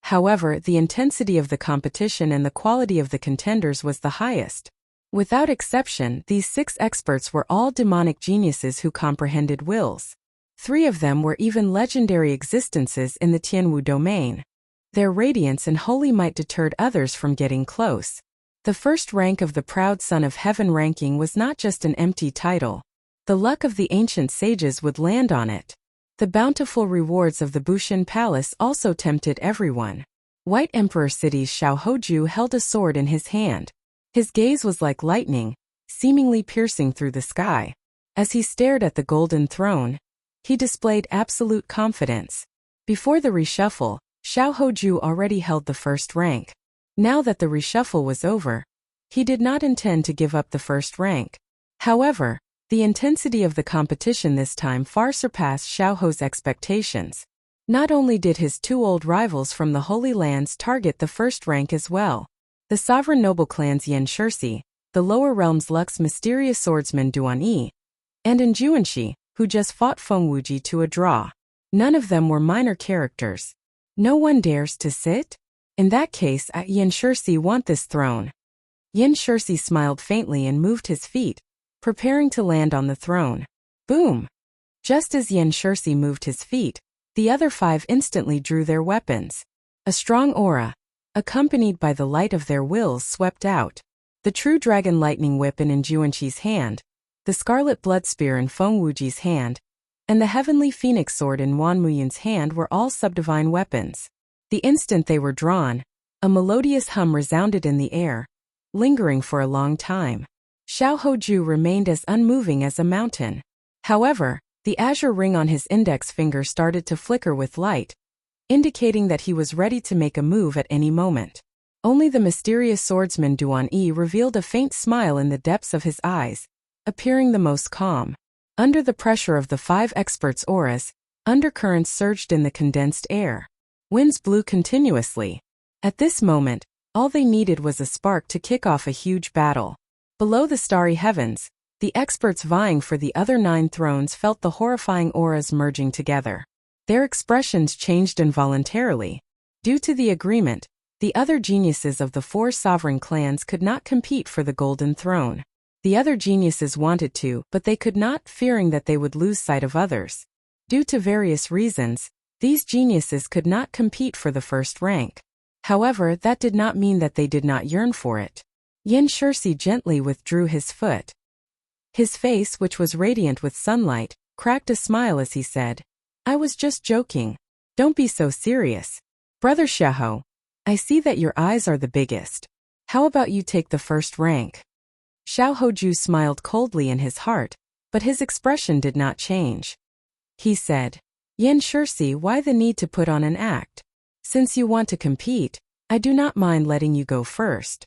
However, the intensity of the competition and the quality of the contenders was the highest. Without exception, these 6 experts were all demonic geniuses who comprehended wills. 3 of them were even legendary existences in the Tianwu domain. Their radiance and holy might deterred others from getting close. The first rank of the proud son of heaven ranking was not just an empty title. The luck of the ancient sages would land on it. The bountiful rewards of the Bushin Palace also tempted everyone. White Emperor City's Xiaohoju held a sword in his hand. His gaze was like lightning, seemingly piercing through the sky. As he stared at the golden throne, he displayed absolute confidence. Before the reshuffle, Xiaohoju already held the first rank. Now that the reshuffle was over, he did not intend to give up the first rank. However, the intensity of the competition this time far surpassed Xiaoho's expectations. Not only did his 2 old rivals from the Holy Lands target the first rank as well. The sovereign noble clans Yen Shirsi, the lower realms Lux's mysterious swordsman Duanyi, and in Juanxi, who just fought Fengwuji to a draw. None of them were minor characters. No one dares to sit? In that case, Yen Shirsi want this throne. Yen Shirsi smiled faintly and moved his feet, preparing to land on the throne. Boom! Just as Yen Shirsi moved his feet, the other 5 instantly drew their weapons. A strong aura, accompanied by the light of their wills, swept out. The True Dragon Lightning Whip in Juanqi's hand, the Scarlet Blood Spear in Feng Wuji's hand, and the Heavenly Phoenix Sword in Wan Muyun's hand were all subdivine weapons. The instant they were drawn, a melodious hum resounded in the air, lingering for a long time. Xiao Hoju remained as unmoving as a mountain. However, the azure ring on his index finger started to flicker with light, indicating that he was ready to make a move at any moment. Only the mysterious swordsman Duan Yi revealed a faint smile in the depths of his eyes, appearing the most calm. Under the pressure of the 5 experts' auras, undercurrents surged in the condensed air. Winds blew continuously. At this moment, all they needed was a spark to kick off a huge battle. Below the starry heavens, the experts vying for the other 9 thrones felt the horrifying auras merging together. Their expressions changed involuntarily. Due to the agreement, the other geniuses of the 4 sovereign clans could not compete for the Golden Throne. The other geniuses wanted to, but they could not, fearing that they would lose sight of others. Due to various reasons, these geniuses could not compete for the first rank. However, that did not mean that they did not yearn for it. Yin Shirsi gently withdrew his foot. His face, which was radiant with sunlight, cracked a smile as he said, "I was just joking. Don't be so serious. Brother Xiahou, I see that your eyes are the biggest. How about you take the first rank?" Xiao Hoju smiled coldly in his heart, but his expression did not change. He said, "Yin Shirsi, why the need to put on an act? Since you want to compete, I do not mind letting you go first."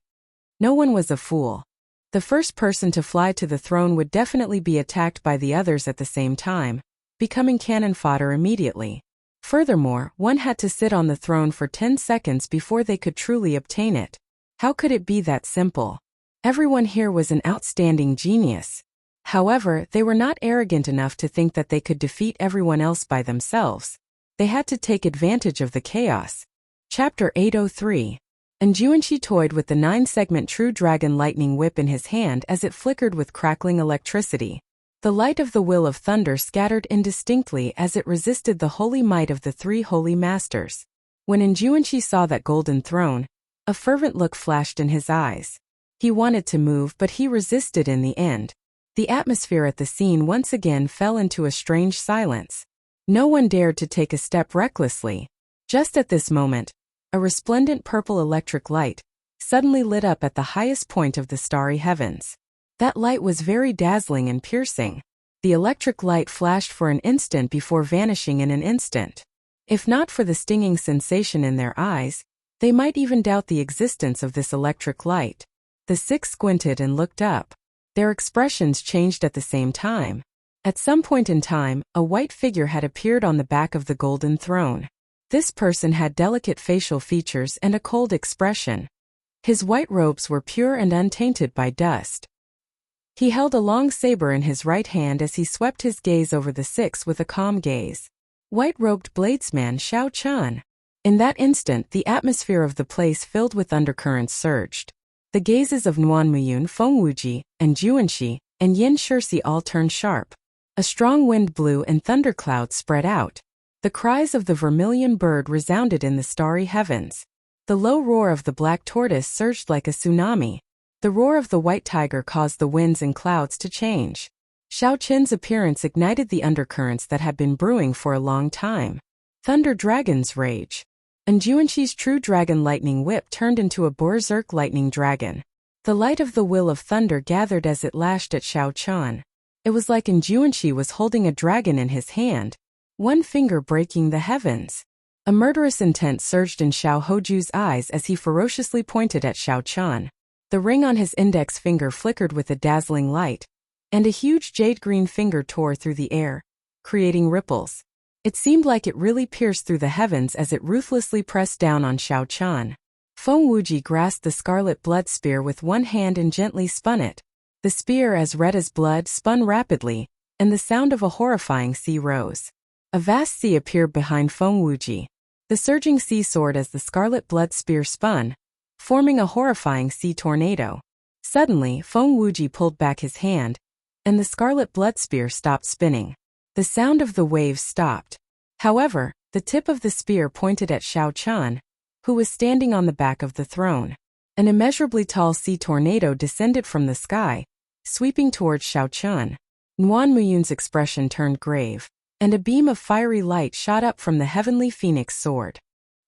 No one was a fool. The first person to fly to the throne would definitely be attacked by the others at the same time, becoming cannon fodder immediately. Furthermore, one had to sit on the throne for 10 seconds before they could truly obtain it. How could it be that simple? Everyone here was an outstanding genius. However, they were not arrogant enough to think that they could defeat everyone else by themselves. They had to take advantage of the chaos. Chapter 803. Juanqi toyed with the 9-segment True Dragon Lightning Whip in his hand as it flickered with crackling electricity. The light of the Will of Thunder scattered indistinctly as it resisted the holy might of the 3 holy masters. When Juanqi saw that golden throne, a fervent look flashed in his eyes. He wanted to move, but he resisted in the end. The atmosphere at the scene once again fell into a strange silence. No one dared to take a step recklessly. Just at this moment, a resplendent purple electric light suddenly lit up at the highest point of the starry heavens. That light was very dazzling and piercing. The electric light flashed for an instant before vanishing in an instant. If not for the stinging sensation in their eyes, they might even doubt the existence of this electric light. The 6 squinted and looked up. Their expressions changed at the same time. At some point in time, a white figure had appeared on the back of the golden throne. This person had delicate facial features and a cold expression. His white robes were pure and untainted by dust. He held a long saber in his right hand as he swept his gaze over the 6 with a calm gaze. White-robed bladesman Xiao Chan. In that instant, the atmosphere of the place filled with undercurrents surged. The gazes of Nuan Muyun, Feng Wuji, and Juanqi, and Yin Shirsi all turned sharp. A strong wind blew and thunderclouds spread out. The cries of the vermilion bird resounded in the starry heavens. The low roar of the black tortoise surged like a tsunami. The roar of the white tiger caused the winds and clouds to change. Xiao Qin's appearance ignited the undercurrents that had been brewing for a long time. Thunder Dragon's Rage. Juanqi's True Dragon Lightning Whip turned into a berserk lightning dragon. The light of the Will of Thunder gathered as it lashed at Xiao Chan. It was like Juanqi was holding a dragon in his hand, one finger breaking the heavens. A murderous intent surged in Xiao Hoju's eyes as he ferociously pointed at Xiao Chan. The ring on his index finger flickered with a dazzling light, and a huge jade-green finger tore through the air, creating ripples. It seemed like it really pierced through the heavens as it ruthlessly pressed down on Xiao Chan. Feng Wuji grasped the scarlet blood spear with one hand and gently spun it. The spear, as red as blood, spun rapidly, and the sound of a horrifying sea rose. A vast sea appeared behind Feng Wuji. The surging sea soared as the scarlet blood spear spun, forming a horrifying sea tornado. Suddenly, Feng Wuji pulled back his hand, and the scarlet blood spear stopped spinning. The sound of the waves stopped. However, the tip of the spear pointed at Xiao Chan, who was standing on the back of the throne. An immeasurably tall sea tornado descended from the sky, sweeping towards Xiao Chun. Nguyen Muyun's expression turned grave, and a beam of fiery light shot up from the heavenly phoenix sword.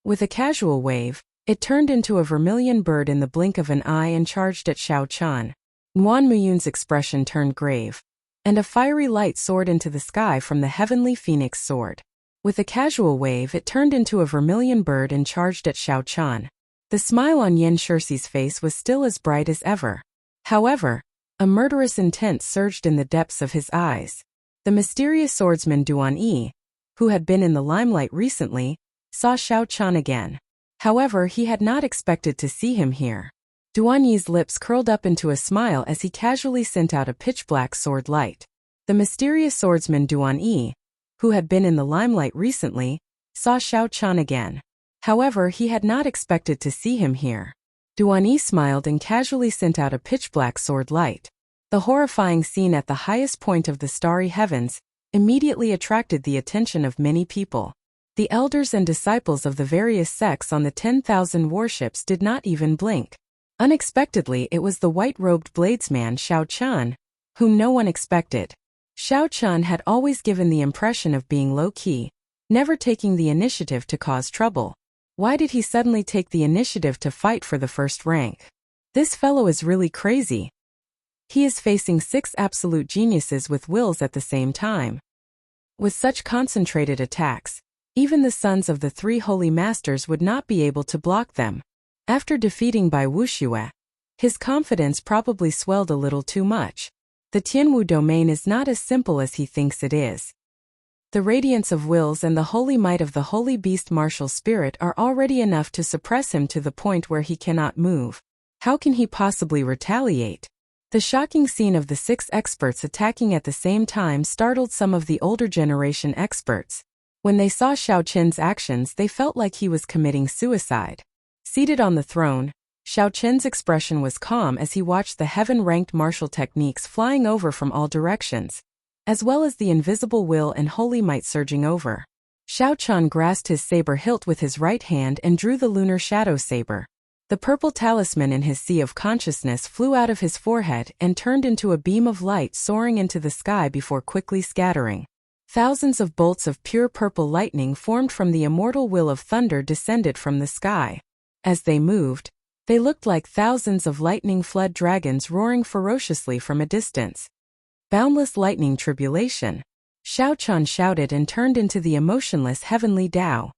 With a casual wave, it turned into a vermilion bird in the blink of an eye and charged at Xiao Chun. Nguyen Muyun's expression turned grave, and a fiery light soared into the sky from the heavenly phoenix sword. With a casual wave, it turned into a vermilion bird and charged at Xiao Chun. The smile on Yen Shirsi's face was still as bright as ever. However, a murderous intent surged in the depths of his eyes. The mysterious swordsman Duan Yi, who had been in the limelight recently, saw Xiao Chun again. However, he had not expected to see him here. Duan Yi's lips curled up into a smile as he casually sent out a pitch-black sword light. The mysterious swordsman Duan Yi, who had been in the limelight recently, saw Xiao Chun again. However, he had not expected to see him here. Duan Yi smiled and casually sent out a pitch-black sword light. The horrifying scene at the highest point of the starry heavens immediately attracted the attention of many people. The elders and disciples of the various sects on the 10,000 warships did not even blink. Unexpectedly, it was the white-robed bladesman Xiao Chun, whom no one expected. Xiao Chun had always given the impression of being low-key, never taking the initiative to cause trouble. Why did he suddenly take the initiative to fight for the first rank? This fellow is really crazy. He is facing 6 absolute geniuses with wills at the same time. With such concentrated attacks, even the sons of the 3 holy masters would not be able to block them. After defeating Bai Wuxue, his confidence probably swelled a little too much. The Tianwu domain is not as simple as he thinks it is. The radiance of wills and the holy might of the holy beast martial spirit are already enough to suppress him to the point where he cannot move. How can he possibly retaliate? The shocking scene of the 6 experts attacking at the same time startled some of the older generation experts. When they saw Xiao Chun's actions, they felt like he was committing suicide. Seated on the throne, Xiao Chun's expression was calm as he watched the heaven-ranked martial techniques flying over from all directions, as well as the invisible will and holy might surging over. Xiao Chun grasped his saber hilt with his right hand and drew the lunar shadow saber. The purple talisman in his sea of consciousness flew out of his forehead and turned into a beam of light soaring into the sky before quickly scattering. Thousands of bolts of pure purple lightning formed from the immortal will of thunder descended from the sky. As they moved, they looked like thousands of lightning-flood dragons roaring ferociously from a distance. Boundless lightning tribulation. Xiao Chun shouted and turned into the emotionless heavenly Tao.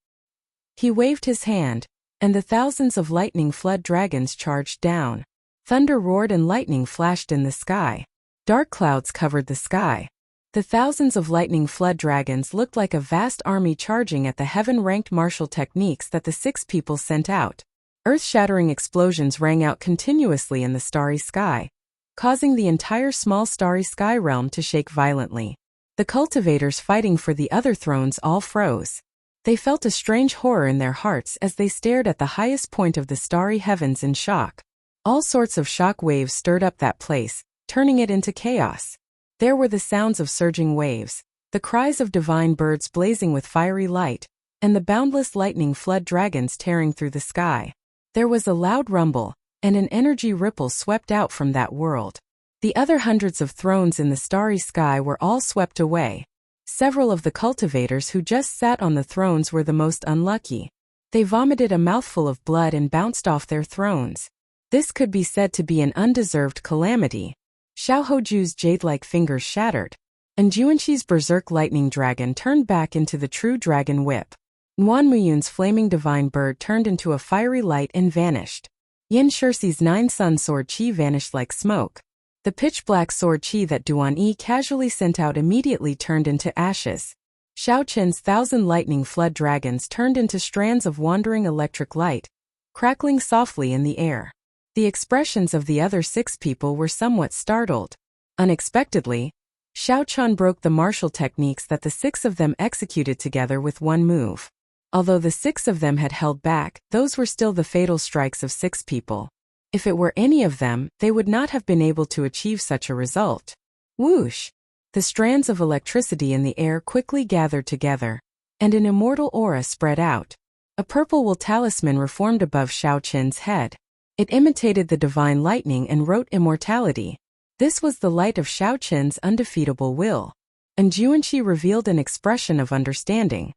He waved his hand, and the thousands of lightning-flood dragons charged down. Thunder roared and lightning flashed in the sky. Dark clouds covered the sky. The thousands of lightning-flood dragons looked like a vast army charging at the heaven-ranked martial techniques that the 6 people sent out. Earth-shattering explosions rang out continuously in the starry sky, causing the entire small starry sky realm to shake violently. The cultivators fighting for the other thrones all froze. They felt a strange horror in their hearts as they stared at the highest point of the starry heavens in shock. All sorts of shock waves stirred up that place, turning it into chaos. There were the sounds of surging waves, the cries of divine birds blazing with fiery light, and the boundless lightning-flood dragons tearing through the sky. There was a loud rumble, and an energy ripple swept out from that world. The other hundreds of thrones in the starry sky were all swept away. Several of the cultivators who just sat on the thrones were the most unlucky. They vomited a mouthful of blood and bounced off their thrones. This could be said to be an undeserved calamity. Xiao Hoju's jade-like fingers shattered, and Juanxi's berserk lightning dragon turned back into the true dragon whip. Nguyen Muyun's flaming divine bird turned into a fiery light and vanished. Yen Shirsi's 9-sun sword chi vanished like smoke. The pitch-black sword chi that Duan Yi casually sent out immediately turned into ashes. Xiao Chun's 1,000 lightning-flood dragons turned into strands of wandering electric light, crackling softly in the air. The expressions of the other 6 people were somewhat startled. Unexpectedly, Xiao Chun broke the martial techniques that the 6 of them executed together with one move. Although the 6 of them had held back, those were still the fatal strikes of 6 people. If it were any of them, they would not have been able to achieve such a result. Whoosh! The strands of electricity in the air quickly gathered together, and an immortal aura spread out. A purple wool talisman reformed above Xiao Chun's head. It imitated the divine lightning and wrote immortality. This was the light of Xiao Qin's undefeatable will. And Juanqi revealed an expression of understanding.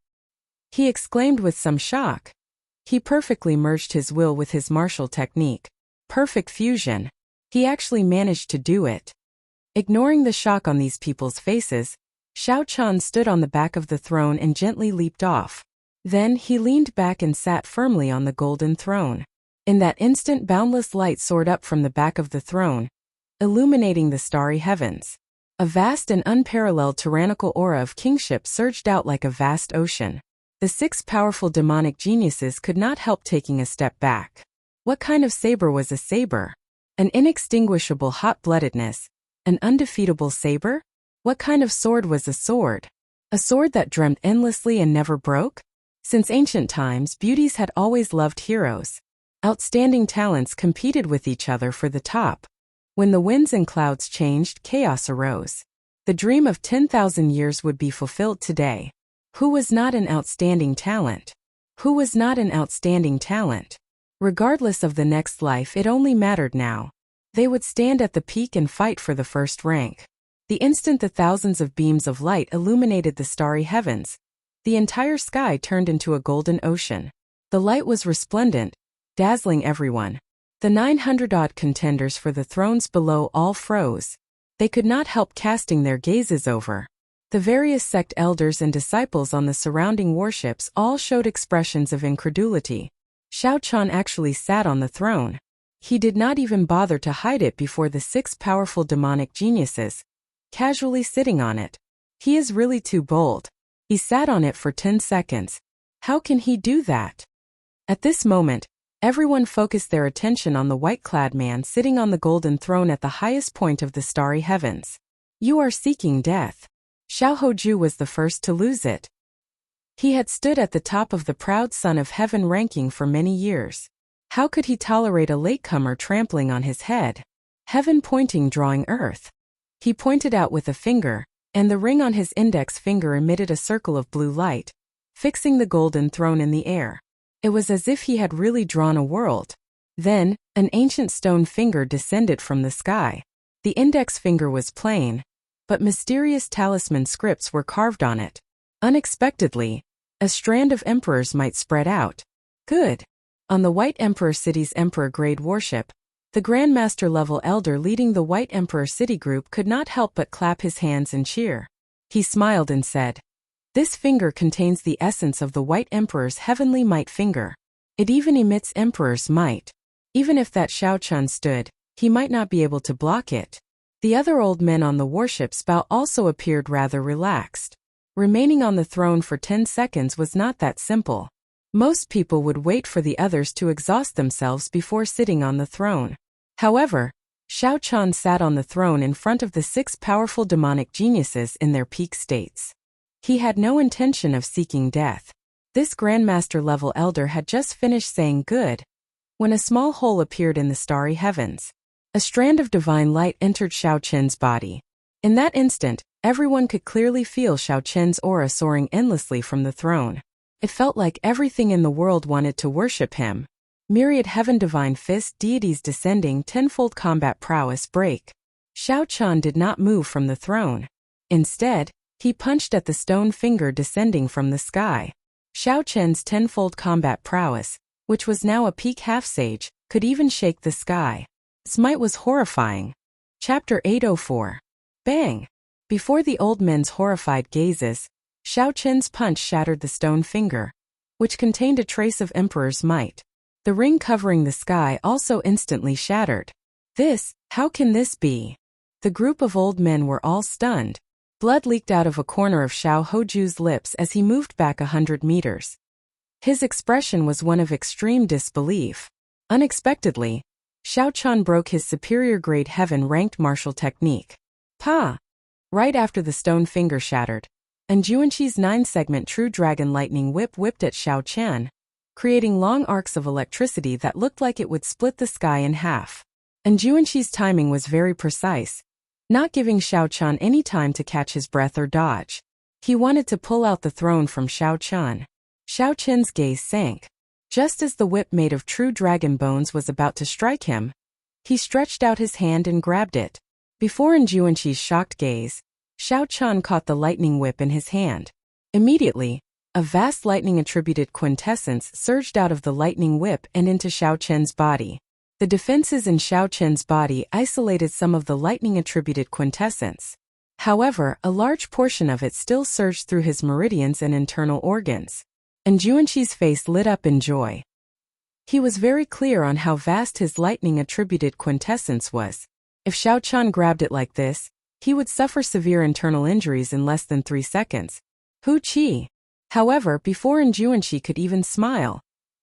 He exclaimed with some shock. He perfectly merged his will with his martial technique. Perfect fusion. He actually managed to do it. Ignoring the shock on these people's faces, Xiao Qian stood on the back of the throne and gently leaped off. Then he leaned back and sat firmly on the golden throne. In that instant, boundless light soared up from the back of the throne, illuminating the starry heavens. A vast and unparalleled tyrannical aura of kingship surged out like a vast ocean. The 6 powerful demonic geniuses could not help taking a step back. What kind of saber was a saber? An inextinguishable hot-bloodedness? An undefeatable saber? What kind of sword was a sword? A sword that dreamt endlessly and never broke? Since ancient times, beauties had always loved heroes. Outstanding talents competed with each other for the top. When the winds and clouds changed, chaos arose. The dream of 10,000 years would be fulfilled today. Who was not an outstanding talent? Who was not an outstanding talent? Regardless of the next life, it only mattered now. They would stand at the peak and fight for the first rank. The instant the thousands of beams of light illuminated the starry heavens, the entire sky turned into a golden ocean. The light was resplendent, dazzling everyone. The 900-odd contenders for the thrones below all froze. They could not help casting their gazes over. The various sect elders and disciples on the surrounding warships all showed expressions of incredulity. Xiao Qian actually sat on the throne. He did not even bother to hide it before the 6 powerful demonic geniuses, casually sitting on it. He is really too bold. He sat on it for 10 seconds. How can he do that? At this moment, everyone focused their attention on the white-clad man sitting on the golden throne at the highest point of the starry heavens. You are seeking death. Xiao Hoju was the first to lose it. He had stood at the top of the proud son of heaven ranking for many years. How could he tolerate a latecomer trampling on his head? Heaven pointing drawing earth. He pointed out with a finger, and the ring on his index finger emitted a circle of blue light, fixing the golden throne in the air. It was as if he had really drawn a world. Then, an ancient stone finger descended from the sky. The index finger was plain, but mysterious talisman scripts were carved on it. Unexpectedly, a strand of emperors might spread out. Good. On the White Emperor City's Emperor-grade warship, the Grandmaster-level elder leading the White Emperor City group could not help but clap his hands and cheer. He smiled and said, "This finger contains the essence of the White Emperor's heavenly might finger. It even emits Emperor's might. Even if that Xiao Qian stood, he might not be able to block it." The other old men on the warship's bow also appeared rather relaxed. Remaining on the throne for 10 seconds was not that simple. Most people would wait for the others to exhaust themselves before sitting on the throne. However, Xiao Qian sat on the throne in front of the 6 powerful demonic geniuses in their peak states. He had no intention of seeking death. This Grandmaster-level elder had just finished saying good, when a small hole appeared in the starry heavens. A strand of divine light entered Xiao Qin's body. In that instant, everyone could clearly feel Xiao Qin's aura soaring endlessly from the throne. It felt like everything in the world wanted to worship him. Myriad heaven divine fist deities descending tenfold combat prowess break. Xiao Qian did not move from the throne. Instead, he punched at the stone finger descending from the sky. Xiao Qin's tenfold combat prowess, which was now a peak half-sage, could even shake the sky. His might was horrifying. Chapter 804. Bang! Before the old men's horrified gazes, Xiao Qin's punch shattered the stone finger, which contained a trace of Emperor's might. The ring covering the sky also instantly shattered. How can this be? The group of old men were all stunned. Blood leaked out of a corner of Xiao Hoju's lips as he moved back 100 meters. His expression was one of extreme disbelief. Unexpectedly, Xiao Qian broke his superior-grade heaven-ranked martial technique. Pa! Right after the stone finger shattered, and Juanqi's 9-segment True Dragon Lightning Whip whipped at Xiao Qian, creating long arcs of electricity that looked like it would split the sky in half. And Juanqi's timing was very precise, not giving Xiao Qian any time to catch his breath or dodge. He wanted to pull out the throne from Xiao Qian. Xiao Qian's gaze sank. Just as the whip made of true dragon bones was about to strike him, he stretched out his hand and grabbed it. Before Yuanqi's shocked gaze, Xiao Qian caught the lightning whip in his hand. Immediately, a vast lightning-attributed quintessence surged out of the lightning whip and into Xiao Qian's body. The defenses in Xiao Qian's body isolated some of the lightning-attributed quintessence. However, a large portion of it still surged through his meridians and internal organs. And Yuanqi's face lit up in joy. He was very clear on how vast his lightning-attributed quintessence was. If Xiao Qian grabbed it like this, he would suffer severe internal injuries in less than 3 seconds. Hu Qi. However, before Yuanqi could even smile,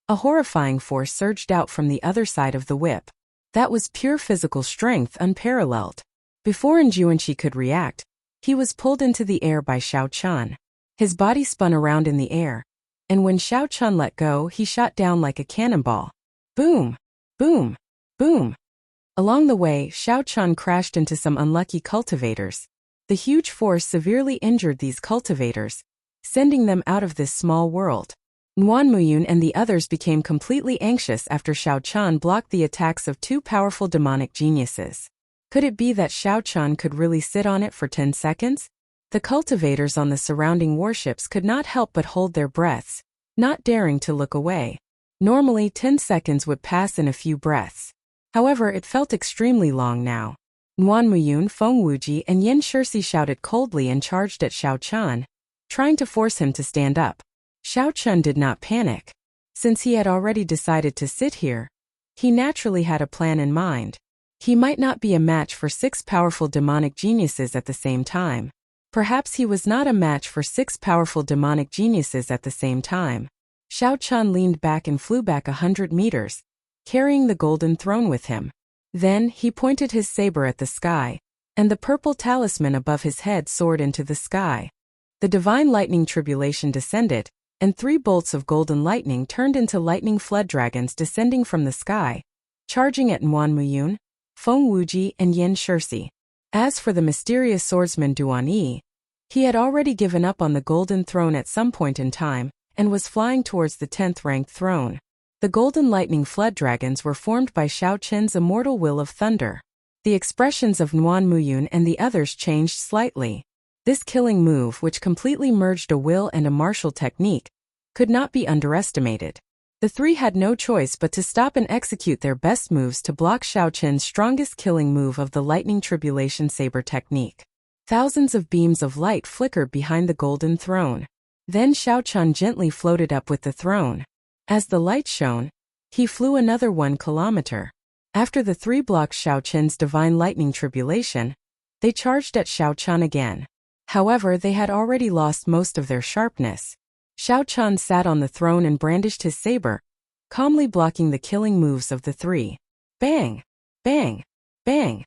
a horrifying force surged out from the other side of the whip. That was pure physical strength unparalleled. Before Yuanqi could react, he was pulled into the air by Xiao Qian. His body spun around in the air, and when Xiao Qian let go, he shot down like a cannonball. Boom! Boom! Boom! Along the way, Xiao Qian crashed into some unlucky cultivators. The huge force severely injured these cultivators, sending them out of this small world. Nguan and the others became completely anxious after Xiao Qian blocked the attacks of 2 powerful demonic geniuses. Could it be that Xiao Qian could really sit on it for 10 seconds? The cultivators on the surrounding warships could not help but hold their breaths, not daring to look away. Normally 10 seconds would pass in a few breaths. However, it felt extremely long now. Nguan, Feng Wuji and Yin Shirsi shouted coldly and charged at Xiao Qian, trying to force him to stand up. Xiao Qian did not panic. Since he had already decided to sit here, he naturally had a plan in mind. He might not be a match for 6 powerful demonic geniuses at the same time. Perhaps he was not a match for 6 powerful demonic geniuses at the same time. Xiao Qian leaned back and flew back 100 meters, carrying the golden throne with him. Then, he pointed his saber at the sky, and the purple talisman above his head soared into the sky. The divine lightning tribulation descended, and 3 bolts of golden lightning turned into lightning flood dragons descending from the sky, charging at Nguan, Feng Wuji and Yin Shirsi. As for the mysterious swordsman Duan Yi, he had already given up on the golden throne at some point in time, and was flying towards the 10th ranked throne. The golden lightning flood dragons were formed by Xiao Qian's immortal will of thunder. The expressions of Nguan and the others changed slightly. This killing move, which completely merged a will and a martial technique, could not be underestimated. The 3 had no choice but to stop and execute their best moves to block Xiao Qian's strongest killing move of the lightning tribulation saber technique. Thousands of beams of light flickered behind the golden throne. Then Xiao Qian gently floated up with the throne. As the light shone, he flew another 1 kilometer. After the 3 blocked Xiao Qian's divine lightning tribulation, they charged at Xiao Qian again. However, they had already lost most of their sharpness. Xiao Qian sat on the throne and brandished his saber, calmly blocking the killing moves of the 3. Bang! Bang! Bang!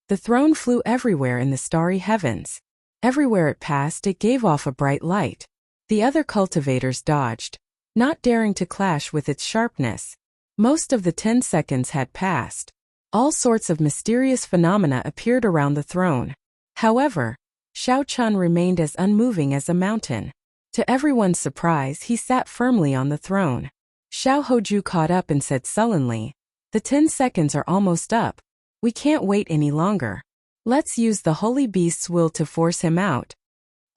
The throne flew everywhere in the starry heavens. Everywhere it passed, it gave off a bright light. The other cultivators dodged, not daring to clash with its sharpness. Most of the 10 seconds had passed. All sorts of mysterious phenomena appeared around the throne. However, Xiao Qian remained as unmoving as a mountain. To everyone's surprise, he sat firmly on the throne. Xiao Hoju caught up and said sullenly, "The 10 seconds are almost up. We can't wait any longer. Let's use the holy beast's will to force him out."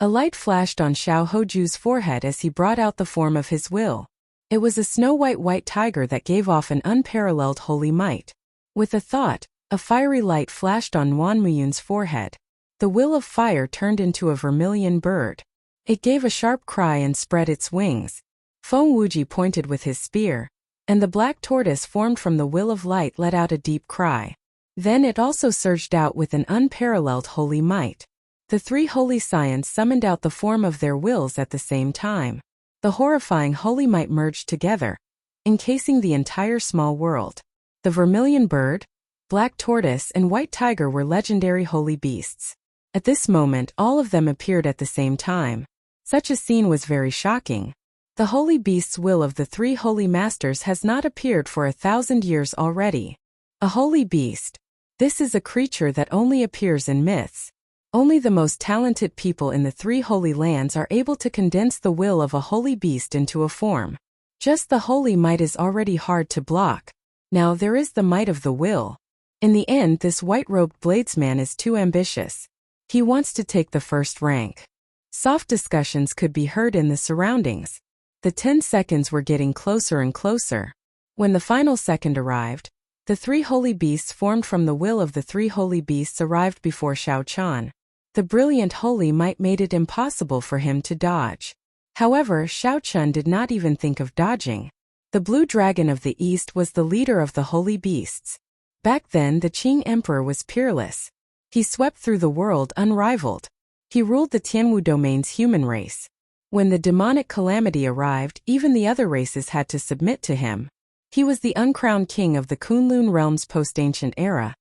A light flashed on Xiao Hoju's forehead as he brought out the form of his will. It was a snow-white tiger that gave off an unparalleled holy might. With a thought, a fiery light flashed on Nguan forehead. The will of fire turned into a vermilion bird. It gave a sharp cry and spread its wings. Feng Wuji pointed with his spear, and the black tortoise formed from the will of light let out a deep cry. Then it also surged out with an unparalleled holy might. The 3 holy scions summoned out the form of their wills at the same time. The horrifying holy might merged together, encasing the entire small world. The vermilion bird, black tortoise and white tiger were legendary holy beasts. At this moment, all of them appeared at the same time. Such a scene was very shocking. The holy beast's will of the 3 holy masters has not appeared for 1,000 years already. A holy beast. This is a creature that only appears in myths. Only the most talented people in the 3 holy lands are able to condense the will of a holy beast into a form. Just the holy might is already hard to block. Now there is the might of the will. In the end, this white-robed bladesman is too ambitious. He wants to take the first rank. Soft discussions could be heard in the surroundings. The 10 seconds were getting closer and closer. When the final second arrived, the 3 holy beasts formed from the will of the 3 holy beasts arrived before Xiao Chan. The brilliant holy might made it impossible for him to dodge. However, Xiao Chan did not even think of dodging. The blue dragon of the east was the leader of the holy beasts. Back then, the Qing emperor was peerless. He swept through the world unrivaled. He ruled the Tianwu domain's human race. When the demonic calamity arrived, even the other races had to submit to him. He was the uncrowned king of the Kunlun realm's post-ancient era,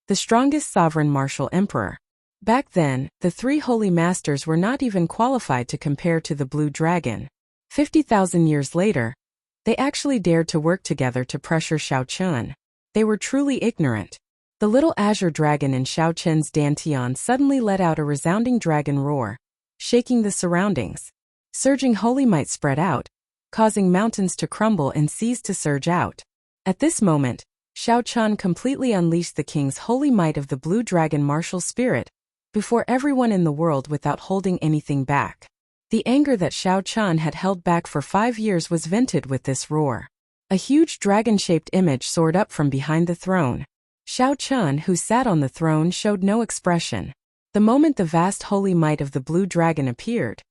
the strongest sovereign martial emperor. Back then, the 3 holy masters were not even qualified to compare to the blue dragon. 50,000 years later, they actually dared to work together to pressure Xiao Chan. They were truly ignorant. The little azure dragon in Xiao Chen's dantian suddenly let out a resounding dragon roar, shaking the surroundings. Surging holy might spread out, causing mountains to crumble and seas to surge out. At this moment, Xiao Chan completely unleashed the king's holy might of the blue dragon martial spirit before everyone in the world without holding anything back. The anger that Xiao Chan had held back for 5 years was vented with this roar. A huge dragon-shaped image soared up from behind the throne. Xiao Chan, who sat on the throne, showed no expression. The moment the vast holy might of the blue dragon appeared,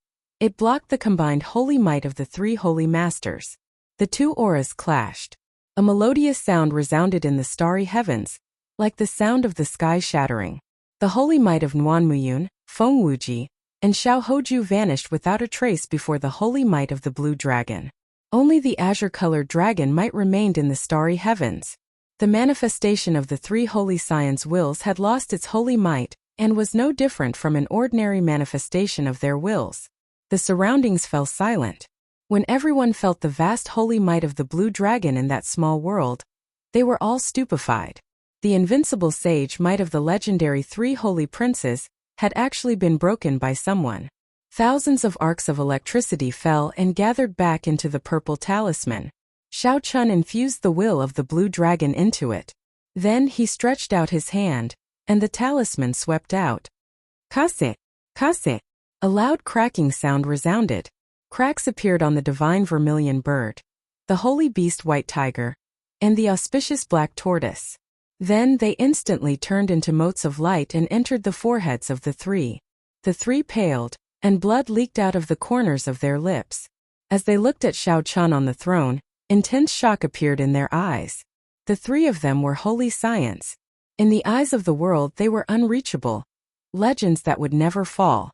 it blocked the combined holy might of the 3 holy masters. The 2 auras clashed. A melodious sound resounded in the starry heavens, like the sound of the sky shattering. The holy might of Nuanmuyun, Feng Wuji, and Xiao Hoju vanished without a trace before the holy might of the blue dragon. Only the azure-colored dragon might remained in the starry heavens. The manifestation of the 3 holy scions' wills had lost its holy might, and was no different from an ordinary manifestation of their wills. The surroundings fell silent. When everyone felt the vast holy might of the blue dragon in that small world, they were all stupefied. The invincible sage might of the legendary 3 holy princes had actually been broken by someone. Thousands of arcs of electricity fell and gathered back into the purple talisman. Xiao Chan infused the will of the blue dragon into it. Then he stretched out his hand, and the talisman swept out. Kase! Kase! A loud cracking sound resounded. Cracks appeared on the divine vermilion bird, the holy beast white tiger, and the auspicious black tortoise. Then they instantly turned into motes of light and entered the foreheads of the 3. The 3 paled, and blood leaked out of the corners of their lips. As they looked at Xiao Chan on the throne, intense shock appeared in their eyes. The 3 of them were holy scions. In the eyes of the world they were unreachable, legends that would never fall.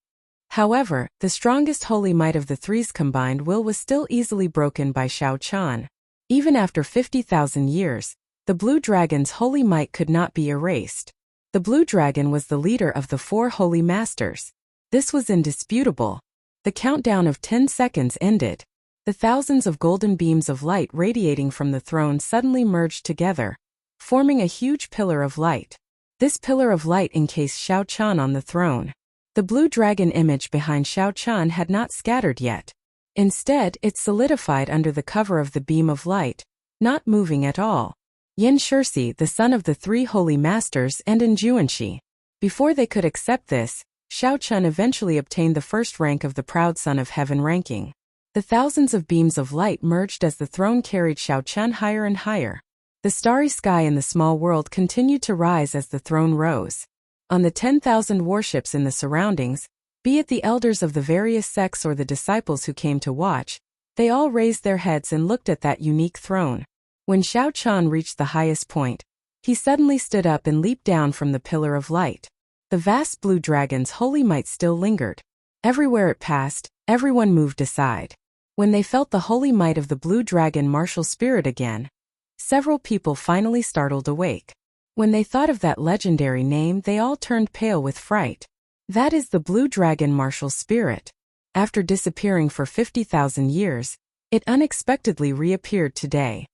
However, the strongest holy might of the 3's combined will was still easily broken by Xiao Chan. Even after 50,000 years, the blue dragon's holy might could not be erased. The blue dragon was the leader of the 4 holy masters. This was indisputable. The countdown of 10 seconds ended. The thousands of golden beams of light radiating from the throne suddenly merged together, forming a huge pillar of light. This pillar of light encased Xiao Chan on the throne. The blue dragon image behind Xiao Chan had not scattered yet. Instead, it solidified under the cover of the beam of light, not moving at all. Yin Shirsi, the son of the 3 holy masters, and Injuanshi. Before they could accept this, Xiao Chan eventually obtained the first rank of the proud son of heaven ranking. The thousands of beams of light merged as the throne carried Xiao Chan higher and higher. The starry sky in the small world continued to rise as the throne rose. On the 10,000 warships in the surroundings, be it the elders of the various sects or the disciples who came to watch, they all raised their heads and looked at that unique throne. When Xiao Chan reached the highest point, he suddenly stood up and leaped down from the pillar of light. The vast blue dragon's holy might still lingered. Everywhere it passed, everyone moved aside. When they felt the holy might of the blue dragon martial spirit again, several people finally startled awake. When they thought of that legendary name, they all turned pale with fright. That is the blue dragon martial spirit. After disappearing for 50,000 years, it unexpectedly reappeared today.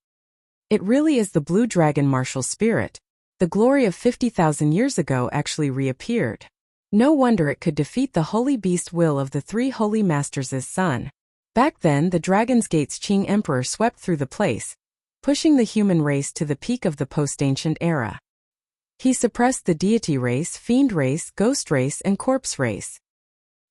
It really is the blue dragon martial spirit. The glory of 50,000 years ago actually reappeared. No wonder it could defeat the holy beast will of the 3 holy masters' son. Back then, the Dragon's Gate's Qing Emperor swept through the place, pushing the human race to the peak of the post-ancient era. He suppressed the deity race, fiend race, ghost race, and corpse race.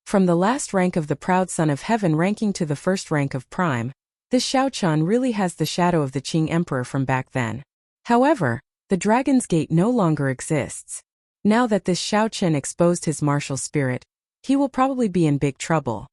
From the last rank of the proud son of heaven ranking to the first rank of prime, this Xiaochan really has the shadow of the Qing Emperor from back then. However, the Dragon's Gate no longer exists. Now that this Xiaochan exposed his martial spirit, he will probably be in big trouble.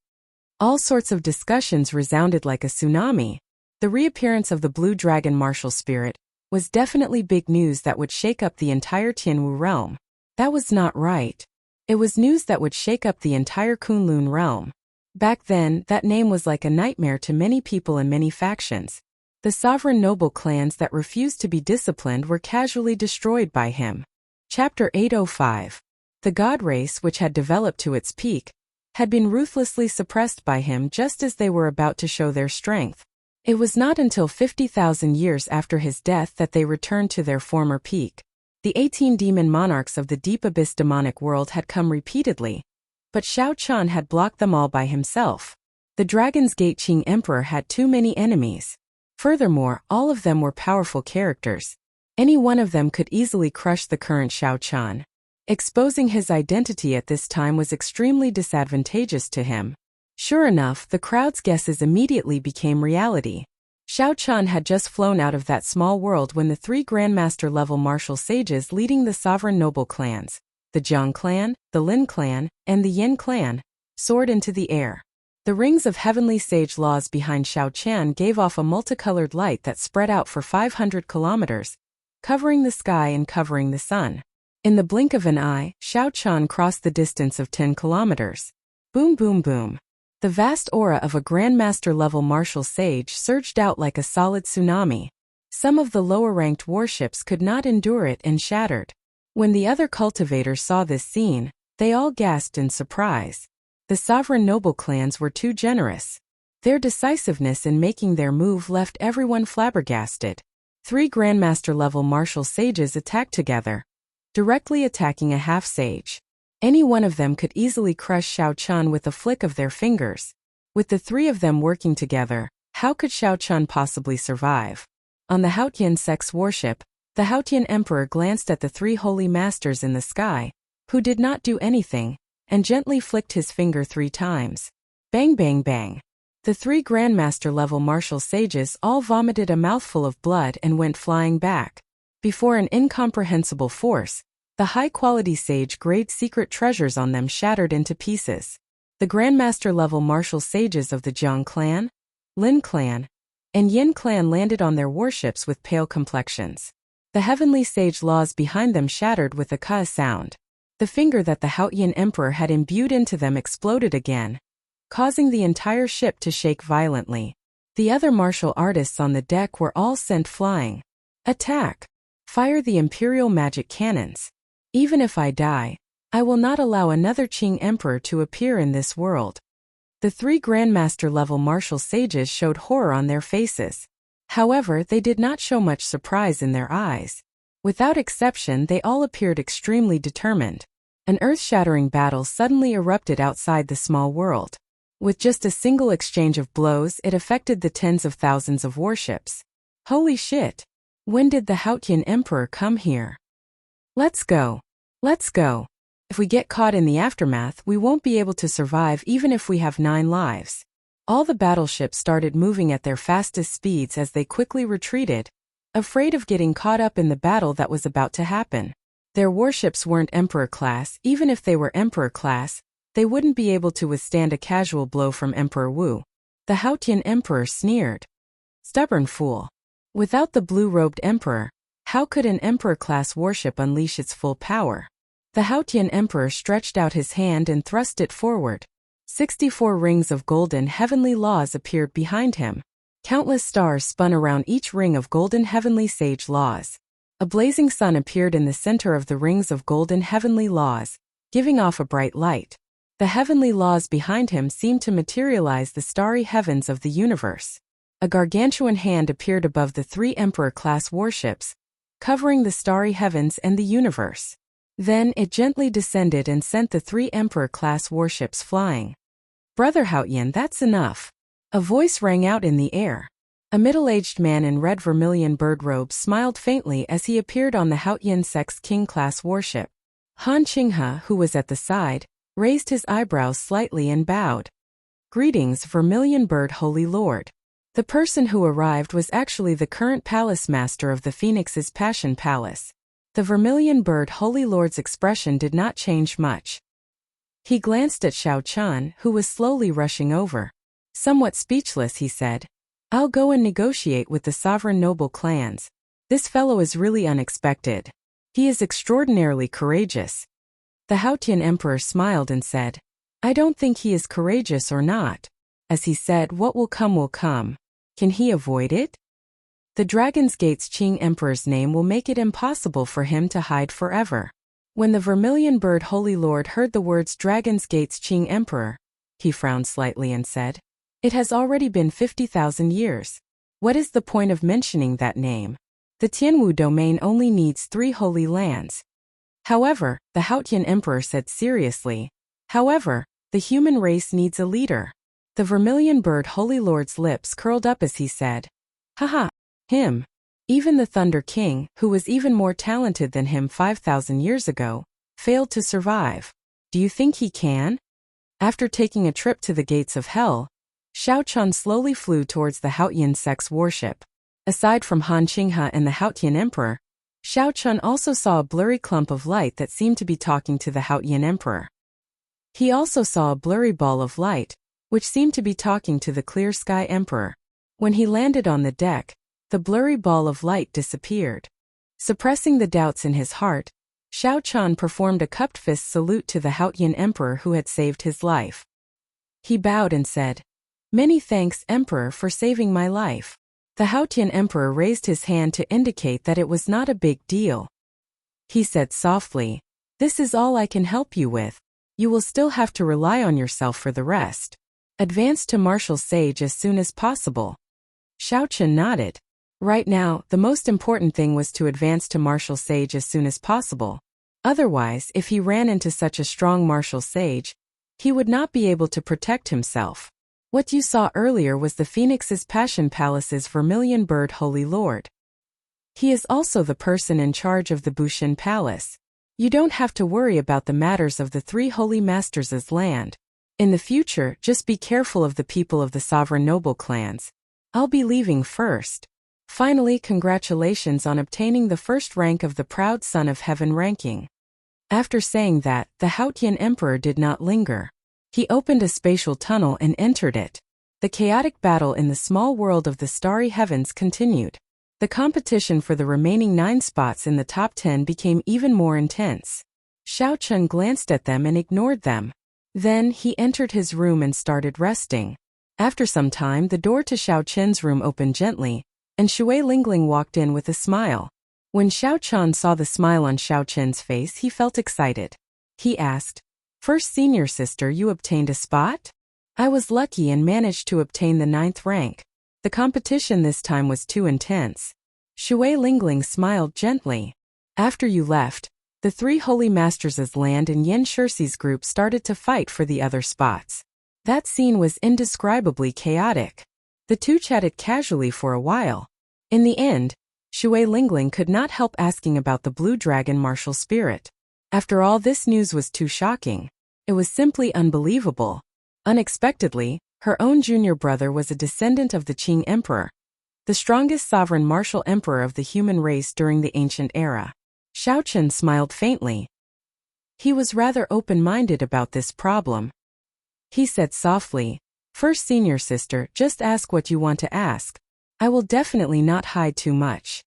All sorts of discussions resounded like a tsunami. The reappearance of the blue dragon martial spirit was definitely big news that would shake up the entire Tianwu realm. That was not right. It was news that would shake up the entire Kunlun realm. Back then, that name was like a nightmare to many people and many factions. The sovereign noble clans that refused to be disciplined were casually destroyed by him. Chapter 805. The god race, which had developed to its peak, had been ruthlessly suppressed by him just as they were about to show their strength. It was not until 50,000 years after his death that they returned to their former peak. The 18 demon monarchs of the deep abyss demonic world had come repeatedly, but Xiaochan had blocked them all by himself. The Dragon's Gate Qing Emperor had too many enemies. Furthermore, all of them were powerful characters. Any one of them could easily crush the current Xiaochan. Exposing his identity at this time was extremely disadvantageous to him. Sure enough, the crowd's guesses immediately became reality. Xiaochan had just flown out of that small world when the three Grandmaster-level martial sages leading the sovereign noble clans, the Jiang clan, the Lin clan, and the Yin clan, soared into the air. The rings of heavenly sage laws behind Xiaochan gave off a multicolored light that spread out for 500 kilometers, covering the sky and covering the sun. In the blink of an eye, Xiaochan crossed the distance of 10 kilometers. Boom boom boom. The vast aura of a Grandmaster-level martial sage surged out like a solid tsunami. Some of the lower-ranked warships could not endure it and shattered. When the other cultivators saw this scene, they all gasped in surprise. The sovereign noble clans were too generous. Their decisiveness in making their move left everyone flabbergasted. 3 Grandmaster-level martial sages attacked together, directly attacking a half-sage. Any one of them could easily crush Xiaochan with a flick of their fingers. With the 3 of them working together, how could Xiaochan possibly survive? On the Haotian Sex warship, the Haotian Emperor glanced at the 3 holy masters in the sky, who did not do anything, and gently flicked his finger 3 times. Bang bang bang. The 3 Grandmaster-level martial sages all vomited a mouthful of blood and went flying back. Before an incomprehensible force, the high-quality sage-grade secret treasures on them shattered into pieces. The Grandmaster-level martial sages of the Jiang clan, Lin clan, and Yin clan landed on their warships with pale complexions. The heavenly sage laws behind them shattered with a ka sound. The finger that the Haotian Emperor had imbued into them exploded again, causing the entire ship to shake violently. The other martial artists on the deck were all sent flying. Attack! Fire the Imperial magic cannons. Even if I die, I will not allow another Qing Emperor to appear in this world. The 3 Grandmaster-level martial sages showed horror on their faces. However, they did not show much surprise in their eyes. Without exception, they all appeared extremely determined. An earth-shattering battle suddenly erupted outside the small world. With just a single exchange of blows, it affected the tens of thousands of warships. Holy shit! When did the Haotian Emperor come here? Let's go. Let's go. If we get caught in the aftermath, we won't be able to survive even if we have 9 lives. All the battleships started moving at their fastest speeds as they quickly retreated, afraid of getting caught up in the battle that was about to happen. Their warships weren't Emperor class. Even if they were Emperor class, they wouldn't be able to withstand a casual blow from Emperor Wu. The Haotian Emperor sneered. Stubborn fool. Without the blue-robed Emperor, how could an Emperor-class warship unleash its full power? The Haotian Emperor stretched out his hand and thrust it forward. 64 rings of golden heavenly laws appeared behind him. Countless stars spun around each ring of golden heavenly sage laws. A blazing sun appeared in the center of the rings of golden heavenly laws, giving off a bright light. The heavenly laws behind him seemed to materialize the starry heavens of the universe. A gargantuan hand appeared above the 3 Emperor-class warships, covering the starry heavens and the universe. Then it gently descended and sent the 3 Emperor-class warships flying. Brother Haotian, that's enough. A voice rang out in the air. A middle-aged man in red vermilion bird robes smiled faintly as he appeared on the Haotian Sex King-class warship. Han Qinghe, who was at the side, raised his eyebrows slightly and bowed. Greetings, Vermilion Bird Holy Lord. The person who arrived was actually the current palace master of the Phoenix's Passion Palace. The Vermilion Bird Holy Lord's expression did not change much. He glanced at Xiao Chun, who was slowly rushing over. Somewhat speechless, he said, "I'll go and negotiate with the sovereign noble clans. This fellow is really unexpected. He is extraordinarily courageous." The Haotian emperor smiled and said, "I don't think he is courageous or not. As he said, what will come will come. Can he avoid it? The Dragon's Gate's Qing Emperor's name will make it impossible for him to hide forever." When the Vermilion Bird Holy Lord heard the words Dragon's Gate's Qing Emperor, he frowned slightly and said, "It has already been 50,000 years. What is the point of mentioning that name? The Tianwu domain only needs 3 holy lands." However, the Haotian Emperor said seriously, "However, the human race needs a leader." The Vermilion Bird Holy Lord's lips curled up as he said, "Haha, him. Even the Thunder King, who was even more talented than him 5,000 years ago, failed to survive. Do you think he can?" After taking a trip to the gates of hell, Xiao Chun slowly flew towards the Haotian Sex warship. Aside from Han Qinghe and the Haotian Emperor, Xiao Chun also saw a blurry clump of light that seemed to be talking to the Haotian Emperor. He also saw a blurry ball of light, which seemed to be talking to the Clear Sky Emperor. When he landed on the deck, the blurry ball of light disappeared. Suppressing the doubts in his heart, Xiao Chun performed a cupped fist salute to the Haotian Emperor who had saved his life. He bowed and said, "Many thanks, Emperor, for saving my life." The Haotian Emperor raised his hand to indicate that it was not a big deal. He said softly, "This is all I can help you with. You will still have to rely on yourself for the rest. Advance to Martial Sage as soon as possible." Xiao Chun nodded. Right now, the most important thing was to advance to Martial Sage as soon as possible. Otherwise, if he ran into such a strong Martial Sage, he would not be able to protect himself. What you saw earlier was the Phoenix's Passion Palace's Vermilion Bird Holy Lord. He is also the person in charge of the Bushin Palace. You don't have to worry about the matters of the 3 Holy Masters' land. In the future, just be careful of the people of the sovereign noble clans. I'll be leaving first. Finally, congratulations on obtaining the first rank of the Proud Son of Heaven ranking. After saying that, the Haotian Emperor did not linger. He opened a spatial tunnel and entered it. The chaotic battle in the small world of the starry heavens continued. The competition for the remaining 9 spots in the top 10 became even more intense. Xiao Chun glanced at them and ignored them. Then, he entered his room and started resting. After some time, the door to Xiao Chun's room opened gently, and Shui Lingling walked in with a smile. When Xiao Chun saw the smile on Xiao Chun's face, he felt excited. He asked, "First senior sister, you obtained a spot?" "I was lucky and managed to obtain the 9th rank. The competition this time was too intense." Shui Lingling smiled gently. "After you left, the 3 Holy Masters' land and Yen Shirsi's group started to fight for the other spots. That scene was indescribably chaotic. The 2 chatted casually for a while. In the end, Shui Lingling could not help asking about the Blue Dragon martial spirit. After all, this news was too shocking. It was simply unbelievable. Unexpectedly, her own junior brother was a descendant of the Qing Emperor, the strongest sovereign martial emperor of the human race during the ancient era. Xiao Chun smiled faintly. He was rather open-minded about this problem. He said softly, "First senior sister, just ask what you want to ask. I will definitely not hide too much."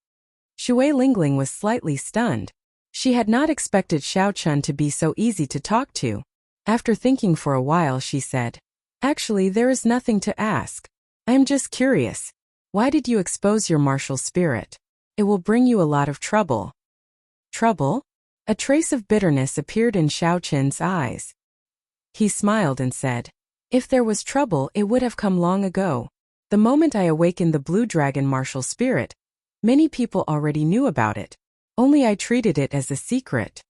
Shui Lingling was slightly stunned. She had not expected Xiao Chun to be so easy to talk to. After thinking for a while, she said, "Actually, there is nothing to ask. I am just curious. Why did you expose your martial spirit? It will bring you a lot of trouble." "Trouble?" A trace of bitterness appeared in Xiao Chun's eyes. He smiled and said, "If there was trouble, it would have come long ago. The moment I awakened the Blue Dragon martial spirit, many people already knew about it. Only I treated it as a secret."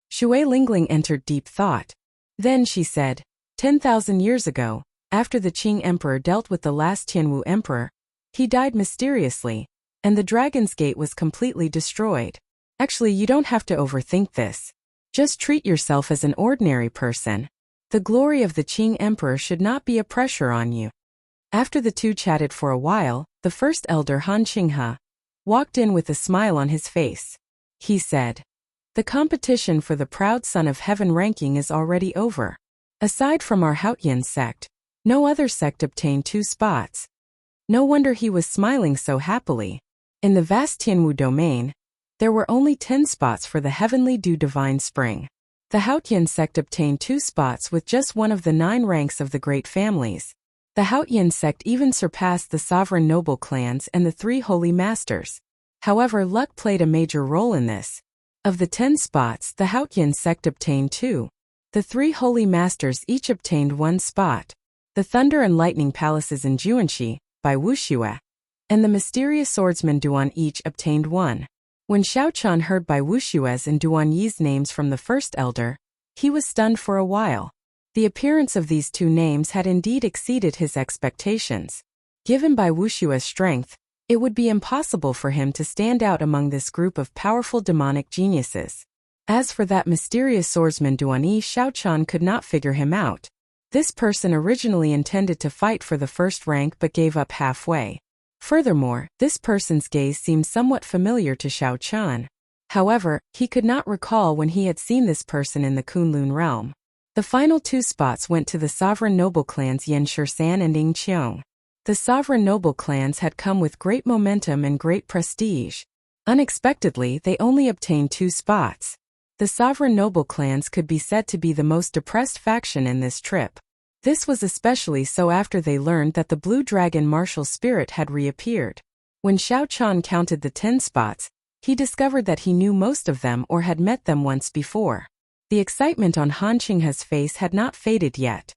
Shui Lingling entered deep thought. Then she said, 10,000 years ago, After the Qing Emperor dealt with the last Tianwu Emperor, he died mysteriously, and the Dragon's Gate was completely destroyed. Actually, you don't have to overthink this. Just treat yourself as an ordinary person. The glory of the Qing Emperor should not be a pressure on you. After the two chatted for a while, the first elder Han Qinghe walked in with a smile on his face. He said, "The competition for the proud son of heaven ranking is already over. Aside from our Haotian sect, no other sect obtained 2 spots. No wonder he was smiling so happily. In the vast Tianwu domain, there were only 10 spots for the heavenly dew divine spring. The Haotian sect obtained 2 spots with just one of the 9 ranks of the great families. The Haotian sect even surpassed the sovereign noble clans and the 3 holy masters. However, luck played a major role in this. Of the 10 spots, the Haotian sect obtained 2. The 3 holy masters each obtained 1 spot. The Thunder and Lightning Palaces in Juanxi, by Wuxue, and the mysterious swordsman Duan each obtained 1. When Xiaochan heard Bai Wushue's and Duan Yi's names from the first elder, he was stunned for a while. The appearance of these 2 names had indeed exceeded his expectations. Given Bai Wushue's strength, it would be impossible for him to stand out among this group of powerful demonic geniuses. As for that mysterious swordsman Duan Yi, Xiaochan could not figure him out. This person originally intended to fight for the first rank but gave up halfway. Furthermore, this person's gaze seemed somewhat familiar to Xiaochan. However, he could not recall when he had seen this person in the Kunlun realm. The final 2 spots went to the sovereign noble clans Yan Shisan and Ying Qiong. The sovereign noble clans had come with great momentum and great prestige. Unexpectedly, they only obtained 2 spots. The sovereign noble clans could be said to be the most depressed faction in this trip. This was especially so after they learned that the blue dragon martial spirit had reappeared. When Xiaochan counted the 10 spots, he discovered that he knew most of them or had met them once before. The excitement on Han Qinghe's face had not faded yet.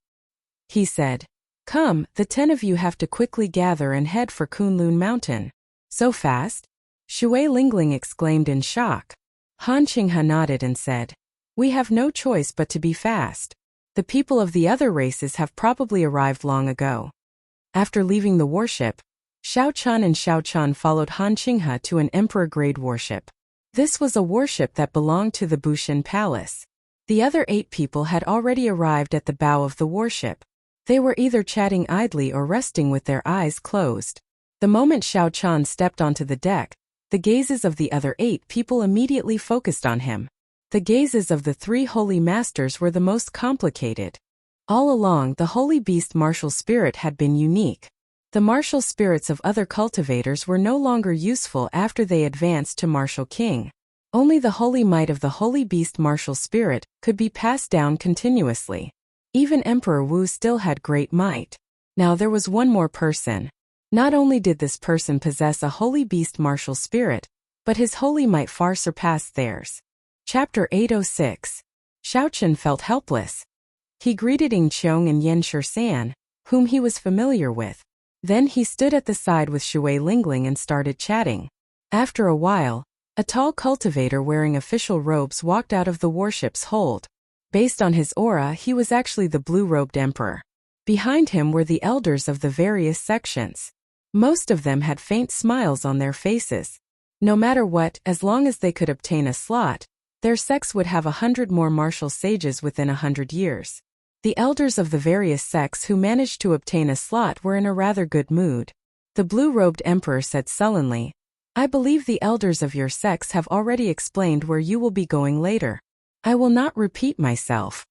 He said, "Come, the 10 of you have to quickly gather and head for Kunlun Mountain." "So fast?" Shui Lingling exclaimed in shock. Han Qinghe nodded and said, "We have no choice but to be fast. The people of the other races have probably arrived long ago." After leaving the warship, Xiaochan and Xiaochan followed Han Qinghe to an emperor-grade warship. This was a warship that belonged to the Bushin Palace. The other 8 people had already arrived at the bow of the warship. They were either chatting idly or resting with their eyes closed. The moment Xiaochan stepped onto the deck, the gazes of the other 8 people immediately focused on him. The gazes of the 3 holy masters were the most complicated. All along, the holy beast martial spirit had been unique. The martial spirits of other cultivators were no longer useful after they advanced to martial king. Only the holy might of the holy beast martial spirit could be passed down continuously. Even Emperor Wu still had great might. Now there was one more person. Not only did this person possess a holy beast martial spirit, but his holy might far surpassed theirs. Chapter 806. Xiaochan felt helpless. He greeted Ying Qiong and Yan Shisan, whom he was familiar with. Then he stood at the side with Shui Lingling and started chatting. After a while, a tall cultivator wearing official robes walked out of the warship's hold. Based on his aura, he was actually the blue-robed emperor. Behind him were the elders of the various sections. Most of them had faint smiles on their faces. No matter what, as long as they could obtain a slot, their sects would have 100 more martial sages within 100 years. The elders of the various sects who managed to obtain a slot were in a rather good mood. The blue-robed emperor said sullenly, "I believe the elders of your sects have already explained where you will be going later. I will not repeat myself.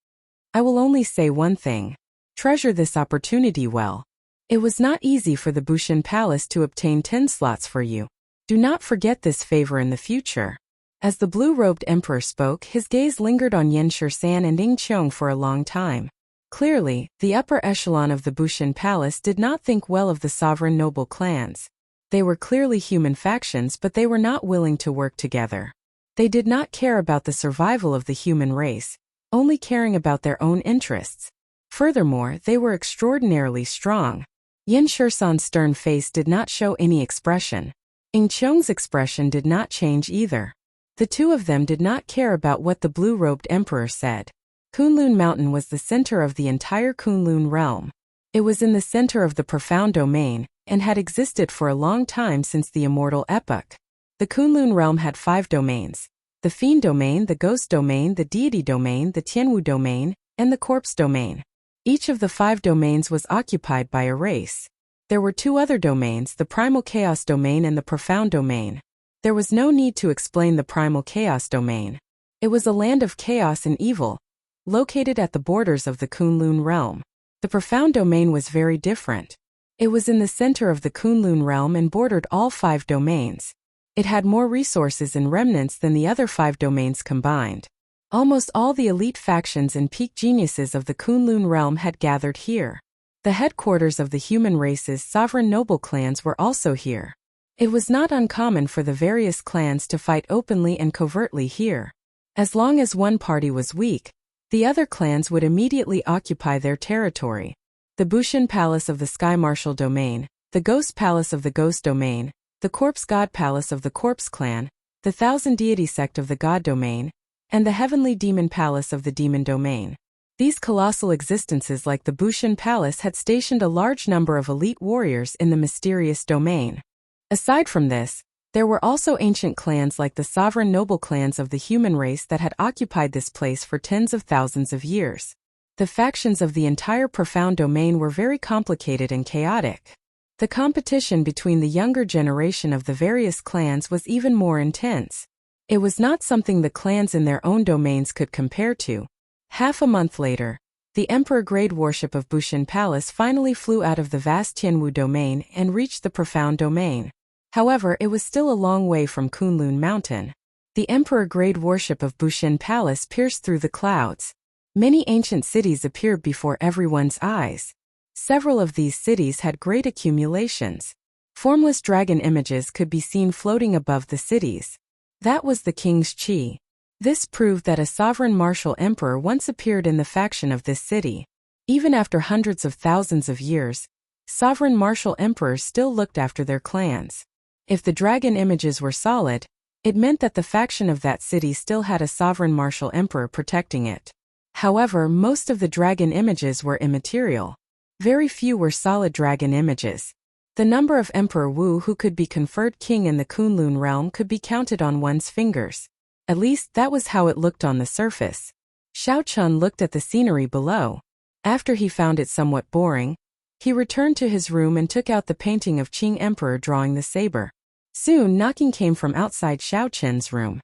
I will only say one thing. Treasure this opportunity well. It was not easy for the Bushin Palace to obtain 10 slots for you. Do not forget this favor in the future." As the blue-robed emperor spoke, his gaze lingered on Yan Shisan and Ying Qiong for a long time. Clearly, the upper echelon of the Bushin Palace did not think well of the sovereign noble clans. They were clearly human factions, but they were not willing to work together. They did not care about the survival of the human race, only caring about their own interests. Furthermore, they were extraordinarily strong. Yan Shisan's stern face did not show any expression. Ying Qiong's expression did not change either. The 2 of them did not care about what the blue-robed emperor said. Kunlun Mountain was the center of the entire Kunlun realm. It was in the center of the profound domain, and had existed for a long time since the immortal epoch. The Kunlun realm had 5 domains: the fiend domain, the ghost domain, the deity domain, the Tianwu domain, and the corpse domain. Each of the 5 domains was occupied by a race. There were 2 other domains, the primal chaos domain and the profound domain. There was no need to explain the primal chaos domain. It was a land of chaos and evil, located at the borders of the Kunlun realm. The profound domain was very different. It was in the center of the Kunlun realm and bordered all 5 domains. It had more resources and remnants than the other 5 domains combined. Almost all the elite factions and peak geniuses of the Kunlun realm had gathered here. The headquarters of the human race's sovereign noble clans were also here. It was not uncommon for the various clans to fight openly and covertly here. As long as one party was weak, the other clans would immediately occupy their territory. The Bushin Palace of the Sky Martial Domain, the Ghost Palace of the Ghost Domain, the Corpse God Palace of the Corpse Clan, the Thousand Deity Sect of the God Domain, and the Heavenly Demon Palace of the Demon Domain. These colossal existences like the Bushin Palace had stationed a large number of elite warriors in the mysterious domain. Aside from this, there were also ancient clans like the sovereign noble clans of the human race that had occupied this place for tens of thousands of years. The factions of the entire profound domain were very complicated and chaotic. The competition between the younger generation of the various clans was even more intense. It was not something the clans in their own domains could compare to. Half a month later, the Emperor Grade warship of Bushin Palace finally flew out of the vast Tianwu domain and reached the profound domain. However, it was still a long way from Kunlun Mountain. The Emperor Grade warship of Bushin Palace pierced through the clouds. Many ancient cities appeared before everyone's eyes. Several of these cities had great accumulations. Formless dragon images could be seen floating above the cities. That was the king's chi. This proved that a sovereign martial emperor once appeared in the faction of this city. Even after hundreds of thousands of years, sovereign martial emperors still looked after their clans. If the dragon images were solid, it meant that the faction of that city still had a sovereign martial emperor protecting it. However, most of the dragon images were immaterial. Very few were solid dragon images. The number of Emperor Wu who could be conferred king in the Kunlun realm could be counted on one's fingers. At least that was how it looked on the surface. Xiao Chun looked at the scenery below. After he found it somewhat boring, he returned to his room and took out the painting of Qing Emperor drawing the saber. Soon knocking came from outside Xiao Chun's room.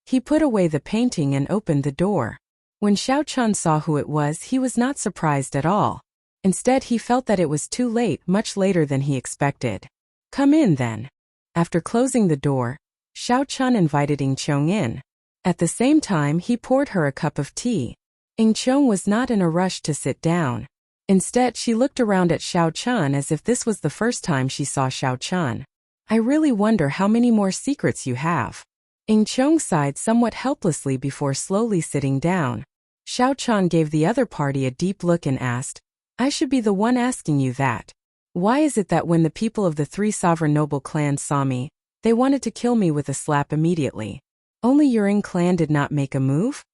He put away the painting and opened the door. When Xiao Chun saw who it was, he was not surprised at all. Instead, he felt that it was too late, much later than he expected. Come in then. After closing the door, Xiao Chun invited Ying Qiong in. At the same time, he poured her a cup of tea. Ying Qiong was not in a rush to sit down. Instead, she looked around at Xiao Chun as if this was the first time she saw Xiao Chun. I really wonder how many more secrets you have. Ying Qiong sighed somewhat helplessly before slowly sitting down. Xiao Chun gave the other party a deep look and asked, I should be the one asking you that. Why is it that when the people of the 3 sovereign noble clans saw me, they wanted to kill me with a slap immediately? Only your Ying clan did not make a move?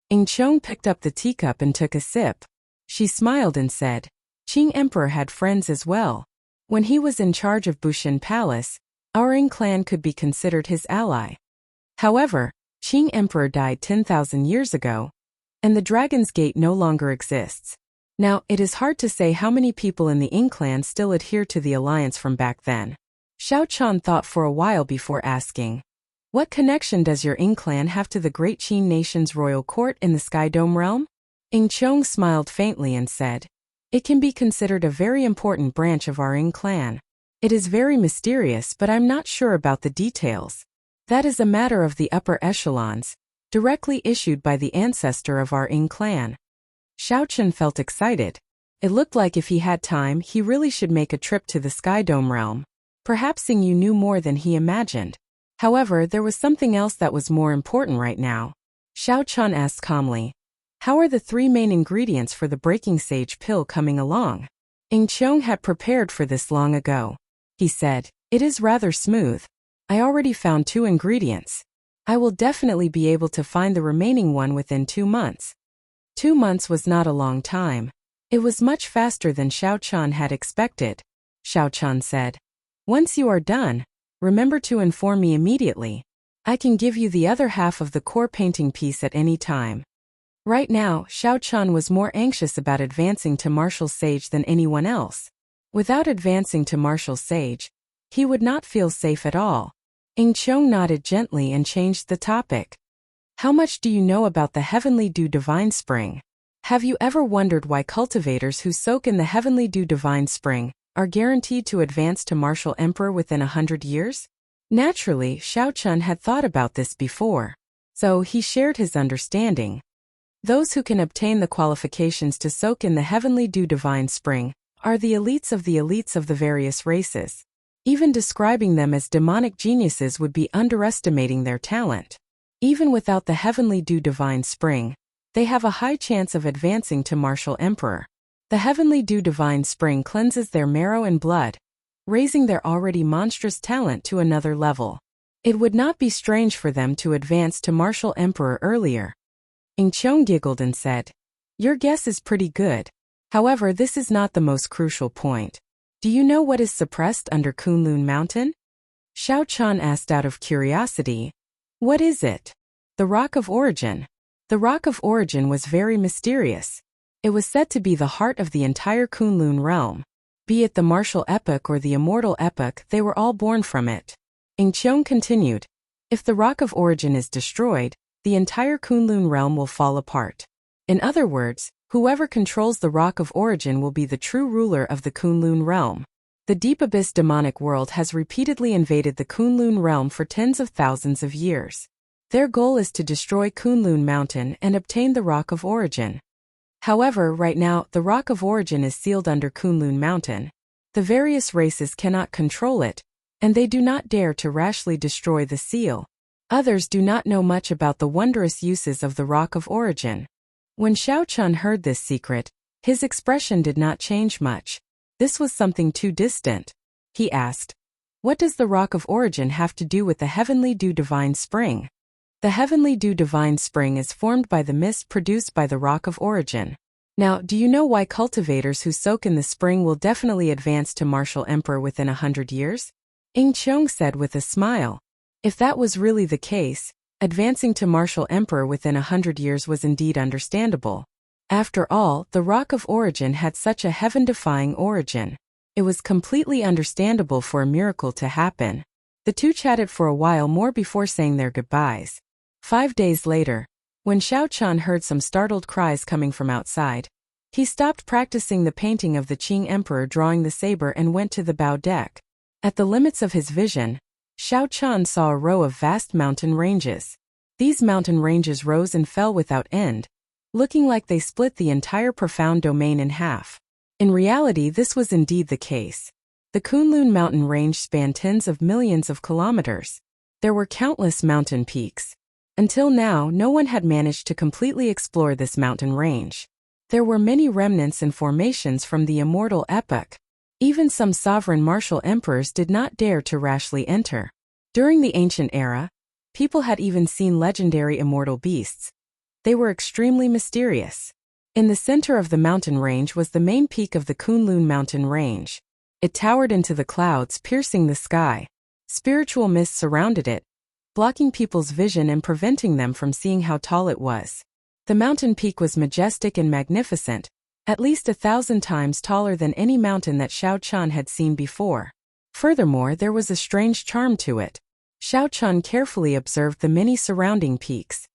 Ying Qiong picked up the teacup and took a sip. She smiled and said, Qing Emperor had friends as well. When he was in charge of Bushin Palace, our Ying clan could be considered his ally. However, Qing Emperor died 10,000 years ago, and the Dragon's Gate no longer exists. Now, it is hard to say how many people in the Ying clan still adhere to the alliance from back then. Xiao Chun thought for a while before asking, what connection does your Ying clan have to the great Qin nation's royal court in the Sky Dome realm? Ying Qiong smiled faintly and said, it can be considered a very important branch of our Ying clan. It is very mysterious, but I'm not sure about the details. That is a matter of the upper echelons, directly issued by the ancestor of our Ying clan. Xiao Chun felt excited. It looked like if he had time, he really should make a trip to the Sky Dome realm. Perhaps Ying Yu knew more than he imagined. However, there was something else that was more important right now. Xiao Chun asked calmly, how are the 3 main ingredients for the breaking sage pill coming along? Ying Qiong had prepared for this long ago. He said, it is rather smooth. I already found 2 ingredients. I will definitely be able to find the remaining one within 2 months. 2 months was not a long time. It was much faster than Xiao Chan had expected. Xiao Chan said, "Once you are done, remember to inform me immediately. I can give you the other half of the core painting piece at any time." Right now, Xiao Chan was more anxious about advancing to Martial Sage than anyone else. Without advancing to Martial Sage, he would not feel safe at all. Ing Qiong nodded gently and changed the topic. "How much do you know about the Heavenly Dew Divine Spring? Have you ever wondered why cultivators who soak in the Heavenly Dew Divine Spring are guaranteed to advance to Martial Emperor within 100 years? Naturally, Xiao Chun had thought about this before, so he shared his understanding. Those who can obtain the qualifications to soak in the Heavenly Dew Divine Spring are the elites of the various races. Even describing them as demonic geniuses would be underestimating their talent. Even without the Heavenly Dew Divine Spring, they have a high chance of advancing to Martial Emperor. The Heavenly Dew Divine Spring cleanses their marrow and blood, raising their already monstrous talent to another level. It would not be strange for them to advance to Martial Emperor earlier." Ing Qiong giggled and said, "Your guess is pretty good. However, this is not the most crucial point. Do you know what is suppressed under Kunlun Mountain?" Xiao Chan asked out of curiosity. "What is it?" "The Rock of Origin." The Rock of Origin was very mysterious. It was said to be the heart of the entire Kunlun realm. Be it the martial epoch or the immortal epoch, they were all born from it. Ing Qiong continued, "If the Rock of Origin is destroyed, the entire Kunlun realm will fall apart. In other words, whoever controls the Rock of Origin will be the true ruler of the Kunlun realm. The Deep Abyss demonic world has repeatedly invaded the Kunlun realm for tens of thousands of years. Their goal is to destroy Kunlun Mountain and obtain the Rock of Origin. However, right now, the Rock of Origin is sealed under Kunlun Mountain. The various races cannot control it, and they do not dare to rashly destroy the seal. Others do not know much about the wondrous uses of the Rock of Origin." When Xiao Chun heard this secret, his expression did not change much. This was something too distant. He asked, "What does the Rock of Origin have to do with the Heavenly Dew Divine Spring?" "The Heavenly Dew Divine Spring is formed by the mist produced by the Rock of Origin. Now, do you know why cultivators who soak in the spring will definitely advance to Martial Emperor within 100 years? Ing Qiong said with a smile. If that was really the case, advancing to Martial Emperor within 100 years was indeed understandable. After all, the Rock of Origin had such a heaven-defying origin. It was completely understandable for a miracle to happen. The two chatted for a while more before saying their goodbyes. 5 days later, when Xiao Chan heard some startled cries coming from outside, he stopped practicing the painting of the Qing Emperor drawing the saber and went to the bow deck. At the limits of his vision, Xiao Chan saw a row of vast mountain ranges. These mountain ranges rose and fell without end, looking like they split the entire profound domain in half. In reality, this was indeed the case. The Kunlun mountain range spanned tens of millions of kilometers. There were countless mountain peaks. Until now, no one had managed to completely explore this mountain range. There were many remnants and formations from the immortal epoch. Even some sovereign martial emperors did not dare to rashly enter. During the ancient era, people had even seen legendary immortal beasts. They were extremely mysterious. In the center of the mountain range was the main peak of the Kunlun mountain range. It towered into the clouds, piercing the sky. Spiritual mist surrounded it, blocking people's vision and preventing them from seeing how tall it was. The mountain peak was majestic and magnificent, at least 1,000 times taller than any mountain that Xiao Chan had seen before. Furthermore, there was a strange charm to it. Xiao Chan carefully observed the many surrounding peaks.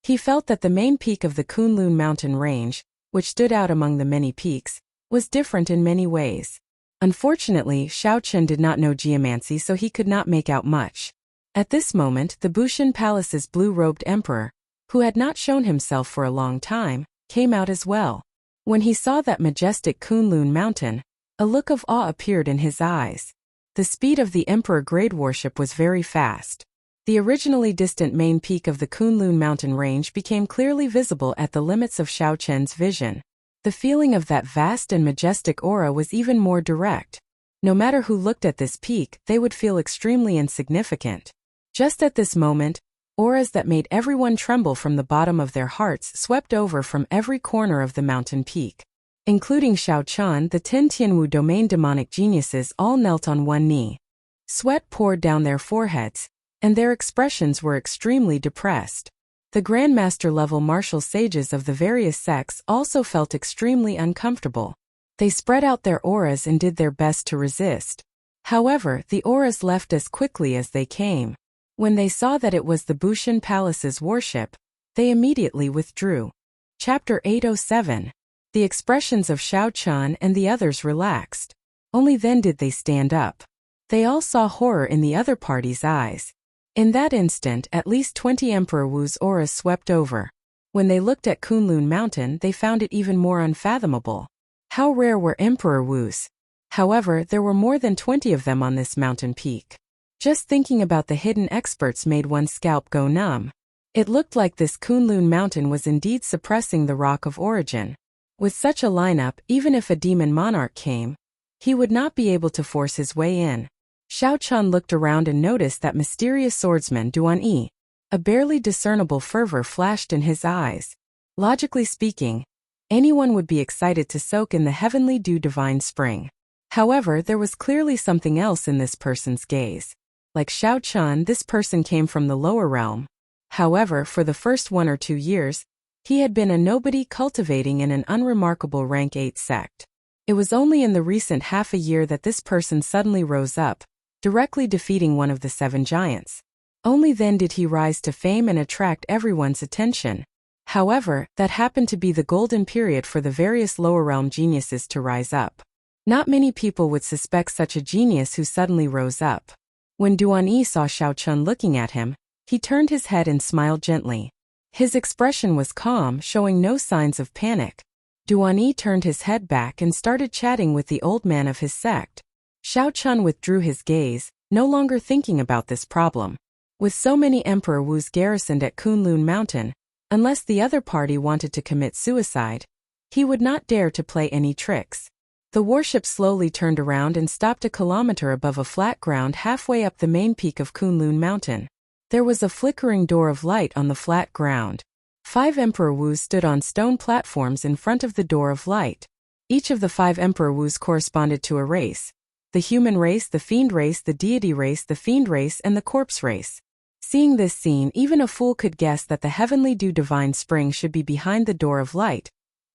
He felt that the main peak of the Kunlun mountain range, which stood out among the many peaks, was different in many ways. Unfortunately, Xiao Chen did not know geomancy, so he could not make out much. At this moment, the Bushan Palace's blue-robed emperor, who had not shown himself for a long time, came out as well. When he saw that majestic Kunlun mountain, a look of awe appeared in his eyes. The speed of the emperor grade warship was very fast. The originally distant main peak of the Kunlun mountain range became clearly visible at the limits of Xiao Chen's vision. The feeling of that vast and majestic aura was even more direct. No matter who looked at this peak, they would feel extremely insignificant. Just at this moment, auras that made everyone tremble from the bottom of their hearts swept over from every corner of the mountain peak. Including Xiao Qian, the 10 Tianwu domain demonic geniuses all knelt on one knee. Sweat poured down their foreheads, and their expressions were extremely depressed. The Grandmaster-level martial sages of the various sects also felt extremely uncomfortable. They spread out their auras and did their best to resist. However, the auras left as quickly as they came. When they saw that it was the Bushan Palace's warship, they immediately withdrew. Chapter 807. The expressions of Xiao Qian and the others relaxed. Only then did they stand up. They all saw horror in the other party's eyes. In that instant, at least 20 Emperor Wu's auras swept over. When they looked at Kunlun Mountain, they found it even more unfathomable. How rare were Emperor Wu's? However, there were more than 20 of them on this mountain peak. Just thinking about the hidden experts made one's scalp go numb. It looked like this Kunlun Mountain was indeed suppressing the Rock of Origin. With such a lineup, even if a demon monarch came, he would not be able to force his way in. Xiao Qian looked around and noticed that mysterious swordsman Duan Yi. A barely discernible fervor flashed in his eyes. Logically speaking, anyone would be excited to soak in the heavenly dew divine spring. However, there was clearly something else in this person's gaze. Like Xiao Qian, this person came from the lower realm. However, for the first 1 or 2 years, he had been a nobody cultivating in an unremarkable rank 8 sect. It was only in the recent half a year that this person suddenly rose up, directly defeating one of the 7 giants. Only then did he rise to fame and attract everyone's attention. However, that happened to be the golden period for the various lower realm geniuses to rise up. Not many people would suspect such a genius who suddenly rose up. When Duan Yi saw Xiao Qian looking at him, he turned his head and smiled gently. His expression was calm, showing no signs of panic. Duan Yi turned his head back and started chatting with the old man of his sect. Xiao Qian withdrew his gaze, no longer thinking about this problem. With so many Emperor Wu's garrisoned at Kunlun Mountain, unless the other party wanted to commit suicide, he would not dare to play any tricks. The warship slowly turned around and stopped a kilometer above a flat ground halfway up the main peak of Kunlun Mountain. There was a flickering door of light on the flat ground. 5 Emperor Wus stood on stone platforms in front of the door of light. Each of the 5 Emperor Wus corresponded to a race. The human race, the fiend race, the deity race, the fiend race, and the corpse race. Seeing this scene, even a fool could guess that the heavenly dew divine spring should be behind the door of light,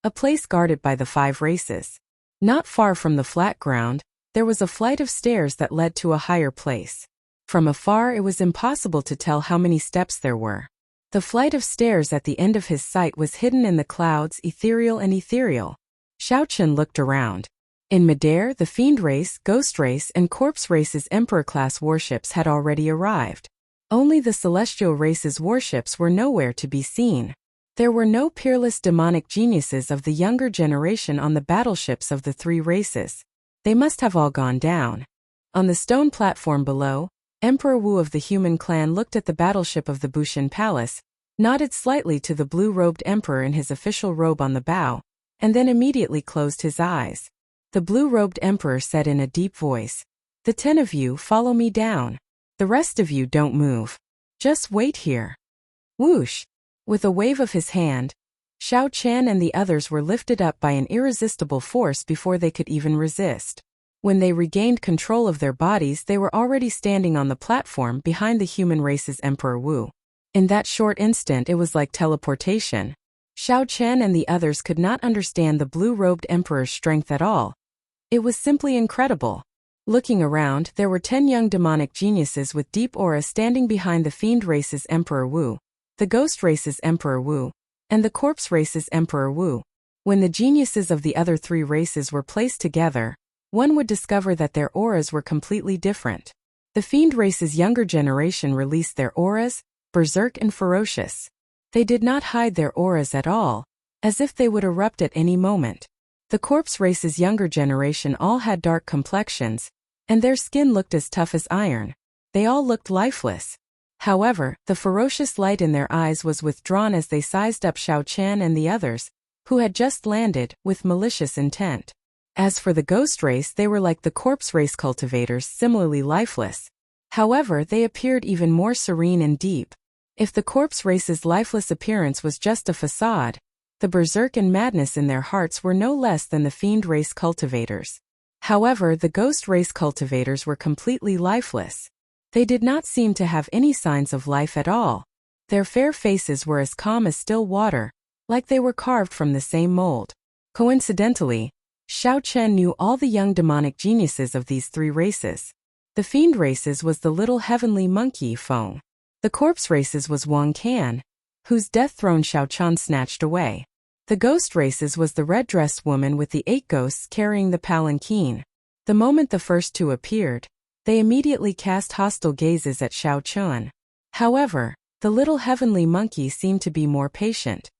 a place guarded by the 5 races. Not far from the flat ground, there was a flight of stairs that led to a higher place. From afar, it was impossible to tell how many steps there were. The flight of stairs at the end of his sight was hidden in the clouds, ethereal and ethereal. Xiao Qian looked around. In midair, the fiend race, ghost race, and corpse race's emperor-class warships had already arrived. Only the celestial race's warships were nowhere to be seen. There were no peerless demonic geniuses of the younger generation on the battleships of the 3 races. They must have all gone down. On the stone platform below, Emperor Wu of the human clan looked at the battleship of the Bushan Palace, nodded slightly to the blue-robed emperor in his official robe on the bow, and then immediately closed his eyes. The blue-robed emperor said in a deep voice, "The 10 of you follow me down. The rest of you don't move. Just wait here." Whoosh! With a wave of his hand, Xiao Qian and the others were lifted up by an irresistible force before they could even resist. When they regained control of their bodies, they were already standing on the platform behind the human race's Emperor Wu. In that short instant, it was like teleportation. Xiao Qian and the others could not understand the blue-robed emperor's strength at all. It was simply incredible. Looking around, there were 10 young demonic geniuses with deep aura standing behind the fiend race's Emperor Wu, the ghost race's Emperor Wu, and the corpse race's Emperor Wu. When the geniuses of the other 3 races were placed together, one would discover that their auras were completely different. The fiend race's younger generation released their auras, berserk and ferocious. They did not hide their auras at all, as if they would erupt at any moment. The corpse race's younger generation all had dark complexions, and their skin looked as tough as iron. They all looked lifeless. However, the ferocious light in their eyes was withdrawn as they sized up Xiao Qian and the others, who had just landed, with malicious intent. As for the ghost race, they were like the corpse race cultivators, similarly lifeless. However, they appeared even more serene and deep. If the corpse race's lifeless appearance was just a facade, The berserk and madness in their hearts were no less than the fiend race cultivators. However, the ghost race cultivators were completely lifeless. They did not seem to have any signs of life at all. Their fair faces were as calm as still water, like they were carved from the same mold. Coincidentally, Xiao Chen knew all the young demonic geniuses of these three races. The fiend races was the little heavenly monkey Feng. The corpse races was Wang Can, whose death throne Xiao Chen snatched away. The ghost races was the red-dressed woman with the 8 ghosts carrying the palanquin. The moment the first two appeared, they immediately cast hostile gazes at Xiao Chen. However, the little heavenly monkey seemed to be more patient.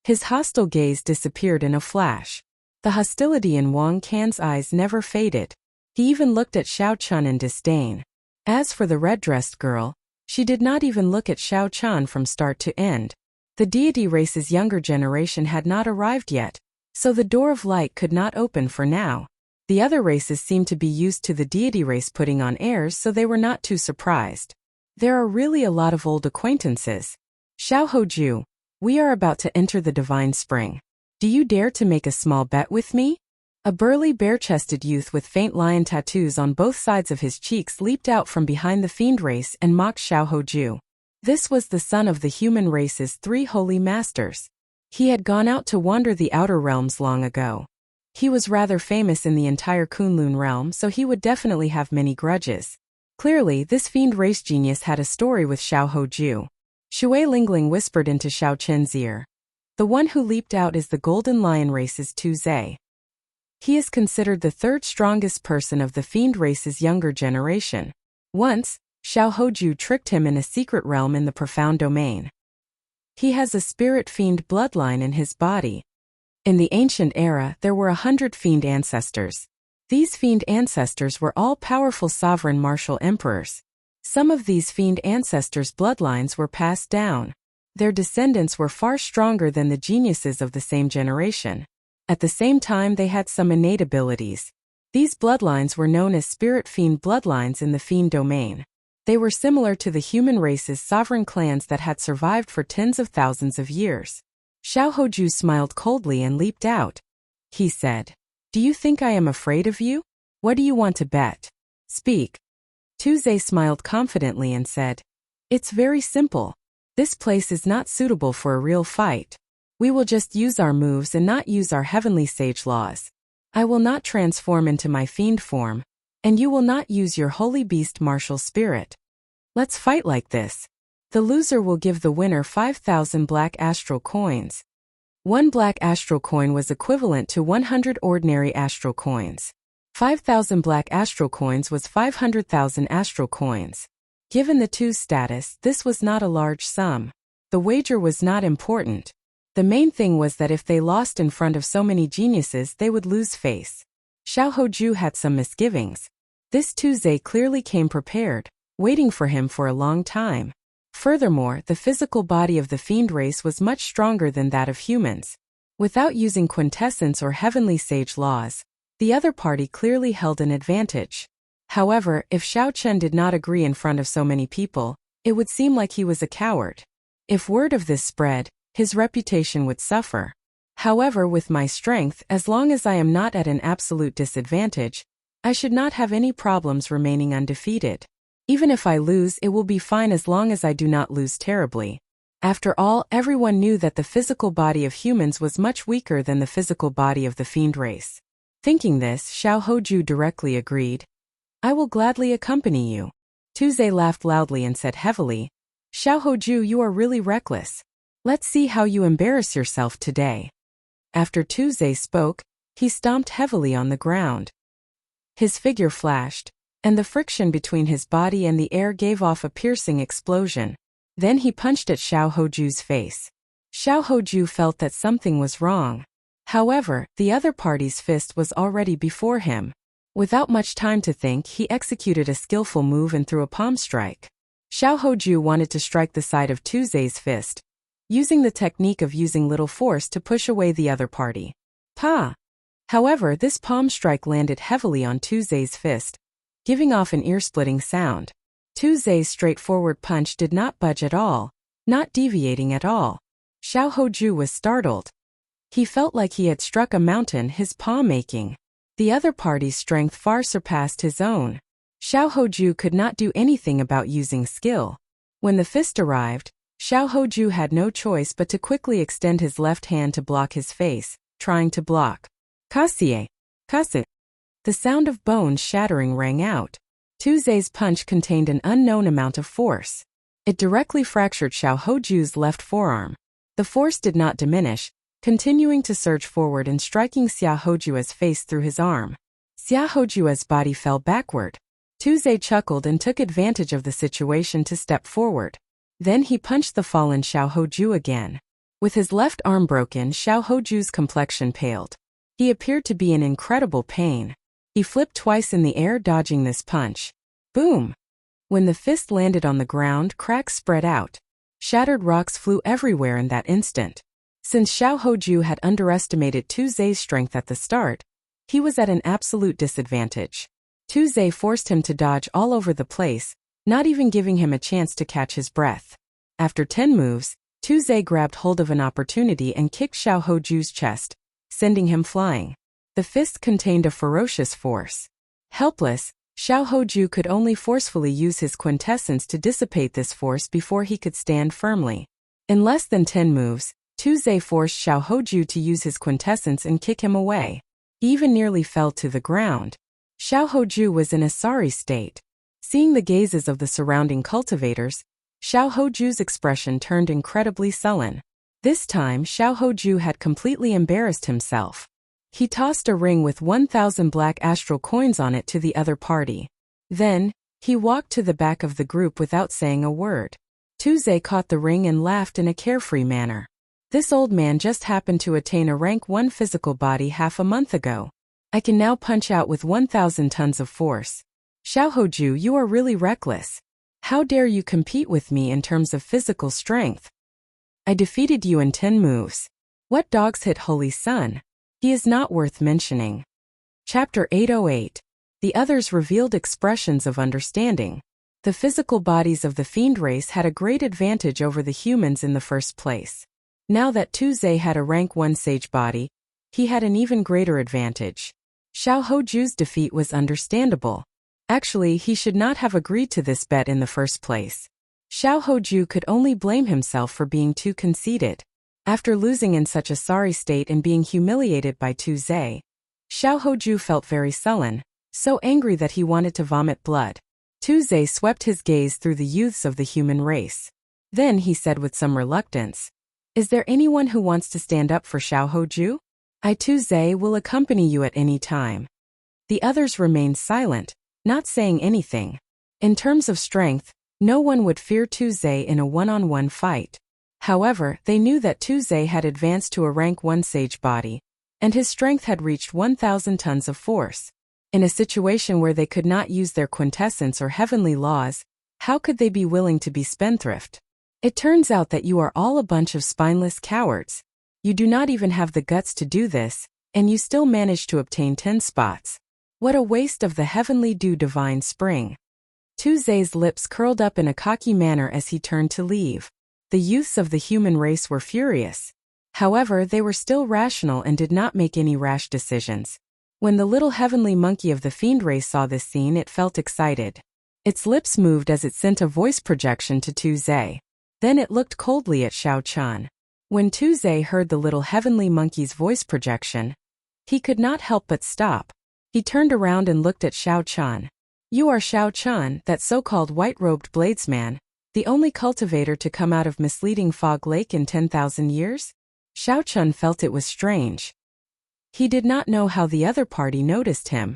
His hostile gaze disappeared in a flash. The hostility in Wang Can's eyes never faded. He even looked at Xiao Chen in disdain. As for the red-dressed girl, she did not even look at Xiao Chen from start to end. The deity race's younger generation had not arrived yet, so the door of light could not open for now. The other races seemed to be used to the deity race putting on airs, so they were not too surprised. There are really a lot of old acquaintances. Xiao Hoju, we are about to enter the divine spring. Do you dare to make a small bet with me? A burly bare-chested youth with faint lion tattoos on both sides of his cheeks leaped out from behind the fiend race and mocked Xiao Hoju. This was the son of the human race's 3 holy masters. He had gone out to wander the outer realms long ago. He was rather famous in the entire Kunlun realm, so he would definitely have many grudges. Clearly, this fiend race genius had a story with Xiao Hoju. Shui Lingling whispered into Xiao Chen's ear. The one who leaped out is the golden lion race's Tu Zhe. He is considered the 3rd strongest person of the fiend race's younger generation. Once, Xiao Hoju tricked him in a secret realm in the profound domain. He has a spirit fiend bloodline in his body. In the ancient era, there were 100 fiend ancestors. These fiend ancestors were all powerful sovereign martial emperors. Some of these fiend ancestors' bloodlines were passed down. Their descendants were far stronger than the geniuses of the same generation. At the same time, they had some innate abilities. These bloodlines were known as spirit fiend bloodlines in the fiend domain. They were similar to the human race's sovereign clans that had survived for tens of thousands of years. Xiao Hoju smiled coldly and leaped out. He said, "Do you think I am afraid of you? What do you want to bet? Speak." Tu Zhe smiled confidently and said, "It's very simple. This place is not suitable for a real fight. We will just use our moves and not use our heavenly sage laws. I will not transform into my fiend form, and you will not use your holy beast martial spirit. Let's fight like this. The loser will give the winner 5,000 black astral coins." 1 black astral coin was equivalent to 100 ordinary astral coins. 5,000 black astral coins was 500,000 astral coins. Given the two's status, this was not a large sum. The wager was not important. The main thing was that if they lost in front of so many geniuses, they would lose face. Xiao Hoju had some misgivings. This Tu Zhe clearly came prepared, waiting for him for a long time. Furthermore, the physical body of the fiend race was much stronger than that of humans. Without using quintessence or heavenly sage laws, the other party clearly held an advantage. However, if Xiao Chen did not agree in front of so many people, it would seem like he was a coward. If word of this spread, his reputation would suffer. However, with my strength, as long as I am not at an absolute disadvantage, I should not have any problems remaining undefeated. Even if I lose, it will be fine as long as I do not lose terribly. After all, everyone knew that the physical body of humans was much weaker than the physical body of the fiend race. Thinking this, Xiao Hoju directly agreed. "I will gladly accompany you." Tu Zhe laughed loudly and said heavily, "Xiao Hoju, you are really reckless. Let's see how you embarrass yourself today." After Tu Zhe spoke, he stomped heavily on the ground. His figure flashed, and the friction between his body and the air gave off a piercing explosion. Then he punched at Xiao Hoju's face. Xiao Hoju felt that something was wrong. However, the other party's fist was already before him. Without much time to think, he executed a skillful move and threw a palm strike. Xiao Hoju wanted to strike the side of Tu Zhe's fist, using the technique of using little force to push away the other party. Pa! However, this palm strike landed heavily on Tu Zhe's fist, giving off an ear-splitting sound. Tu Zhe's straightforward punch did not budge at all, not deviating at all. Xiao Hoju was startled. He felt like he had struck a mountain, his paw making. The other party's strength far surpassed his own. Xiao Hoju could not do anything about using skill. When the fist arrived, Xiao Hoju had no choice but to quickly extend his left hand to block his face, trying to block. Kasie! Kasu! The sound of bones shattering rang out. Tuze's punch contained an unknown amount of force. It directly fractured Xiao Hoju's left forearm. The force did not diminish, continuing to surge forward and striking Xiao Hoju's face through his arm. Xiao Hoju's body fell backward. Tuze chuckled and took advantage of the situation to step forward. Then he punched the fallen Xiao Hoju again. With his left arm broken, Xiao Hoju's complexion paled. He appeared to be in incredible pain. He flipped twice in the air, dodging this punch. Boom! When the fist landed on the ground, cracks spread out. Shattered rocks flew everywhere in that instant. Since Xiao Hoju had underestimated Tuze's strength at the start, he was at an absolute disadvantage. Tuze forced him to dodge all over the place, not even giving him a chance to catch his breath. After 10 moves, Tuze grabbed hold of an opportunity and kicked Xiao Hoju's chest, sending him flying. The fist contained a ferocious force. Helpless, Xiao Hoju could only forcefully use his quintessence to dissipate this force before he could stand firmly. In less than 10 moves, Tuze forced Xiao Hoju to use his quintessence and kick him away. He even nearly fell to the ground. Xiao Hoju was in a sorry state. Seeing the gazes of the surrounding cultivators, Xiao Hoju's expression turned incredibly sullen. This time Xiao Hoju had completely embarrassed himself. He tossed a ring with 1,000 black astral coins on it to the other party. Then, he walked to the back of the group without saying a word. Tuze caught the ring and laughed in a carefree manner. This old man just happened to attain a rank 1 physical body half a month ago. I can now punch out with 1,000 tons of force. Xiao Hoju, you are really reckless. How dare you compete with me in terms of physical strength? I defeated you in 10 moves. What dogs hit Holy Sun? He is not worth mentioning. Chapter 808. The others revealed expressions of understanding. The physical bodies of the fiend race had a great advantage over the humans in the first place. Now that Tuze had a rank 1 sage body, he had an even greater advantage. Xiao Hoju's defeat was understandable. Actually, he should not have agreed to this bet in the first place. Xiao Hoju could only blame himself for being too conceited. After losing in such a sorry state and being humiliated by Tuze, Xiao Hoju felt very sullen, so angry that he wanted to vomit blood. Tuze swept his gaze through the youths of the human race. Then he said with some reluctance, "Is there anyone who wants to stand up for Xiao Hoju? I, Tuze, will accompany you at any time." The others remained silent, not saying anything. In terms of strength, no one would fear Tuze in a one-on-one fight. However, they knew that Tuze had advanced to a rank 1 sage body, and his strength had reached 1,000 tons of force. In a situation where they could not use their quintessence or heavenly laws, how could they be willing to be spendthrift? It turns out that you are all a bunch of spineless cowards. You do not even have the guts to do this, and you still manage to obtain 10 spots. What a waste of the heavenly dew divine spring. Tuze's lips curled up in a cocky manner as he turned to leave. The youths of the human race were furious. However, they were still rational and did not make any rash decisions. When the little heavenly monkey of the fiend race saw this scene, it felt excited. Its lips moved as it sent a voice projection to Tuze. Then it looked coldly at Xiao Chun. When Tuze heard the little heavenly monkey's voice projection, he could not help but stop. He turned around and looked at Xiao Chun. "You are Xiao Chun, that so-called white-robed bladesman, the only cultivator to come out of misleading Fog Lake in 10,000 years? Xiao Chun felt it was strange. He did not know how the other party noticed him.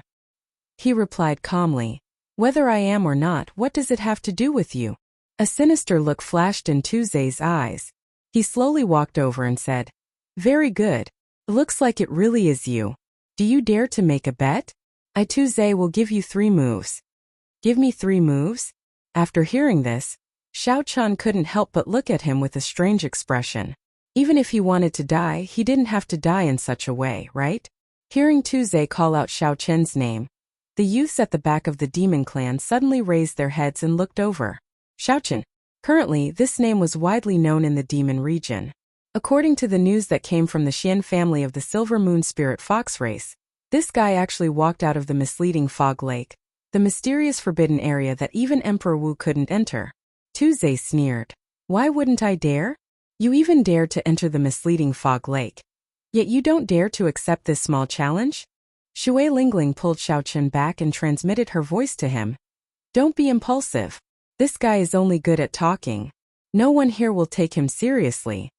He replied calmly, "Whether I am or not, what does it have to do with you?" A sinister look flashed in Tuze's eyes. He slowly walked over and said, "Very good. Looks like it really is you. Do you dare to make a bet? I, Tuze, will give you 3 moves. Give me 3 moves? After hearing this, Xiao Chun couldn't help but look at him with a strange expression. Even if he wanted to die, he didn't have to die in such a way, right? Hearing Tuze call out Xiao Chen's name, the youths at the back of the demon clan suddenly raised their heads and looked over. Xiao Chen. Currently, this name was widely known in the demon region. According to the news that came from the Xian family of the Silver Moon Spirit Fox race, this guy actually walked out of the misleading Fog Lake, the mysterious forbidden area that even Emperor Wu couldn't enter. Tuesday sneered. Why wouldn't I dare? You even dared to enter the misleading Fog Lake. Yet you don't dare to accept this small challenge? Shui Lingling pulled Xiaochen back and transmitted her voice to him. Don't be impulsive. This guy is only good at talking. No one here will take him seriously.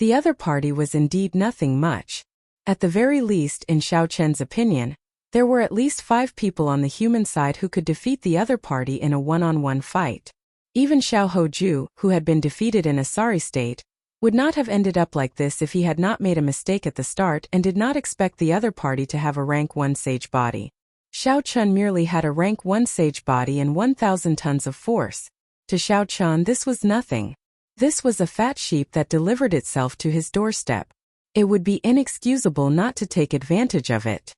The other party was indeed nothing much. At the very least, in Xiaochen's opinion, there were at least 5 people on the human side who could defeat the other party in a one-on-one fight. Even Xiao Hoju, who had been defeated in a sorry state, would not have ended up like this if he had not made a mistake at the start and did not expect the other party to have a rank 1 sage body. Xiaochen merely had a rank 1 sage body and 1,000 tons of force. To Xiaochen this was nothing. This was a fat sheep that delivered itself to his doorstep. It would be inexcusable not to take advantage of it.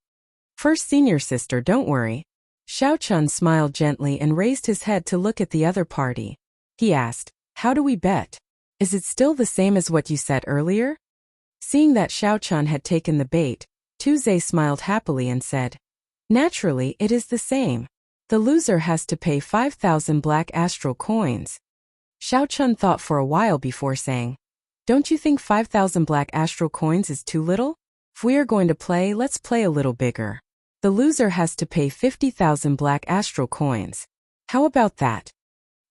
First senior sister, don't worry. Xiaochen smiled gently and raised his head to look at the other party. He asked, how do we bet? Is it still the same as what you said earlier? Seeing that Xiaochen had taken the bait, Tuesday smiled happily and said, naturally it is the same. The loser has to pay 5,000 black astral coins. Xiaochen thought for a while before saying, don't you think 5,000 black astral coins is too little? If we are going to play, let's play a little bigger. The loser has to pay 50,000 black astral coins. How about that?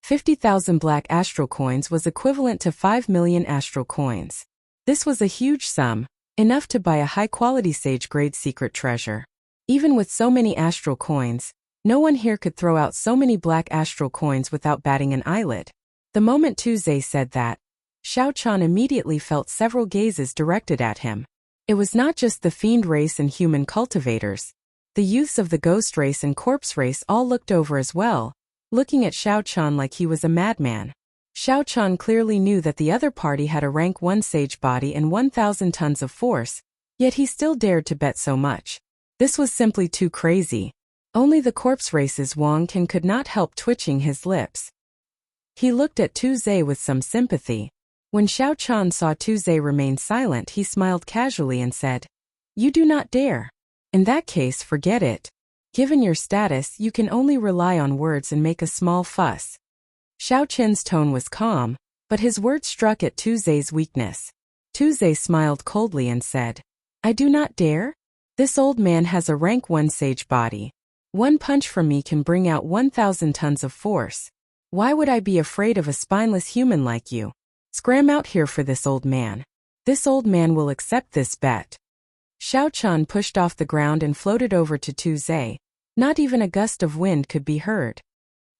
50,000 black astral coins was equivalent to 5 million astral coins. This was a huge sum, enough to buy a high-quality sage-grade secret treasure. Even with so many astral coins, no one here could throw out so many black astral coins without batting an eyelid. The moment Tuesday said that, Xiaochen immediately felt several gazes directed at him. It was not just the fiend race and human cultivators. The youths of the ghost race and corpse race all looked over as well, looking at Xiaochen like he was a madman. Xiaochen clearly knew that the other party had a rank 1 sage body and 1,000 tons of force, yet he still dared to bet so much. This was simply too crazy. Only the corpse race's Wang Can could not help twitching his lips. He looked at Tuesday with some sympathy. When Xiaochen saw Tuesday remain silent, he smiled casually and said, you do not dare. In that case, forget it. Given your status, you can only rely on words and make a small fuss. Xiaochen's tone was calm, but his words struck at Tuesday's weakness. Tuesday smiled coldly and said, I do not dare? This old man has a rank 1 sage body. One punch from me can bring out 1,000 tons of force. Why would I be afraid of a spineless human like you? Scram out here for this old man. This old man will accept this bet. Xiaochen pushed off the ground and floated over to Tuesday. Not even a gust of wind could be heard.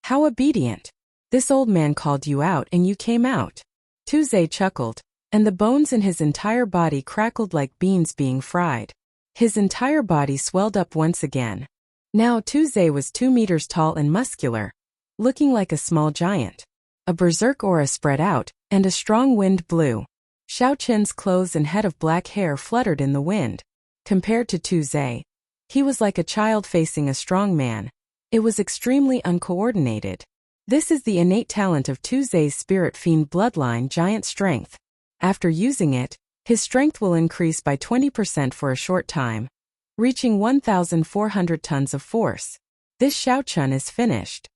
How obedient. This old man called you out and you came out. Tuesday chuckled, and the bones in his entire body crackled like beans being fried. His entire body swelled up once again. Now Tuesday was 2 meters tall and muscular, looking like a small giant. A berserk aura spread out, and a strong wind blew. Xiaochen's clothes and head of black hair fluttered in the wind. Compared to Tuesday, he was like a child facing a strong man. It was extremely uncoordinated. This is the innate talent of Tuesday's spirit fiend bloodline giant strength. After using it, his strength will increase by 20% for a short time, reaching 1,400 tons of force. This Xiaochen is finished.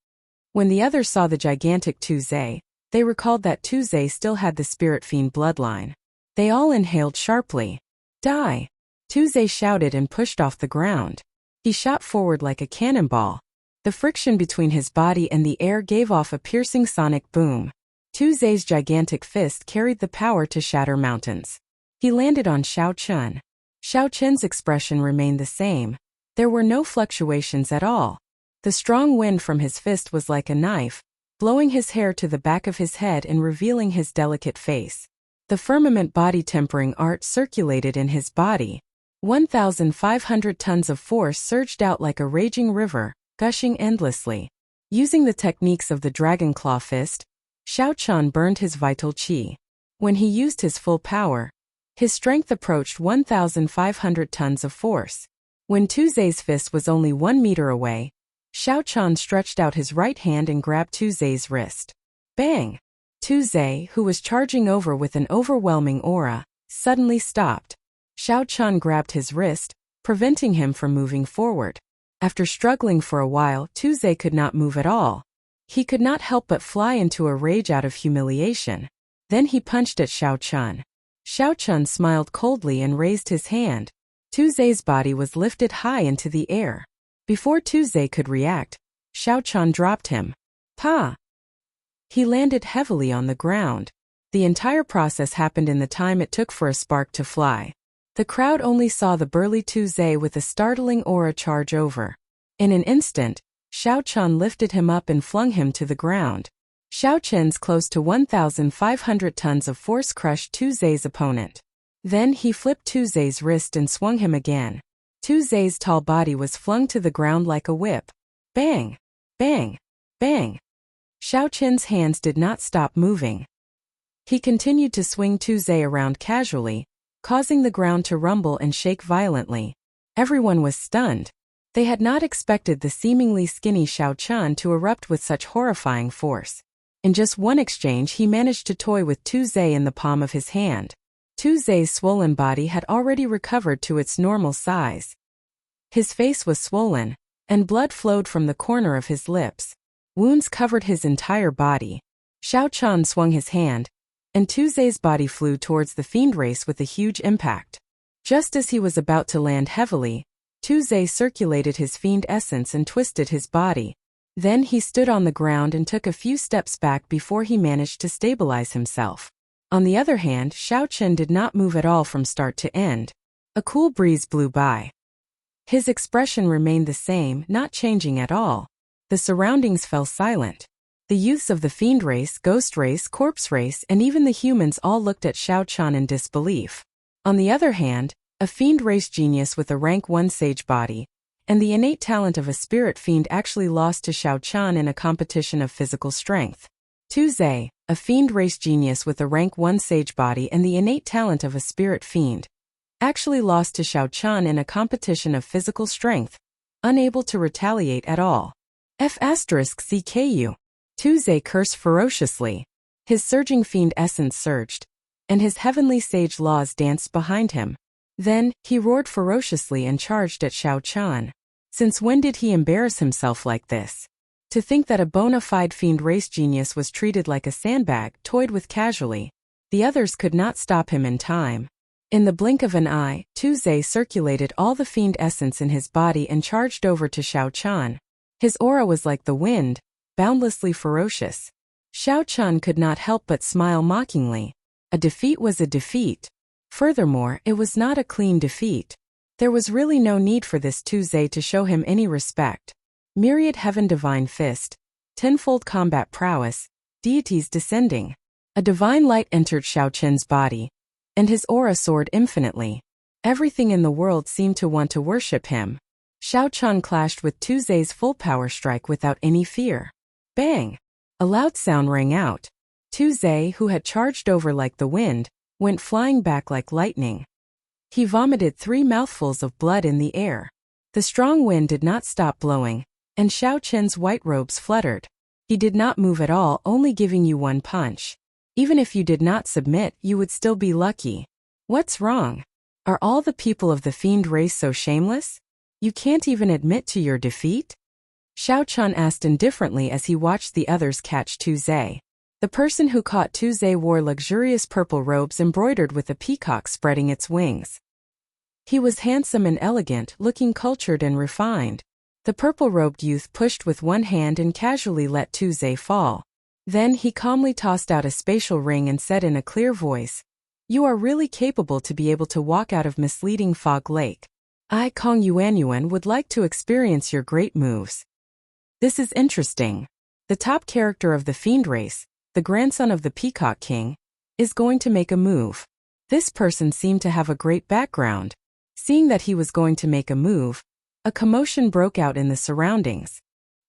When the others saw the gigantic Tuesday, they recalled that Tuesday still had the spirit fiend bloodline. They all inhaled sharply. Die! Tuesday shouted and pushed off the ground. He shot forward like a cannonball. The friction between his body and the air gave off a piercing sonic boom. Tuesday's gigantic fist carried the power to shatter mountains. He landed on Xiaochen. Xiaochen's expression remained the same. There were no fluctuations at all. The strong wind from his fist was like a knife, blowing his hair to the back of his head and revealing his delicate face. The firmament body tempering art circulated in his body. 1,500 tons of force surged out like a raging river, gushing endlessly. Using the techniques of the dragon claw fist, Xiaochen burned his vital qi. When he used his full power, his strength approached 1,500 tons of force. When Tuesday's fist was only 1 meter away, Xiaochen stretched out his right hand and grabbed Tuesday's wrist. Bang! Tuesday, who was charging over with an overwhelming aura, suddenly stopped. Xiao Chun grabbed his wrist, preventing him from moving forward. After struggling for a while, Tuze could not move at all. He could not help but fly into a rage out of humiliation. Then he punched at Xiao Chun. Xiao Chun smiled coldly and raised his hand. Tuze's body was lifted high into the air. Before Tuze could react, Xiao Chun dropped him. Pa! He landed heavily on the ground. The entire process happened in the time it took for a spark to fly. The crowd only saw the burly Tuze with a startling aura charge over. In an instant, Xiao Chun lifted him up and flung him to the ground. Xiao Chun's close to 1,500 tons of force crushed Tuze's opponent. Then he flipped Tuze's wrist and swung him again. Tuze's tall body was flung to the ground like a whip. Bang! Bang! Bang! Xiao Chun's hands did not stop moving. He continued to swing Tuze around casually, causing the ground to rumble and shake violently. Everyone was stunned. They had not expected the seemingly skinny Xiao Chun to erupt with such horrifying force. In just one exchange he managed to toy with Tuze in the palm of his hand. Tuze's swollen body had already recovered to its normal size. His face was swollen, and blood flowed from the corner of his lips. Wounds covered his entire body. Xiao Chun swung his hand, and Tuze's body flew towards the fiend race with a huge impact. Just as he was about to land heavily, Tuze circulated his fiend essence and twisted his body. Then he stood on the ground and took a few steps back before he managed to stabilize himself. On the other hand, Xiao Chun did not move at all from start to end. A cool breeze blew by. His expression remained the same, not changing at all. The surroundings fell silent. The youths of the fiend race, ghost race, corpse race, and even the humans all looked at Xiao Chun in disbelief. On the other hand, a fiend race genius with a rank 1 sage body, and the innate talent of a spirit fiend actually lost to Xiao Chun in a competition of physical strength. Tuze, a fiend race genius with a rank 1 sage body and the innate talent of a spirit fiend, actually lost to Xiao Chun in a competition of physical strength, unable to retaliate at all. F*CKU. Tuze cursed ferociously. His surging fiend essence surged, and his heavenly sage laws danced behind him. Then, he roared ferociously and charged at Xiao Chun. Since when did he embarrass himself like this? To think that a bona fide fiend race genius was treated like a sandbag, toyed with casually. The others could not stop him in time. In the blink of an eye, Tuze circulated all the fiend essence in his body and charged over to Xiao Chun. His aura was like the wind, boundlessly ferocious. Xiao Chun could not help but smile mockingly. A defeat was a defeat. Furthermore, it was not a clean defeat. There was really no need for this Tuze to show him any respect. Myriad heaven divine fist, tenfold combat prowess, deities descending. A divine light entered Xiao Chun's body, and his aura soared infinitely. Everything in the world seemed to want to worship him. Xiao Chun clashed with Tuze's full power strike without any fear. Bang! A loud sound rang out. Tuze, who had charged over like the wind, went flying back like lightning. He vomited 3 mouthfuls of blood in the air. The strong wind did not stop blowing, and Xiao Chun's white robes fluttered. He did not move at all, only giving you one punch. Even if you did not submit, you would still be lucky. What's wrong? Are all the people of the fiend race so shameless? You can't even admit to your defeat? Xiao Chun asked indifferently as he watched the others catch Tuze. The person who caught Tuze wore luxurious purple robes embroidered with a peacock spreading its wings. He was handsome and elegant, looking cultured and refined. The purple-robed youth pushed with one hand and casually let Tuze fall. Then he calmly tossed out a spatial ring and said in a clear voice, "You are really capable to be able to walk out of misleading Fog Lake. I, Kong Yuanyuan, would like to experience your great moves. This is interesting. The top character of the fiend race, the grandson of the Peacock King, is going to make a move." This person seemed to have a great background. Seeing that he was going to make a move, a commotion broke out in the surroundings.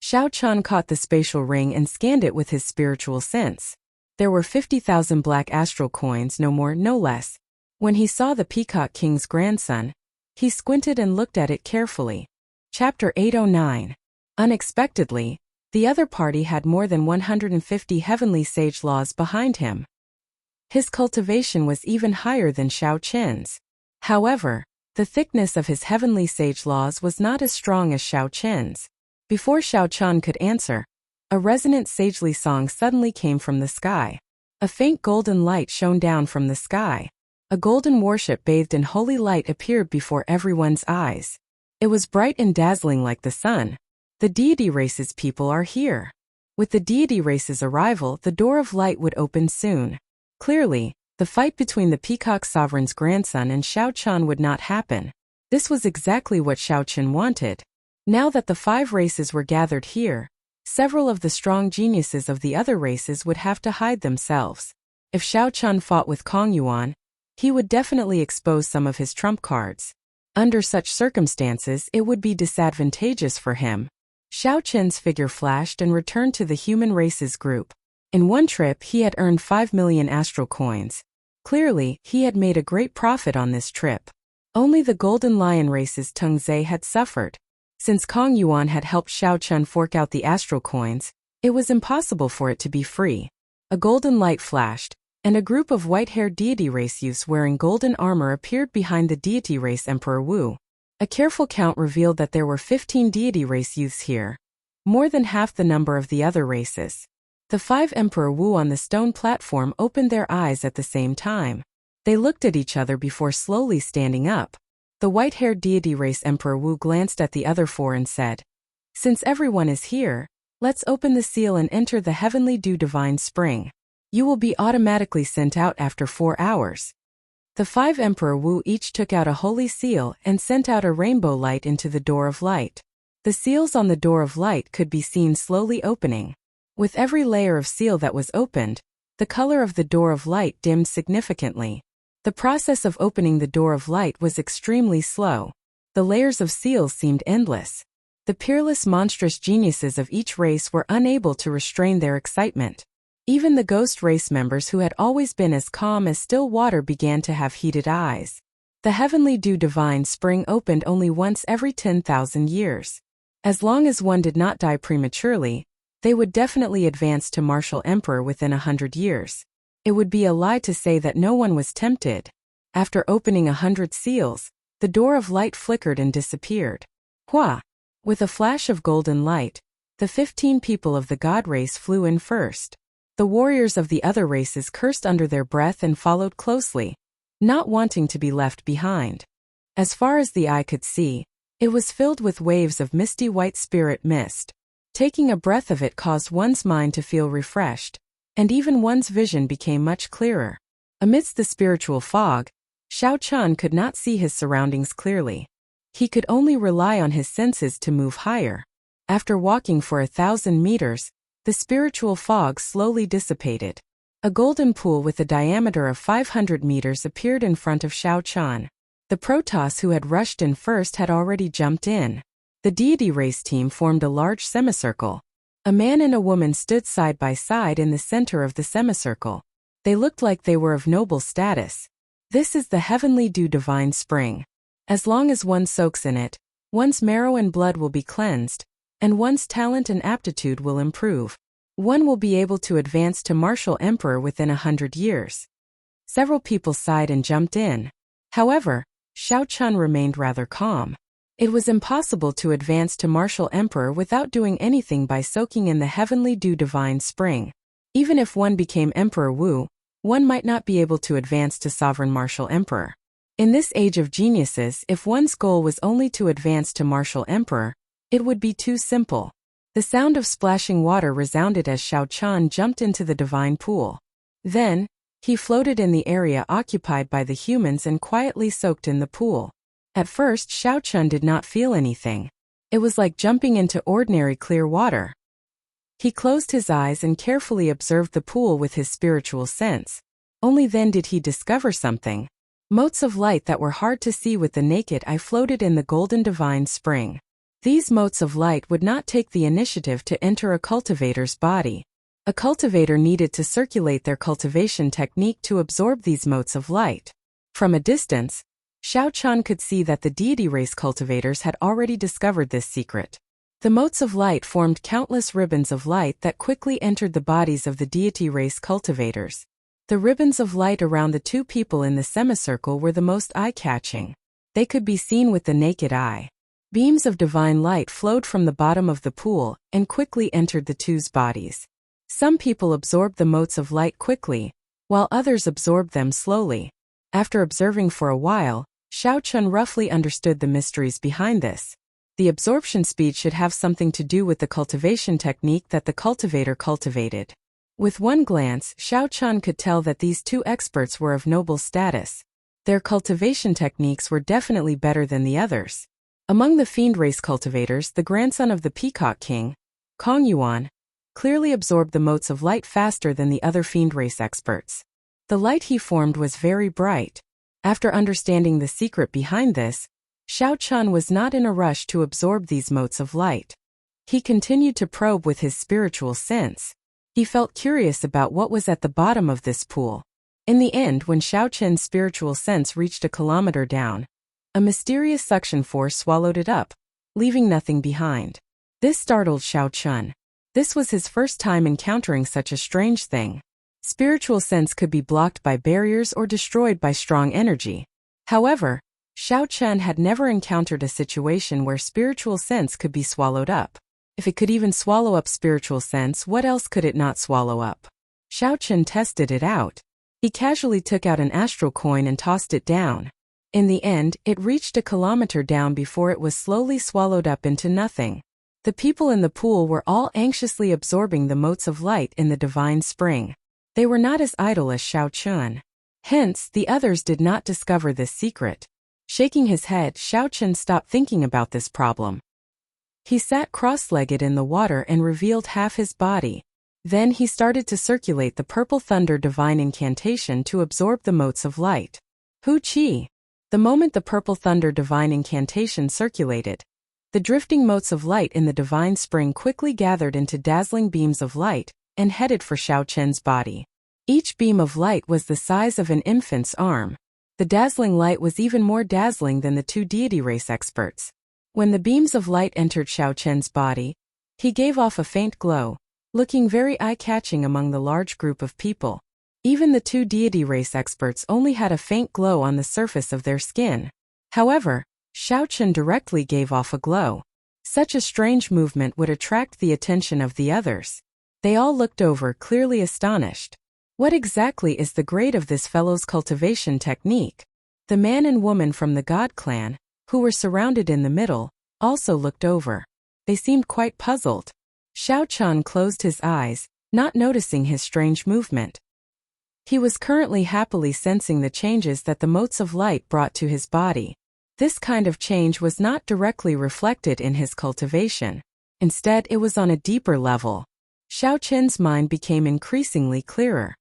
Xiao Chun caught the spatial ring and scanned it with his spiritual sense. There were 50,000 black astral coins, no more, no less. When he saw the Peacock King's grandson, he squinted and looked at it carefully. Chapter 809. Unexpectedly, the other party had more than 150 heavenly sage laws behind him. His cultivation was even higher than Xiao Qian's. However, the thickness of his heavenly sage laws was not as strong as Xiao Qian's. Before Xiao Qian could answer, a resonant sagely song suddenly came from the sky. A faint golden light shone down from the sky. A golden warship bathed in holy light appeared before everyone's eyes. It was bright and dazzling like the sun. The deity race's people are here. With the deity race's arrival, the door of light would open soon. Clearly, the fight between the Peacock Sovereign's grandson and Xiao Qian would not happen. This was exactly what Xiao Qian wanted. Now that the 5 races were gathered here, several of the strong geniuses of the other races would have to hide themselves. If Xiao Qian fought with Kong Yuan, he would definitely expose some of his trump cards. Under such circumstances, it would be disadvantageous for him. Xiao Qian's figure flashed and returned to the human races group. In one trip, he had earned 5 million astral coins. Clearly, he had made a great profit on this trip. Only the Golden Lion race's Teng Zhe had suffered. Since Kong Yuan had helped Xiao Qian fork out the astral coins, it was impossible for it to be free. A golden light flashed, and a group of white-haired deity race youths wearing golden armor appeared behind the deity race Emperor Wu. A careful count revealed that there were 15 deity race youths here, more than half the number of the other races. The 5 Emperor Wu on the stone platform opened their eyes at the same time. They looked at each other before slowly standing up. The white-haired deity race Emperor Wu glanced at the other 4 and said, "Since everyone is here, let's open the seal and enter the heavenly dew divine spring. You will be automatically sent out after 4 hours." The 5 Emperor Wu each took out a holy seal and sent out a rainbow light into the door of light. The seals on the door of light could be seen slowly opening. With every layer of seal that was opened, the color of the door of light dimmed significantly. The process of opening the door of light was extremely slow. The layers of seals seemed endless. The peerless monstrous geniuses of each race were unable to restrain their excitement. Even the ghost race members who had always been as calm as still water began to have heated eyes. The heavenly dew divine spring opened only once every 10,000 years. As long as one did not die prematurely, they would definitely advance to martial emperor within 100 years. It would be a lie to say that no one was tempted. After opening 100 seals, the door of light flickered and disappeared. Hua! With a flash of golden light, the 15 people of the god race flew in first. The warriors of the other races cursed under their breath and followed closely, not wanting to be left behind. As far as the eye could see, it was filled with waves of misty white spirit mist. Taking a breath of it caused one's mind to feel refreshed, and even one's vision became much clearer. Amidst the spiritual fog, Xiao Qian could not see his surroundings clearly. He could only rely on his senses to move higher. After walking for 1,000 meters, the spiritual fog slowly dissipated. A golden pool with a diameter of 500 meters appeared in front of Xiao Qian. The Protoss who had rushed in first had already jumped in. The deity race team formed a large semicircle. A man and a woman stood side by side in the center of the semicircle. They looked like they were of noble status. This is the heavenly dew divine spring. As long as one soaks in it, one's marrow and blood will be cleansed, and one's talent and aptitude will improve. One will be able to advance to martial emperor within 100 years. Several people sighed and jumped in. However, Xiao Qian remained rather calm. It was impossible to advance to martial emperor without doing anything by soaking in the heavenly dew divine spring. Even if one became Emperor Wu, one might not be able to advance to sovereign martial emperor. In this age of geniuses, if one's goal was only to advance to martial emperor, it would be too simple. The sound of splashing water resounded as Xiao Qian jumped into the divine pool. Then, he floated in the area occupied by the humans and quietly soaked in the pool. At first, Xiao Qian did not feel anything. It was like jumping into ordinary clear water. He closed his eyes and carefully observed the pool with his spiritual sense. Only then did he discover something. Motes of light that were hard to see with the naked eye floated in the golden divine spring. These motes of light would not take the initiative to enter a cultivator's body. A cultivator needed to circulate their cultivation technique to absorb these motes of light. From a distance, Xiao Qian could see that the deity race cultivators had already discovered this secret. The motes of light formed countless ribbons of light that quickly entered the bodies of the deity race cultivators. The ribbons of light around the two people in the semicircle were the most eye-catching. They could be seen with the naked eye. Beams of divine light flowed from the bottom of the pool and quickly entered the two's bodies. Some people absorbed the motes of light quickly, while others absorbed them slowly. After observing for a while, Xiao Chun roughly understood the mysteries behind this. The absorption speed should have something to do with the cultivation technique that the cultivator cultivated. With one glance, Xiao Chun could tell that these two experts were of noble status. Their cultivation techniques were definitely better than the others. Among the fiend race cultivators, the grandson of the Peacock King, Kong Yuan, clearly absorbed the motes of light faster than the other fiend race experts. The light he formed was very bright. After understanding the secret behind this, Xiao Chun was not in a rush to absorb these motes of light. He continued to probe with his spiritual sense. He felt curious about what was at the bottom of this pool. In the end, when Xiao Chun's spiritual sense reached a kilometer down, a mysterious suction force swallowed it up, leaving nothing behind. This startled Xiao Chun. This was his first time encountering such a strange thing. Spiritual sense could be blocked by barriers or destroyed by strong energy. However, Xiao Chun had never encountered a situation where spiritual sense could be swallowed up. If it could even swallow up spiritual sense, what else could it not swallow up? Xiao Chun tested it out. He casually took out an astral coin and tossed it down. In the end, it reached a kilometer down before it was slowly swallowed up into nothing. The people in the pool were all anxiously absorbing the motes of light in the divine spring. They were not as idle as Xiao Chun. Hence, the others did not discover this secret. Shaking his head, Xiao Chun stopped thinking about this problem. He sat cross-legged in the water and revealed half his body. Then he started to circulate the purple thunder divine incantation to absorb the motes of light. Hu Qi. The moment the purple thunder divine incantation circulated, the drifting motes of light in the divine spring quickly gathered into dazzling beams of light and headed for Xiao Chun's body. Each beam of light was the size of an infant's arm. The dazzling light was even more dazzling than the two deity race experts. When the beams of light entered Xiao Chun's body, he gave off a faint glow, looking very eye-catching among the large group of people. Even the two deity race experts only had a faint glow on the surface of their skin. However, Xiao Chun directly gave off a glow. Such a strange movement would attract the attention of the others. They all looked over, clearly astonished. What exactly is the grade of this fellow's cultivation technique? The man and woman from the God clan, who were surrounded in the middle, also looked over. They seemed quite puzzled. Xiao Chun closed his eyes, not noticing his strange movement. He was currently happily sensing the changes that the motes of light brought to his body. This kind of change was not directly reflected in his cultivation. Instead, it was on a deeper level. Xiao Chun's mind became increasingly clearer.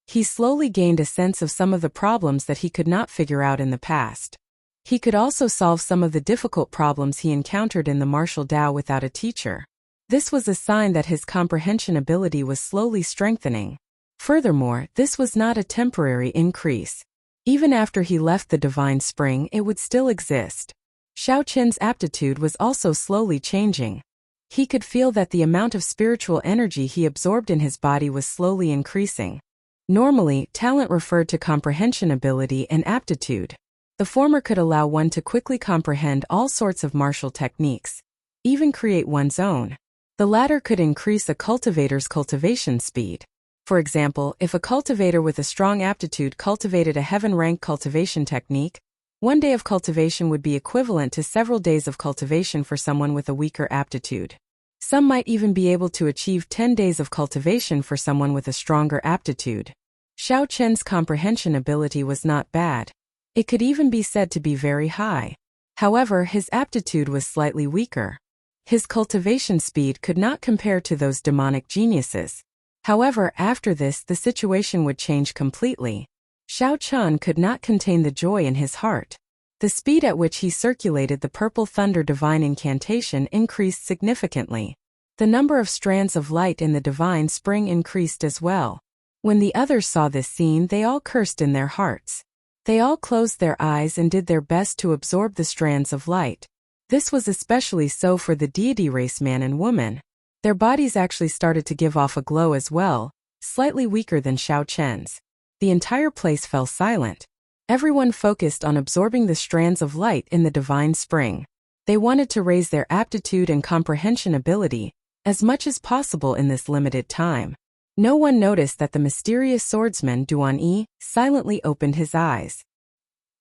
He slowly gained a sense of some of the problems that he could not figure out in the past. He could also solve some of the difficult problems he encountered in the martial Tao without a teacher. This was a sign that his comprehension ability was slowly strengthening. Furthermore, this was not a temporary increase. Even after he left the divine spring, it would still exist. Xiao Chun's aptitude was also slowly changing. He could feel that the amount of spiritual energy he absorbed in his body was slowly increasing. Normally, talent referred to comprehension ability and aptitude. The former could allow one to quickly comprehend all sorts of martial techniques, even create one's own. The latter could increase a cultivator's cultivation speed. For example, if a cultivator with a strong aptitude cultivated a heaven-rank cultivation technique, one day of cultivation would be equivalent to several days of cultivation for someone with a weaker aptitude. Some might even be able to achieve 10 days of cultivation for someone with a stronger aptitude. Xiao Chun's comprehension ability was not bad. It could even be said to be very high. However, his aptitude was slightly weaker. His cultivation speed could not compare to those demonic geniuses. However, after this, the situation would change completely. Xiao Chun could not contain the joy in his heart. The speed at which he circulated the purple thunder divine incantation increased significantly. The number of strands of light in the divine spring increased as well. When the others saw this scene, they all cursed in their hearts. They all closed their eyes and did their best to absorb the strands of light. This was especially so for the deity race man and woman. Their bodies actually started to give off a glow as well, slightly weaker than Xiao Chun's. The entire place fell silent. Everyone focused on absorbing the strands of light in the divine spring. They wanted to raise their aptitude and comprehension ability as much as possible in this limited time. No one noticed that the mysterious swordsman Duan-Yi silently opened his eyes.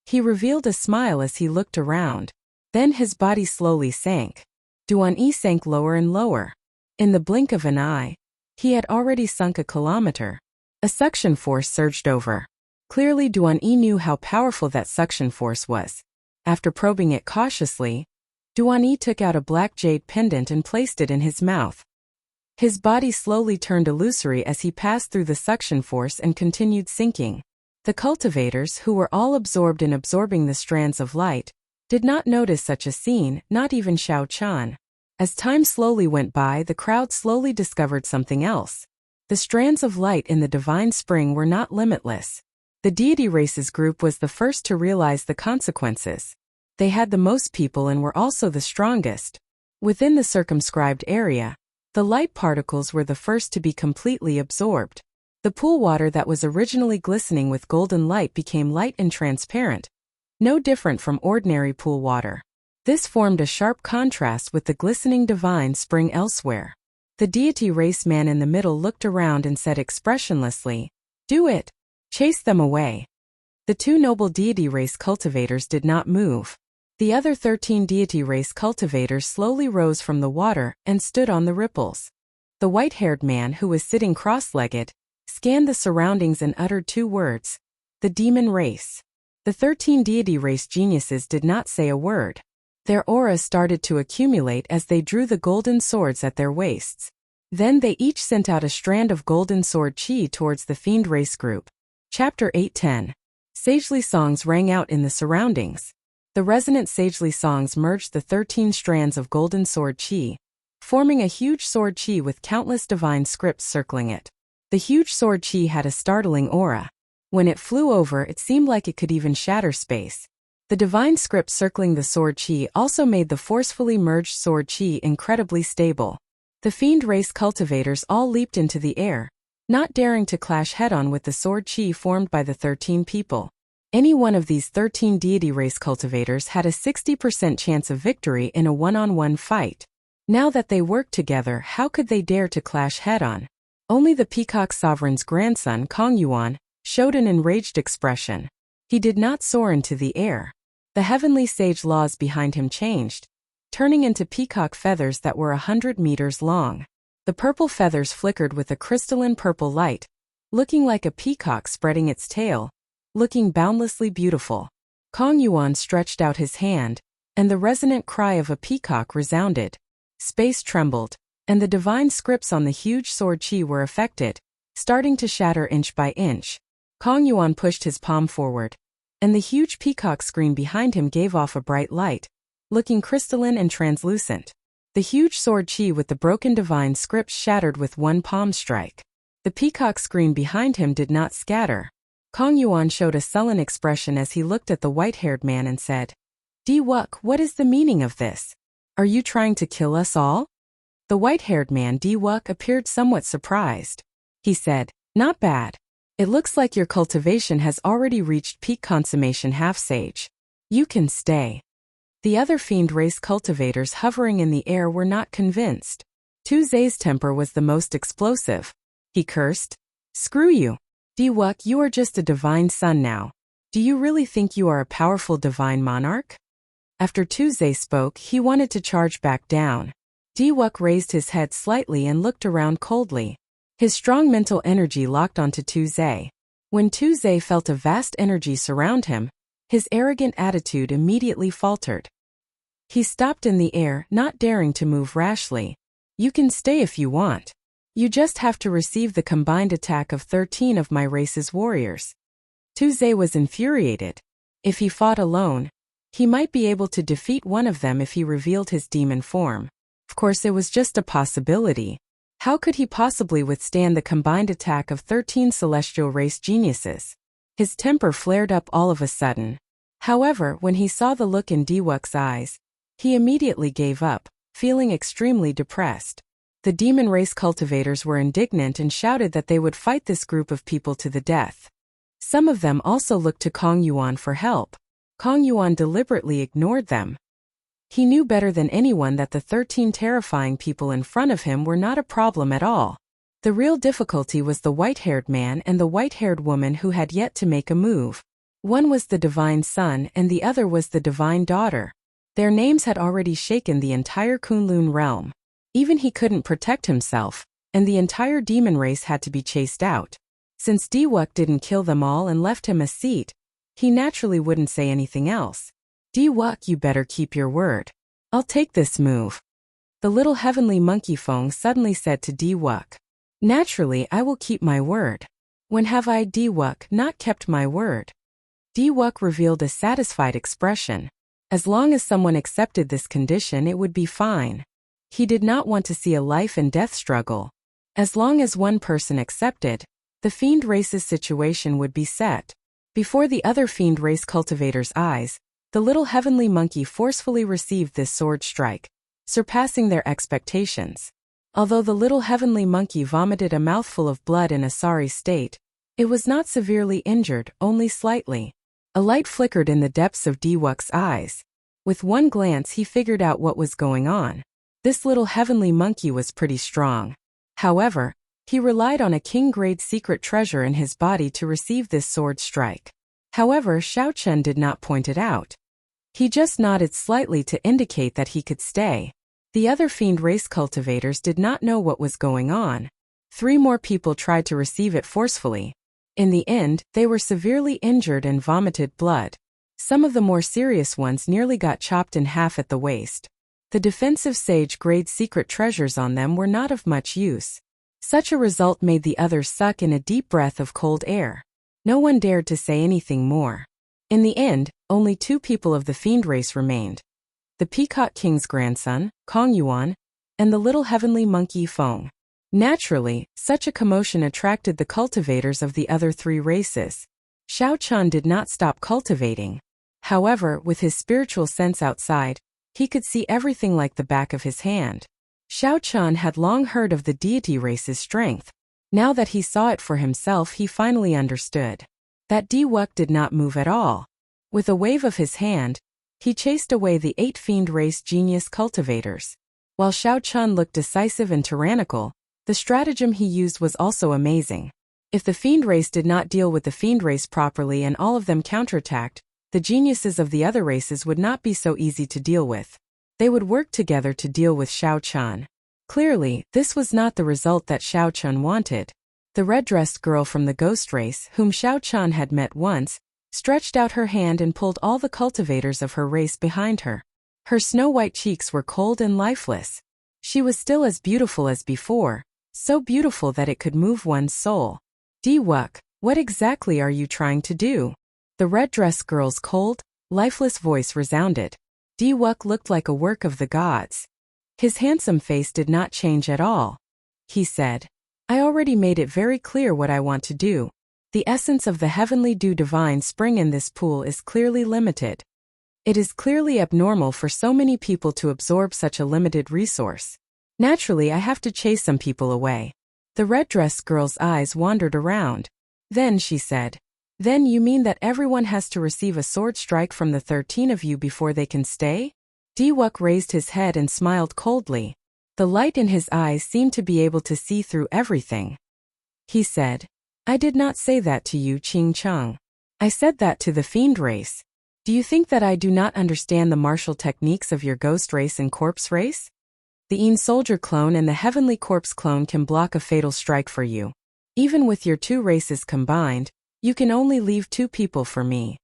He revealed a smile as he looked around. Then his body slowly sank. Duan-Yi sank lower and lower. In the blink of an eye, he had already sunk a kilometer. A suction force surged over. Clearly Duan-Yi knew how powerful that suction force was. After probing it cautiously, Duan-Yi took out a black jade pendant and placed it in his mouth. His body slowly turned illusory as he passed through the suction force and continued sinking. The cultivators, who were all absorbed in absorbing the strands of light, did not notice such a scene, not even Xiao Chan. As time slowly went by, the crowd slowly discovered something else. The strands of light in the divine spring were not limitless. The deity races group was the first to realize the consequences. They had the most people and were also the strongest. Within the circumscribed area, the light particles were the first to be completely absorbed. The pool water that was originally glistening with golden light became light and transparent, no different from ordinary pool water. This formed a sharp contrast with the glistening divine spring elsewhere. The deity race man in the middle looked around and said expressionlessly, "Do it! Chase them away." The two noble deity race cultivators did not move. The other 13 deity race cultivators slowly rose from the water and stood on the ripples. The white-haired man, who was sitting cross-legged, scanned the surroundings and uttered 2 words, "The demon race." The 13 deity race geniuses did not say a word. Their auras started to accumulate as they drew the golden swords at their waists. Then they each sent out a strand of golden sword chi towards the fiend race group. Chapter 8:10. Sagely songs rang out in the surroundings. The resonant sagely songs merged the 13 strands of golden sword chi, forming a huge sword chi with countless divine scripts circling it. The huge sword chi had a startling aura. When it flew over, it seemed like it could even shatter space. The divine script circling the sword chi also made the forcefully merged sword chi incredibly stable. The fiend race cultivators all leaped into the air, not daring to clash head-on with the sword chi formed by the 13 people. Any one of these 13 deity race cultivators had a 60% chance of victory in a one-on-one fight. Now that they worked together, how could they dare to clash head-on? Only the Peacock Sovereign's grandson, Kong Yuan, showed an enraged expression. He did not soar into the air. The heavenly sage laws behind him changed, turning into peacock feathers that were 100 meters long. The purple feathers flickered with a crystalline purple light, looking like a peacock spreading its tail, looking boundlessly beautiful. Kong Yuan stretched out his hand, and the resonant cry of a peacock resounded. Space trembled, and the divine scripts on the huge sword chi were affected, starting to shatter inch by inch. Kong Yuan pushed his palm forward, and the huge peacock screen behind him gave off a bright light, looking crystalline and translucent. The huge sword chi with the broken divine scripts shattered with one palm strike. The peacock screen behind him did not scatter. Kong Yuan showed a sullen expression as he looked at the white-haired man and said, "Di-Wuk, what is the meaning of this? Are you trying to kill us all?" The white-haired man Di-Wuk appeared somewhat surprised. He said, "Not bad. It looks like your cultivation has already reached peak consummation half-sage. You can stay." The other fiend race cultivators hovering in the air were not convinced. Tu Zai's temper was the most explosive. He cursed, "Screw you. Di-Wuk, you are just a divine son now. Do you really think you are a powerful divine monarch?" After Tu Zai spoke, he wanted to charge back down. Di-Wuk raised his head slightly and looked around coldly. His strong mental energy locked onto Tu Zai. When Tu Zai felt a vast energy surround him, his arrogant attitude immediately faltered. He stopped in the air, not daring to move rashly. "You can stay if you want. You just have to receive the combined attack of 13 of my race's warriors." Tu Zai was infuriated. If he fought alone, he might be able to defeat one of them if he revealed his demon form. Of course, it was just a possibility. How could he possibly withstand the combined attack of 13 celestial race geniuses? His temper flared up all of a sudden. However, when he saw the look in Di-Wuk's eyes, he immediately gave up, feeling extremely depressed. The demon race cultivators were indignant and shouted that they would fight this group of people to the death. Some of them also looked to Kong Yuan for help. Kong Yuan deliberately ignored them. He knew better than anyone that the 13 terrifying people in front of him were not a problem at all. The real difficulty was the white-haired man and the white-haired woman who had yet to make a move. One was the divine son and the other was the divine daughter. Their names had already shaken the entire Kunlun realm. Even he couldn't protect himself, and the entire demon race had to be chased out. Since Diwuk didn't kill them all and left him a seat, he naturally wouldn't say anything else. Diwuk, you better keep your word. I'll take this move. The little heavenly monkey Feng suddenly said to Diwuk. Naturally, I will keep my word. When have I, Diwuk, not kept my word? Diwuk revealed a satisfied expression. As long as someone accepted this condition, it would be fine. He did not want to see a life and death struggle. As long as one person accepted, the fiend race's situation would be set. Before the other fiend race cultivators' eyes, the little heavenly monkey forcefully received this sword strike, surpassing their expectations. Although the little heavenly monkey vomited a mouthful of blood in a sorry state, it was not severely injured, only slightly. A light flickered in the depths of Diwuk's eyes. With one glance he figured out what was going on. This little heavenly monkey was pretty strong. However, he relied on a king-grade secret treasure in his body to receive this sword strike. However, Xiao Chen did not point it out. He just nodded slightly to indicate that he could stay. The other fiend race cultivators did not know what was going on. 3 more people tried to receive it forcefully. In the end, they were severely injured and vomited blood. Some of the more serious ones nearly got chopped in half at the waist. The defensive sage-grade secret treasures on them were not of much use. Such a result made the others suck in a deep breath of cold air. No one dared to say anything more. In the end, only 2 people of the fiend race remained. The Peacock King's grandson, Kong Yuan, and the little heavenly monkey Feng. Naturally, such a commotion attracted the cultivators of the other 3 races. Xiao Chen did not stop cultivating. However, with his spiritual sense outside, he could see everything like the back of his hand. Xiao Chen had long heard of the deity race's strength. Now that he saw it for himself, he finally understood. That Diwuk did not move at all. With a wave of his hand, he chased away the 8 fiend race genius cultivators. While Xiao Chen looked decisive and tyrannical, the stratagem he used was also amazing. If the fiend race did not deal with the fiend race properly and all of them counterattacked, the geniuses of the other races would not be so easy to deal with. They would work together to deal with Xiao Chen. Clearly, this was not the result that Xiao Chen wanted. The red-dressed girl from the ghost race, whom Xiao Chen had met once, stretched out her hand and pulled all the cultivators of her race behind her. Her snow-white cheeks were cold and lifeless. She was still as beautiful as before, so beautiful that it could move one's soul. Diwuk, what exactly are you trying to do? The red-dressed girl's cold, lifeless voice resounded. Diwuk looked like a work of the gods. His handsome face did not change at all. He said, I already made it very clear what I want to do. The essence of the heavenly dew divine spring in this pool is clearly limited. It is clearly abnormal for so many people to absorb such a limited resource. Naturally, I have to chase some people away. The red-dressed girl's eyes wandered around. Then she said, Then you mean that everyone has to receive a sword strike from the 13 of you before they can stay? Diwuk raised his head and smiled coldly. The light in his eyes seemed to be able to see through everything. He said, I did not say that to you, Qing Cheng. I said that to the fiend race. Do you think that I do not understand the martial techniques of your ghost race and corpse race? The Een soldier clone and the heavenly corpse clone can block a fatal strike for you. Even with your 2 races combined, you can only leave 2 people for me.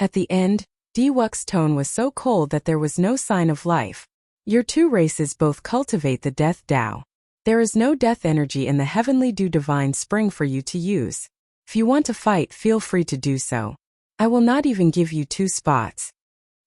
At the end, Diwuk's tone was so cold that there was no sign of life. Your 2 races both cultivate the death Tao. There is no death energy in the heavenly dew divine spring for you to use. If you want to fight, feel free to do so. I will not even give you 2 spots.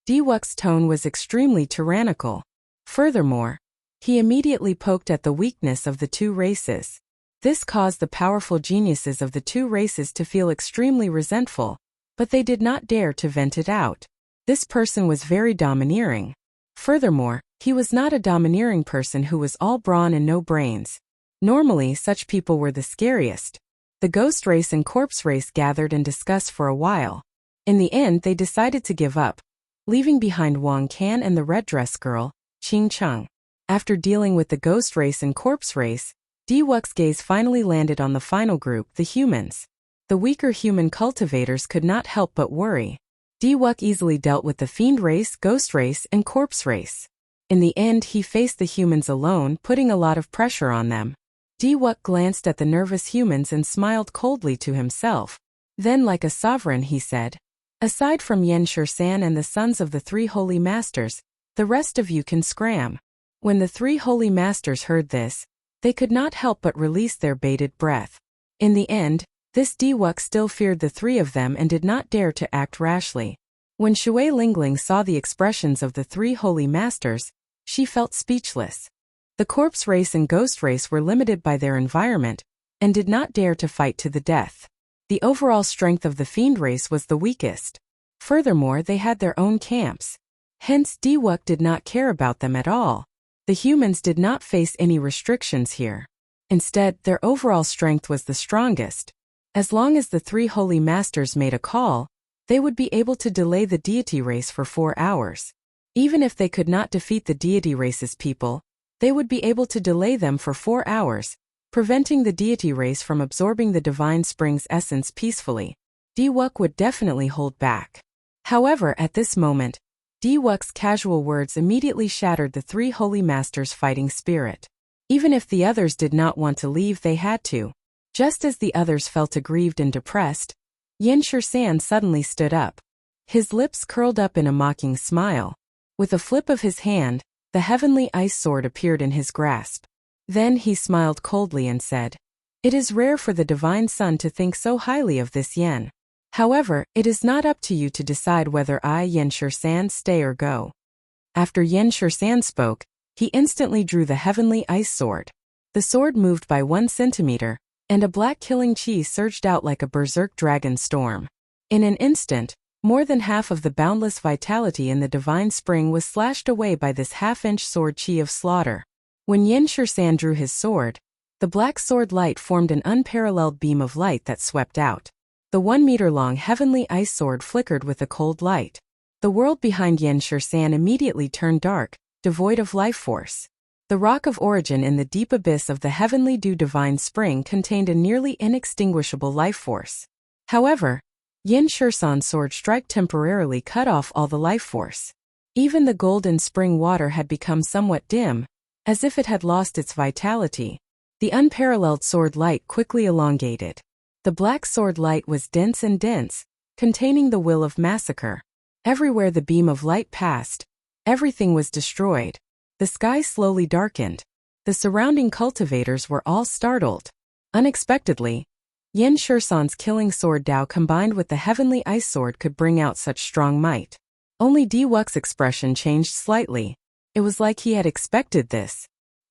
Diwuk's tone was extremely tyrannical. Furthermore, he immediately poked at the weakness of the 2 races. This caused the powerful geniuses of the 2 races to feel extremely resentful, but they did not dare to vent it out. This person was very domineering. Furthermore, he was not a domineering person who was all brawn and no brains. Normally, such people were the scariest. The ghost race and corpse race gathered and discussed for a while. In the end, they decided to give up, leaving behind Wang Can and the red dress girl, Qing Cheng. After dealing with the ghost race and corpse race, Diwuk's gaze finally landed on the final group, the humans. The weaker human cultivators could not help but worry. Diwuk easily dealt with the fiend race, ghost race, and corpse race. In the end, he faced the humans alone, putting a lot of pressure on them. Diwuk glanced at the nervous humans and smiled coldly to himself. Then, like a sovereign, he said, "Aside from Yen Shursan and the sons of the three holy masters, the rest of you can scram." When the three holy masters heard this, they could not help but release their bated breath. In the end, this Diwuk still feared the three of them and did not dare to act rashly. When Shui Lingling saw the expressions of the three holy masters, she felt speechless. The corpse race and ghost race were limited by their environment and did not dare to fight to the death. The overall strength of the fiend race was the weakest. Furthermore, they had their own camps. Hence, Diwuk did not care about them at all. The humans did not face any restrictions here. Instead, their overall strength was the strongest. As long as the three holy masters made a call, they would be able to delay the deity race for 4 hours. Even if they could not defeat the deity race's people, they would be able to delay them for 4 hours, preventing the deity race from absorbing the divine spring's essence peacefully. Diwuk would definitely hold back. However, at this moment, Diwuk's casual words immediately shattered the three holy masters' fighting spirit. Even if the others did not want to leave, they had to. Just as the others felt aggrieved and depressed, Yen Shursan suddenly stood up. His lips curled up in a mocking smile. With a flip of his hand, the heavenly ice sword appeared in his grasp. Then he smiled coldly and said, "It is rare for the divine son to think so highly of this Yen. However, it is not up to you to decide whether I, Yen Shursan, stay or go." After Yen Shursan spoke, he instantly drew the heavenly ice sword. The sword moved by 1 centimeter, and a black killing chi surged out like a berserk dragon storm. In an instant, more than half of the boundless vitality in the divine spring was slashed away by this half-inch sword chi of slaughter. When Yen Shursan drew his sword, the black sword light formed an unparalleled beam of light that swept out. The 1-meter-long heavenly ice sword flickered with a cold light. The world behind Yen Shursan immediately turned dark, devoid of life force. The rock of origin in the deep abyss of the heavenly dew divine spring contained a nearly inextinguishable life force. However, Yen Shursan's sword strike temporarily cut off all the life force. Even the golden spring water had become somewhat dim, as if it had lost its vitality. The unparalleled sword light quickly elongated. The black sword light was dense and dense, containing the will of massacre. Everywhere the beam of light passed, everything was destroyed. The sky slowly darkened. The surrounding cultivators were all startled. Unexpectedly, Yen Shursan's killing sword Dao combined with the heavenly ice sword could bring out such strong might. Only Diwuk's expression changed slightly. It was like he had expected this.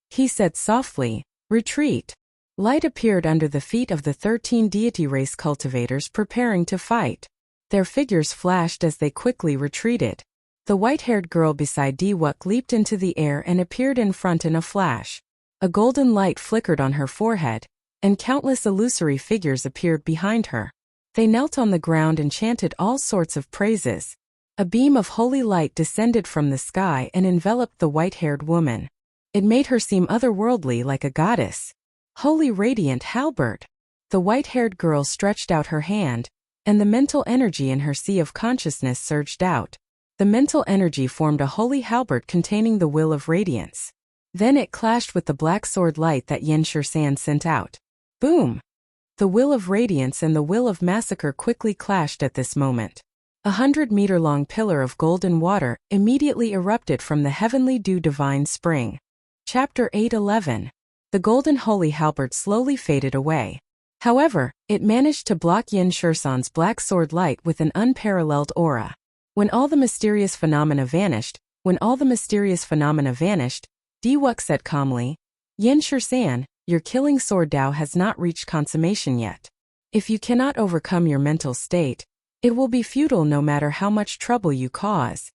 He said softly, "Retreat." Light appeared under the feet of the 13 deity race cultivators preparing to fight. Their figures flashed as they quickly retreated. The white-haired girl beside Diwuk leaped into the air and appeared in front in a flash. A golden light flickered on her forehead, and countless illusory figures appeared behind her. They knelt on the ground and chanted all sorts of praises. A beam of holy light descended from the sky and enveloped the white-haired woman. It made her seem otherworldly, like a goddess. "Holy radiant halberd!" The white-haired girl stretched out her hand, and the mental energy in her sea of consciousness surged out. The mental energy formed a holy halberd containing the will of radiance. Then it clashed with the black sword light that Yen Shursan sent out. Boom! The will of radiance and the will of massacre quickly clashed at this moment. 100-meter-long pillar of golden water immediately erupted from the heavenly dew divine spring. Chapter 8:11. The golden holy halberd slowly faded away. However, it managed to block Yen Shursan's black sword light with an unparalleled aura. When all the mysterious phenomena vanished, Diwuk said calmly, "Yen Shursan, your killing sword Dao has not reached consummation yet. If you cannot overcome your mental state, it will be futile no matter how much trouble you cause."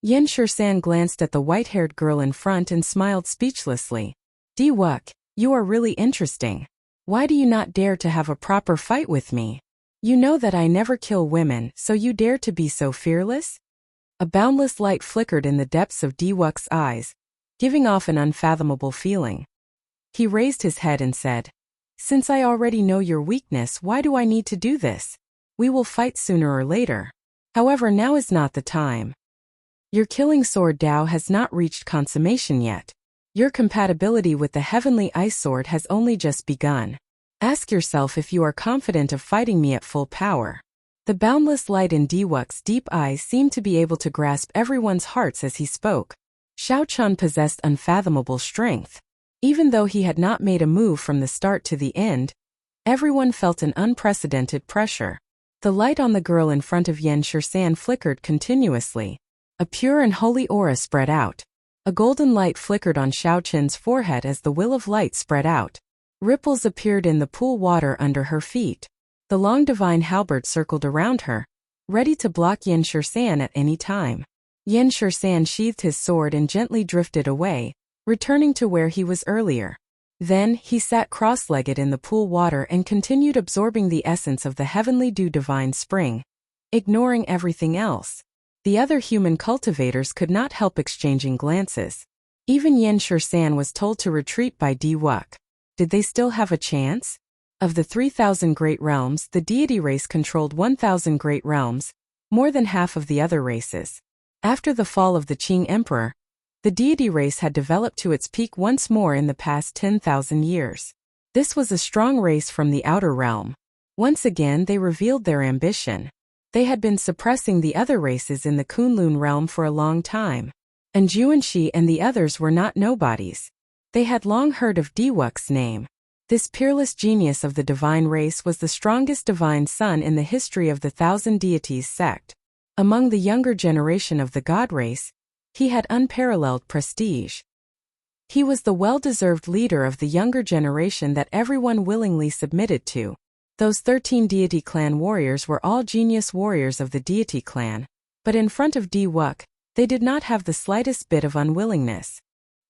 Yen Shursan glanced at the white-haired girl in front and smiled speechlessly. "Diwuk, you are really interesting. Why do you not dare to have a proper fight with me? You know that I never kill women, so you dare to be so fearless? A boundless light flickered in the depths of Diwuk's eyes, giving off an unfathomable feeling. He raised his head and said, "Since I already know your weakness, why do I need to do this? We will fight sooner or later. However, now is not the time. Your killing sword Dao has not reached consummation yet. Your compatibility with the heavenly ice sword has only just begun. Ask yourself if you are confident of fighting me at full power." The boundless light in Diwuk's deep eyes seemed to be able to grasp everyone's hearts as he spoke. Xiao Chun possessed unfathomable strength. Even though he had not made a move from the start to the end, everyone felt an unprecedented pressure. The light on the girl in front of Yan Shisan flickered continuously. A pure and holy aura spread out. A golden light flickered on Xiao Chun's forehead as the will of light spread out. Ripples appeared in the pool water under her feet. The long divine halberd circled around her, ready to block Yan Shisan at any time. Yan Shisan sheathed his sword and gently drifted away, returning to where he was earlier. Then, he sat cross-legged in the pool water and continued absorbing the essence of the heavenly dew divine spring, ignoring everything else. The other human cultivators could not help exchanging glances. Even Yan Shisan was told to retreat by Diwuk. Did they still have a chance? Of the 3,000 great realms, the deity race controlled 1,000 great realms, more than half of the other races. After the fall of the Qing Emperor, the deity race had developed to its peak once more in the past 10,000 years. This was a strong race from the outer realm. Once again they revealed their ambition. They had been suppressing the other races in the Kunlun realm for a long time. And Juanxi and the others were not nobodies. They had long heard of Diwuk's name. This peerless genius of the divine race was the strongest divine son in the history of the Thousand Deities sect. Among the younger generation of the god race, he had unparalleled prestige. He was the well-deserved leader of the younger generation that everyone willingly submitted to. Those 13 deity clan warriors were all genius warriors of the deity clan, but in front of Diwuk, they did not have the slightest bit of unwillingness.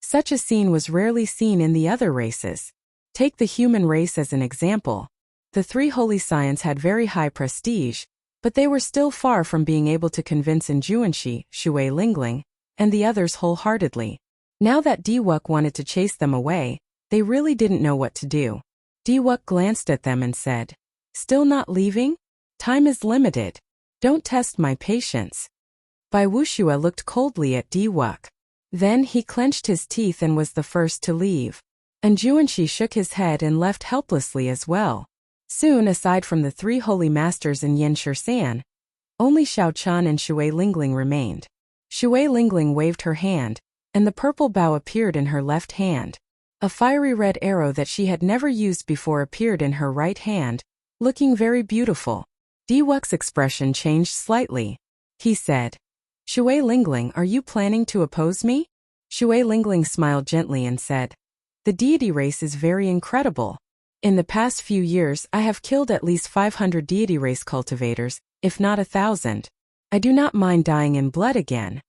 Such a scene was rarely seen in the other races. Take the human race as an example. The three holy scions had very high prestige, but they were still far from being able to convince Juanxi, Shui Lingling, and the others wholeheartedly. Now that Diwuk wanted to chase them away, they really didn't know what to do. Diwuk glanced at them and said, "Still not leaving? Time is limited. Don't test my patience." Bai Wuxue looked coldly at Diwuk. Then he clenched his teeth and was the first to leave. And Juanxi shook his head and left helplessly as well. Soon, aside from the three holy masters and Yan Shisan, only Xiao Chun and Shui Lingling remained. Shui Lingling waved her hand, and the purple bow appeared in her left hand. A fiery red arrow that she had never used before appeared in her right hand, looking very beautiful. Diwuk's expression changed slightly. He said, "Shui Lingling, are you planning to oppose me?" Shui Lingling smiled gently and said, "The deity race is very incredible. In the past few years I have killed at least 500 deity race cultivators, if not 1,000. I do not mind dying in blood again."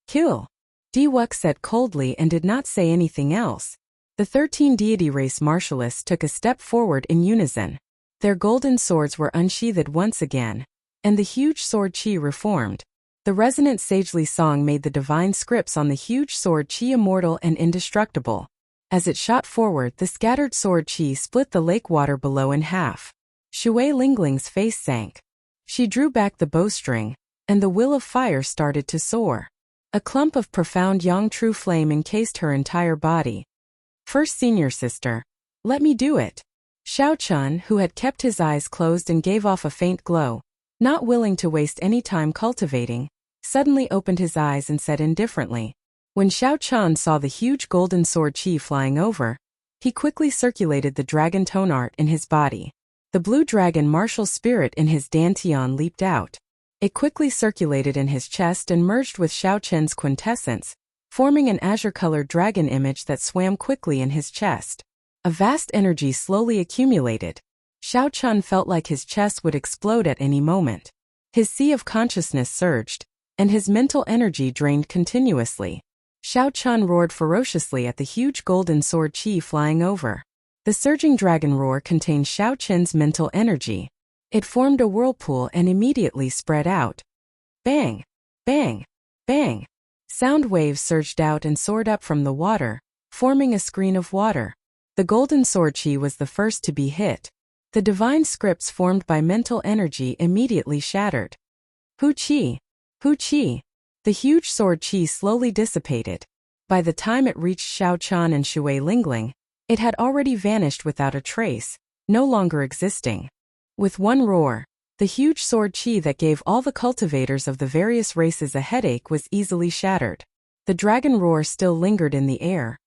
"Kill," Diwuk said coldly and did not say anything else. The 13 deity race martialists took a step forward in unison. Their golden swords were unsheathed once again, and the huge sword chi reformed. The resonant sagely song made the divine scripts on the huge sword chi immortal and indestructible. As it shot forward, the scattered sword chi split the lake water below in half. Shui Lingling's face sank. She drew back the bowstring, and the will of fire started to soar. A clump of profound yang true flame encased her entire body. "First senior sister, let me do it." Xiao Chun, who had kept his eyes closed and gave off a faint glow, not willing to waste any time cultivating, suddenly opened his eyes and said indifferently. When Xiao Chun saw the huge golden sword chi flying over, he quickly circulated the dragon tone art in his body. The blue dragon martial spirit in his dantian leaped out. It quickly circulated in his chest and merged with Xiao Chun's quintessence, forming an azure-colored dragon image that swam quickly in his chest. A vast energy slowly accumulated. Xiao Chun felt like his chest would explode at any moment. His sea of consciousness surged, and his mental energy drained continuously. Xiao Chun roared ferociously at the huge golden sword chi flying over. The surging dragon roar contained Xiao Qin's mental energy. It formed a whirlpool and immediately spread out. Bang! Bang! Bang! Sound waves surged out and soared up from the water, forming a screen of water. The golden sword qi was the first to be hit. The divine scripts formed by mental energy immediately shattered. Hu qi! Hu qi! The huge sword qi slowly dissipated. By the time it reached Xiao Qian and Shui Lingling, it had already vanished without a trace, no longer existing. With one roar, the huge sword qi that gave all the cultivators of the various races a headache was easily shattered. The dragon roar still lingered in the air,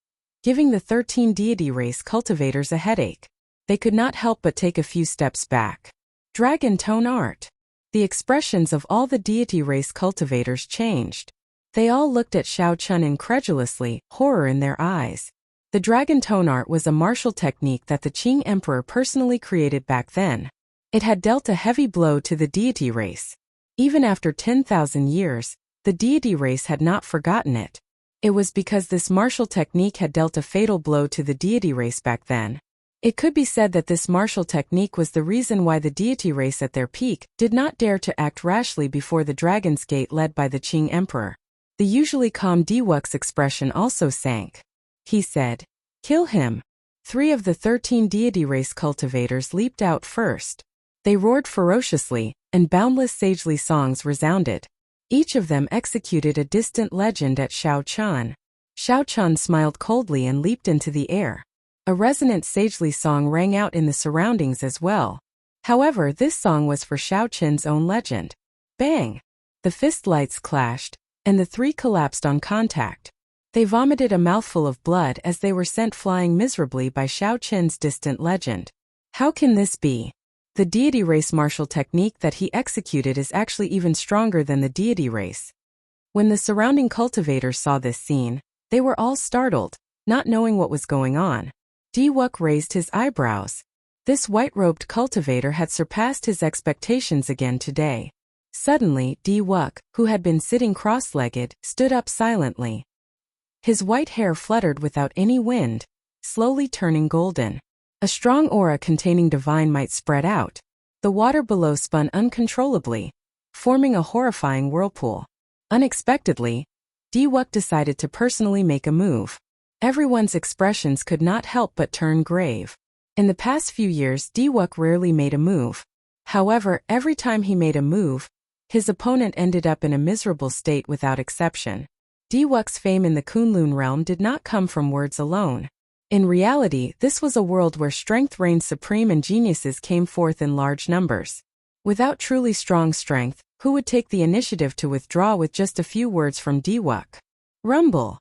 giving the 13 deity race cultivators a headache. They could not help but take a few steps back. Dragon tone art. The expressions of all the deity race cultivators changed. They all looked at Xiao Qian incredulously, horror in their eyes. The dragon tone art was a martial technique that the Qing Emperor personally created back then. It had dealt a heavy blow to the deity race. Even after 10,000 years, the deity race had not forgotten it. It was because this martial technique had dealt a fatal blow to the deity race back then. It could be said that this martial technique was the reason why the deity race at their peak did not dare to act rashly before the Dragon's Gate led by the Qing Emperor. The usually calm Diwuk's expression also sank. He said, "Kill him." 3 of the 13 deity race cultivators leaped out first. They roared ferociously, and boundless sagely songs resounded. Each of them executed a distant legend at Xiao Qian. Xiao Qian smiled coldly and leaped into the air. A resonant sagely song rang out in the surroundings as well. However, this song was for Xiao Qin's own legend. Bang! The fist lights clashed, and the 3 collapsed on contact. They vomited a mouthful of blood as they were sent flying miserably by Xiao Qin's distant legend. How can this be? The deity race martial technique that he executed is actually even stronger than the deity race. When the surrounding cultivators saw this scene, they were all startled, not knowing what was going on. Diwuk raised his eyebrows. This white-robed cultivator had surpassed his expectations again today. Suddenly, Diwuk, who had been sitting cross-legged, stood up silently. His white hair fluttered without any wind, slowly turning golden. A strong aura containing divine might spread out. The water below spun uncontrollably, forming a horrifying whirlpool. Unexpectedly, Diwuk decided to personally make a move. Everyone's expressions could not help but turn grave. In the past few years, Diwuk rarely made a move. However, every time he made a move, his opponent ended up in a miserable state without exception. Diwuk's fame in the Kunlun realm did not come from words alone. In reality, this was a world where strength reigned supreme and geniuses came forth in large numbers. Without truly strong strength, who would take the initiative to withdraw with just a few words from Diwuk? Rumble!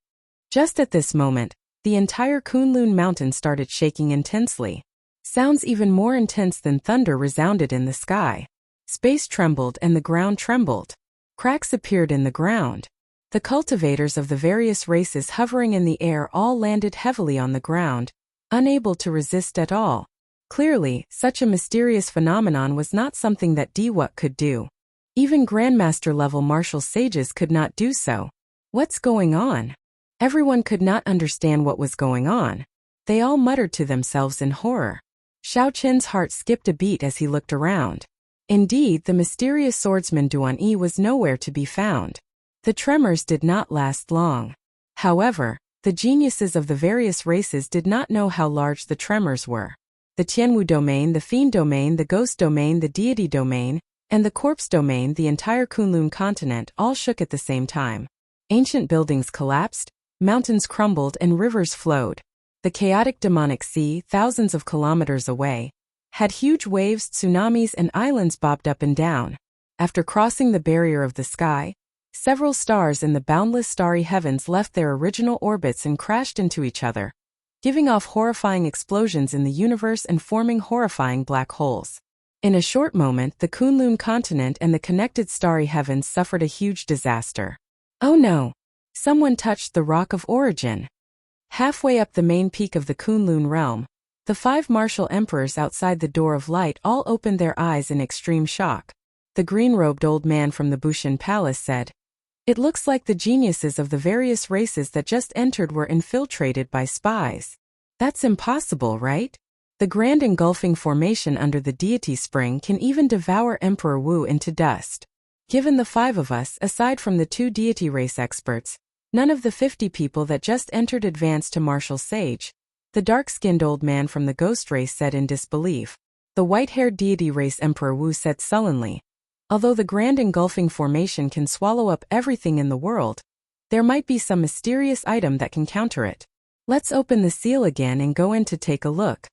Just at this moment, the entire Kunlun mountain started shaking intensely. Sounds even more intense than thunder resounded in the sky. Space trembled and the ground trembled. Cracks appeared in the ground. The cultivators of the various races hovering in the air all landed heavily on the ground, unable to resist at all. Clearly, such a mysterious phenomenon was not something that Diwuk could do. Even Grandmaster-level martial sages could not do so. What's going on? Everyone could not understand what was going on. They all muttered to themselves in horror. Xiao Qin's heart skipped a beat as he looked around. Indeed, the mysterious swordsman Duan Yi was nowhere to be found. The tremors did not last long. However, the geniuses of the various races did not know how large the tremors were. The Tianwu domain, the Fiend domain, the Ghost domain, the Deity domain, and the Corpse domain, the entire Kunlun continent, all shook at the same time. Ancient buildings collapsed, mountains crumbled and rivers flowed. The chaotic demonic sea, thousands of kilometers away, had huge waves, tsunamis and islands bobbed up and down. After crossing the barrier of the sky, several stars in the boundless starry heavens left their original orbits and crashed into each other, giving off horrifying explosions in the universe and forming horrifying black holes. In a short moment, the Kunlun continent and the connected starry heavens suffered a huge disaster. Oh no! Someone touched the Rock of Origin. Halfway up the main peak of the Kunlun realm, the 5 martial emperors outside the Door of Light all opened their eyes in extreme shock. The green-robed old man from the Bushin Palace said, "It looks like the geniuses of the various races that just entered were infiltrated by spies." That's impossible, right? The grand engulfing formation under the deity spring can even devour Emperor Wu into dust. Given the 5 of us, aside from the 2 deity race experts, none of the 50 people that just entered advanced to martial sage, the dark-skinned old man from the ghost race said in disbelief. The white-haired deity race Emperor Wu said sullenly, although the grand engulfing formation can swallow up everything in the world, there might be some mysterious item that can counter it. Let's open the seal again and go in to take a look.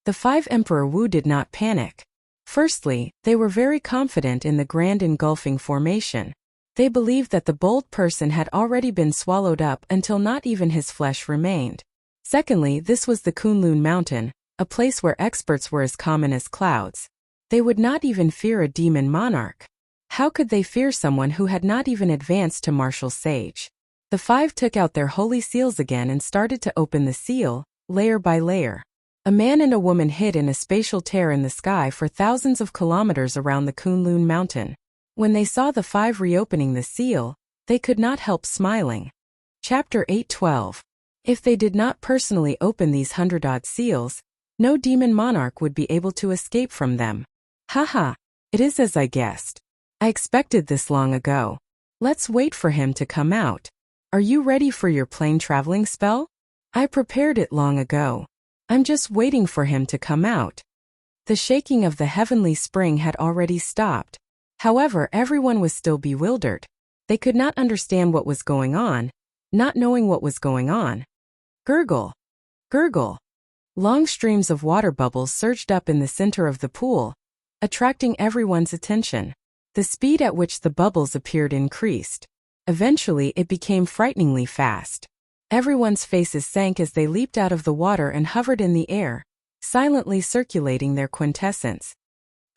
The 5 Emperor Wu did not panic. Firstly, they were very confident in the grand engulfing formation. They believed that the bold person had already been swallowed up until not even his flesh remained. Secondly, this was the Kunlun Mountain, a place where experts were as common as clouds. They would not even fear a demon monarch. How could they fear someone who had not even advanced to martial sage? The 5 took out their holy seals again and started to open the seal, layer by layer. A man and a woman hid in a spatial tear in the sky for thousands of kilometers around the Kunlun Mountain. When they saw the 5 reopening the seal, they could not help smiling. Chapter 8:12. If they did not personally open these 100-odd seals, no demon monarch would be able to escape from them. Haha, it is as I guessed. I expected this long ago. Let's wait for him to come out. Are you ready for your plane traveling spell? I prepared it long ago. I'm just waiting for him to come out. The shaking of the heavenly spring had already stopped. However, everyone was still bewildered. They could not understand what was going on, not knowing what was going on. Gurgle. Gurgle. Long streams of water bubbles surged up in the center of the pool, attracting everyone's attention. The speed at which the bubbles appeared increased. Eventually, it became frighteningly fast. Everyone's faces sank as they leaped out of the water and hovered in the air, silently circulating their quintessence.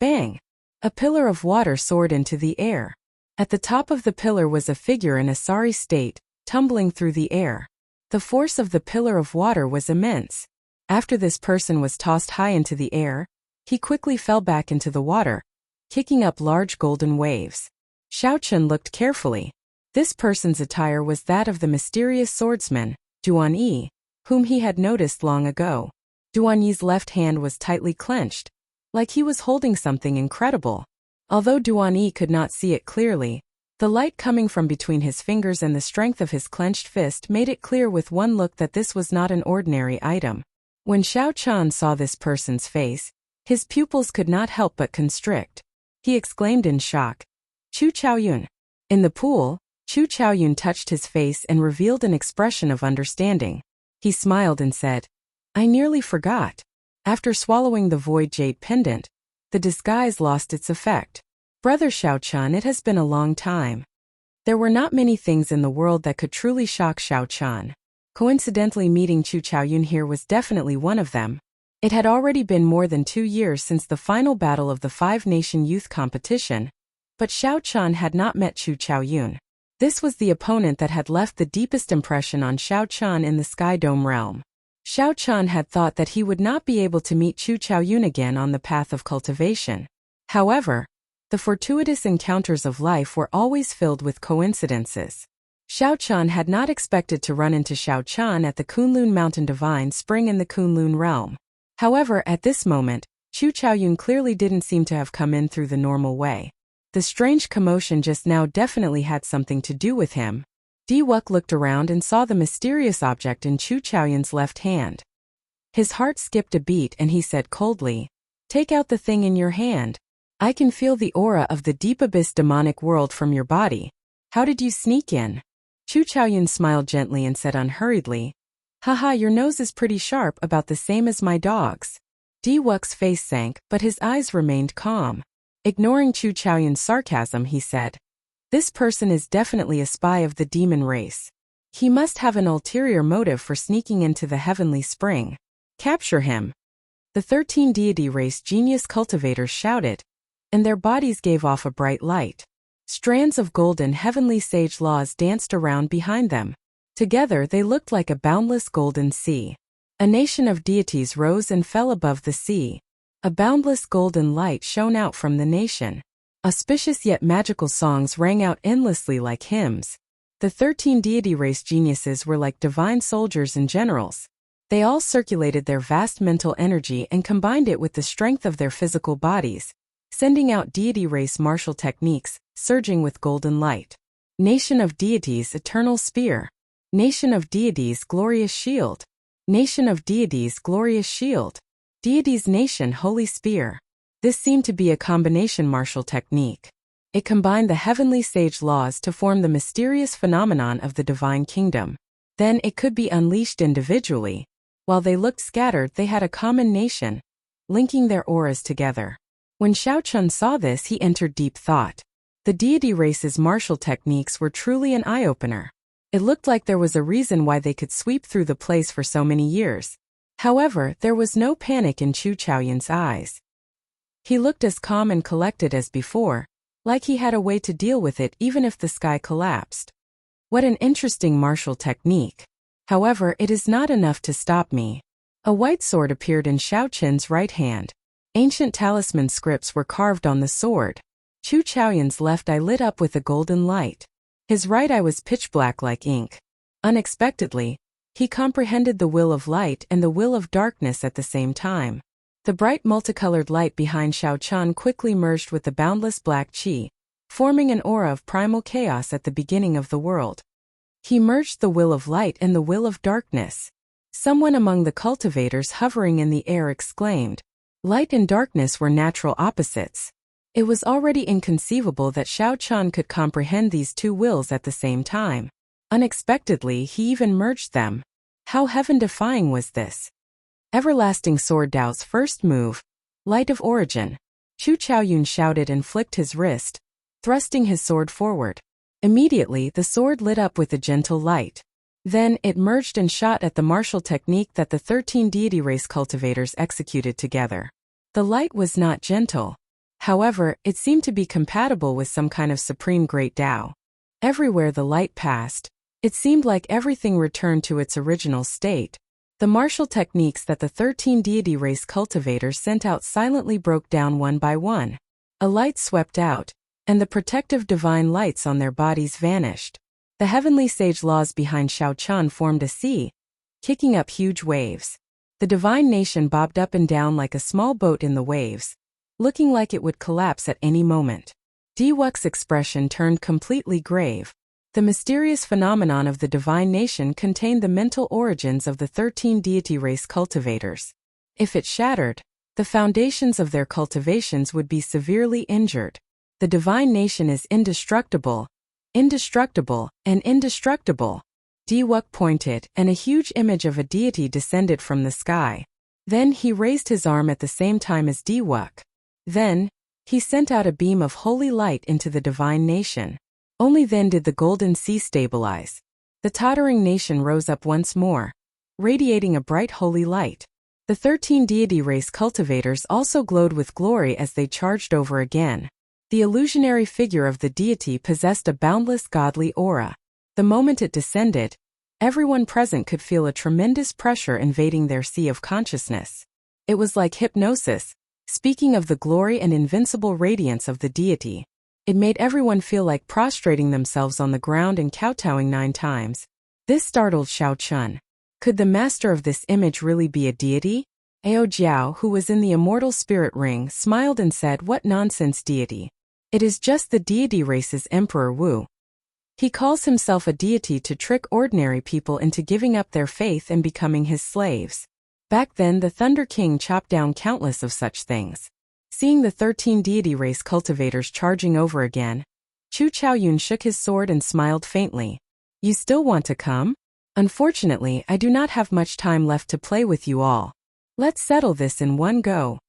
Bang! A pillar of water soared into the air. At the top of the pillar was a figure in a sorry state, tumbling through the air. The force of the pillar of water was immense. After this person was tossed high into the air, he quickly fell back into the water, kicking up large golden waves. Xiao Chun looked carefully. This person's attire was that of the mysterious swordsman, Duan Yi, whom he had noticed long ago. Duan Yi's left hand was tightly clenched, like he was holding something incredible. Although Duan Yi could not see it clearly, the light coming from between his fingers and the strength of his clenched fist made it clear with one look that this was not an ordinary item. When Xiao Chun saw this person's face, his pupils could not help but constrict. He exclaimed in shock, "Chu Chaoyun." In the pool, Chu Chaoyun touched his face and revealed an expression of understanding. He smiled and said, "I nearly forgot. After swallowing the void jade pendant, the disguise lost its effect. Brother Xiao Chun, it has been a long time." There were not many things in the world that could truly shock Xiao Chun. Coincidentally, meeting Chu Chaoyun here was definitely one of them. It had already been more than 2 years since the final battle of the 5-nation youth competition, but Xiao Chun had not met Chu Chaoyun. This was the opponent that had left the deepest impression on Xiao Chun in the Sky Dome realm. Xiao Chun had thought that he would not be able to meet Chu Chaoyun again on the path of cultivation. However, the fortuitous encounters of life were always filled with coincidences. Xiao Chun had not expected to run into Xiao Chun at the Kunlun Mountain Divine Spring in the Kunlun realm. However, at this moment, Chu Chaoyun clearly didn't seem to have come in through the normal way. The strange commotion just now definitely had something to do with him. Di Wuk looked around and saw the mysterious object in Chu Chaoyun's left hand. His heart skipped a beat and he said coldly, "Take out the thing in your hand. I can feel the aura of the deep abyss demonic world from your body. How did you sneak in?" Chu Chaoyun smiled gently and said unhurriedly, "Haha, your nose is pretty sharp, about the same as my dog's." Di Wuk's face sank, but his eyes remained calm. Ignoring Chu Chaoyun's sarcasm, he said, "This person is definitely a spy of the demon race. He must have an ulterior motive for sneaking into the heavenly spring. Capture him." The 13 deity race genius cultivators shouted, and their bodies gave off a bright light. Strands of golden heavenly sage laws danced around behind them. Together they looked like a boundless golden sea. A nation of deities rose and fell above the sea. A boundless golden light shone out from the nation. Auspicious yet magical songs rang out endlessly like hymns. The 13 deity race geniuses were like divine soldiers and generals. They all circulated their vast mental energy and combined it with the strength of their physical bodies, sending out deity race martial techniques, surging with golden light. Nation of deities, eternal spear. Nation of deities, glorious shield. Nation of deities, glorious shield. Deities nation, holy spear. This seemed to be a combination martial technique. It combined the heavenly sage laws to form the mysterious phenomenon of the divine kingdom. Then it could be unleashed individually. While they looked scattered, they had a common nation, linking their auras together. When Xiao Chun saw this, he entered deep thought. The deity race's martial techniques were truly an eye-opener. It looked like there was a reason why they could sweep through the place for so many years. However, there was no panic in Chu Chaoyun's eyes. He looked as calm and collected as before, like he had a way to deal with it even if the sky collapsed. What an interesting martial technique. However, it is not enough to stop me. A white sword appeared in Xiao Chen's right hand. Ancient talisman scripts were carved on the sword. Chu Chaoyun's left eye lit up with a golden light. His right eye was pitch black like ink. Unexpectedly, he comprehended the will of light and the will of darkness at the same time. The bright multicolored light behind Xiao Chun quickly merged with the boundless black qi, forming an aura of primal chaos at the beginning of the world. He merged the will of light and the will of darkness. Someone among the cultivators hovering in the air exclaimed. Light and darkness were natural opposites. It was already inconceivable that Xiao Chun could comprehend these two wills at the same time. Unexpectedly, he even merged them. How heaven-defying was this? Everlasting Sword Dao's first move, Light of Origin. Chu Chaoyun shouted and flicked his wrist, thrusting his sword forward. Immediately, the sword lit up with a gentle light. Then, it merged and shot at the martial technique that the 13 deity race cultivators executed together. The light was not gentle. However, it seemed to be compatible with some kind of supreme great Tao. Everywhere the light passed, it seemed like everything returned to its original state. The martial techniques that the 13 deity race cultivators sent out silently broke down one by one. A light swept out, and the protective divine lights on their bodies vanished. The heavenly sage laws behind Xiao Chun formed a sea, kicking up huge waves. The divine nation bobbed up and down like a small boat in the waves, looking like it would collapse at any moment. Diwuk's expression turned completely grave. The mysterious phenomenon of the divine nation contained the mental origins of the 13 deity race cultivators. If it shattered, the foundations of their cultivations would be severely injured. The divine nation is indestructible, and indestructible. Diwuk pointed, and a huge image of a deity descended from the sky. Then he raised his arm at the same time as Diwuk. Then, he sent out a beam of holy light into the divine nation. Only then did the golden sea stabilize. The tottering nation rose up once more, radiating a bright holy light. The 13 deity race cultivators also glowed with glory as they charged over again. The illusionary figure of the deity possessed a boundless godly aura. The moment it descended, everyone present could feel a tremendous pressure invading their sea of consciousness. It was like hypnosis, speaking of the glory and invincible radiance of the deity. It made everyone feel like prostrating themselves on the ground and kowtowing 9 times. This startled Xiao Chun. Could the master of this image really be a deity? Ao Jiao, who was in the immortal spirit ring, smiled and said, "What nonsense, deity. It is just the deity race's Emperor Wu. He calls himself a deity to trick ordinary people into giving up their faith and becoming his slaves." Back then the Thunder King chopped down countless of such things. Seeing the 13 deity race cultivators charging over again, Chu Chaoyun shook his sword and smiled faintly. "You still want to come? Unfortunately, I do not have much time left to play with you all. Let's settle this in one go."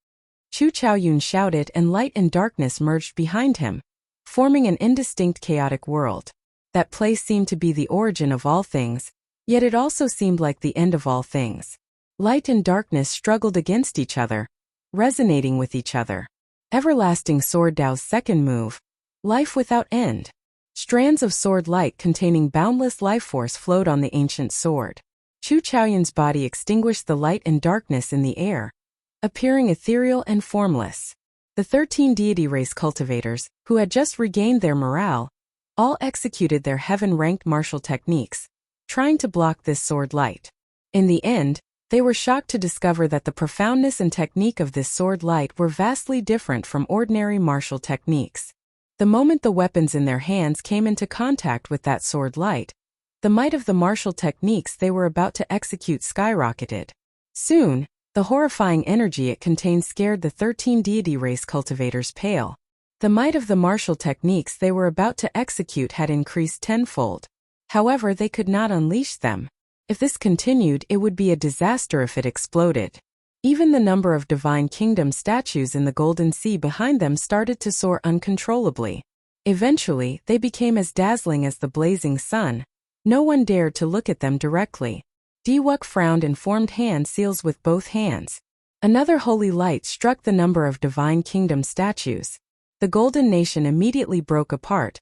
Chu Chaoyun shouted, and light and darkness merged behind him, forming an indistinct chaotic world. That place seemed to be the origin of all things, yet it also seemed like the end of all things. Light and darkness struggled against each other, resonating with each other. Everlasting Sword Dao's second move, Life Without End. Strands of sword light containing boundless life force flowed on the ancient sword. Chu Chaoyun's body extinguished the light and darkness in the air, appearing ethereal and formless. The 13 deity race cultivators, who had just regained their morale, all executed their heaven-ranked martial techniques, trying to block this sword light. In the end, They were shocked to discover that the profoundness and technique of this sword light were vastly different from ordinary martial techniques. The moment the weapons in their hands came into contact with that sword light, the might of the martial techniques they were about to execute skyrocketed. Soon, the horrifying energy it contained scared the 13 deity race cultivators pale. The might of the martial techniques they were about to execute had increased tenfold. However, they could not unleash them. If this continued, it would be a disaster if it exploded. Even the number of Divine Kingdom statues in the Golden Sea behind them started to soar uncontrollably. Eventually, they became as dazzling as the blazing sun. No one dared to look at them directly. Diwuk frowned and formed hand seals with both hands. Another holy light struck the number of Divine Kingdom statues. The Golden Nation immediately broke apart,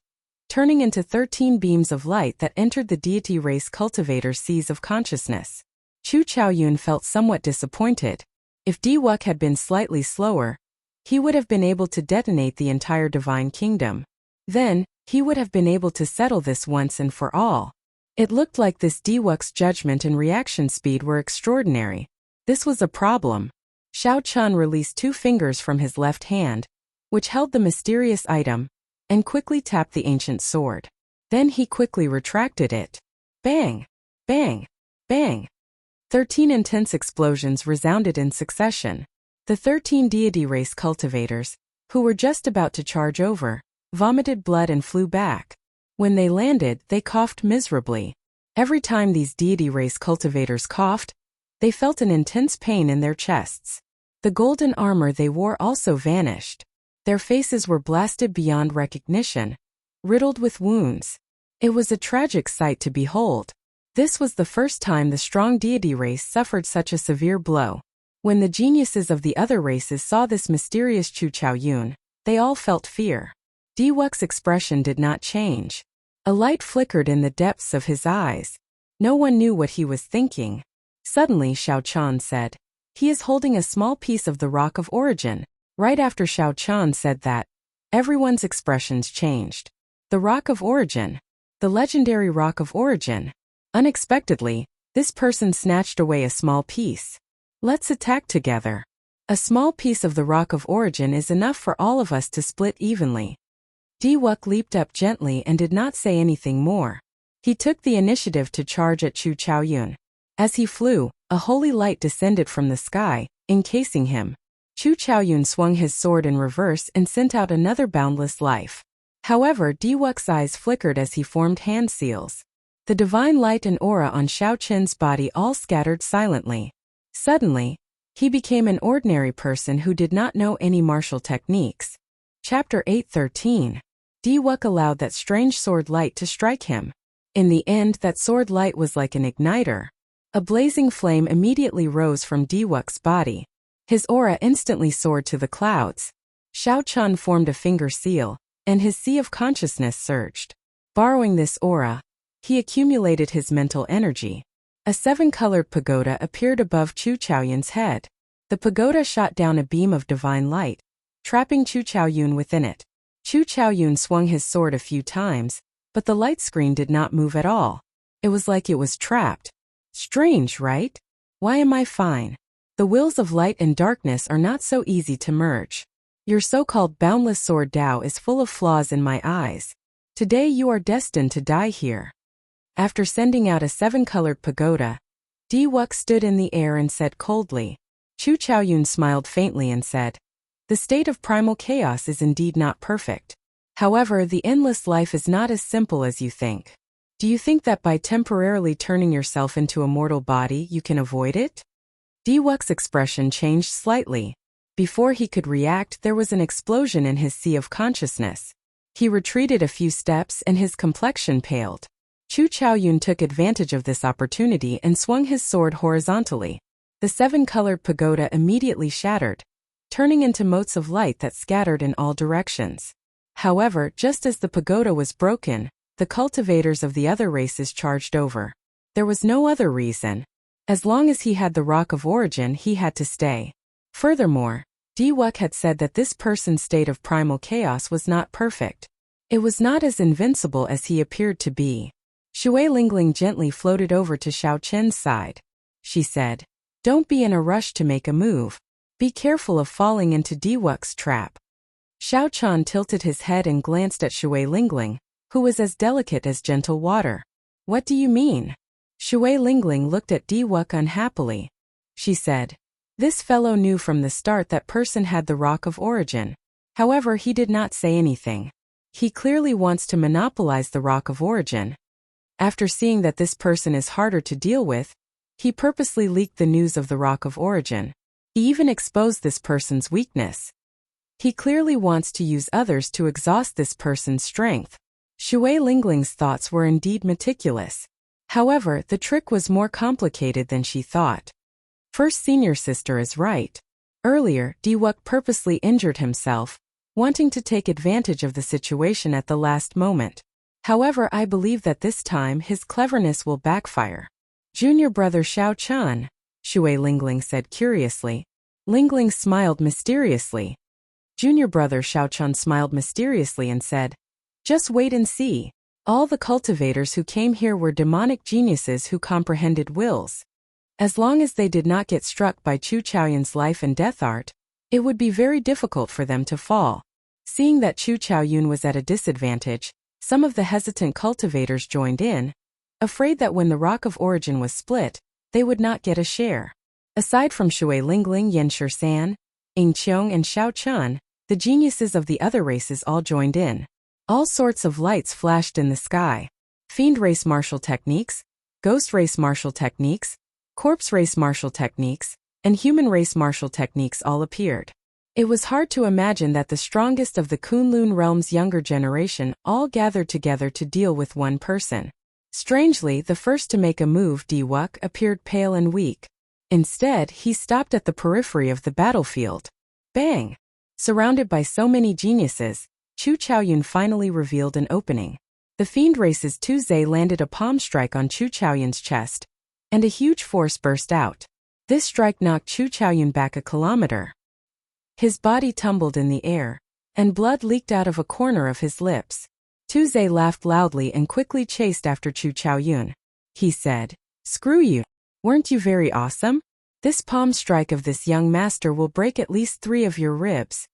turning into 13 beams of light that entered the deity race cultivator seas of consciousness. Chu Chaoyun felt somewhat disappointed. If Diwuk had been slightly slower, he would have been able to detonate the entire Divine Kingdom. Then, he would have been able to settle this once and for all. It looked like this Diwuk's judgment and reaction speed were extraordinary. This was a problem. Xiao Chun released 2 fingers from his left hand, which held the mysterious item, and quickly tapped the ancient sword. Then he quickly retracted it. Bang! Bang! Bang! 13 intense explosions resounded in succession. The 13 deity race cultivators, who were just about to charge over, vomited blood and flew back. When they landed, they coughed miserably. Every time these deity race cultivators coughed, they felt an intense pain in their chests. The golden armor they wore also vanished. Their faces were blasted beyond recognition, riddled with wounds. It was a tragic sight to behold. This was the first time the strong deity race suffered such a severe blow. When the geniuses of the other races saw this mysterious Chu Chaoyun, they all felt fear. Diwuk's expression did not change. A light flickered in the depths of his eyes. No one knew what he was thinking. Suddenly Xiao Chan said, "He is holding a small piece of the Rock of Origin." Right after Xiao Chan said that, everyone's expressions changed. The Rock of Origin. The legendary Rock of Origin. Unexpectedly, this person snatched away a small piece. "Let's attack together. A small piece of the Rock of Origin is enough for all of us to split evenly." Diwuk leaped up gently and did not say anything more. He took the initiative to charge at Chu Chaoyun. As he flew, a holy light descended from the sky, encasing him. Chu Chaoyun swung his sword in reverse and sent out another boundless life. However, Diwuk's eyes flickered as he formed hand seals. The divine light and aura on Xiao Qin's body all scattered silently. Suddenly, he became an ordinary person who did not know any martial techniques. Chapter 8:13. Diwuk allowed that strange sword light to strike him. In the end, that sword light was like an igniter. A blazing flame immediately rose from Diwuk's body. His aura instantly soared to the clouds. Xiao Chun formed a finger seal, and his sea of consciousness surged. Borrowing this aura, he accumulated his mental energy. A 7-colored pagoda appeared above Chu Chaoyun's head. The pagoda shot down a beam of divine light, trapping Chu Chaoyun within it. Chu Chaoyun swung his sword a few times, but the light screen did not move at all. It was like it was trapped. Strange, right? Why am I fine? The wills of light and darkness are not so easy to merge. Your so-called boundless sword Tao is full of flaws in my eyes. Today you are destined to die here. After sending out a 7-colored pagoda, Diwuk stood in the air and said coldly. Chu Chaoyun smiled faintly and said, "The state of primal chaos is indeed not perfect. However, the endless life is not as simple as you think. Do you think that by temporarily turning yourself into a mortal body you can avoid it?" Diwuk's expression changed slightly. Before he could react, there was an explosion in his sea of consciousness. He retreated a few steps and his complexion paled. Chu Chaoyun took advantage of this opportunity and swung his sword horizontally. The 7-colored pagoda immediately shattered, turning into motes of light that scattered in all directions. However, just as the pagoda was broken, the cultivators of the other races charged over. There was no other reason. As long as he had the Rock of Origin, he had to stay. Furthermore, Diwuk had said that this person's state of primal chaos was not perfect. It was not as invincible as he appeared to be. Shui Lingling gently floated over to Xiao Chen's side. She said, Don't be in a rush to make a move. Be careful of falling into Diwuk's trap. Xiao Chan tilted his head and glanced at Shui Lingling, who was as delicate as gentle water. What do you mean? Shui Lingling looked at Diwuk unhappily. She said, this fellow knew from the start that person had the rock of origin. However, he did not say anything. He clearly wants to monopolize the rock of origin. After seeing that this person is harder to deal with, he purposely leaked the news of the rock of origin. He even exposed this person's weakness. He clearly wants to use others to exhaust this person's strength. Shui Lingling's thoughts were indeed meticulous. However, the trick was more complicated than she thought. First senior sister is right. Earlier, Diwuk purposely injured himself, wanting to take advantage of the situation at the last moment. However, I believe that this time his cleverness will backfire. Junior brother Xiao Chan, Shui Lingling said curiously. Lingling smiled mysteriously. Junior brother Xiao Chan smiled mysteriously and said, just wait and see. All the cultivators who came here were demonic geniuses who comprehended wills. As long as they did not get struck by Chu Chaoyun's life and death art, it would be very difficult for them to fall. Seeing that Chu Chaoyun was at a disadvantage, some of the hesitant cultivators joined in, afraid that when the rock of origin was split, they would not get a share. Aside from Shui Lingling, Yan Shisan, Ing Qiong and Xiao Chun, the geniuses of the other races all joined in. All sorts of lights flashed in the sky. Fiend race martial techniques, ghost race martial techniques, corpse race martial techniques, and human race martial techniques all appeared. It was hard to imagine that the strongest of the Kunlun realm's younger generation all gathered together to deal with one person. Strangely, the first to make a move, Diwuk, appeared pale and weak. Instead, he stopped at the periphery of the battlefield. Bang! Surrounded by so many geniuses, Chu Chaoyun finally revealed an opening. The fiend race's Tuesday landed a palm strike on Chu Chaoyun's chest, and a huge force burst out. This strike knocked Chu Chaoyun back a kilometer. His body tumbled in the air, and blood leaked out of a corner of his lips. Tuesday laughed loudly and quickly chased after Chu Chaoyun. He said, "Screw you. Weren't you very awesome? This palm strike of this young master will break at least 3 of your ribs."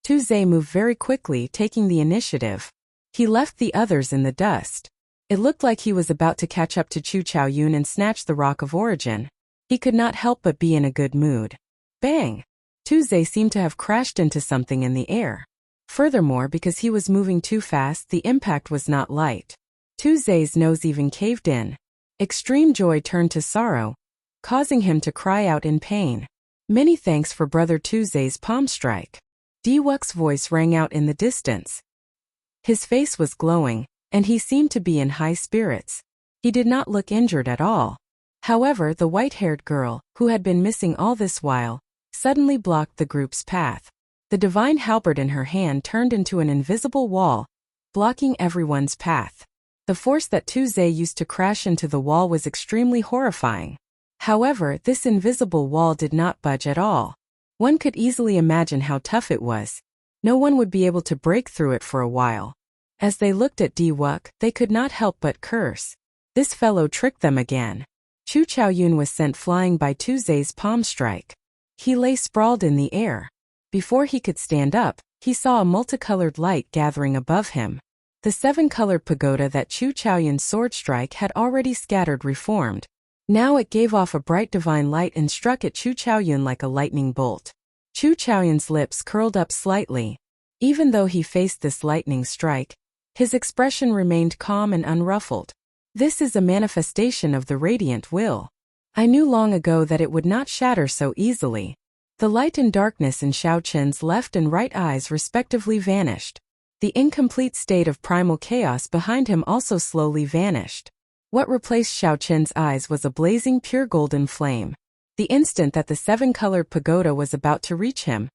Tuesday moved very quickly, taking the initiative. He left the others in the dust. It looked like he was about to catch up to Chu Chaoyun and snatch the rock of origin. He could not help but be in a good mood. Bang! Tuesday seemed to have crashed into something in the air. Furthermore, because he was moving too fast, the impact was not light. Tuesday's nose even caved in. Extreme joy turned to sorrow, causing him to cry out in pain. Many thanks for Brother Tuesday's palm strike. Diwuk's voice rang out in the distance. His face was glowing, and he seemed to be in high spirits. He did not look injured at all. However, the white-haired girl, who had been missing all this while, suddenly blocked the group's path. The divine halberd in her hand turned into an invisible wall, blocking everyone's path. The force that Tuesday used to crash into the wall was extremely horrifying. However, this invisible wall did not budge at all. One could easily imagine how tough it was. No one would be able to break through it for a while. As they looked at Diwuk, they could not help but curse. This fellow tricked them again. Chu Chaoyun was sent flying by Tuesday's palm strike. He lay sprawled in the air. Before he could stand up, he saw a multicolored light gathering above him. The 7-colored pagoda that Chu Chaoyun's sword strike had already scattered reformed. Now it gave off a bright divine light and struck at Chu Chaoyun like a lightning bolt. Chu Chaoyun's lips curled up slightly. Even though he faced this lightning strike, his expression remained calm and unruffled. This is a manifestation of the radiant will. I knew long ago that it would not shatter so easily. The light and darkness in Xiao Chen's left and right eyes respectively vanished. The incomplete state of primal chaos behind him also slowly vanished. What replaced Xiao Chen's eyes was a blazing pure golden flame. The instant that the 7-colored pagoda was about to reach him,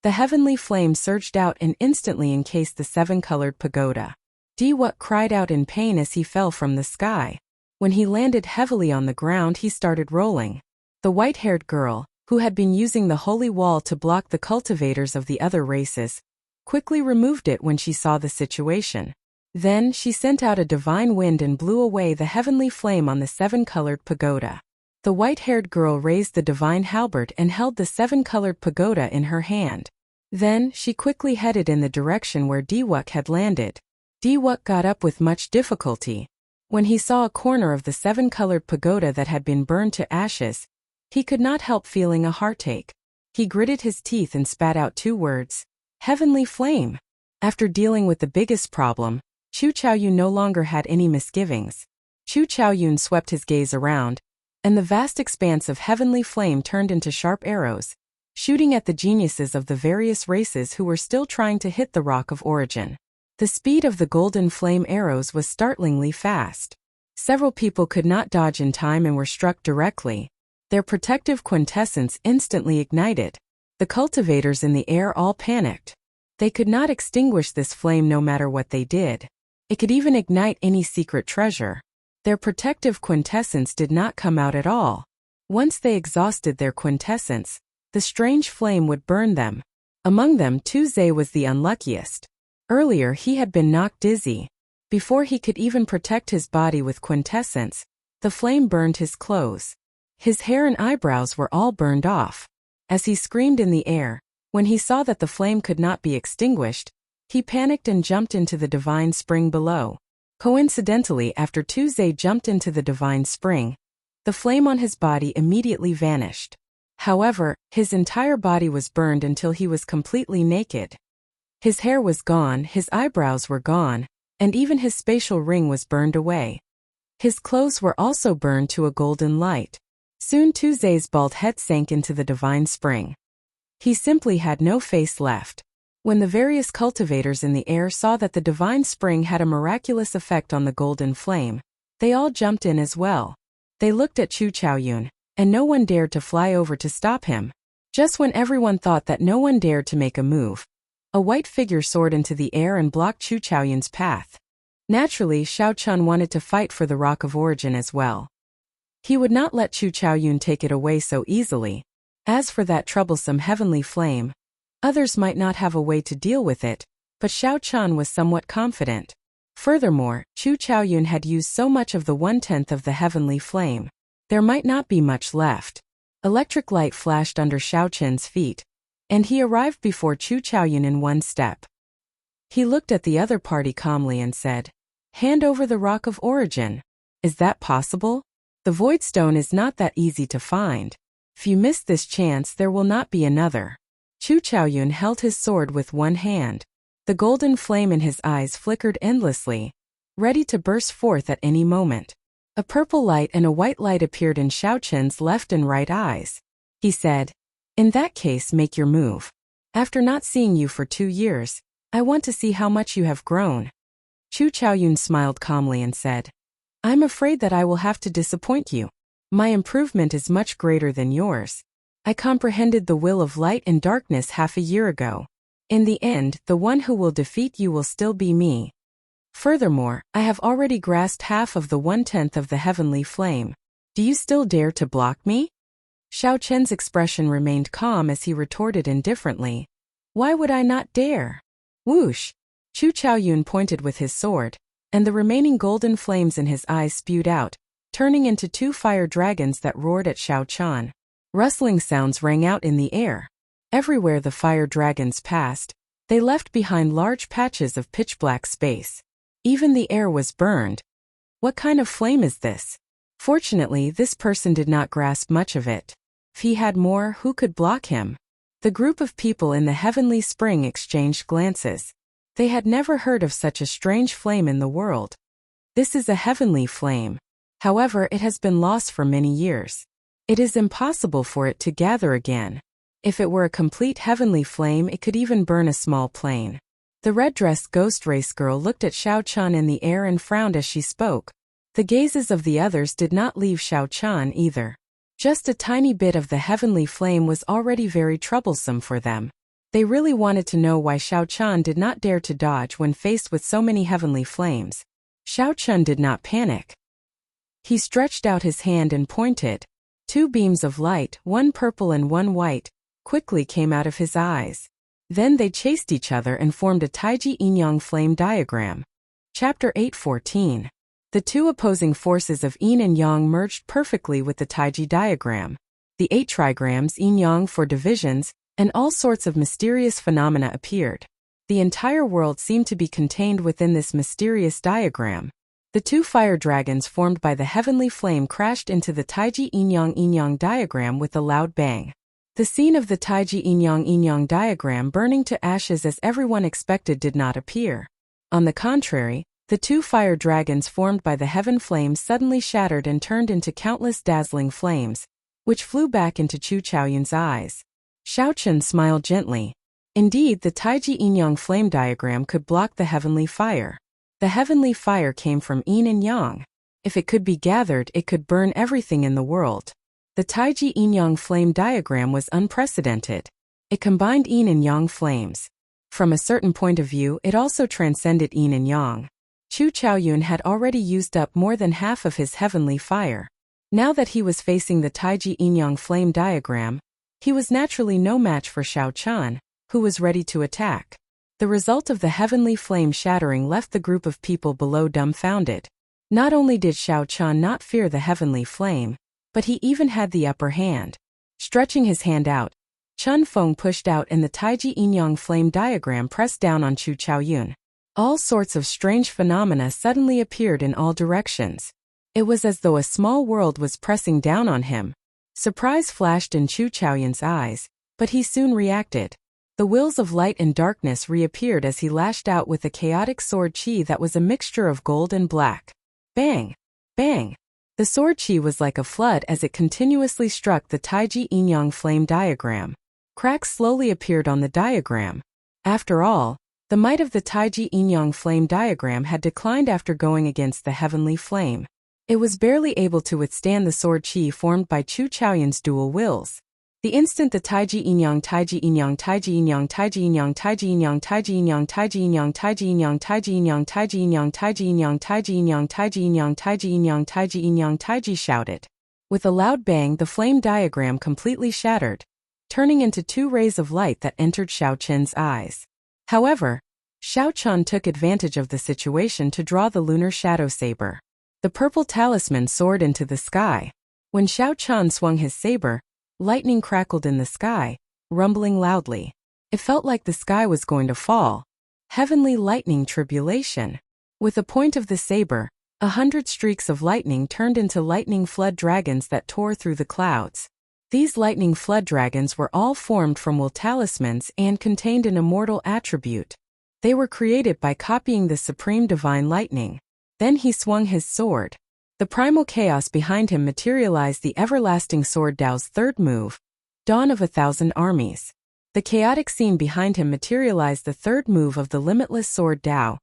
the heavenly flame surged out and instantly encased the 7-colored pagoda. Diwuk cried out in pain as he fell from the sky. When he landed heavily on the ground, he started rolling. The white-haired girl, who had been using the holy wall to block the cultivators of the other races, quickly removed it when she saw the situation. Then she sent out a divine wind and blew away the heavenly flame on the 7-colored pagoda. The white-haired girl raised the divine halberd and held the seven-colored pagoda in her hand. Then, she quickly headed in the direction where Diwuk had landed. Diwuk got up with much difficulty. When he saw a corner of the seven-colored pagoda that had been burned to ashes, he could not help feeling a heartache. He gritted his teeth and spat out 2 words. Heavenly flame. After dealing with the biggest problem, Chu Chaoyun no longer had any misgivings. Chu Chaoyun swept his gaze around, and the vast expanse of heavenly flame turned into sharp arrows, shooting at the geniuses of the various races who were still trying to hit the Rock of Origin. The speed of the golden flame arrows was startlingly fast. Several people could not dodge in time and were struck directly. Their protective quintessence instantly ignited. The cultivators in the air all panicked. They could not extinguish this flame no matter what they did. It could even ignite any secret treasure. Their protective quintessence did not come out at all. Once they exhausted their quintessence, the strange flame would burn them. Among them, Tuze was the unluckiest. Earlier he had been knocked dizzy. Before he could even protect his body with quintessence, the flame burned his clothes. His hair and eyebrows were all burned off. As he screamed in the air, when he saw that the flame could not be extinguished, he panicked and jumped into the divine spring below. Coincidentally, after Tuze jumped into the divine spring, the flame on his body immediately vanished. However, his entire body was burned until he was completely naked. His hair was gone, his eyebrows were gone, and even his spatial ring was burned away. His clothes were also burned to a golden light. Soon Tuze's bald head sank into the divine spring. He simply had no face left. When the various cultivators in the air saw that the divine spring had a miraculous effect on the golden flame, they all jumped in as well. They looked at Chu Chaoyun, and no one dared to fly over to stop him. Just when everyone thought that no one dared to make a move, a white figure soared into the air and blocked Chu Chaoyun's path. Naturally, Xiao Chun wanted to fight for the Rock of Origin as well. He would not let Chu Chaoyun take it away so easily. As for that troublesome heavenly flame, others might not have a way to deal with it, but Xiao Chun was somewhat confident. Furthermore, Chu Chaoyun had used so much of the 1/10 of the heavenly flame. There might not be much left. Electric light flashed under Xiao Chun's feet, and he arrived before Chu Chaoyun in 1 step. He looked at the other party calmly and said, "Hand over the Rock of Origin. Is that possible? The Void Stone is not that easy to find. If you miss this chance, there will not be another." Chu Chaoyun held his sword with one hand. The golden flame in his eyes flickered endlessly, ready to burst forth at any moment. A purple light and a white light appeared in Xiao Chen's left and right eyes. He said, "In that case, make your move. After not seeing you for 2 years, I want to see how much you have grown." Chu Chaoyun smiled calmly and said, "I'm afraid that I will have to disappoint you. My improvement is much greater than yours. I comprehended the will of light and darkness half a year ago. In the end, the one who will defeat you will still be me. Furthermore, I have already grasped half of the 1/10 of the heavenly flame. Do you still dare to block me?" Xiao Chen's expression remained calm as he retorted indifferently, "Why would I not dare?" Whoosh! Chu Chaoyun pointed with his sword, and the remaining golden flames in his eyes spewed out, turning into 2 fire dragons that roared at Xiao Chen. Rustling sounds rang out in the air. Everywhere the fire dragons passed, they left behind large patches of pitch-black space. Even the air was burned. What kind of flame is this? Fortunately, this person did not grasp much of it. If he had more, who could block him? The group of people in the heavenly spring exchanged glances. They had never heard of such a strange flame in the world. This is a heavenly flame. However, it has been lost for many years. It is impossible for it to gather again. If it were a complete heavenly flame, it could even burn a small plane. The red-dressed ghost race girl looked at Xiao Chen in the air and frowned as she spoke. The gazes of the others did not leave Xiao Chen either. Just a tiny bit of the heavenly flame was already very troublesome for them. They really wanted to know why Xiao Chen did not dare to dodge when faced with so many heavenly flames. Xiao Chen did not panic. He stretched out his hand and pointed. 2 beams of light, one purple and one white, quickly came out of his eyes. Then they chased each other and formed a Taiji Yin-Yang flame diagram. Chapter 8:14. The two opposing forces of yin and yang merged perfectly with the Taiji diagram. The 8 trigrams yin-yang for divisions, and all sorts of mysterious phenomena appeared. The entire world seemed to be contained within this mysterious diagram. The 2 fire dragons formed by the heavenly flame crashed into the Taiji yin-yang diagram with a loud bang. The scene of the Taiji yin-yang diagram burning to ashes as everyone expected did not appear. On the contrary, the 2 fire dragons formed by the heaven flames suddenly shattered and turned into countless dazzling flames, which flew back into Chu Chaoyun's eyes. Xiaochen smiled gently. Indeed, the Taiji yin-yang flame diagram could block the heavenly fire. The heavenly fire came from yin and yang. If it could be gathered, it could burn everything in the world. The Taiji yin-yang flame diagram was unprecedented. It combined yin and yang flames. From a certain point of view, it also transcended yin and yang. Chu Chaoyun had already used up more than half of his heavenly fire. Now that he was facing the Taiji yin-yang flame diagram, he was naturally no match for Xiaochen, who was ready to attack. The result of the heavenly flame shattering left the group of people below dumbfounded. Not only did Xiaochen not fear the heavenly flame, but he even had the upper hand. Stretching his hand out, Chun Feng pushed out and the Taiji yin-yang flame diagram pressed down on Chu Chaoyun. All sorts of strange phenomena suddenly appeared in all directions. It was as though a small world was pressing down on him. Surprise flashed in Chu Chaoyun's eyes, but he soon reacted. The wills of light and darkness reappeared as he lashed out with a chaotic sword chi that was a mixture of gold and black. Bang! Bang! The sword chi was like a flood as it continuously struck the Taiji yin-yang flame diagram. Cracks slowly appeared on the diagram. After all, the might of the Taiji yin-yang flame diagram had declined after going against the heavenly flame. It was barely able to withstand the sword chi formed by Chu Chaoyun's dual wills. The instant the Taiji yin-yang Taiji yin-yang Taiji yin-yang Taiji yin-yang Taiji yin-yang Taiji yin-yang Taiji yin-yang Taiji yin-yang Taiji yin-yang Taiji yin-yang Taiji yin-yang Taiji yin-yang Taiji yin-yang Taiji yin-yang Taiji yin-yang Taiji shouted. With a loud bang, the flame diagram completely shattered, turning into 2 rays of light that entered Xiaochen's eyes. However, Xiaochen took advantage of the situation to draw the lunar shadow saber. The purple talisman soared into the sky. When Xiaochen swung his saber, lightning crackled in the sky, rumbling loudly. It felt like the sky was going to fall. Heavenly lightning tribulation. With the point of the saber, 100 streaks of lightning turned into lightning flood dragons that tore through the clouds. These lightning flood dragons were all formed from will talismans and contained an immortal attribute. They were created by copying the supreme divine lightning. Then he swung his sword. The primal chaos behind him materialized the everlasting sword Dao's 3rd move, Dawn of 1,000 Armies. The chaotic scene behind him materialized the 3rd move of the limitless sword Dao,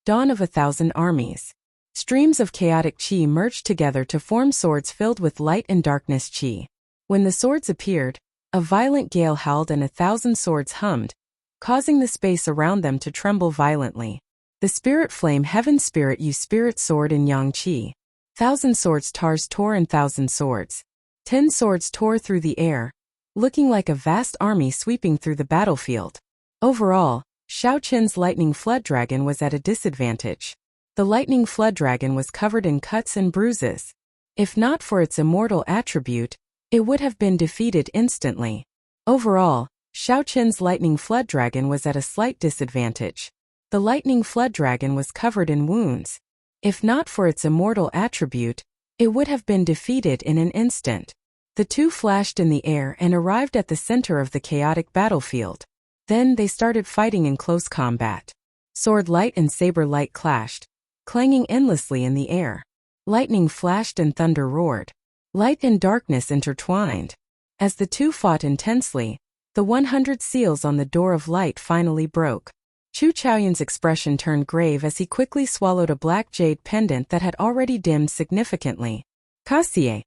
Dawn of 1,000 Armies. Streams of chaotic chi merged together to form swords filled with light and darkness chi. When the swords appeared, a violent gale howled and 1,000 swords hummed, causing the space around them to tremble violently. The spirit flame heaven spirit yu spirit sword in yang chi. 1,000 swords tars tore and 1,000 swords. 10 swords tore through the air, looking like a vast army sweeping through the battlefield. Overall, Xiaochen's lightning flood dragon was at a disadvantage. The lightning flood dragon was covered in cuts and bruises. If not for its immortal attribute, it would have been defeated instantly. Overall, Xiaochen's lightning flood dragon was at a slight disadvantage. The lightning flood dragon was covered in wounds. If not for its immortal attribute, it would have been defeated in an instant. The two flashed in the air and arrived at the center of the chaotic battlefield. Then they started fighting in close combat. Sword light and saber light clashed, clanging endlessly in the air. Lightning flashed and thunder roared. Light and darkness intertwined. As the two fought intensely, the 100 seals on the door of light finally broke. Chu Chaoyun's expression turned grave as he quickly swallowed a black jade pendant that had already dimmed significantly. Kasie.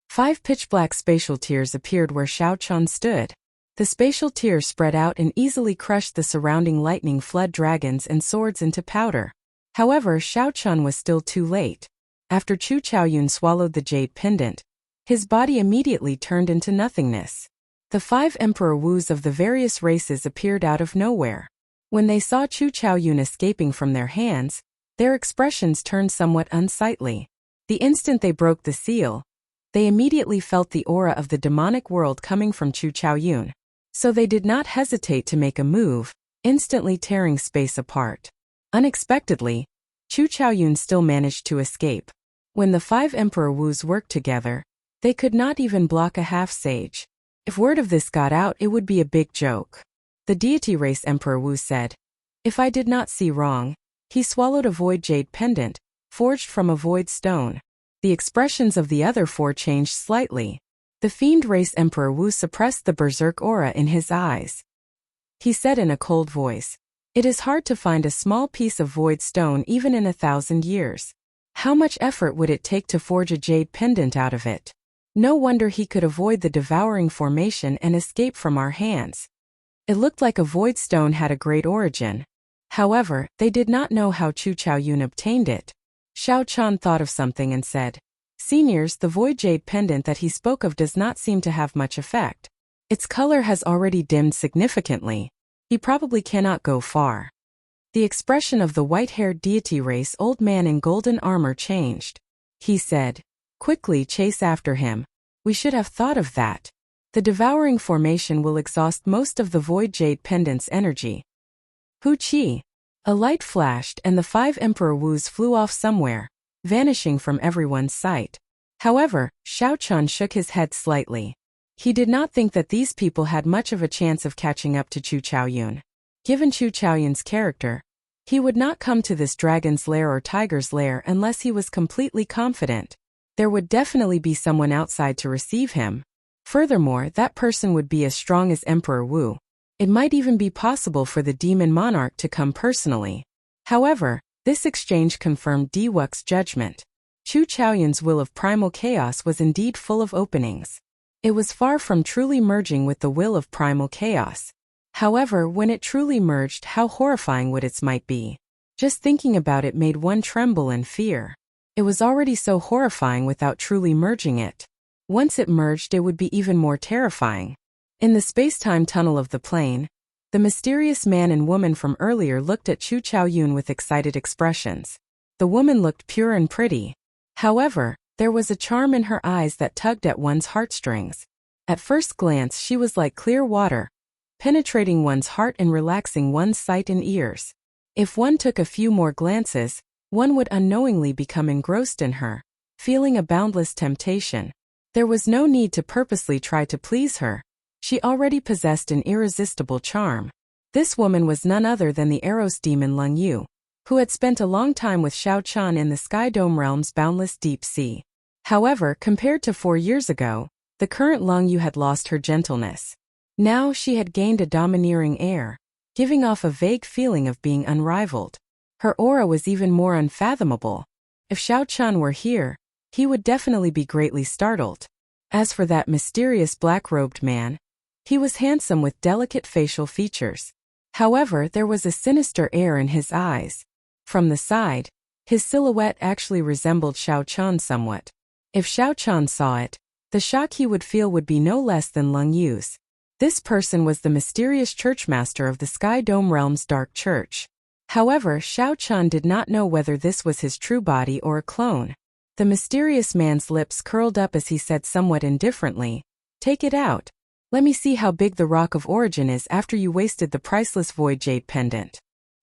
5 pitch-black spatial tears appeared where Xiaochen stood. The spatial tears spread out and easily crushed the surrounding lightning flood dragons and swords into powder. However, Xiaochen was still too late. After Chu Chaoyun swallowed the jade pendant, his body immediately turned into nothingness. The 5 Emperor Wus of the various races appeared out of nowhere. When they saw Chu Chaoyun escaping from their hands, Their expressions turned somewhat unsightly. The instant they broke the seal, they immediately felt the aura of the demonic world coming from Chu Chaoyun. So they did not hesitate to make a move, instantly tearing space apart. Unexpectedly, Chu Chaoyun still managed to escape. When the 5 Emperor Wus worked together, they could not even block a half-sage. If word of this got out, it would be a big joke. The deity race Emperor Wu said. If I did not see wrong, he swallowed a void jade pendant, forged from a void stone. The expressions of the other 4 changed slightly. The fiend race Emperor Wu suppressed the berserk aura in his eyes. He said in a cold voice, "It is hard to find a small piece of void stone even in 1,000 years. How much effort would it take to forge a jade pendant out of it? No wonder he could avoid the devouring formation and escape from our hands." It looked like a void stone had a great origin. However, they did not know how Chu Chaoyun obtained it. Xiao Chan thought of something and said, "Seniors, the void jade pendant that he spoke of does not seem to have much effect. Its color has already dimmed significantly. He probably cannot go far." The expression of the white-haired deity race old man in golden armor changed. He said, "Quickly chase after him. We should have thought of that. The devouring formation will exhaust most of the void jade pendant's energy." Hu Qi. A light flashed and the 5 Emperor Wus flew off somewhere, vanishing from everyone's sight. However, Xiao Chun shook his head slightly. He did not think that these people had much of a chance of catching up to Chu Chaoyun. Given Chu Chaoyun's character, he would not come to this dragon's lair or tiger's lair unless he was completely confident. There would definitely be someone outside to receive him. Furthermore, that person would be as strong as Emperor Wu. It might even be possible for the demon monarch to come personally. However, this exchange confirmed Diwuk's judgment. Chu Chaoyun's will of primal chaos was indeed full of openings. It was far from truly merging with the will of primal chaos. However, when it truly merged, how horrifying would its might be? Just thinking about it made one tremble in fear. It was already so horrifying without truly merging it. Once it merged, it would be even more terrifying. In the space-time tunnel of the plane, the mysterious man and woman from earlier looked at Chu Chaoyun with excited expressions. The woman looked pure and pretty. However, there was a charm in her eyes that tugged at one's heartstrings. At first glance, she was like clear water, penetrating one's heart and relaxing one's sight and ears. If one took a few more glances, one would unknowingly become engrossed in her, feeling a boundless temptation. There was no need to purposely try to please her. She already possessed an irresistible charm. This woman was none other than the Eros demon Lung Yu, who had spent a long time with Xiao Chan in the Sky Dome realm's boundless deep sea. However, compared to 4 years ago, the current Lung Yu had lost her gentleness. Now she had gained a domineering air, giving off a vague feeling of being unrivaled. Her aura was even more unfathomable. If Xiao Chan were here, he would definitely be greatly startled. As for that mysterious black-robed man, he was handsome with delicate facial features. However, there was a sinister air in his eyes. From the side, his silhouette actually resembled Xiao Chan somewhat. If Xiao Chan saw it, the shock he would feel would be no less than Lung Yu's. This person was the mysterious churchmaster of the Sky Dome realm's dark church. However, Xiao Chan did not know whether this was his true body or a clone. The mysterious man's lips curled up as he said somewhat indifferently, "Take it out. Let me see how big the rock of origin is after you wasted the priceless void jade pendant.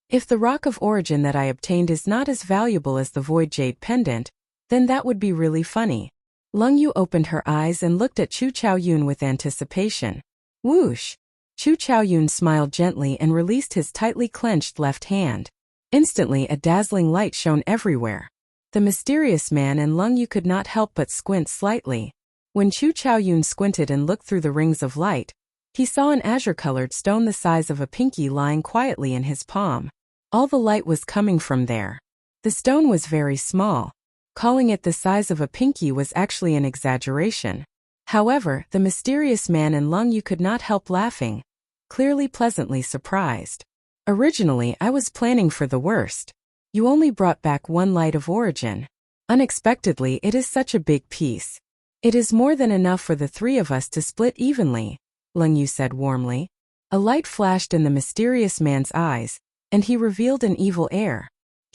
If the rock of origin that I obtained is not as valuable as the void jade pendant, then that would be really funny." Lung Yu opened her eyes and looked at Chu Chaoyun with anticipation. Whoosh! Chu Chaoyun smiled gently and released his tightly clenched left hand. Instantly, a dazzling light shone everywhere. The mysterious man and Lung Yu could not help but squint slightly. When Chu Chaoyun squinted and looked through the rings of light, he saw an azure-colored stone the size of a pinky lying quietly in his palm. All the light was coming from there. The stone was very small. Calling it the size of a pinky was actually an exaggeration. However, the mysterious man and Lung Yu could not help laughing, clearly pleasantly surprised. "Originally, I was planning for the worst. You only brought back 1 light of origin. Unexpectedly, it is such a big piece. It is more than enough for the 3 of us to split evenly," Lung Yu said warmly. A light flashed in the mysterious man's eyes, and he revealed an evil air.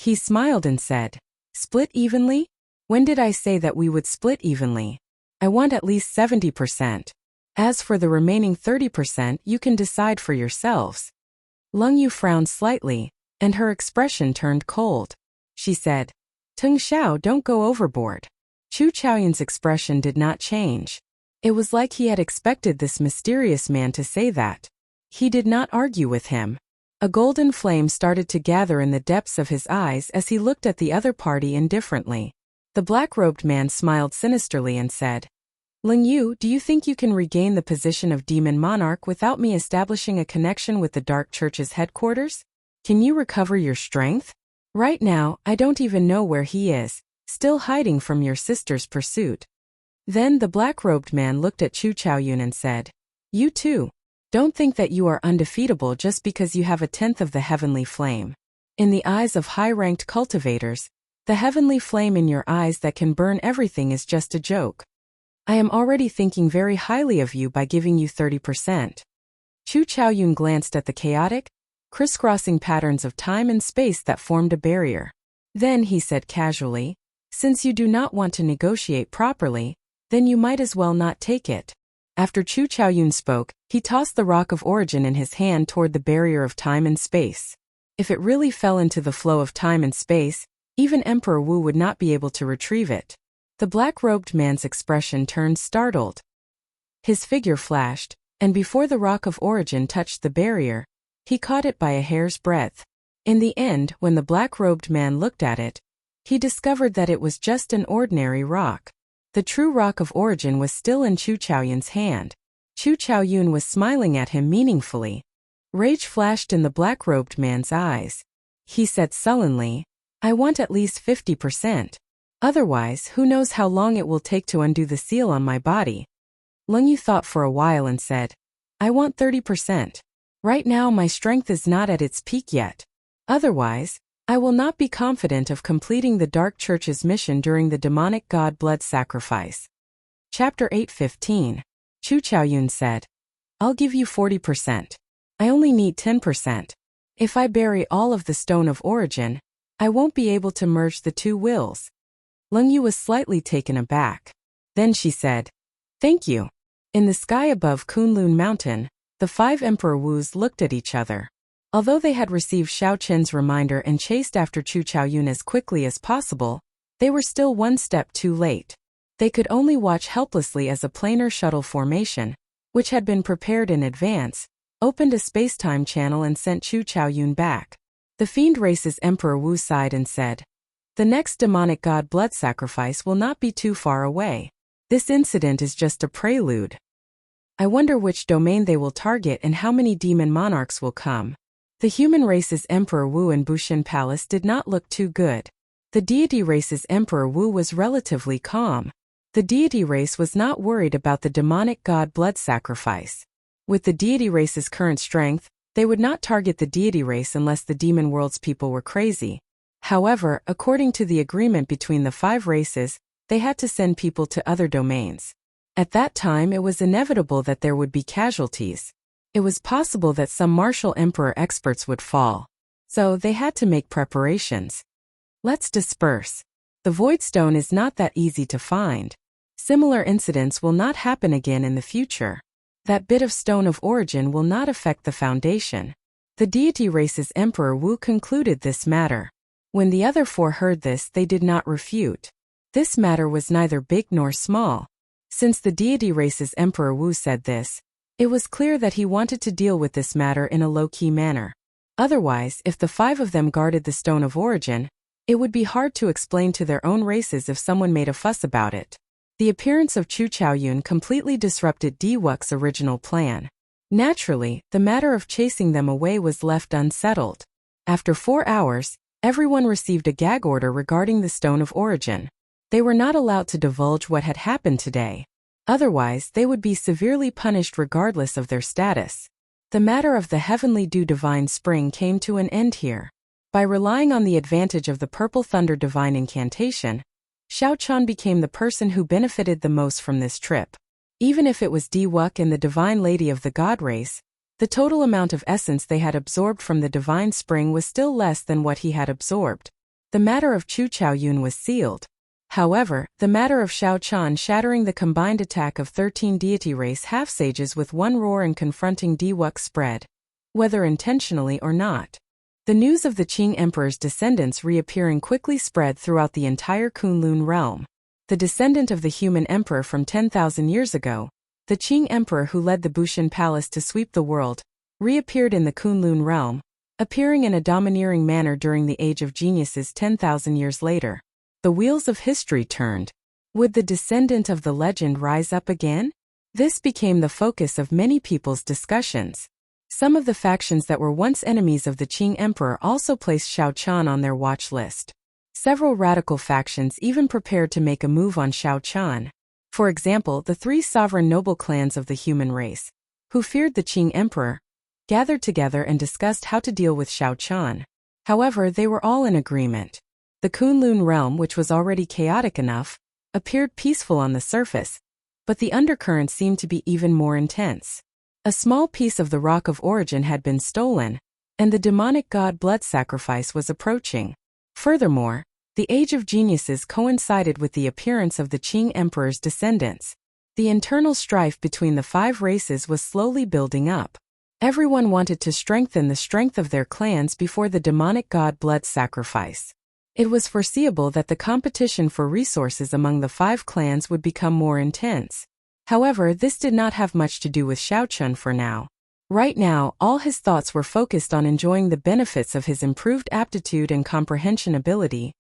He smiled and said, "Split evenly? When did I say that we would split evenly? I want at least 70%. As for the remaining 30%, you can decide for yourselves." Leng Yu frowned slightly, and her expression turned cold. She said, "Teng Xiao, don't go overboard." Chu Chaoyun's expression did not change. It was like he had expected this mysterious man to say that. He did not argue with him. A golden flame started to gather in the depths of his eyes as he looked at the other party indifferently. The black-robed man smiled sinisterly and said, "Leng Yu, do you think you can regain the position of demon monarch without me establishing a connection with the Dark Church's headquarters? Can you recover your strength? Right now, I don't even know where he is, still hiding from your sister's pursuit." Then the black-robed man looked at Chu Chaoyun and said, "You too. Don't think that you are undefeatable just because you have a tenth of the heavenly flame. In the eyes of high-ranked cultivators, the heavenly flame in your eyes that can burn everything is just a joke. I am already thinking very highly of you by giving you 30%. Chu Chaoyun glanced at the chaotic, crisscrossing patterns of time and space that formed a barrier. Then he said casually, "Since you do not want to negotiate properly, then you might as well not take it." After Chu Chaoyun spoke, he tossed the rock of origin in his hand toward the barrier of time and space. If it really fell into the flow of time and space, even Emperor Wu would not be able to retrieve it. The black-robed man's expression turned startled. His figure flashed, and before the rock of origin touched the barrier, he caught it by a hair's breadth. In the end, when the black-robed man looked at it, he discovered that it was just an ordinary rock. The true rock of origin was still in Chu Chaoyun's hand. Chu Chaoyun was smiling at him meaningfully. Rage flashed in the black-robed man's eyes. He said sullenly, "I want at least 50%. Otherwise, who knows how long it will take to undo the seal on my body." Leng Yu thought for a while and said, "I want 30%. Right now my strength is not at its peak yet. Otherwise, I will not be confident of completing the Dark Church's mission during the demonic god blood sacrifice." Chapter 8:15. Chu Chaoyun said, "I'll give you 40%. I only need 10%. If I bury all of the stone of origin, I won't be able to merge the two wills." Leng Yu was slightly taken aback. Then she said, "Thank you." In the sky above Kunlun Mountain, the 5 Emperor Wus looked at each other. Although they had received Xiao Qin's reminder and chased after Chu Chaoyun as quickly as possible, they were still one step too late. They could only watch helplessly as a planar shuttle formation, which had been prepared in advance, opened a space-time channel and sent Chu Chaoyun back. The Fiend Race's Emperor Wu sighed and said, "The next demonic god blood sacrifice will not be too far away. This incident is just a prelude. I wonder which domain they will target and how many demon monarchs will come." The human race's Emperor Wu in Bushin Palace did not look too good. The deity race's Emperor Wu was relatively calm. The deity race was not worried about the demonic god blood sacrifice. With the deity race's current strength, they would not target the deity race unless the demon world's people were crazy. However, according to the agreement between the 5 races, they had to send people to other domains. At that time it was inevitable that there would be casualties. It was possible that some martial emperor experts would fall. So they had to make preparations. Let's disperse. The Void Stone is not that easy to find. Similar incidents will not happen again in the future. That bit of stone of origin will not affect the foundation. The deity race's Emperor Wu concluded this matter. When the other 4 heard this, they did not refute. This matter was neither big nor small. Since the deity race's Emperor Wu said this, it was clear that he wanted to deal with this matter in a low-key manner. Otherwise, if the 5 of them guarded the Stone of Origin, it would be hard to explain to their own races if someone made a fuss about it. The appearance of Chu Chaoyun completely disrupted Diwuk's original plan. Naturally, the matter of chasing them away was left unsettled. After 4 hours, everyone received a gag order regarding the Stone of Origin. They were not allowed to divulge what had happened today. Otherwise, they would be severely punished regardless of their status. The matter of the Heavenly Dew Divine Spring came to an end here. By relying on the advantage of the Purple Thunder Divine Incantation, Xiao Chan became the person who benefited the most from this trip. Even if it was Diwuk and the Divine Lady of the God Race, the total amount of essence they had absorbed from the Divine Spring was still less than what he had absorbed. The matter of Chu Chaoyun was sealed. However, the matter of Shao Chan shattering the combined attack of 13 deity race half-sages with one roar and confronting Diwuk spread, whether intentionally or not. The news of the Qing Emperor's descendants reappearing quickly spread throughout the entire Kunlun realm. The descendant of the human emperor from 10,000 years ago, the Qing Emperor who led the Bushan Palace to sweep the world, reappeared in the Kunlun realm, appearing in a domineering manner during the Age of Geniuses 10,000 years later. The wheels of history turned. Would the descendant of the legend rise up again? This became the focus of many people's discussions. Some of the factions that were once enemies of the Qing Emperor also placed Shao Chan on their watch list. Several radical factions even prepared to make a move on Shao Chan. For example, the three sovereign noble clans of the human race, who feared the Qing Emperor, gathered together and discussed how to deal with Shao Chan. However, they were all in agreement. The Kunlun realm, which was already chaotic enough, appeared peaceful on the surface, but the undercurrent seemed to be even more intense. A small piece of the Rock of Origin had been stolen, and the demonic god blood sacrifice was approaching. Furthermore, the Age of Geniuses coincided with the appearance of the Qing Emperor's descendants. The internal strife between the five races was slowly building up. Everyone wanted to strengthen the strength of their clans before the demonic god blood sacrifice. It was foreseeable that the competition for resources among the five clans would become more intense. However, this did not have much to do with Shao Chun for now. Right now, all his thoughts were focused on enjoying the benefits of his improved aptitude and comprehension ability,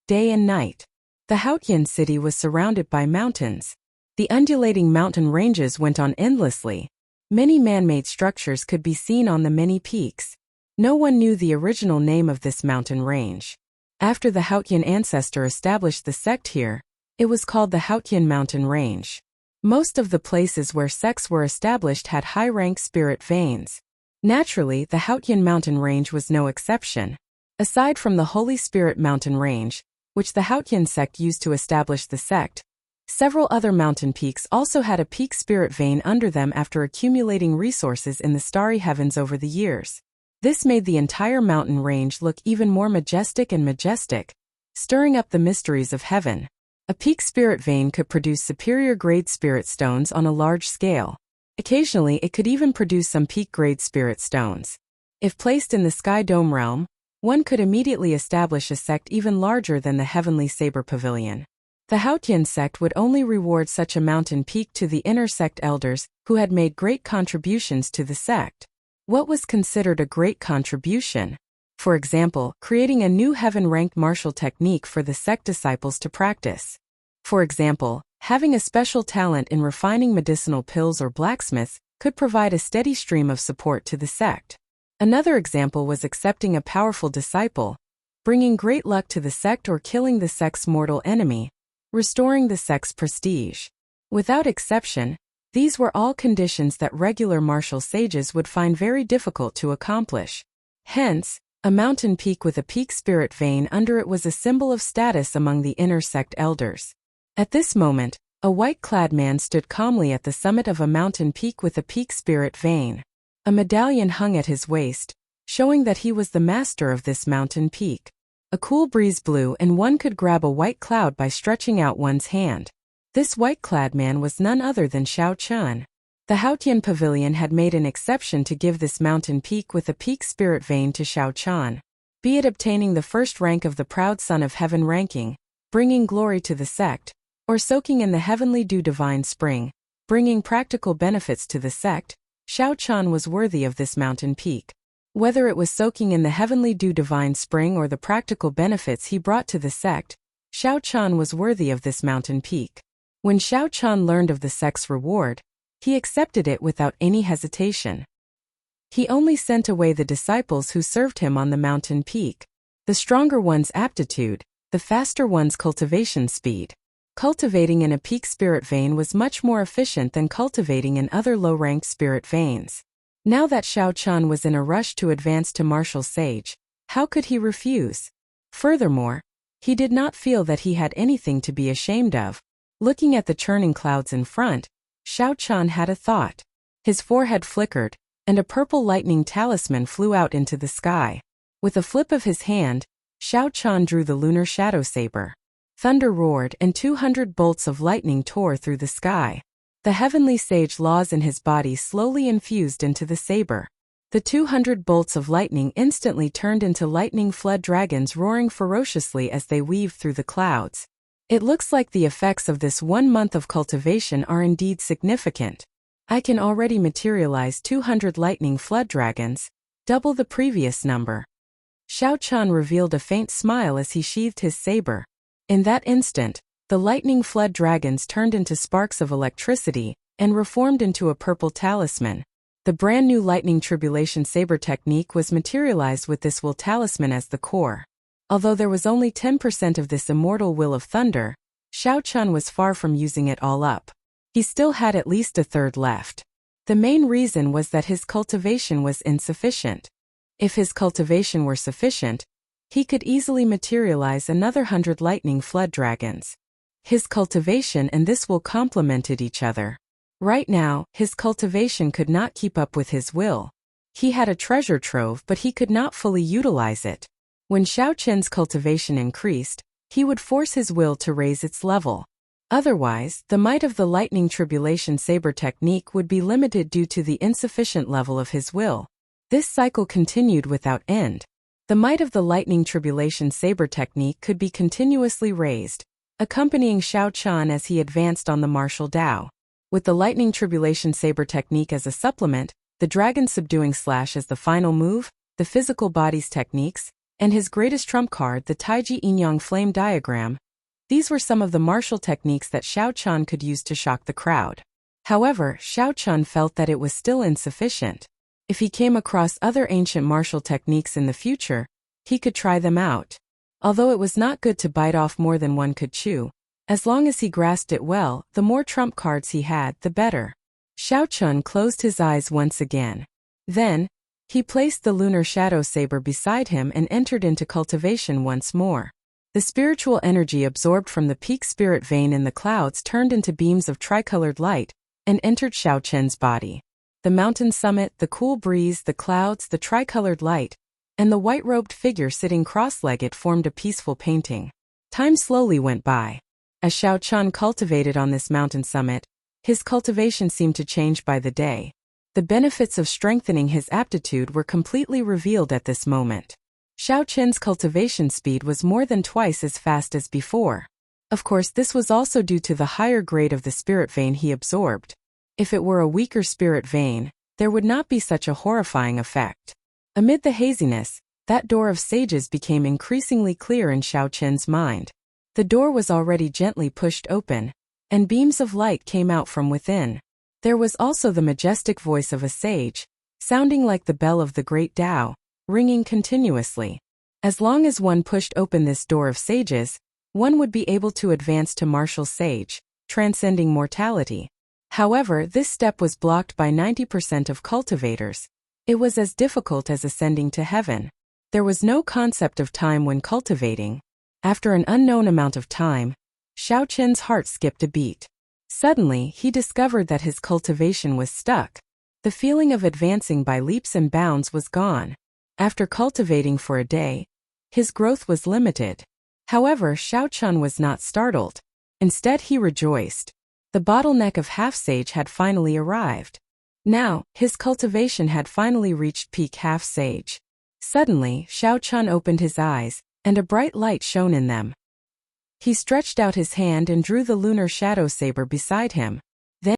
day and night. The Haotian city was surrounded by mountains. The undulating mountain ranges went on endlessly. Many man-made structures could be seen on the many peaks. No one knew the original name of this mountain range. After the Haotian ancestor established the sect here, it was called the Haotian Mountain Range. Most of the places where sects were established had high-rank spirit veins. Naturally, the Haotian Mountain Range was no exception. Aside from the Holy Spirit Mountain Range, which the Haotian sect used to establish the sect, several other mountain peaks also had a peak spirit vein under them after accumulating resources in the starry heavens over the years. This made the entire mountain range look even more majestic and majestic, stirring up the mysteries of heaven. A peak spirit vein could produce superior-grade spirit stones on a large scale. Occasionally, it could even produce some peak-grade spirit stones. If placed in the Sky Dome realm, one could immediately establish a sect even larger than the Heavenly Saber Pavilion. The Haotian sect would only reward such a mountain peak to the inner sect elders who had made great contributions to the sect. What was considered a great contribution? For example, creating a new heaven-ranked martial technique for the sect disciples to practice. For example, having a special talent in refining medicinal pills or blacksmiths could provide a steady stream of support to the sect. Another example was accepting a powerful disciple, bringing great luck to the sect, or killing the sect's mortal enemy, restoring the sect's prestige. Without exception, these were all conditions that regular martial sages would find very difficult to accomplish. Hence, a mountain peak with a peak spirit vein under it was a symbol of status among the inner sect elders. At this moment, a white-clad man stood calmly at the summit of a mountain peak with a peak spirit vein. A medallion hung at his waist, showing that he was the master of this mountain peak. A cool breeze blew and one could grab a white cloud by stretching out one's hand. This white-clad man was none other than Shao Chun. The Haotian Pavilion had made an exception to give this mountain peak with a peak spirit vein to Shao Chan. Be it obtaining the first rank of the proud son of heaven ranking, bringing glory to the sect, or soaking in the heavenly dew divine spring, bringing practical benefits to the sect, Shao Chan was worthy of this mountain peak. Whether it was soaking in the heavenly dew divine spring or the practical benefits he brought to the sect, Shao Chan was worthy of this mountain peak. When Shao Chan learned of the sect's reward, he accepted it without any hesitation. He only sent away the disciples who served him on the mountain peak. The stronger one's aptitude, the faster one's cultivation speed. Cultivating in a peak spirit vein was much more efficient than cultivating in other low-ranked spirit veins. Now that Shao Chan was in a rush to advance to martial sage, how could he refuse? Furthermore, he did not feel that he had anything to be ashamed of. Looking at the churning clouds in front, Shao Chan had a thought. His forehead flickered, and a purple lightning talisman flew out into the sky. With a flip of his hand, Xiao Chan drew the lunar shadow saber. Thunder roared and 200 bolts of lightning tore through the sky. The heavenly sage laws in his body slowly infused into the saber. The 200 bolts of lightning instantly turned into lightning flood dragons roaring ferociously as they weaved through the clouds. It looks like the effects of this 1 month of cultivation are indeed significant. I can already materialize 200 lightning flood dragons, double the previous number. Xiao Chan revealed a faint smile as he sheathed his saber. In that instant, the lightning flood dragons turned into sparks of electricity and reformed into a purple talisman. The brand new lightning tribulation saber technique was materialized with this will talisman as the core. Although there was only 10% of this immortal will of thunder, Xiao Chan was far from using it all up. He still had at least a third left. The main reason was that his cultivation was insufficient. If his cultivation were sufficient, he could easily materialize another 100 lightning flood dragons. His cultivation and this will complemented each other. Right now, his cultivation could not keep up with his will. He had a treasure trove but he could not fully utilize it. When Xiao Chen's cultivation increased, he would force his will to raise its level. Otherwise, the might of the lightning tribulation saber technique would be limited due to the insufficient level of his will. This cycle continued without end. The might of the lightning tribulation saber technique could be continuously raised, accompanying Xiao Chan as he advanced on the martial Tao. With the lightning tribulation saber technique as a supplement, the dragon subduing slash as the final move, the physical body's techniques, and his greatest trump card, the Taiji Yin-Yang flame diagram. These were some of the martial techniques that Xiao Chan could use to shock the crowd. However, Xiao Chan felt that it was still insufficient. If he came across other ancient martial techniques in the future, he could try them out. Although it was not good to bite off more than one could chew, as long as he grasped it well, the more trump cards he had, the better. Xiao Chan closed his eyes once again. Then, he placed the lunar shadow saber beside him and entered into cultivation once more. The spiritual energy absorbed from the peak spirit vein in the clouds turned into beams of tricolored light and entered Xiao Chen's body. The mountain summit, the cool breeze, the clouds, the tricolored light, and the white-robed figure sitting cross-legged formed a peaceful painting. Time slowly went by. As Xiao Chan cultivated on this mountain summit, his cultivation seemed to change by the day. The benefits of strengthening his aptitude were completely revealed at this moment. Xiao Chen's cultivation speed was more than twice as fast as before. Of course, this was also due to the higher grade of the spirit vein he absorbed. If it were a weaker spirit vein, there would not be such a horrifying effect. Amid the haziness, that door of sages became increasingly clear in Xiao Chen's mind. The door was already gently pushed open, and beams of light came out from within. There was also the majestic voice of a sage, sounding like the bell of the great Tao, ringing continuously. As long as one pushed open this door of sages, one would be able to advance to martial sage, transcending mortality. However, this step was blocked by 90% of cultivators. It was as difficult as ascending to heaven. There was no concept of time when cultivating. After an unknown amount of time, Xiao Chen's heart skipped a beat. Suddenly, he discovered that his cultivation was stuck. The feeling of advancing by leaps and bounds was gone. After cultivating for a day, his growth was limited. However, Xiao Chan was not startled. Instead, he rejoiced. The bottleneck of half-sage had finally arrived. Now, his cultivation had finally reached peak half-sage. Suddenly, Xiao Chan opened his eyes, and a bright light shone in them. He stretched out his hand and drew the lunar shadow saber beside him.